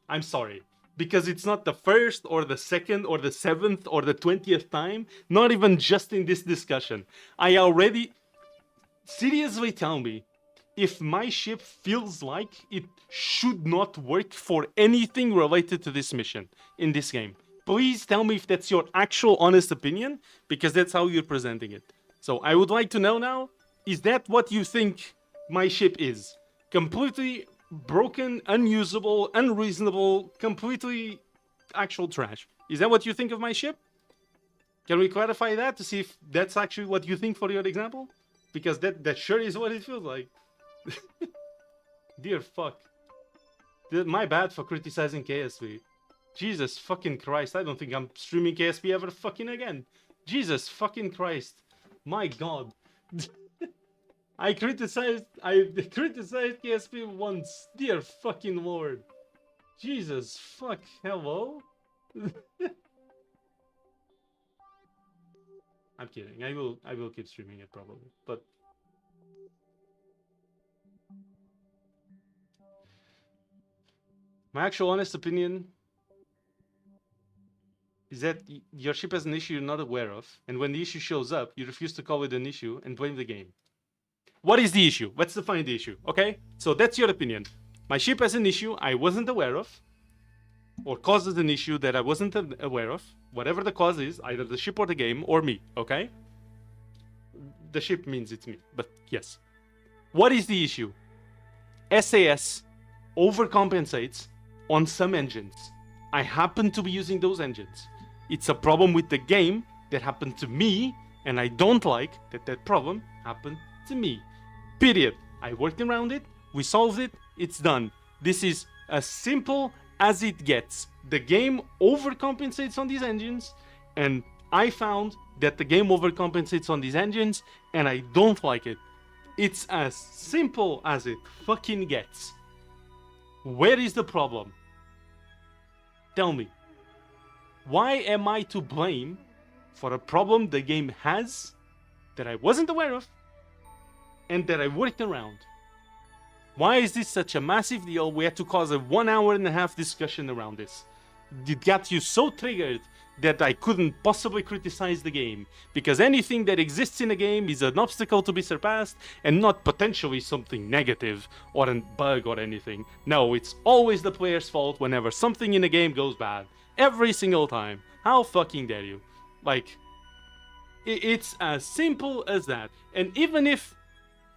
A: I'm sorry. Because it's not the first or the second or the 7th or the 20th time, not even just in this discussion. I already... Seriously tell me, if my ship feels like it should not work for anything related to this mission in this game. Please tell me if that's your actual honest opinion, because that's how you're presenting it. So I would like to know now, is that what you think my ship is? Completely broken, unusable, unreasonable, completely actual trash. Is that what you think of my ship? Can we clarify that to see if that's actually what you think for your example? Because that sure is what it feels like. Dear fuck. My bad for criticizing KSP. Jesus fucking Christ, I don't think I'm streaming KSP ever fucking again. Jesus fucking Christ. My god. I criticized KSP once. Dear fucking lord. Jesus fuck. Hello? I'm kidding. I will keep streaming it probably. But my actual honest opinion is that your ship has an issue you're not aware of, and when the issue shows up, you refuse to call it an issue and blame the game. What is the issue? Let's define the issue, okay? So that's your opinion. My ship has an issue I wasn't aware of, or causes an issue that I wasn't aware of. Whatever the cause is, either the ship or the game, or me, okay? The ship means it's me, but yes. What is the issue? SAS overcompensates on some engines. I happen to be using those engines. It's a problem with the game that happened to me, and I don't like that that problem happened to me. Period. I worked around it, we solved it, it's done. This is as simple as it gets. The game overcompensates on these engines, and I found that the game overcompensates on these engines, and I don't like it. It's as simple as it fucking gets. Where is the problem? Tell me. Why am I to blame for a problem the game has that I wasn't aware of and that I worked around? Why is this such a massive deal? We had to cause a 1.5-hour discussion around this. It got you so triggered that I couldn't possibly criticize the game, because anything that exists in a game is an obstacle to be surpassed and not potentially something negative or a bug or anything. No, it's always the player's fault whenever something in a game goes bad. Every single time. How fucking dare you? Like, it's as simple as that. And even if,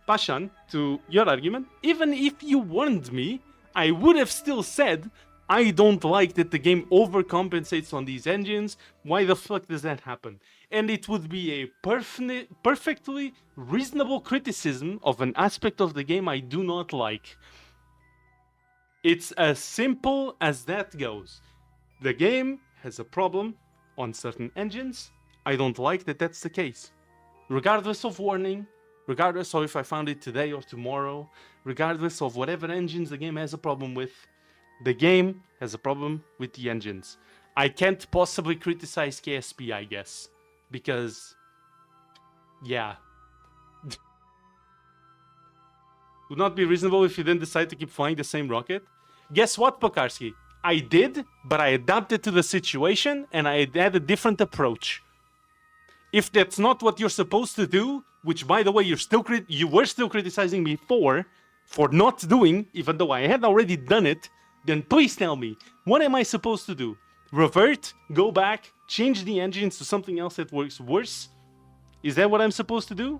A: Pashan, to your argument, even if you warned me, I would have still said, I don't like that the game overcompensates on these engines. Why the fuck does that happen? And it would be a perfectly reasonable criticism of an aspect of the game I do not like. It's as simple as that goes. The game has a problem on certain engines. I don't like that that's the case. Regardless of warning, regardless of if I found it today or tomorrow, regardless of whatever engines the game has a problem with, the game has a problem with the engines. I can't possibly criticize KSP, I guess. Because, yeah. Would not be reasonable if you didn't decide to keep flying the same rocket? Guess what, Pokarski? I did, but I adapted to the situation and I had a different approach. If that's not what you're supposed to do, which by the way you were still criticizing me for not doing, even though I had already done it, then please tell me, what am I supposed to do? Revert, go back, change the engines to something else that works worse? Is that what I'm supposed to do?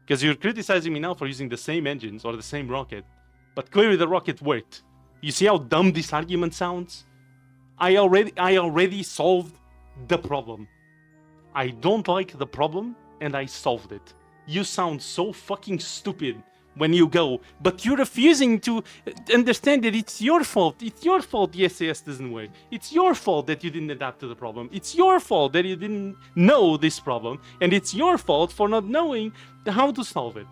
A: Because you're criticizing me now for using the same engines or the same rocket, but clearly the rocket worked. You see how dumb this argument sounds? I already solved the problem. I don't like the problem, and I solved it. You sound so fucking stupid when you go, but you're refusing to understand that it's your fault. It's your fault the SAS doesn't work. It's your fault that you didn't adapt to the problem. It's your fault that you didn't know this problem, and it's your fault for not knowing how to solve it.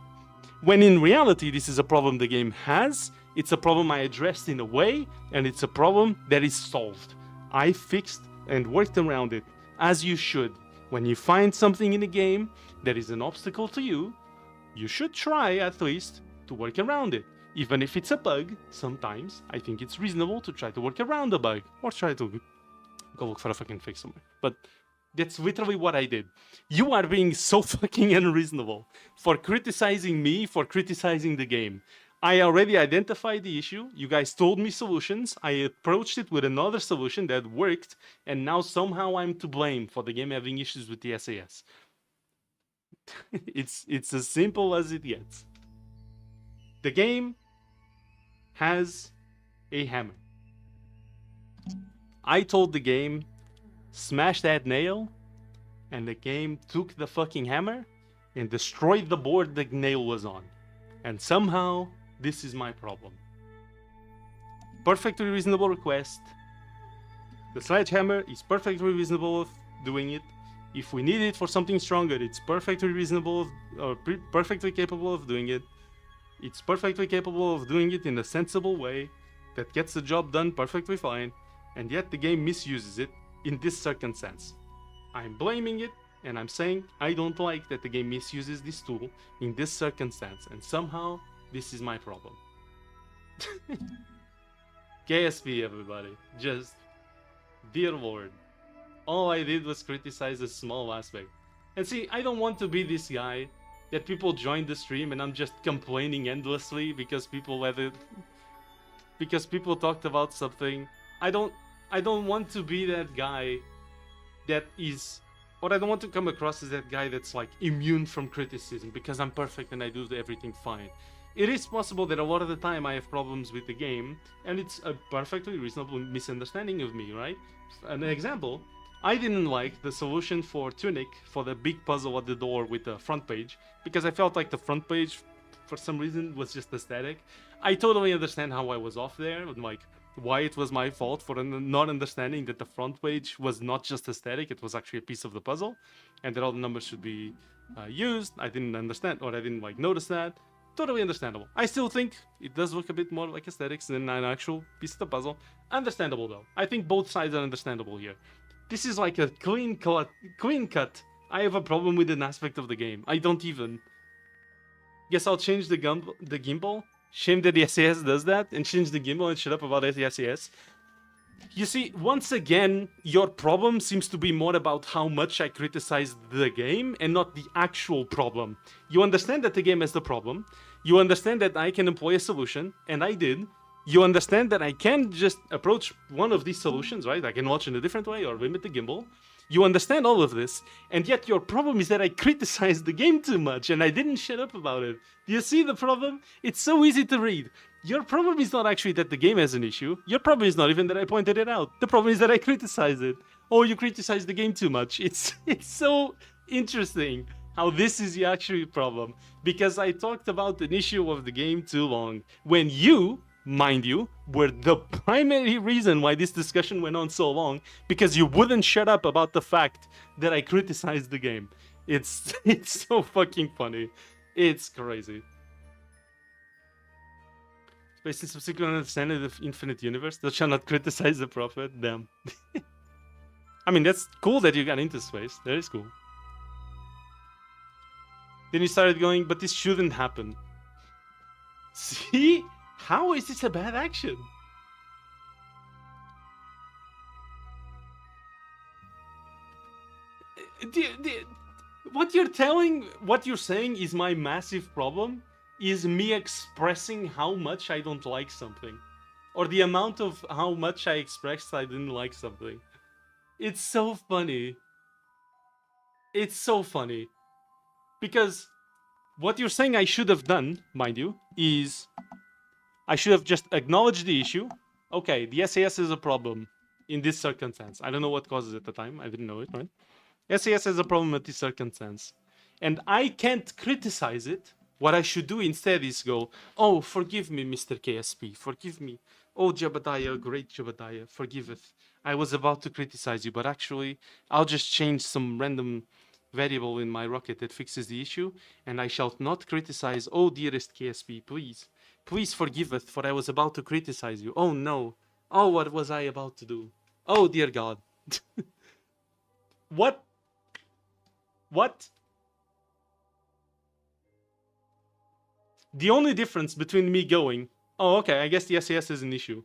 A: When in reality, this is a problem the game has, it's a problem I addressed in a way, and it's a problem that is solved. I fixed and worked around it, as you should. When you find something in a game that is an obstacle to you, you should try, at least, to work around it. Even if it's a bug, sometimes I think it's reasonable to try to work around the bug, or try to go look for a fucking fix somewhere. But that's literally what I did. You are being so fucking unreasonable for criticizing me, for criticizing the game. I already identified the issue, you guys told me solutions, I approached it with another solution that worked, and now somehow I'm to blame for the game having issues with the SAS. It's as simple as it gets. The game has a hammer. I told the game, smash that nail, and the game took the fucking hammer and destroyed the board the nail was on. And somehow, this is my problem. Perfectly reasonable request. The sledgehammer is perfectly reasonable of doing it. If we need it for something stronger, it's perfectly reasonable or perfectly capable of doing it. It's perfectly capable of doing it in a sensible way that gets the job done perfectly fine, and yet the game misuses it in this circumstance. I'm blaming it, and I'm saying I don't like that the game misuses this tool in this circumstance, and somehow this is my problem. KSP, everybody. Just, dear Lord. All I did was criticize a small aspect. And see, I don't want to be this guy that people join the stream and I'm just complaining endlessly because people talked about something. I don't want to be that guy that is, or I don't want to come across as that guy that's like immune from criticism because I'm perfect and I do everything fine. It is possible that a lot of the time I have problems with the game, and it's a perfectly reasonable misunderstanding of me, right? An example, I didn't like the solution for Tunic for the big puzzle at the door with the front page, because I felt like the front page, for some reason, was just aesthetic. I totally understand how I was off there, and like, why it was my fault for not understanding that the front page was not just aesthetic, it was actually a piece of the puzzle, and that all the numbers should be used. I didn't understand, or I didn't like notice that. Totally understandable. I still think it does look a bit more like aesthetics than an actual piece of the puzzle. Understandable though. I think both sides are understandable here. This is like a clean cut. I have a problem with an aspect of the game. I don't even. Guess I'll change the gimbal. Shame that the SAS does that and change the gimbal and shut up about the SAS. You see, once again, your problem seems to be more about how much I criticize the game and not the actual problem. You understand that the game has the problem. You understand that I can employ a solution, and I did. You understand that I can just approach one of these solutions, right? I can watch in a different way or limit the gimbal. You understand all of this, and yet your problem is that I criticize the game too much and I didn't shut up about it. Do you see the problem? It's so easy to read. Your problem is not actually that the game has an issue. Your problem is not even that I pointed it out. The problem is that I criticize it. Oh, you criticize the game too much. It's so interesting how this is the actual problem. Because I talked about an issue of the game too long. When you, mind you, were the primary reason why this discussion went on so long. Because you wouldn't shut up about the fact that I criticized the game. It's so fucking funny. It's crazy. Based in subsequent understanding of infinite universe, thou shall not criticize the prophet. Damn. I mean, that's cool that you got into space. That is cool. Then you started going, but this shouldn't happen. See? How is this a bad action? What you're saying is my massive problem is me expressing how much I don't like something. or the amount of how much I expressed I didn't like something. It's so funny. It's so funny. Because what you're saying I should have done, mind you, is I should have just acknowledged the issue. Okay, the SAS is a problem in this circumstance. I don't know what causes it at the time. I didn't know it, right? SAS is a problem at this circumstance. And I can't criticize it. What I should do instead is go, oh, forgive me, Mr. KSP. Forgive me. Oh, Jebediah, great Jebediah, forgiveth. I was about to criticize you, but actually, I'll just change some random variable in my rocket that fixes the issue, and I shall not criticize. Oh, dearest KSP, please. Please forgiveth, for I was about to criticize you. Oh, no. Oh, what was I about to do? Oh, dear God. What? What? The only difference between me going, oh, okay, I guess the SAS is an issue,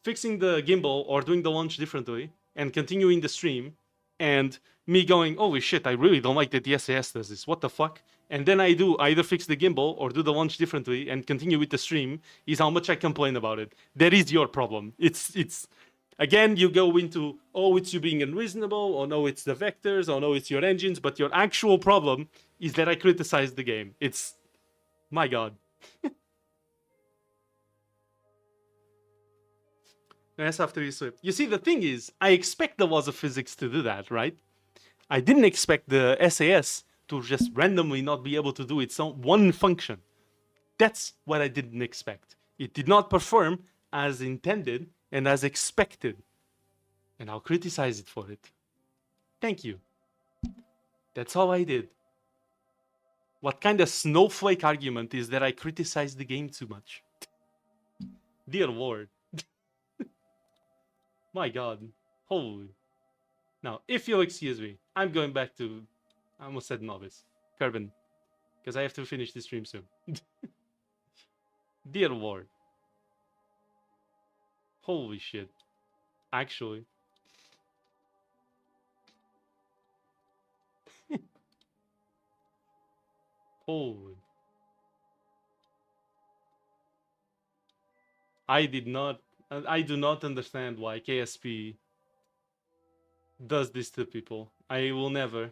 A: fixing the gimbal or doing the launch differently, and continuing the stream, and me going, holy shit, I really don't like that the SAS does this, what the fuck? And then I do either fix the gimbal or do the launch differently and continue with the stream, is how much I complain about it. That is your problem. It's again, you go into, oh, it's you being unreasonable, or no, it's the vectors, or no, it's your engines, but your actual problem is that I criticize the game. It's, my God. Yes, after you slip. You see, the thing is, I expect the laws of physics to do that, right? I didn't expect the SAS to just randomly not be able to do its own one function. That's what I didn't expect. It did not perform as intended and as expected. And I'll criticize it for it. Thank you. That's all I did. What kind of snowflake argument is that I criticize the game too much? Dear Lord. My God. Holy. Now, if you'll excuse me, I'm going back to, I almost said novice, Kerbin, because I have to finish this stream soon. Dear Lord. Holy shit. Actually. Holy. I do not understand why KSP does this to people. I will never.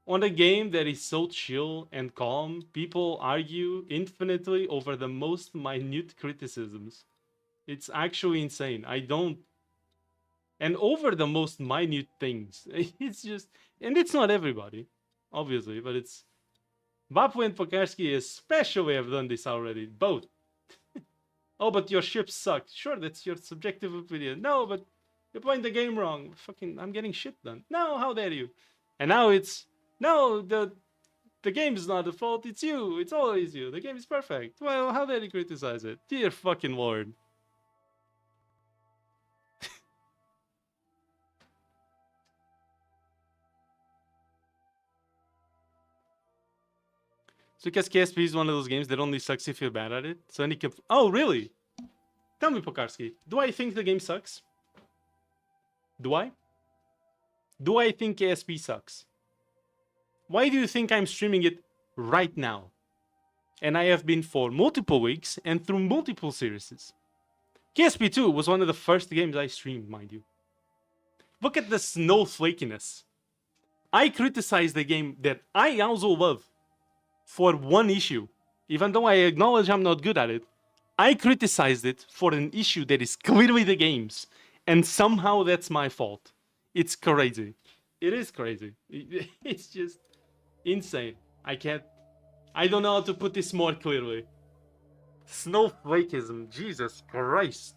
A: On a game that is so chill and calm, people argue infinitely over the most minute criticisms. It's actually insane. I don't... And over the most minute things. It's just... And it's not everybody, obviously, but it's... Vapu and Pokarski especially have done this already. Both. Oh, but your ship sucked. Sure, that's your subjective opinion. No, but you're playing the game wrong. Fucking, I'm getting shit done. No, how dare you? And now it's... No, the game is not the fault. It's you. It's always you. The game is perfect. Well, how dare you criticize it? Dear fucking Lord. So because KSP is one of those games that only sucks if you're bad at it. So any oh, really? Tell me, Pokarski. Do I think the game sucks? Do I? Do I think KSP sucks? Why do you think I'm streaming it right now? And I have been for multiple weeks and through multiple series. KSP 2 was one of the first games I streamed, mind you. Look at the snowflakiness. I criticized the game that I also love for one issue. Even though I acknowledge I'm not good at it, I criticized it for an issue that is clearly the game's. And somehow that's my fault. It's crazy. It is crazy. It's just insane. I don't know how to put this more clearly. Snowflakism. Jesus Christ.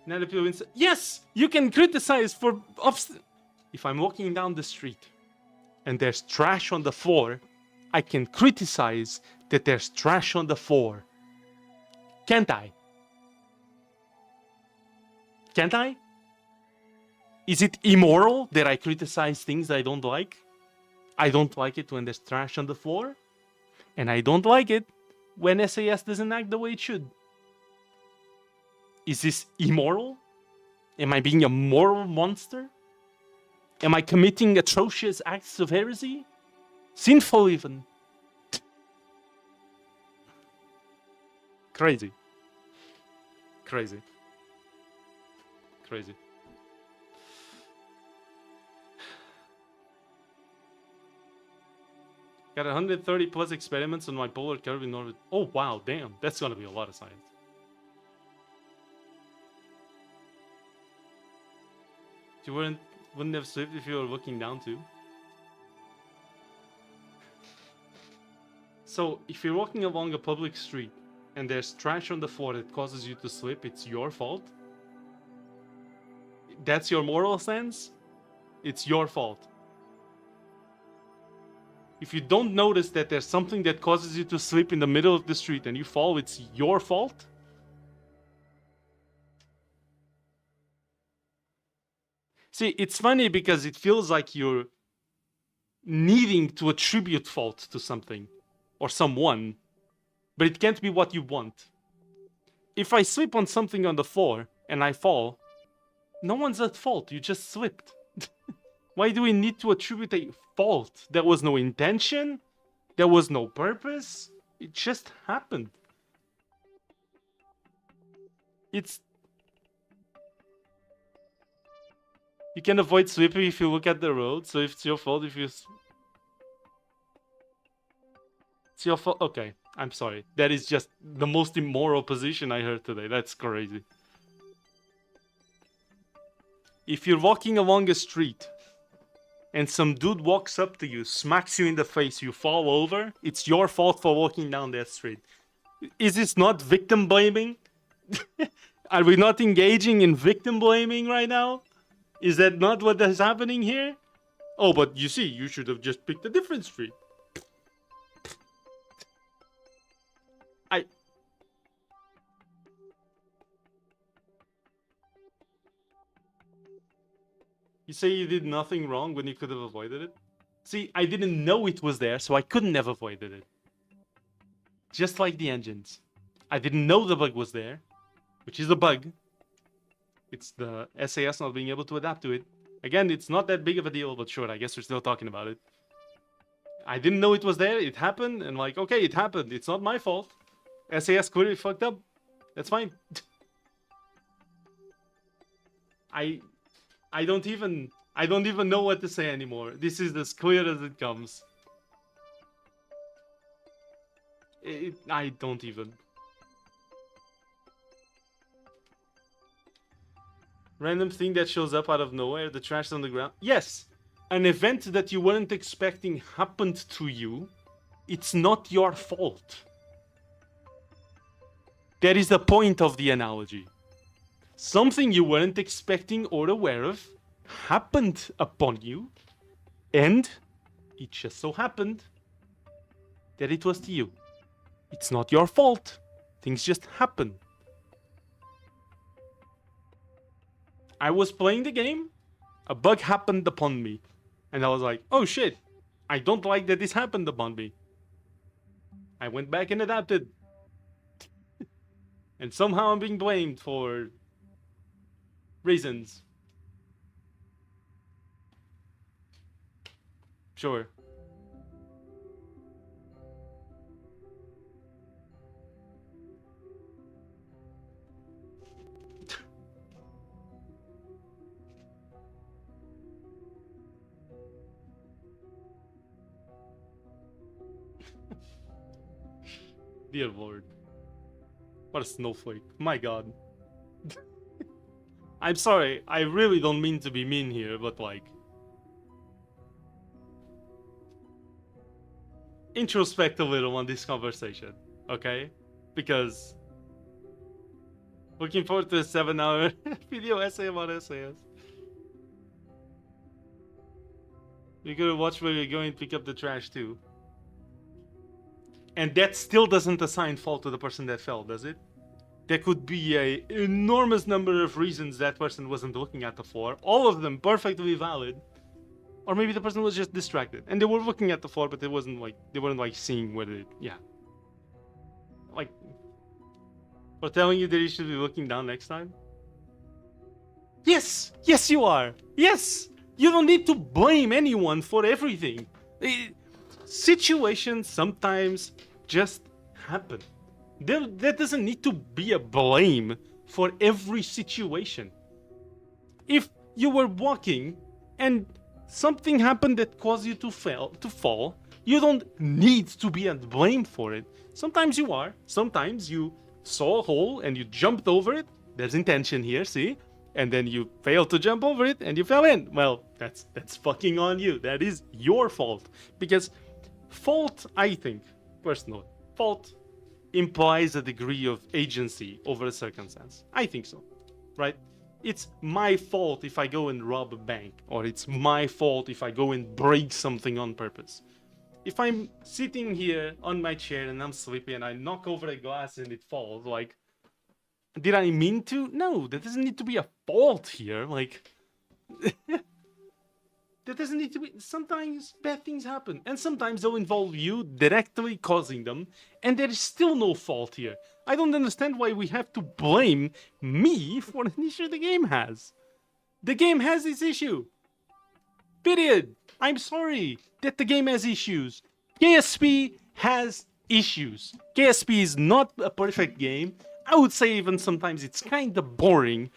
A: Now the people inside. Yes! You can criticize for... If I'm walking down the street and there's trash on the floor, I can criticize that there's trash on the floor. Can't I? Can't I? Is it immoral that I criticize things I don't like? I don't like it when there's trash on the floor. And I don't like it when SAS doesn't act the way it should. Is this immoral? Am I being a moral monster? Am I committing atrocious acts of heresy? Sinful even. Crazy. Crazy. Crazy. Got 130 plus experiments on my polar curve in orbit. Oh wow, damn. That's gonna be a lot of science. You wouldn't have slipped if you were looking down too. So if you're walking along a public street and there's trash on the floor that causes you to slip, it's your fault. That's your moral sense? It's your fault. If you don't notice that there's something that causes you to slip in the middle of the street and you fall, it's your fault? See, it's funny because it feels like you're needing to attribute fault to something or someone, but it can't be what you want. If I slip on something on the floor and I fall, no one's at fault, you just slipped. Why do we need to attribute a fault? There was no intention, there was no purpose, it just happened. You can avoid slipping if you look at the road, so if it's your fault if you... It's your fault? Okay, I'm sorry. That is just the most immoral position I heard today. That's crazy. If you're walking along a street and some dude walks up to you, smacks you in the face, you fall over, it's your fault for walking down that street. Is this not victim blaming? Are we not engaging in victim blaming right now? Is that not what is happening here? Oh, but you see, you should have just picked a different street. You say you did nothing wrong when you could have avoided it? See, I didn't know it was there, so I couldn't have avoided it. Just like the engines. I didn't know the bug was there, which is a bug. It's the SAS not being able to adapt to it. Again, it's not that big of a deal, but sure, I guess we're still talking about it. I didn't know it was there, it happened, and like, okay, it happened. It's not my fault. SAS clearly fucked up. That's fine. I don't even know what to say anymore. This is as clear as it comes. I don't even. Random thing that shows up out of nowhere, the trash on the ground. Yes, an event that you weren't expecting happened to you. It's not your fault. That is the point of the analogy. Something you weren't expecting or aware of happened upon you, and it just so happened that it was to you. It's not your fault. Things just happen. I was playing the game, a bug happened upon me, and I was like, oh shit, I don't like that this happened upon me. I went back and adapted. And somehow I'm being blamed for reasons. Sure. Dear Lord. What a snowflake. My god. I'm sorry, I really don't mean to be mean here, but like... introspect a little on this conversation, okay? Because... looking forward to a 7-hour video essay about SAS. You could watch where you're going and pick up the trash too. And that still doesn't assign fault to the person that fell, does it? There could be an enormous number of reasons that person wasn't looking at the floor. All of them perfectly valid. Or maybe the person was just distracted. And they were looking at the floor, but it wasn't like, they weren't like seeing where they... yeah. Like... we're telling you that you should be looking down next time? Yes! Yes, you are! Yes! You don't need to blame anyone for everything. Situations sometimes just happen. There doesn't need to be a blame for every situation. If you were walking and something happened that caused you to fall, you don't need to be at blame for it. Sometimes you are. Sometimes you saw a hole and you jumped over it. There's intention here, see? And then you failed to jump over it and you fell in. Well, that's fucking on you. That is your fault. Because fault, I think, personally, fault implies a degree of agency over a circumstance. I think so, right? It's my fault if I go and rob a bank, or it's my fault if I go and break something on purpose. If I'm sitting here on my chair and I'm sleepy and I knock over a glass and it falls, like, did I mean to? No, there doesn't need to be a fault here. Like, there doesn't need to be. Sometimes bad things happen, and sometimes they'll involve you directly causing them, and there is still no fault here. I don't understand why we have to blame me for an issue the game has. The game has its issue. Period. I'm sorry that the game has issues. KSP has issues. KSP is not a perfect game. I would say even sometimes it's kind of boring.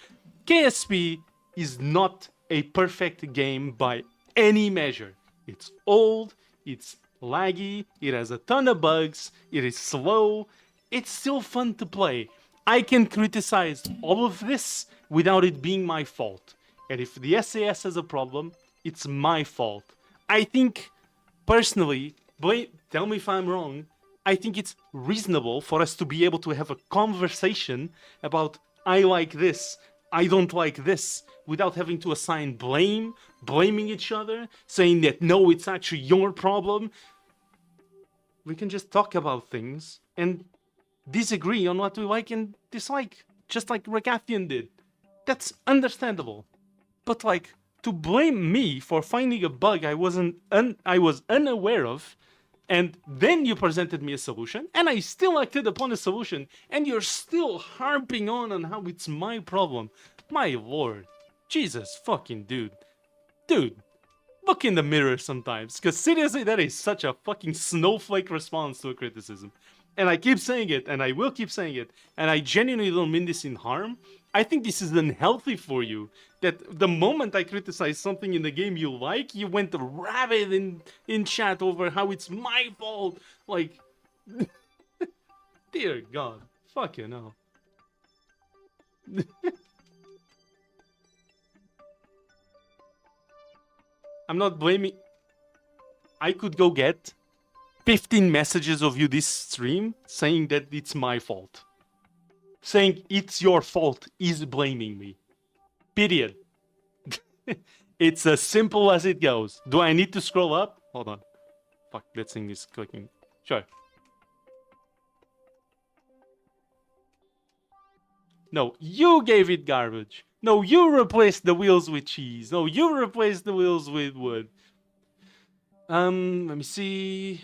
A: KSP is not a perfect game by any measure. It's old, it's laggy, it has a ton of bugs, it is slow. It's still fun to play. I can criticize all of this without it being my fault. And if the SAS has a problem, it's my fault. I think, personally, tell me if I'm wrong, I think it's reasonable for us to be able to have a conversation about I like this, I don't like this, without having to assign blaming each other, saying that no, it's actually your problem. We can just talk about things and disagree on what we like and dislike, just like Regathian did. That's understandable. But like, to blame me for finding a bug I was unaware of, and then you presented me a solution, and I still acted upon a solution, and you're still harping on how it's my problem. My lord. Jesus fucking dude. Dude, look in the mirror sometimes, because seriously, that is such a fucking snowflake response to a criticism. And I keep saying it, and I will keep saying it, and I genuinely don't mean this in harm. I think this is unhealthy for you, that the moment I criticize something in the game you like, you went rabid in chat over how it's my fault. Like, dear God, fuck you know. I'm not blaming. I could go get 15 messages of you this stream saying that it's my fault. Saying it's your fault is blaming me. Period. It's as simple as it goes. Do I need to scroll up? Hold on. Fuck, that thing is clicking. Sure. No, you gave it garbage. No, you replaced the wheels with cheese. No, you replaced the wheels with wood. Let me see.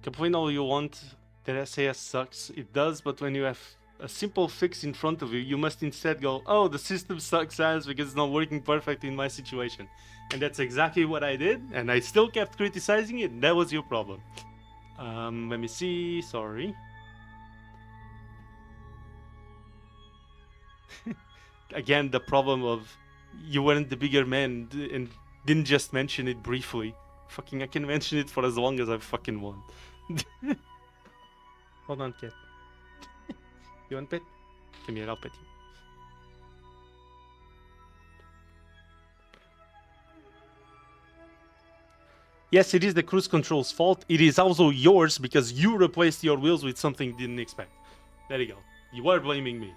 A: Complain all you want that SAS sucks. It does, but when you have a simple fix in front of you, you must instead go, oh, the system sucks ass because it's not working perfect in my situation. And that's exactly what I did, and I still kept criticizing it, and that was your problem. Let me see, sorry. Again, the problem of you weren't the bigger man and didn't just mention it briefly. Fucking, I can mention it for as long as I fucking want. Hold on, cat. You want pet? Come here, I'll pet you. Yes, it is the cruise control's fault. It is also yours because you replaced your wheels with something you didn't expect. There you go. You are blaming me.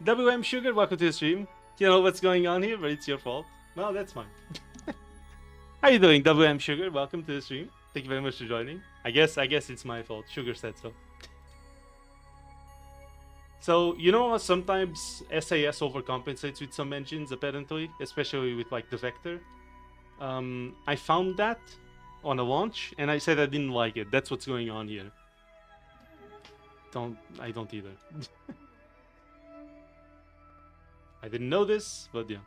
A: WM Sugar, welcome to the stream. You know what's going on here, but it's your fault. Well, that's fine. How you doing, WM Sugar? Welcome to the stream. Thank you very much for joining. I guess it's my fault. Sugar said so. So, you know, sometimes SAS overcompensates with some engines, apparently, especially with like the vector. I found that on a launch, and I said I didn't like it. That's what's going on here. I don't either. I didn't know this, but yeah.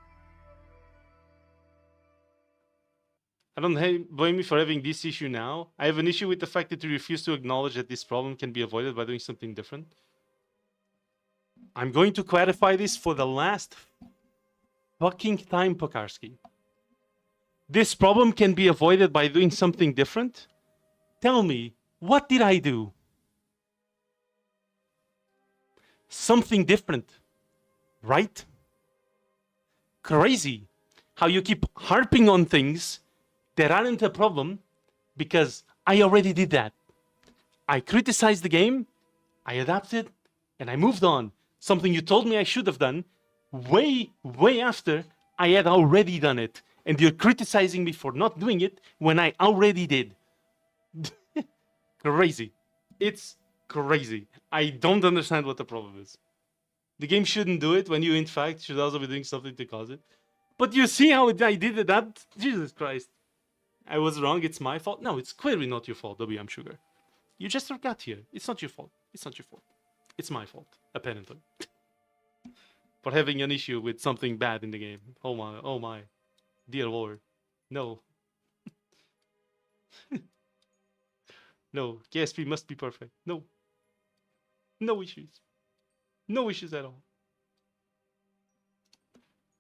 A: I don't blame me for having this issue now. I have an issue with the fact that you refuse to acknowledge that this problem can be avoided by doing something different. I'm going to clarify this for the last fucking time, Pokarski. This problem can be avoided by doing something different? Tell me, what did I do? Something different, right? Crazy how you keep harping on things that aren't a problem because I already did that. I criticized the game, I adapted, and I moved on. Something you told me I should have done way after I had already done it. And you're criticizing me for not doing it when I already did. Crazy. It's crazy. I don't understand what the problem is. The game shouldn't do it when you, in fact, should also be doing something to cause it. But you see how I did it? That Jesus Christ. I was wrong. It's my fault. No, it's clearly not your fault, WM Sugar. You just forgot here. It's not your fault. It's not your fault. It's my fault, apparently. For having an issue with something bad in the game. Oh my. Oh my. Dear Lord. No. No. KSP must be perfect. No. No issues. No issues at all.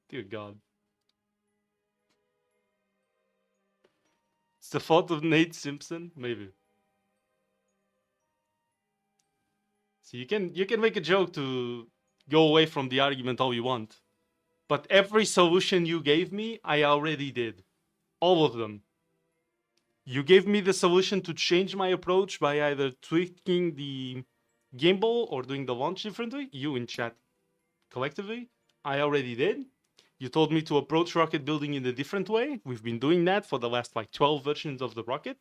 A: Dear God. It's the fault of Nate Simpson? Maybe. So you can make a joke to go away from the argument all you want. But every solution you gave me, I already did. All of them. You gave me the solution to change my approach by either tweaking the gimbal or doing the launch differently. You in chat collectively. I already did. You told me to approach rocket building in a different way. We've been doing that for the last like 12 versions of the rocket.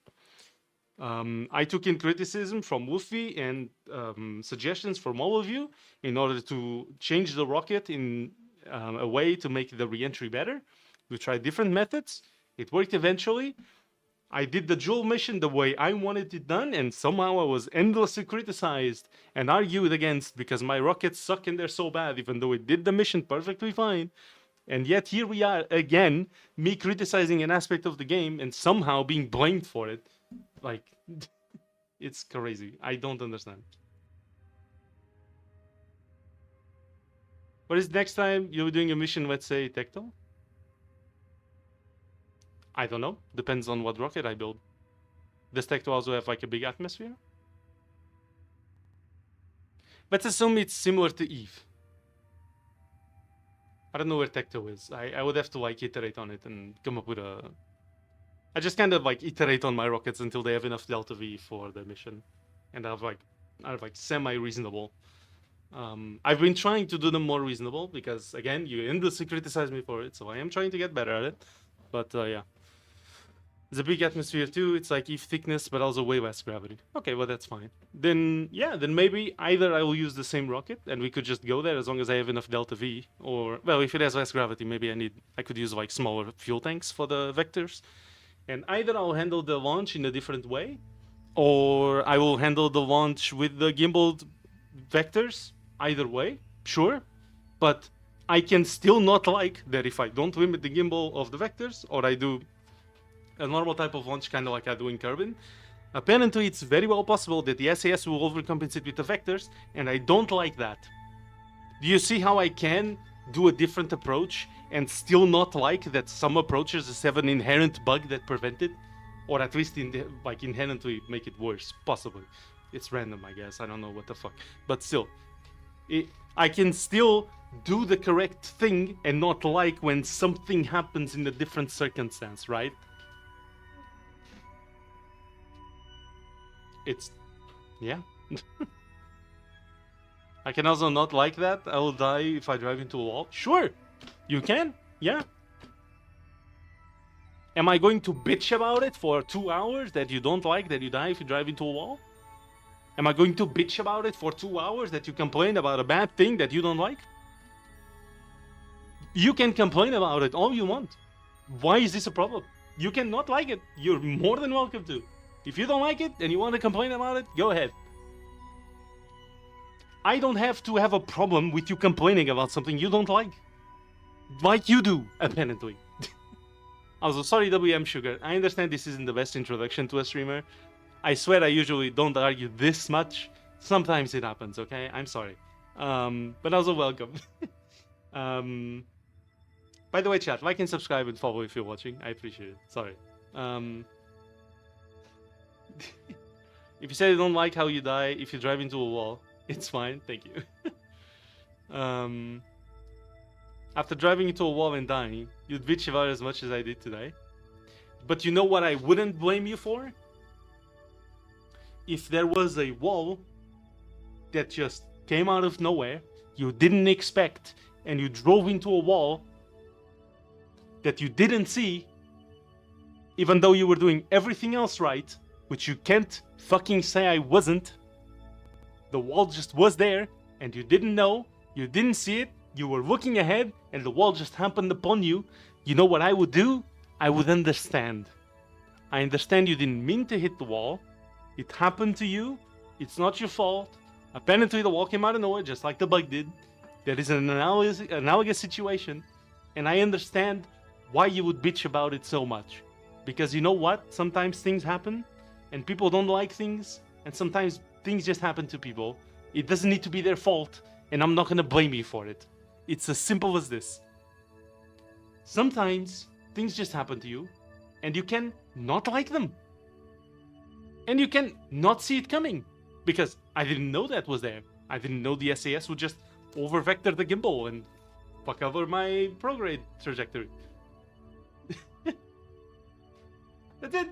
A: I took in criticism from Woofy and suggestions from all of you in order to change the rocket in a way to make the re-entry better. We tried different methods. It worked eventually. I did the dual mission the way I wanted it done, and somehow I was endlessly criticized and argued against because my rockets suck and they're so bad, even though it did the mission perfectly fine. And yet here we are again, me criticizing an aspect of the game and somehow being blamed for it. Like, it's crazy. I don't understand. What is next time you're doing a mission, let's say, Tecto? I don't know. Depends on what rocket I build. Does Tecto also have like a big atmosphere? Let's assume it's similar to Eve. I don't know where Tecto is. I would have to like iterate on it and come up with a... I just kind of like iterate on my rockets until they have enough Delta V for the mission. And I've like semi-reasonable. I've been trying to do them more reasonable because, again, you endlessly criticize me for it, so I am trying to get better at it. But yeah. It's a big atmosphere too. It's like Eve thickness, but also way less gravity. Okay, well that's fine. Then yeah, then maybe either I will use the same rocket and we could just go there as long as I have enough Delta V, or well, if it has less gravity, maybe I could use like smaller fuel tanks for the vectors. And either I'll handle the launch in a different way, or I will handle the launch with the gimbaled vectors. Either way, sure. But I can still not like that if I don't limit the gimbal of the vectors, or I do a normal type of launch, kind of like I do in Kerbin. Apparently, it's very well possible that the SAS will overcompensate with the vectors, and I don't like that. Do you see how I can do a different approach and still not like that some approaches have an inherent bug that prevent it? Or at least like inherently make it worse, possibly. It's random, I guess. I don't know what the fuck. But still, I can still do the correct thing and not like when something happens in a different circumstance, right? It's... yeah. I can also not like that. I will die if I drive into a wall. Sure, you can. Yeah. Am I going to bitch about it for 2 hours that you don't like that you die if you drive into a wall? Am I going to bitch about it for 2 hours that you complain about a bad thing that you don't like? You can complain about it all you want. Why is this a problem? You cannot like it. You're more than welcome to. If you don't like it and you want to complain about it, go ahead. I don't have to have a problem with you complaining about something you don't like. Like you do, apparently. Also, sorry WM Sugar. I understand this isn't the best introduction to a streamer. I swear I usually don't argue this much. Sometimes it happens, okay? I'm sorry. But also welcome. By the way, chat, like and subscribe and follow if you're watching. I appreciate it. Sorry. If you say you don't like how you die if you drive into a wall, it's fine. Thank you. After driving into a wall and dying, you'd bitch about it as much as I did today. But you know what I wouldn't blame you for? If there was a wall that just came out of nowhere, you didn't expect, and you drove into a wall that you didn't see, even though you were doing everything else right, which you can't fucking say I wasn't. The wall just was there, and you didn't know, you didn't see it, you were looking ahead, and the wall just happened upon you. You know what I would do? I would understand. I understand you didn't mean to hit the wall. It happened to you. It's not your fault. Apparently the wall came out of nowhere, just like the bug did. There is an analogous situation, and I understand why you would bitch about it so much. Because you know what? Sometimes things happen, and people don't like things, and sometimes things just happen to people. It doesn't need to be their fault, and I'm not gonna blame you for it. It's as simple as this. Sometimes things just happen to you, and you can not like them. And you can not see it coming, because I didn't know that was there. I didn't know the SAS would just over-vector the gimbal and fuck over my prograde trajectory. That's it.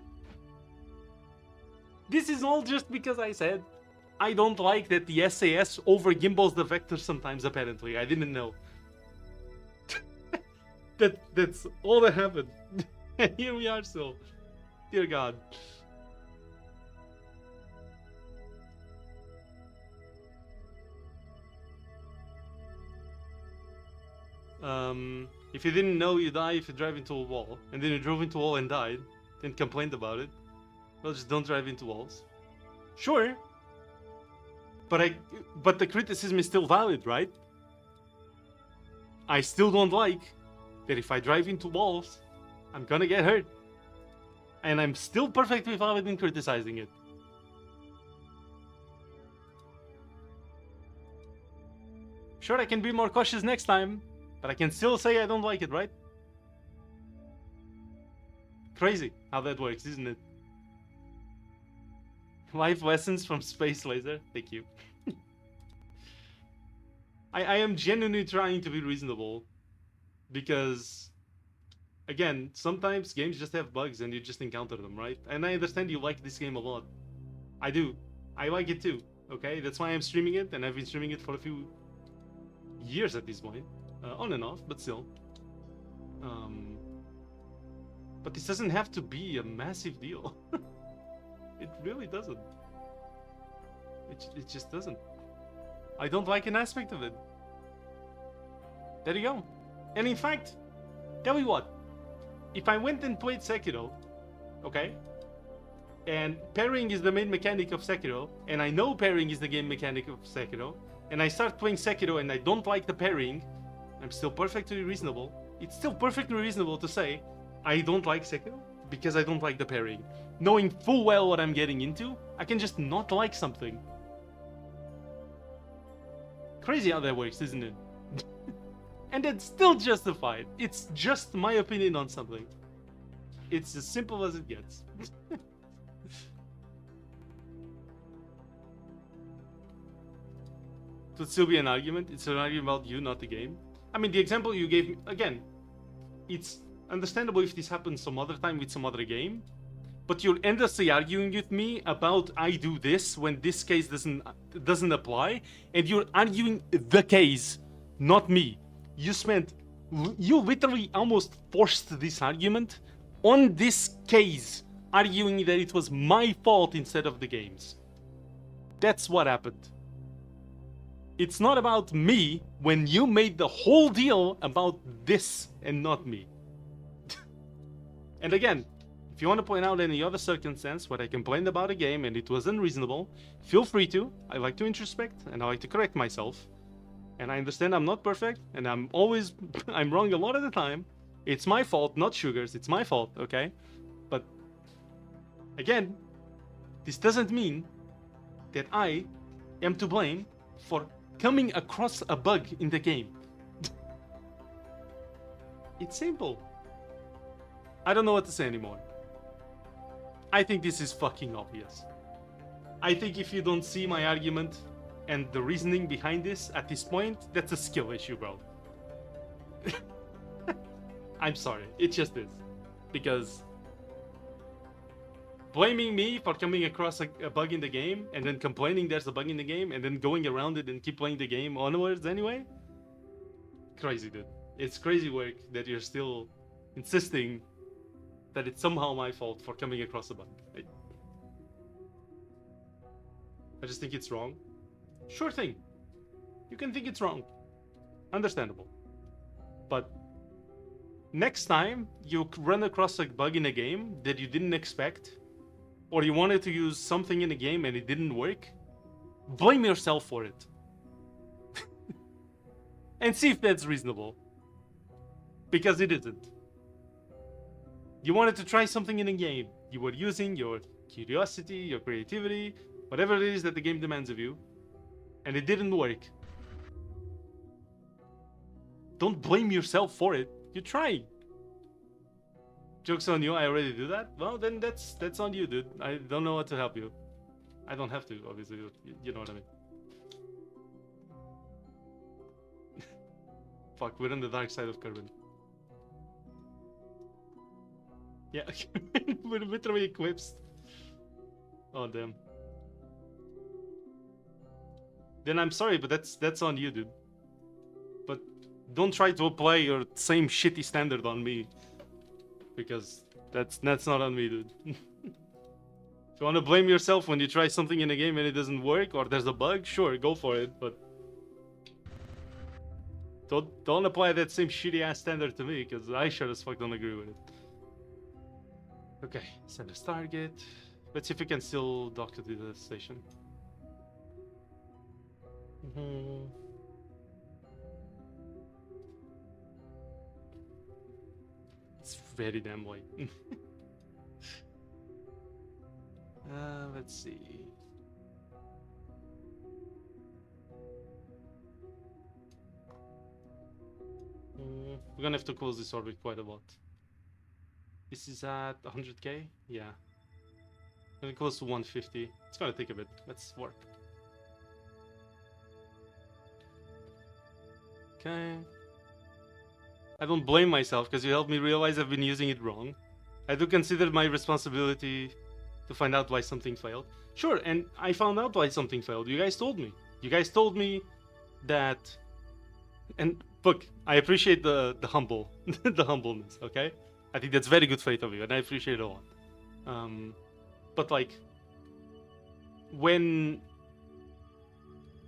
A: This is all just because I said I don't like that the SAS over-gimbals the vector sometimes, apparently. I didn't know. That's all that happened. And here we are still. Dear God. If you didn't know, you die if you drive into a wall, and then you drove into a wall and died, then complained about it. Well, just don't drive into walls. Sure. But the criticism is still valid, right? I still don't like that if I drive into walls, I'm gonna get hurt. And I'm still perfectly valid in criticizing it. Sure, I can be more cautious next time, but I can still say I don't like it, right? Crazy how that works, isn't it? Life lessons from Space Laser. Thank you. I am genuinely trying to be reasonable. Because, again, sometimes games just have bugs and you just encounter them, right? And I understand you like this game a lot. I do. I like it too, okay? That's why I'm streaming it, and I've been streaming it for a few years at this point. On and off, but still. But this doesn't have to be a massive deal. It really doesn't. It just doesn't. I don't like an aspect of it. There you go. And in fact, tell you what. If I went and played Sekiro, okay? And pairing is the main mechanic of Sekiro, and I know pairing is the game mechanic of Sekiro, and I start playing Sekiro and I don't like the pairing, I'm still perfectly reasonable. It's still perfectly reasonable to say, I don't like Sekiro because I don't like the pairing. Knowing full well what I'm getting into, I can just not like something. Crazy how that works, isn't it? And it's still justified. It's just my opinion on something. It's as simple as it gets. It would still be an argument. It's an argument about you, not the game. I mean, the example you gave me, again, it's understandable if this happens some other time with some other game, but you're endlessly arguing with me about I do this when this case doesn't apply, and you're arguing the case, not me. You literally almost forced this argument on this case, arguing that it was my fault instead of the game's. That's what happened. It's not about me when you made the whole deal about this and not me. And again, if you want to point out any other circumstance where I complained about a game and it was unreasonable, feel free to. I like to introspect and I like to correct myself. And I understand I'm not perfect and I'm wrong a lot of the time. It's my fault, not Sugar's. It's my fault, okay? But again, this doesn't mean that I am to blame for coming across a bug in the game. It's simple. I don't know what to say anymore. I think this is fucking obvious. I think if you don't see my argument and the reasoning behind this at this point, that's a skill issue, bro. I'm sorry, it just is. Because blaming me for coming across a bug in the game and then complaining there's a bug in the game and then going around it and keep playing the game onwards anyway? Crazy, dude. It's crazy work that you're still insisting that it's somehow my fault for coming across a bug. I just think it's wrong. Sure thing. You can think it's wrong. Understandable. But next time you run across a bug in a game that you didn't expect, or you wanted to use something in a game and it didn't work, blame yourself for it. And see if that's reasonable. Because it isn't. You wanted to try something in a game. You were using your curiosity, your creativity, whatever it is that the game demands of you, and it didn't work. Don't blame yourself for it. You're trying. Joke's on you, I already do that? Well, then that's on you, dude. I don't know what to help you. I don't have to, obviously. You know what I mean. Fuck, we're on the dark side of Kerbal. Yeah, we're literally eclipsed. Oh, damn. Then I'm sorry, but that's on you, dude. But don't try to apply your same shitty standard on me. Because that's not on me, dude. If you want to blame yourself when you try something in a game and it doesn't work, or there's a bug, sure, go for it, but don't apply that same shitty ass standard to me, because I sure as fuck don't agree with it. Okay, send us target. Let's see if we can still dock to the station. It's very damn late. Let's see. We're gonna have to close this orbit quite a lot. This is at 100k? Yeah. Gonna close to 150. It's gonna take a bit. Let's work. Okay. I don't blame myself because you helped me realize I've been using it wrong. I do consider my responsibility to find out why something failed. Sure, and I found out why something failed. You guys told me. You guys told me that... And look, I appreciate the humble, the humbleness, okay? I think that's very good faith of you, and I appreciate it a lot. But like, when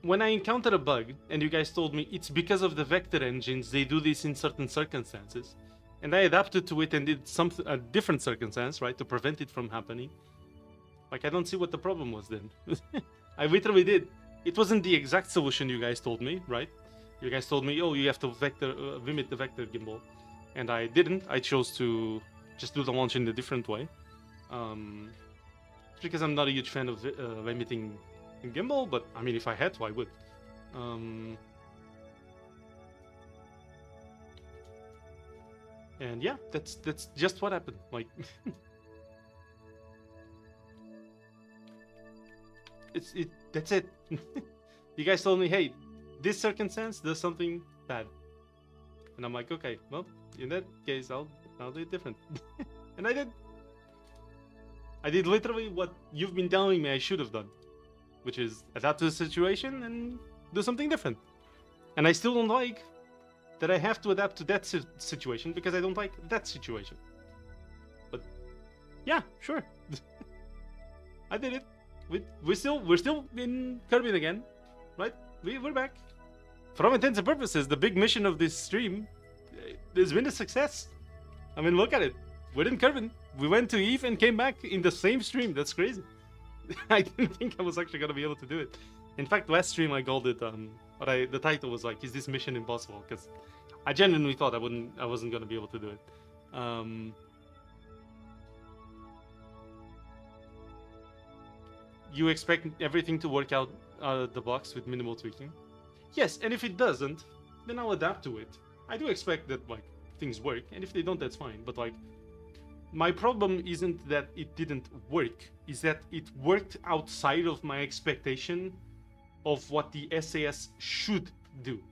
A: I encountered a bug, and you guys told me it's because of the vector engines, they do this in certain circumstances, and I adapted to it and did a different circumstance, right, to prevent it from happening. Like, I don't see what the problem was then. I literally did. It wasn't the exact solution you guys told me, right? You guys told me, oh, you have to limit the vector gimbal. And I didn't. I chose to just do the launch in a different way. It's because I'm not a huge fan of limiting gimbal, but I mean, if I had to, I would. And yeah, that's just what happened. Like, that's it. You guys told me, hey, this circumstance does something bad, and I'm like, okay, well, in that case, I'll do it different. And I did. I did literally what you've been telling me I should have done, which is adapt to the situation and do something different. And I still don't like that I have to adapt to that situation because I don't like that situation. But yeah, sure. I did it. We're still in Kerbin again, right? We're back. For all intents and purposes, the big mission of this stream has been a success. I mean, look at it. We're in Kerbin. We went to Eve and came back in the same stream. That's crazy. I didn't think I was actually gonna be able to do it. In fact, last stream I called it. The title was like, "Is this mission impossible?" Because I genuinely thought I wasn't gonna be able to do it. You expect everything to work out the box with minimal tweaking? Yes, and if it doesn't, then I'll adapt to it. I do expect that like things work, and if they don't, that's fine. But like, my problem isn't that it didn't work, is that it worked outside of my expectation of what the SAS should do.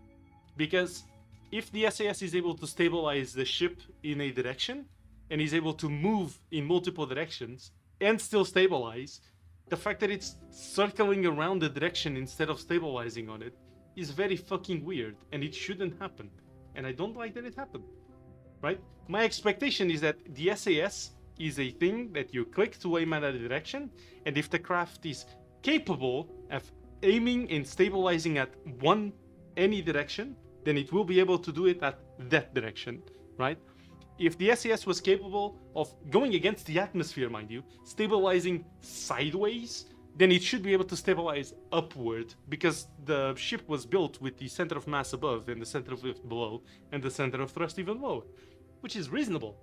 A: Because if the SAS is able to stabilize the ship in a direction, and is able to move in multiple directions, and still stabilize, the fact that it's circling around the direction instead of stabilizing on it is very fucking weird, and it shouldn't happen. And I don't like that it happened. Right? My expectation is that the SAS is a thing that you click to aim at a direction, and if the craft is capable of aiming and stabilizing at any direction, then it will be able to do it at that direction, right? If the SAS was capable of going against the atmosphere, mind you, stabilizing sideways, then it should be able to stabilize upward, because the ship was built with the center of mass above and the center of lift below and the center of thrust even lower, which is reasonable.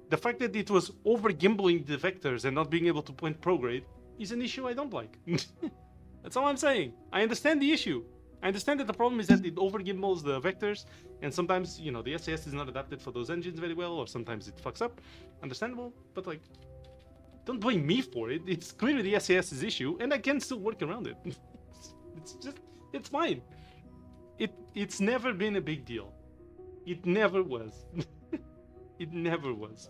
A: The fact that it was over gimbling the vectors and not being able to point prograde is an issue I don't like. That's all I'm saying. I understand the issue. I understand that the problem is that it over gimbals the vectors, and sometimes, you know, the SAS is not adapted for those engines very well, or sometimes it fucks up. Understandable, but like, don't blame me for it. It's clearly the SAS's issue, and I can still work around it. It's fine. It's never been a big deal. It never was. It never was.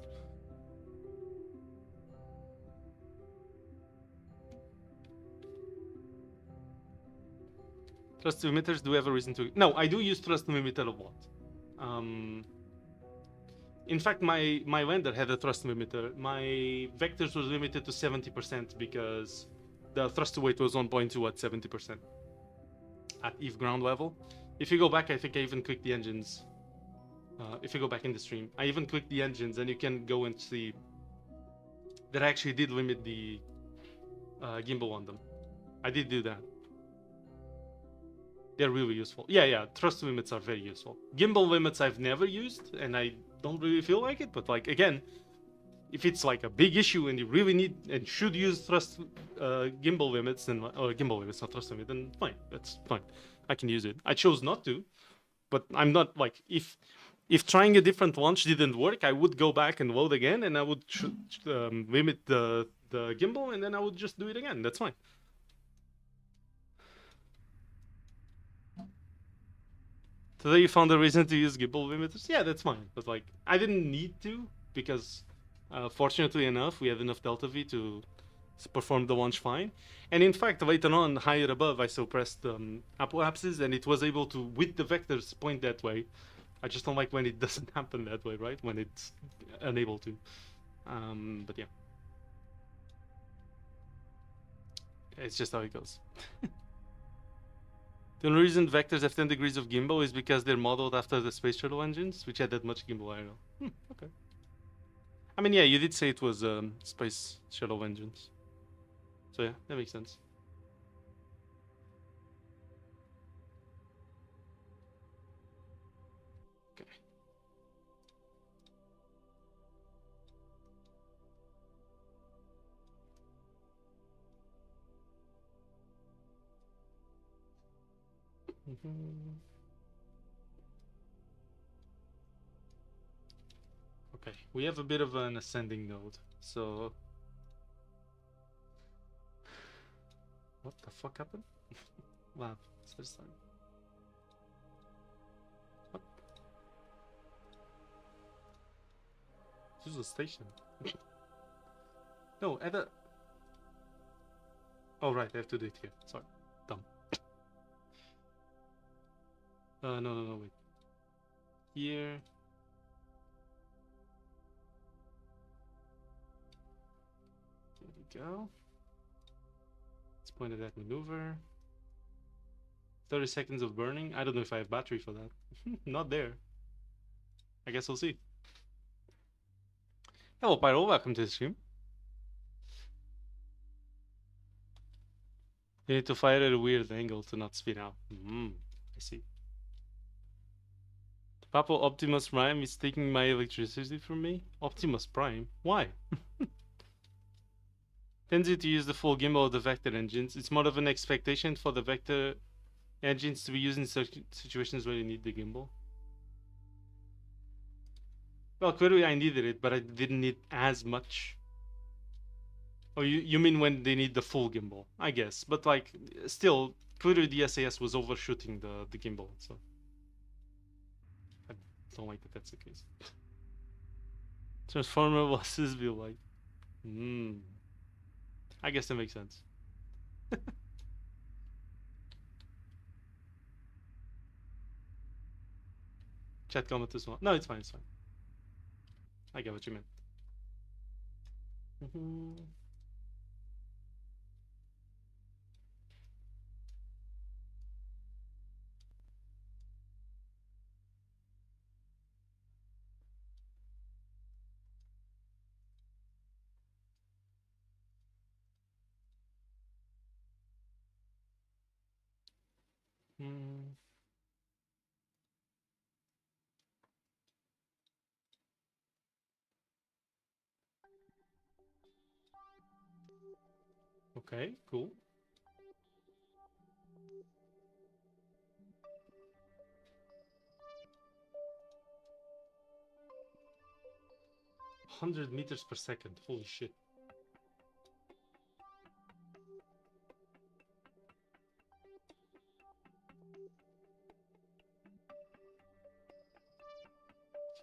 A: Thrust emitters do have a reason to... No, I do use thrust emitter a lot. In fact, my lander had a thrust emitter. My vectors were limited to 70% because the thrust to weight was 1.2 at 70% at Eve ground level. If you go back, I think I even clicked the engines. If you go back in the stream, I even clicked the engines, and you can go and see that I actually did limit the gimbal on them. I did do that. They're really useful. Yeah, thrust limits are very useful. Gimbal limits I've never used, and I don't really feel like it, but like, again, if it's like a big issue and you really need and should use thrust gimbal limits, then, or gimbal limits, not thrust limit, then fine, that's fine. I can use it. I chose not to, but I'm not like, if trying a different launch didn't work, I would go back and load again, and I would limit the gimbal, and then I would just do it again. That's fine. Today you found a reason to use gimbal limiters? Yeah, that's fine. But like, I didn't need to, because fortunately enough, we had enough delta V to perform the launch fine. And in fact, later on, higher above, I suppressed apoapses, and it was able to, with the vectors, point that way. I just don't like when it doesn't happen that way, right? When it's unable to. But yeah. It's just how it goes. The only reason vectors have 10 degrees of gimbal is because they're modeled after the space shuttle engines, which had that much gimbal, I know. Okay. I mean, yeah, you did say it was space shuttle engines. So yeah, that makes sense. Okay. Okay, we have a bit of an ascending node, so... What the fuck happened? Wow, it's this time. What? This is a station. No, at a... Oh right, I have to do it here. Sorry, dumb. No, wait. Here. There we go. Point at that maneuver. 30 seconds of burning. I don't know if I have battery for that. Not there. I guess we'll see. Hello, Pyro. Welcome to the stream. You need to fire at a weird angle to not spin out. I see. Papa Optimus Prime is taking my electricity from me? Optimus Prime? Why? Tends to use the full gimbal of the vector engines. It's more of an expectation for the vector engines to be used in situations where you need the gimbal. Well, clearly I needed it, but I didn't need as much. Oh, you mean when they need the full gimbal? I guess, but like, still, clearly the SAS was overshooting the gimbal, so I don't like that that's the case. Transformer bosses be like, I guess that makes sense. Chat comment as well. No, it's fine, it's fine. I get what you meant. Okay, cool. $100 meters per second. Holy shit.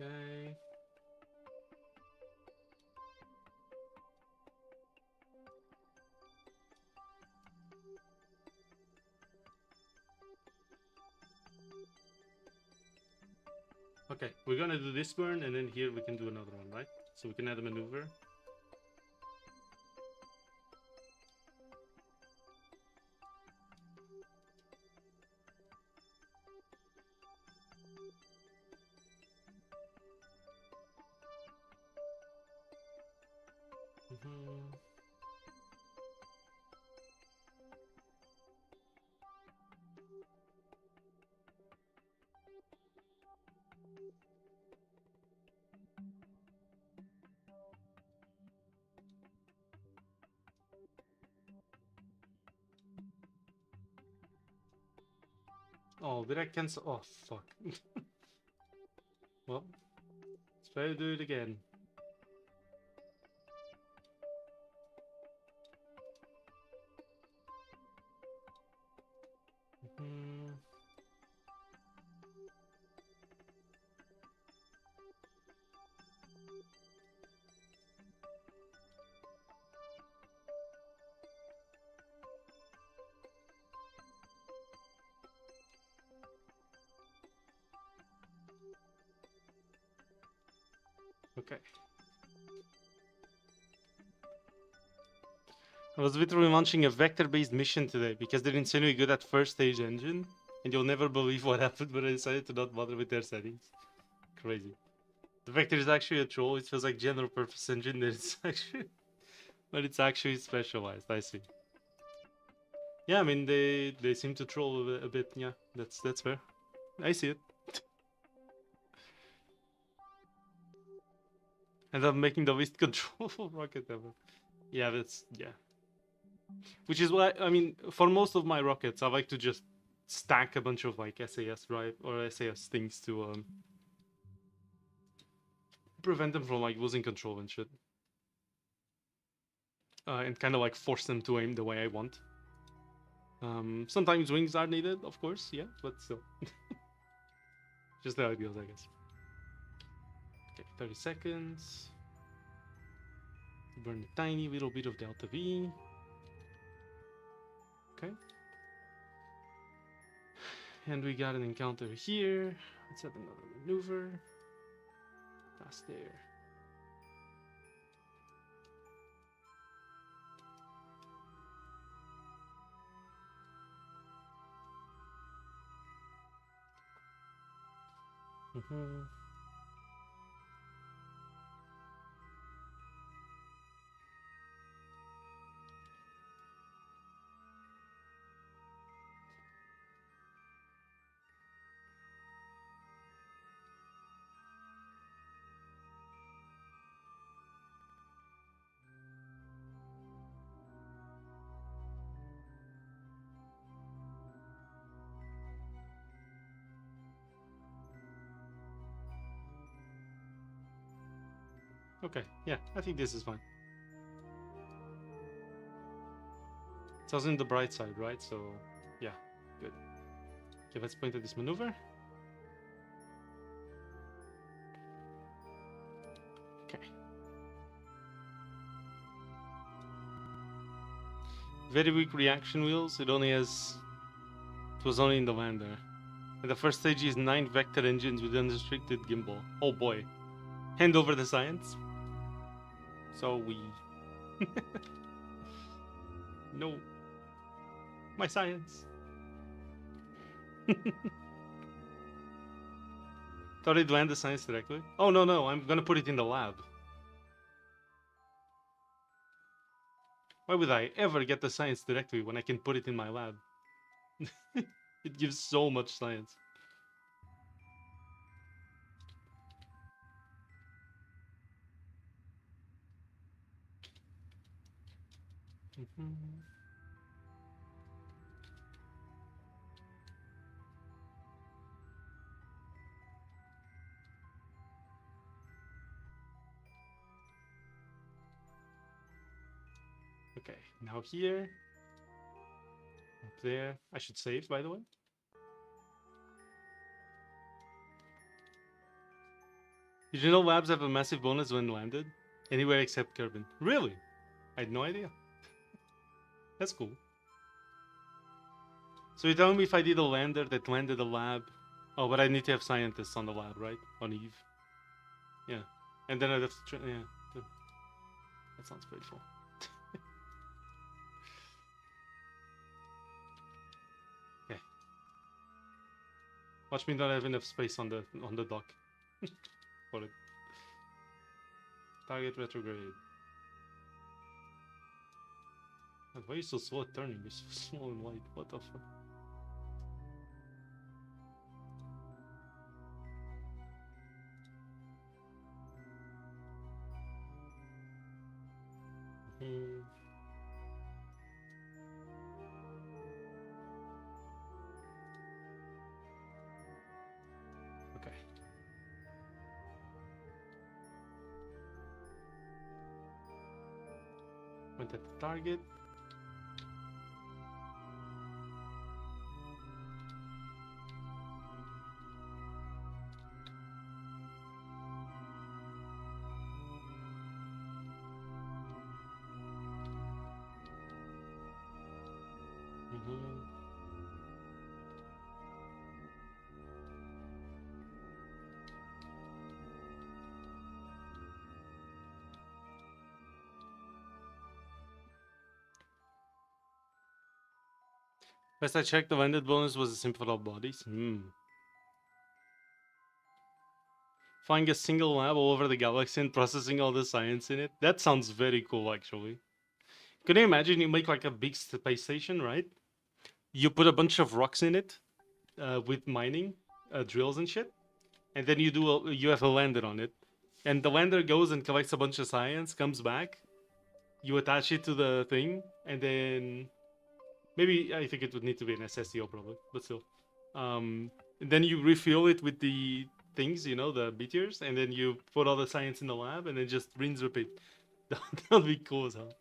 A: Okay. Okay, we're gonna do this burn, and then here we can do another one, right? So we can add a maneuver. Oh, did I cancel? Oh, fuck. Well, let's try to do it again. Okay. I was literally launching a vector-based mission today because they're insanely good at first stage engine, and you'll never believe what happened when I decided to not bother with their settings. Crazy. The vector is actually a troll. It feels like general purpose engine, but it's actually specialized. I see. Yeah, I mean they seem to troll a bit. Yeah, that's fair. I see it. And I'm making the least controllable rocket ever. Yeah, yeah. Which is why, I mean, for most of my rockets, I like to just stack a bunch of like SAS drive or SAS things to prevent them from like losing control and shit. And kind of like force them to aim the way I want. Sometimes wings are needed, of course, yeah, but still. Just the ideals, I guess. Okay, 30 seconds. Burn a tiny little bit of delta V. Okay. And we got an encounter here. Let's have another maneuver. That's there. Mhm. Okay, yeah, I think this is fine. It's also in the bright side, right? So, yeah, good. Okay, let's point at this maneuver. Okay. Very weak reaction wheels. It was only in the lander. And the first stage is 9 vector engines with unrestricted gimbal. Oh boy. Hand over the science. So we... No. My science. Thought I'd land the science directly. Oh, no, I'm gonna put it in the lab. Why would I ever get the science directly when I can put it in my lab? It gives so much science. Okay, now here. Up there. I should save, by the way. Did you know labs have a massive bonus when landed? Anywhere except Kerbin. Really? I had no idea. That's cool. So you're telling me if I did a lander that landed a lab... Oh, but I need to have scientists on the lab, right? On Eve. Yeah. And then I'd have to... Yeah. That sounds painful. Okay. Watch me not have enough space on the dock. For it. Target retrograde. Why are you so slow at turning? You're so small and light. What the fuck? Okay. Point at the target. Last I checked, the landed bonus was a simple of bodies. Flying a single lab all over the galaxy and processing all the science in it. That sounds very cool, actually. Can you imagine you make like a big space station, right? You put a bunch of rocks in it with mining drills and shit, and then you have a lander on it, and the lander goes and collects a bunch of science, comes back, you attach it to the thing, and then maybe I think it would need to be an SSTO probably, but still. And then you refill it with the things, you know, the meteors, and then you put all the science in the lab, and then just rinse repeat. That would be cool as hell.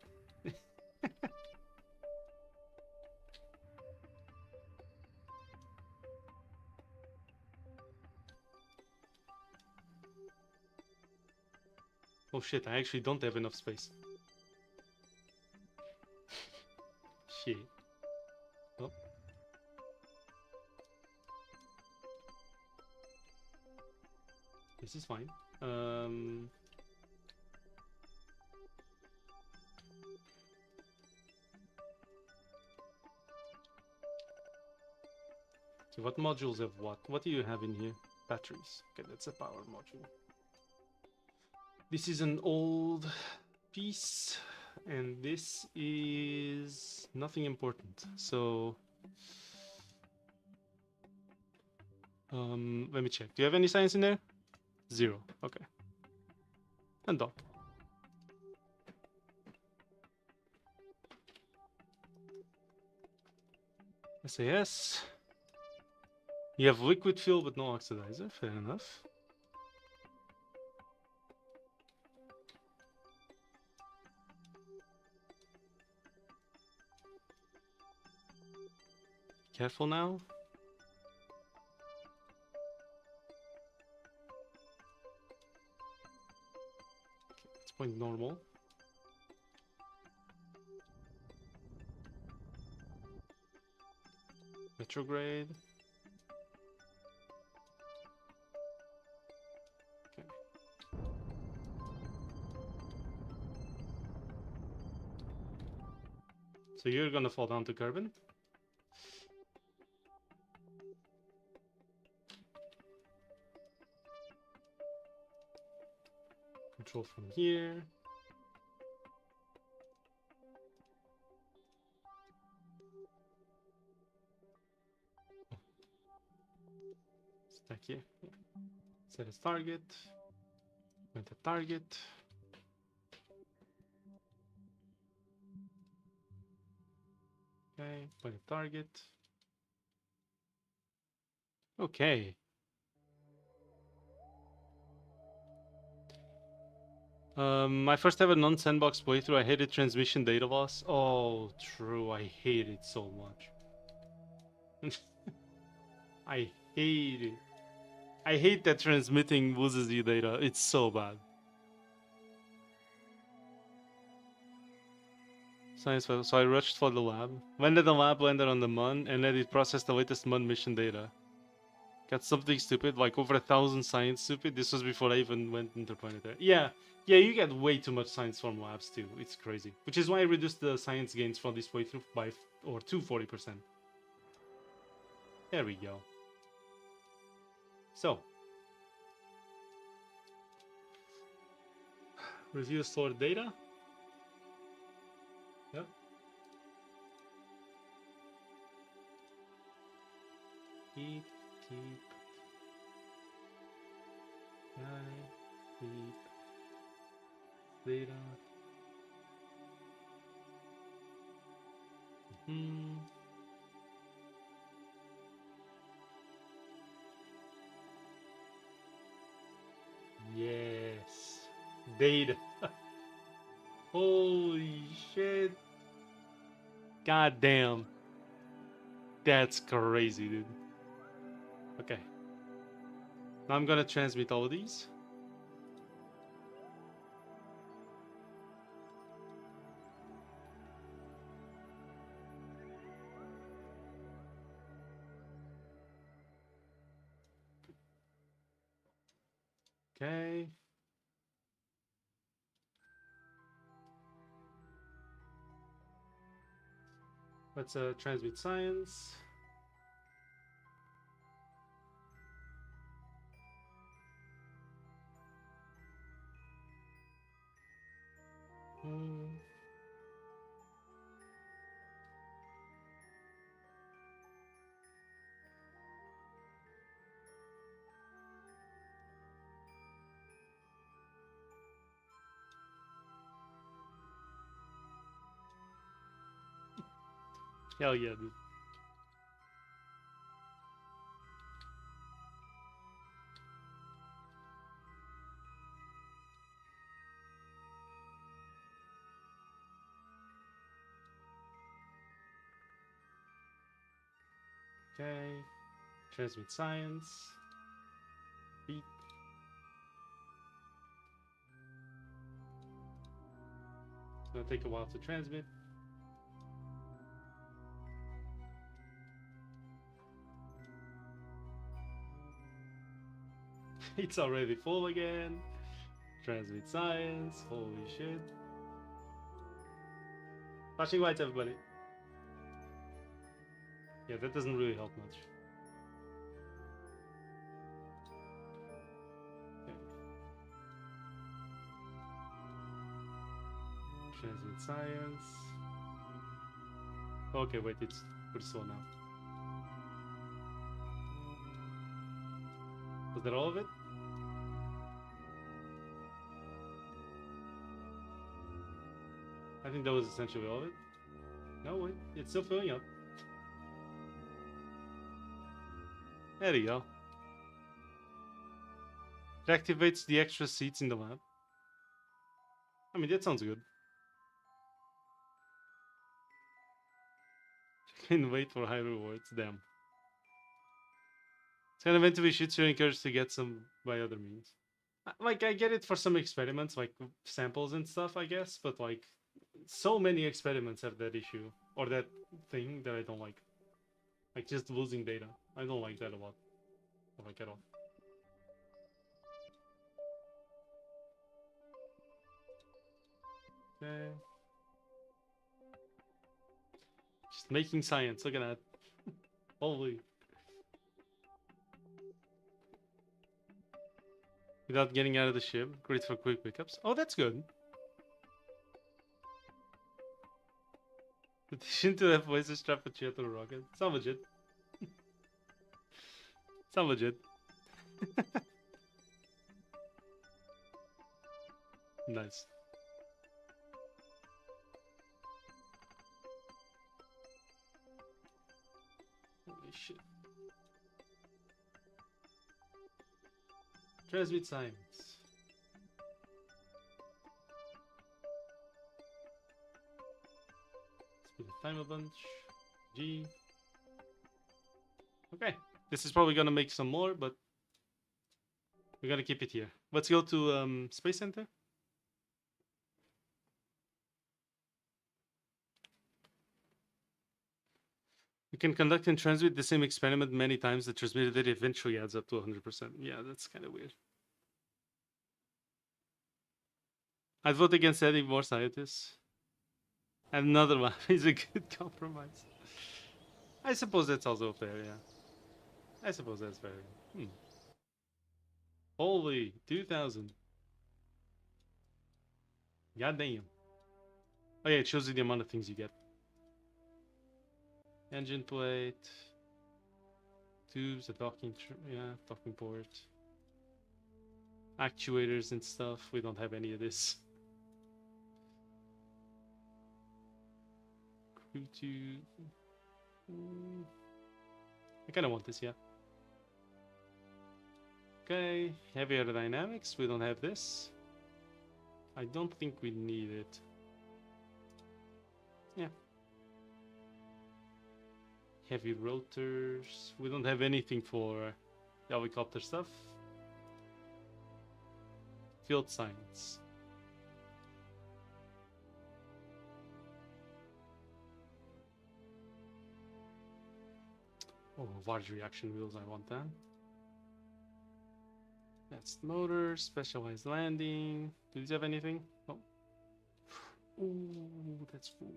A: Oh shit, I actually don't have enough space. Shit. Oh. This is fine. So what modules have what? What do you have in here? Batteries. Okay, that's a power module. This is an old piece, and this is nothing important. So, let me check. Do you have any science in there? 0. Okay. And dock. SAS. You have liquid fuel but no oxidizer. Fair enough. Careful now. Okay, let's point normal. Retrograde. Okay. So you're gonna fall down to carbon. Control from here. Stack here. Yeah. Set as target. Point a target. Okay, point a target. Okay. My first ever non-sandbox playthrough, I hated transmission data loss. Oh, true, I hate it so much. I hate it. I hate that transmitting loses you data. It's so bad. Science fail. So I rushed for the lab. Landed the lab, landed on the MUN, and then it processed the latest MUN mission data. Got something stupid, like over 1,000 science stupid. This was before I even went interplanetary. Yeah, you get way too much science from labs too. It's crazy. Which is why I reduced the science gains from this playthrough by to 40%. There we go. So, review stored data. Yep. Keep. Keep. Data. Yes. Data. Holy shit. God damn. That's crazy, dude. Okay. Now I'm gonna transmit all of these. Okay. Let's transmit science. Hell yeah, dude. Okay. Transmit science. Beat. It's gonna take a while to transmit. It's already full again. Transmit science. Holy shit. Flashing lights, everybody. Yeah, that doesn't really help much. Transmit science. Okay, wait, it's pretty slow now. Was that all of it? I think that was essentially all of it. No, wait, it's still filling up. There you go. It activates the extra seats in the lab. I mean, that sounds good. Can wait for high rewards. Damn. It's kind of meant to be shit you're encouraged to get some by other means. Like, I get it for some experiments, like samples and stuff, I guess, but like, so many experiments have that issue, or that thing that I don't like. Like, just losing data. I don't like that a lot. I don't like at all. Okay. Just making science, look at that. Holy. Without getting out of the ship. Great for quick pickups. Oh, that's good. Addition to that voice strap a chair to the rocket. It's not legit. It's not legit. Nice. Holy shit. Transmit science. Speed of time a bunch. G. Okay. This is probably gonna make some more, but we're gonna keep it here. Let's go to Space Center. You can conduct and transmit the same experiment many times. The transmitted data eventually adds up to 100%. Yeah, that's kind of weird. I'd vote against adding more scientists. And another one is a good compromise. I suppose that's also fair, yeah. I suppose that's fair. Holy, 2,000. God damn. Oh yeah, it shows you the amount of things you get. Engine plate. Tubes, a docking port. Actuators and stuff. We don't have any of this. Crew tube. I kind of want this, yeah. Okay, heavy aerodynamics. We don't have this. I don't think we need it. Yeah. Heavy rotors. We don't have anything for the helicopter stuff. Field science. Oh, large reaction wheels, I want that. That's the motor, specialized landing. Do these have anything? Oh. Ooh, that's cool.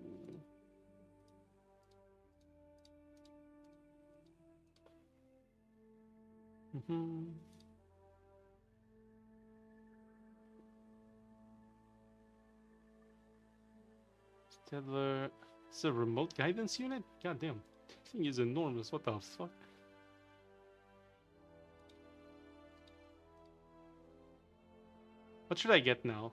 A: Stedler. It's a remote guidance unit? God damn. This thing is enormous. What the fuck? What should I get now?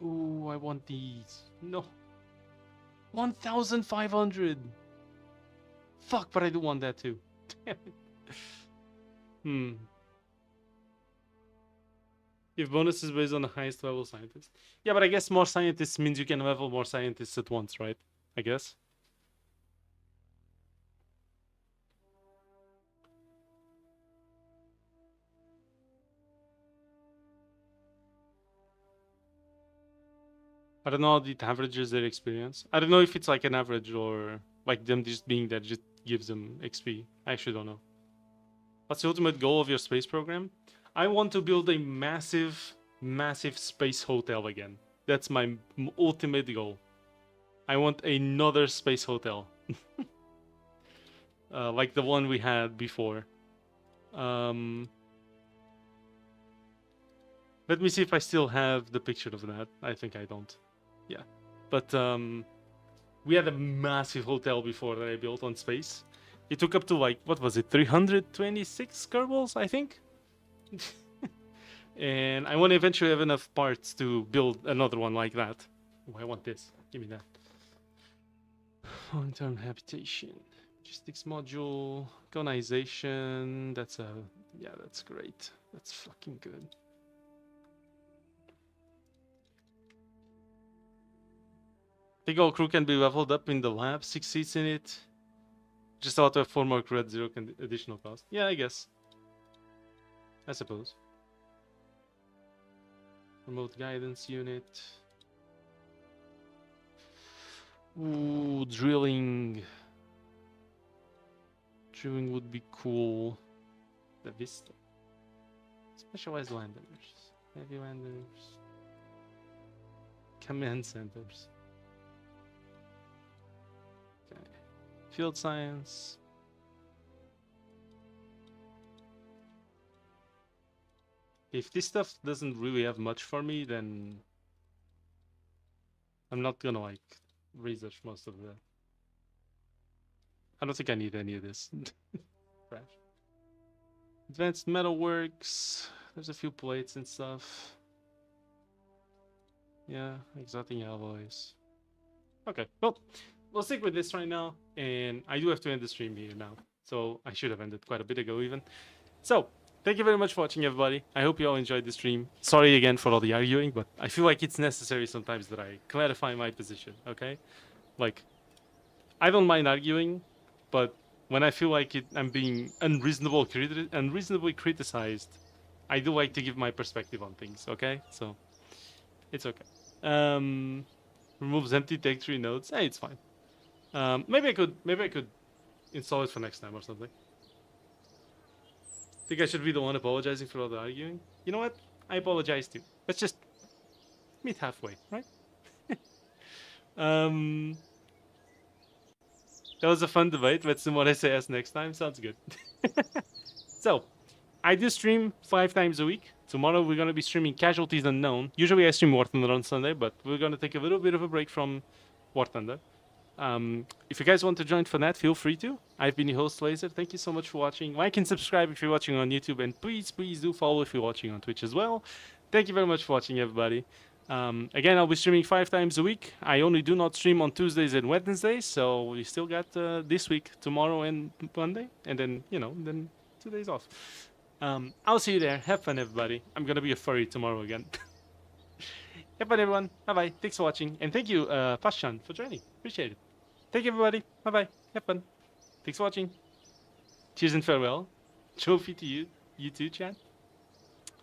A: Ooh, I want these. No. 1,500. Fuck, but I do want that too. Damn it. Give bonuses based on the highest level scientist. Yeah, but I guess more scientists means you can level more scientists at once, right? I guess. I don't know the averages their experience. I don't know if it's like an average or like them just being that just gives them XP. I actually don't know. What's the ultimate goal of your space program? I want to build a massive, massive space hotel again. That's my ultimate goal. I want another space hotel. like the one we had before. Let me see if I still have the picture of that. I think I don't. Yeah, but we had a massive hotel before that I built on space. It took up to like, what was it, 326 kerbals, I think. And I want to eventually have enough parts to build another one like that. Oh, I want this. Give me that. Long-term habitation. Logistics module. Colonization. That's a... Yeah, that's great. That's fucking good. I think all crew can be leveled up in the lab. 6 seats in it. Just ought to have 4 more crew at 0 additional cost. Yeah, I guess. I suppose. Remote guidance unit. Ooh, drilling. Drilling would be cool. The Vista. Specialized landers. Heavy landers. Command centers. Okay. Field science. If this stuff doesn't really have much for me, then I'm not gonna like research most of that. I don't think I need any of this. Trash. Advanced metalworks. There's a few plates and stuff. Yeah, exotic alloys. Okay, well, we'll stick with this right now, and I do have to end the stream here now. So I should have ended quite a bit ago even. So, thank you very much for watching, everybody. I hope you all enjoyed the stream. Sorry again for all the arguing, but I feel like it's necessary sometimes that I clarify my position, okay? Like, I don't mind arguing, but when I feel like I'm being unreasonably criticized, I do like to give my perspective on things, okay? So, it's okay. Removes empty take 3 nodes. Hey, it's fine. Maybe I could install it for next time or something. Think I should be the one apologizing for all the arguing? You know what? I apologize too. Let's just meet halfway, right? That was a fun debate. Let's see what I say as next time. Sounds good. So, I do stream 5 times a week. Tomorrow we're going to be streaming Casualties Unknown. Usually I stream War Thunder on Sunday, but we're going to take a little bit of a break from War Thunder. If you guys want to join for that, feel free to. I've been your host, Laser. Thank you so much for watching. Like and subscribe if you're watching on YouTube, and please do follow if you're watching on Twitch as well. Thank you very much for watching, everybody. Again, I'll be streaming 5 times a week. I only do not stream on Tuesdays and Wednesdays, so we still got this week, tomorrow and Monday, and then, then 2 days off. I'll see you there. Have fun, everybody. I'm gonna be a furry tomorrow again. Have fun, everyone. Bye-bye. Thanks for watching, and thank you, Pashan, for joining. Appreciate it. Thank you, everybody. Bye-bye. Have fun. Thanks for watching. Cheers and farewell. Trophy to you. You too, chat.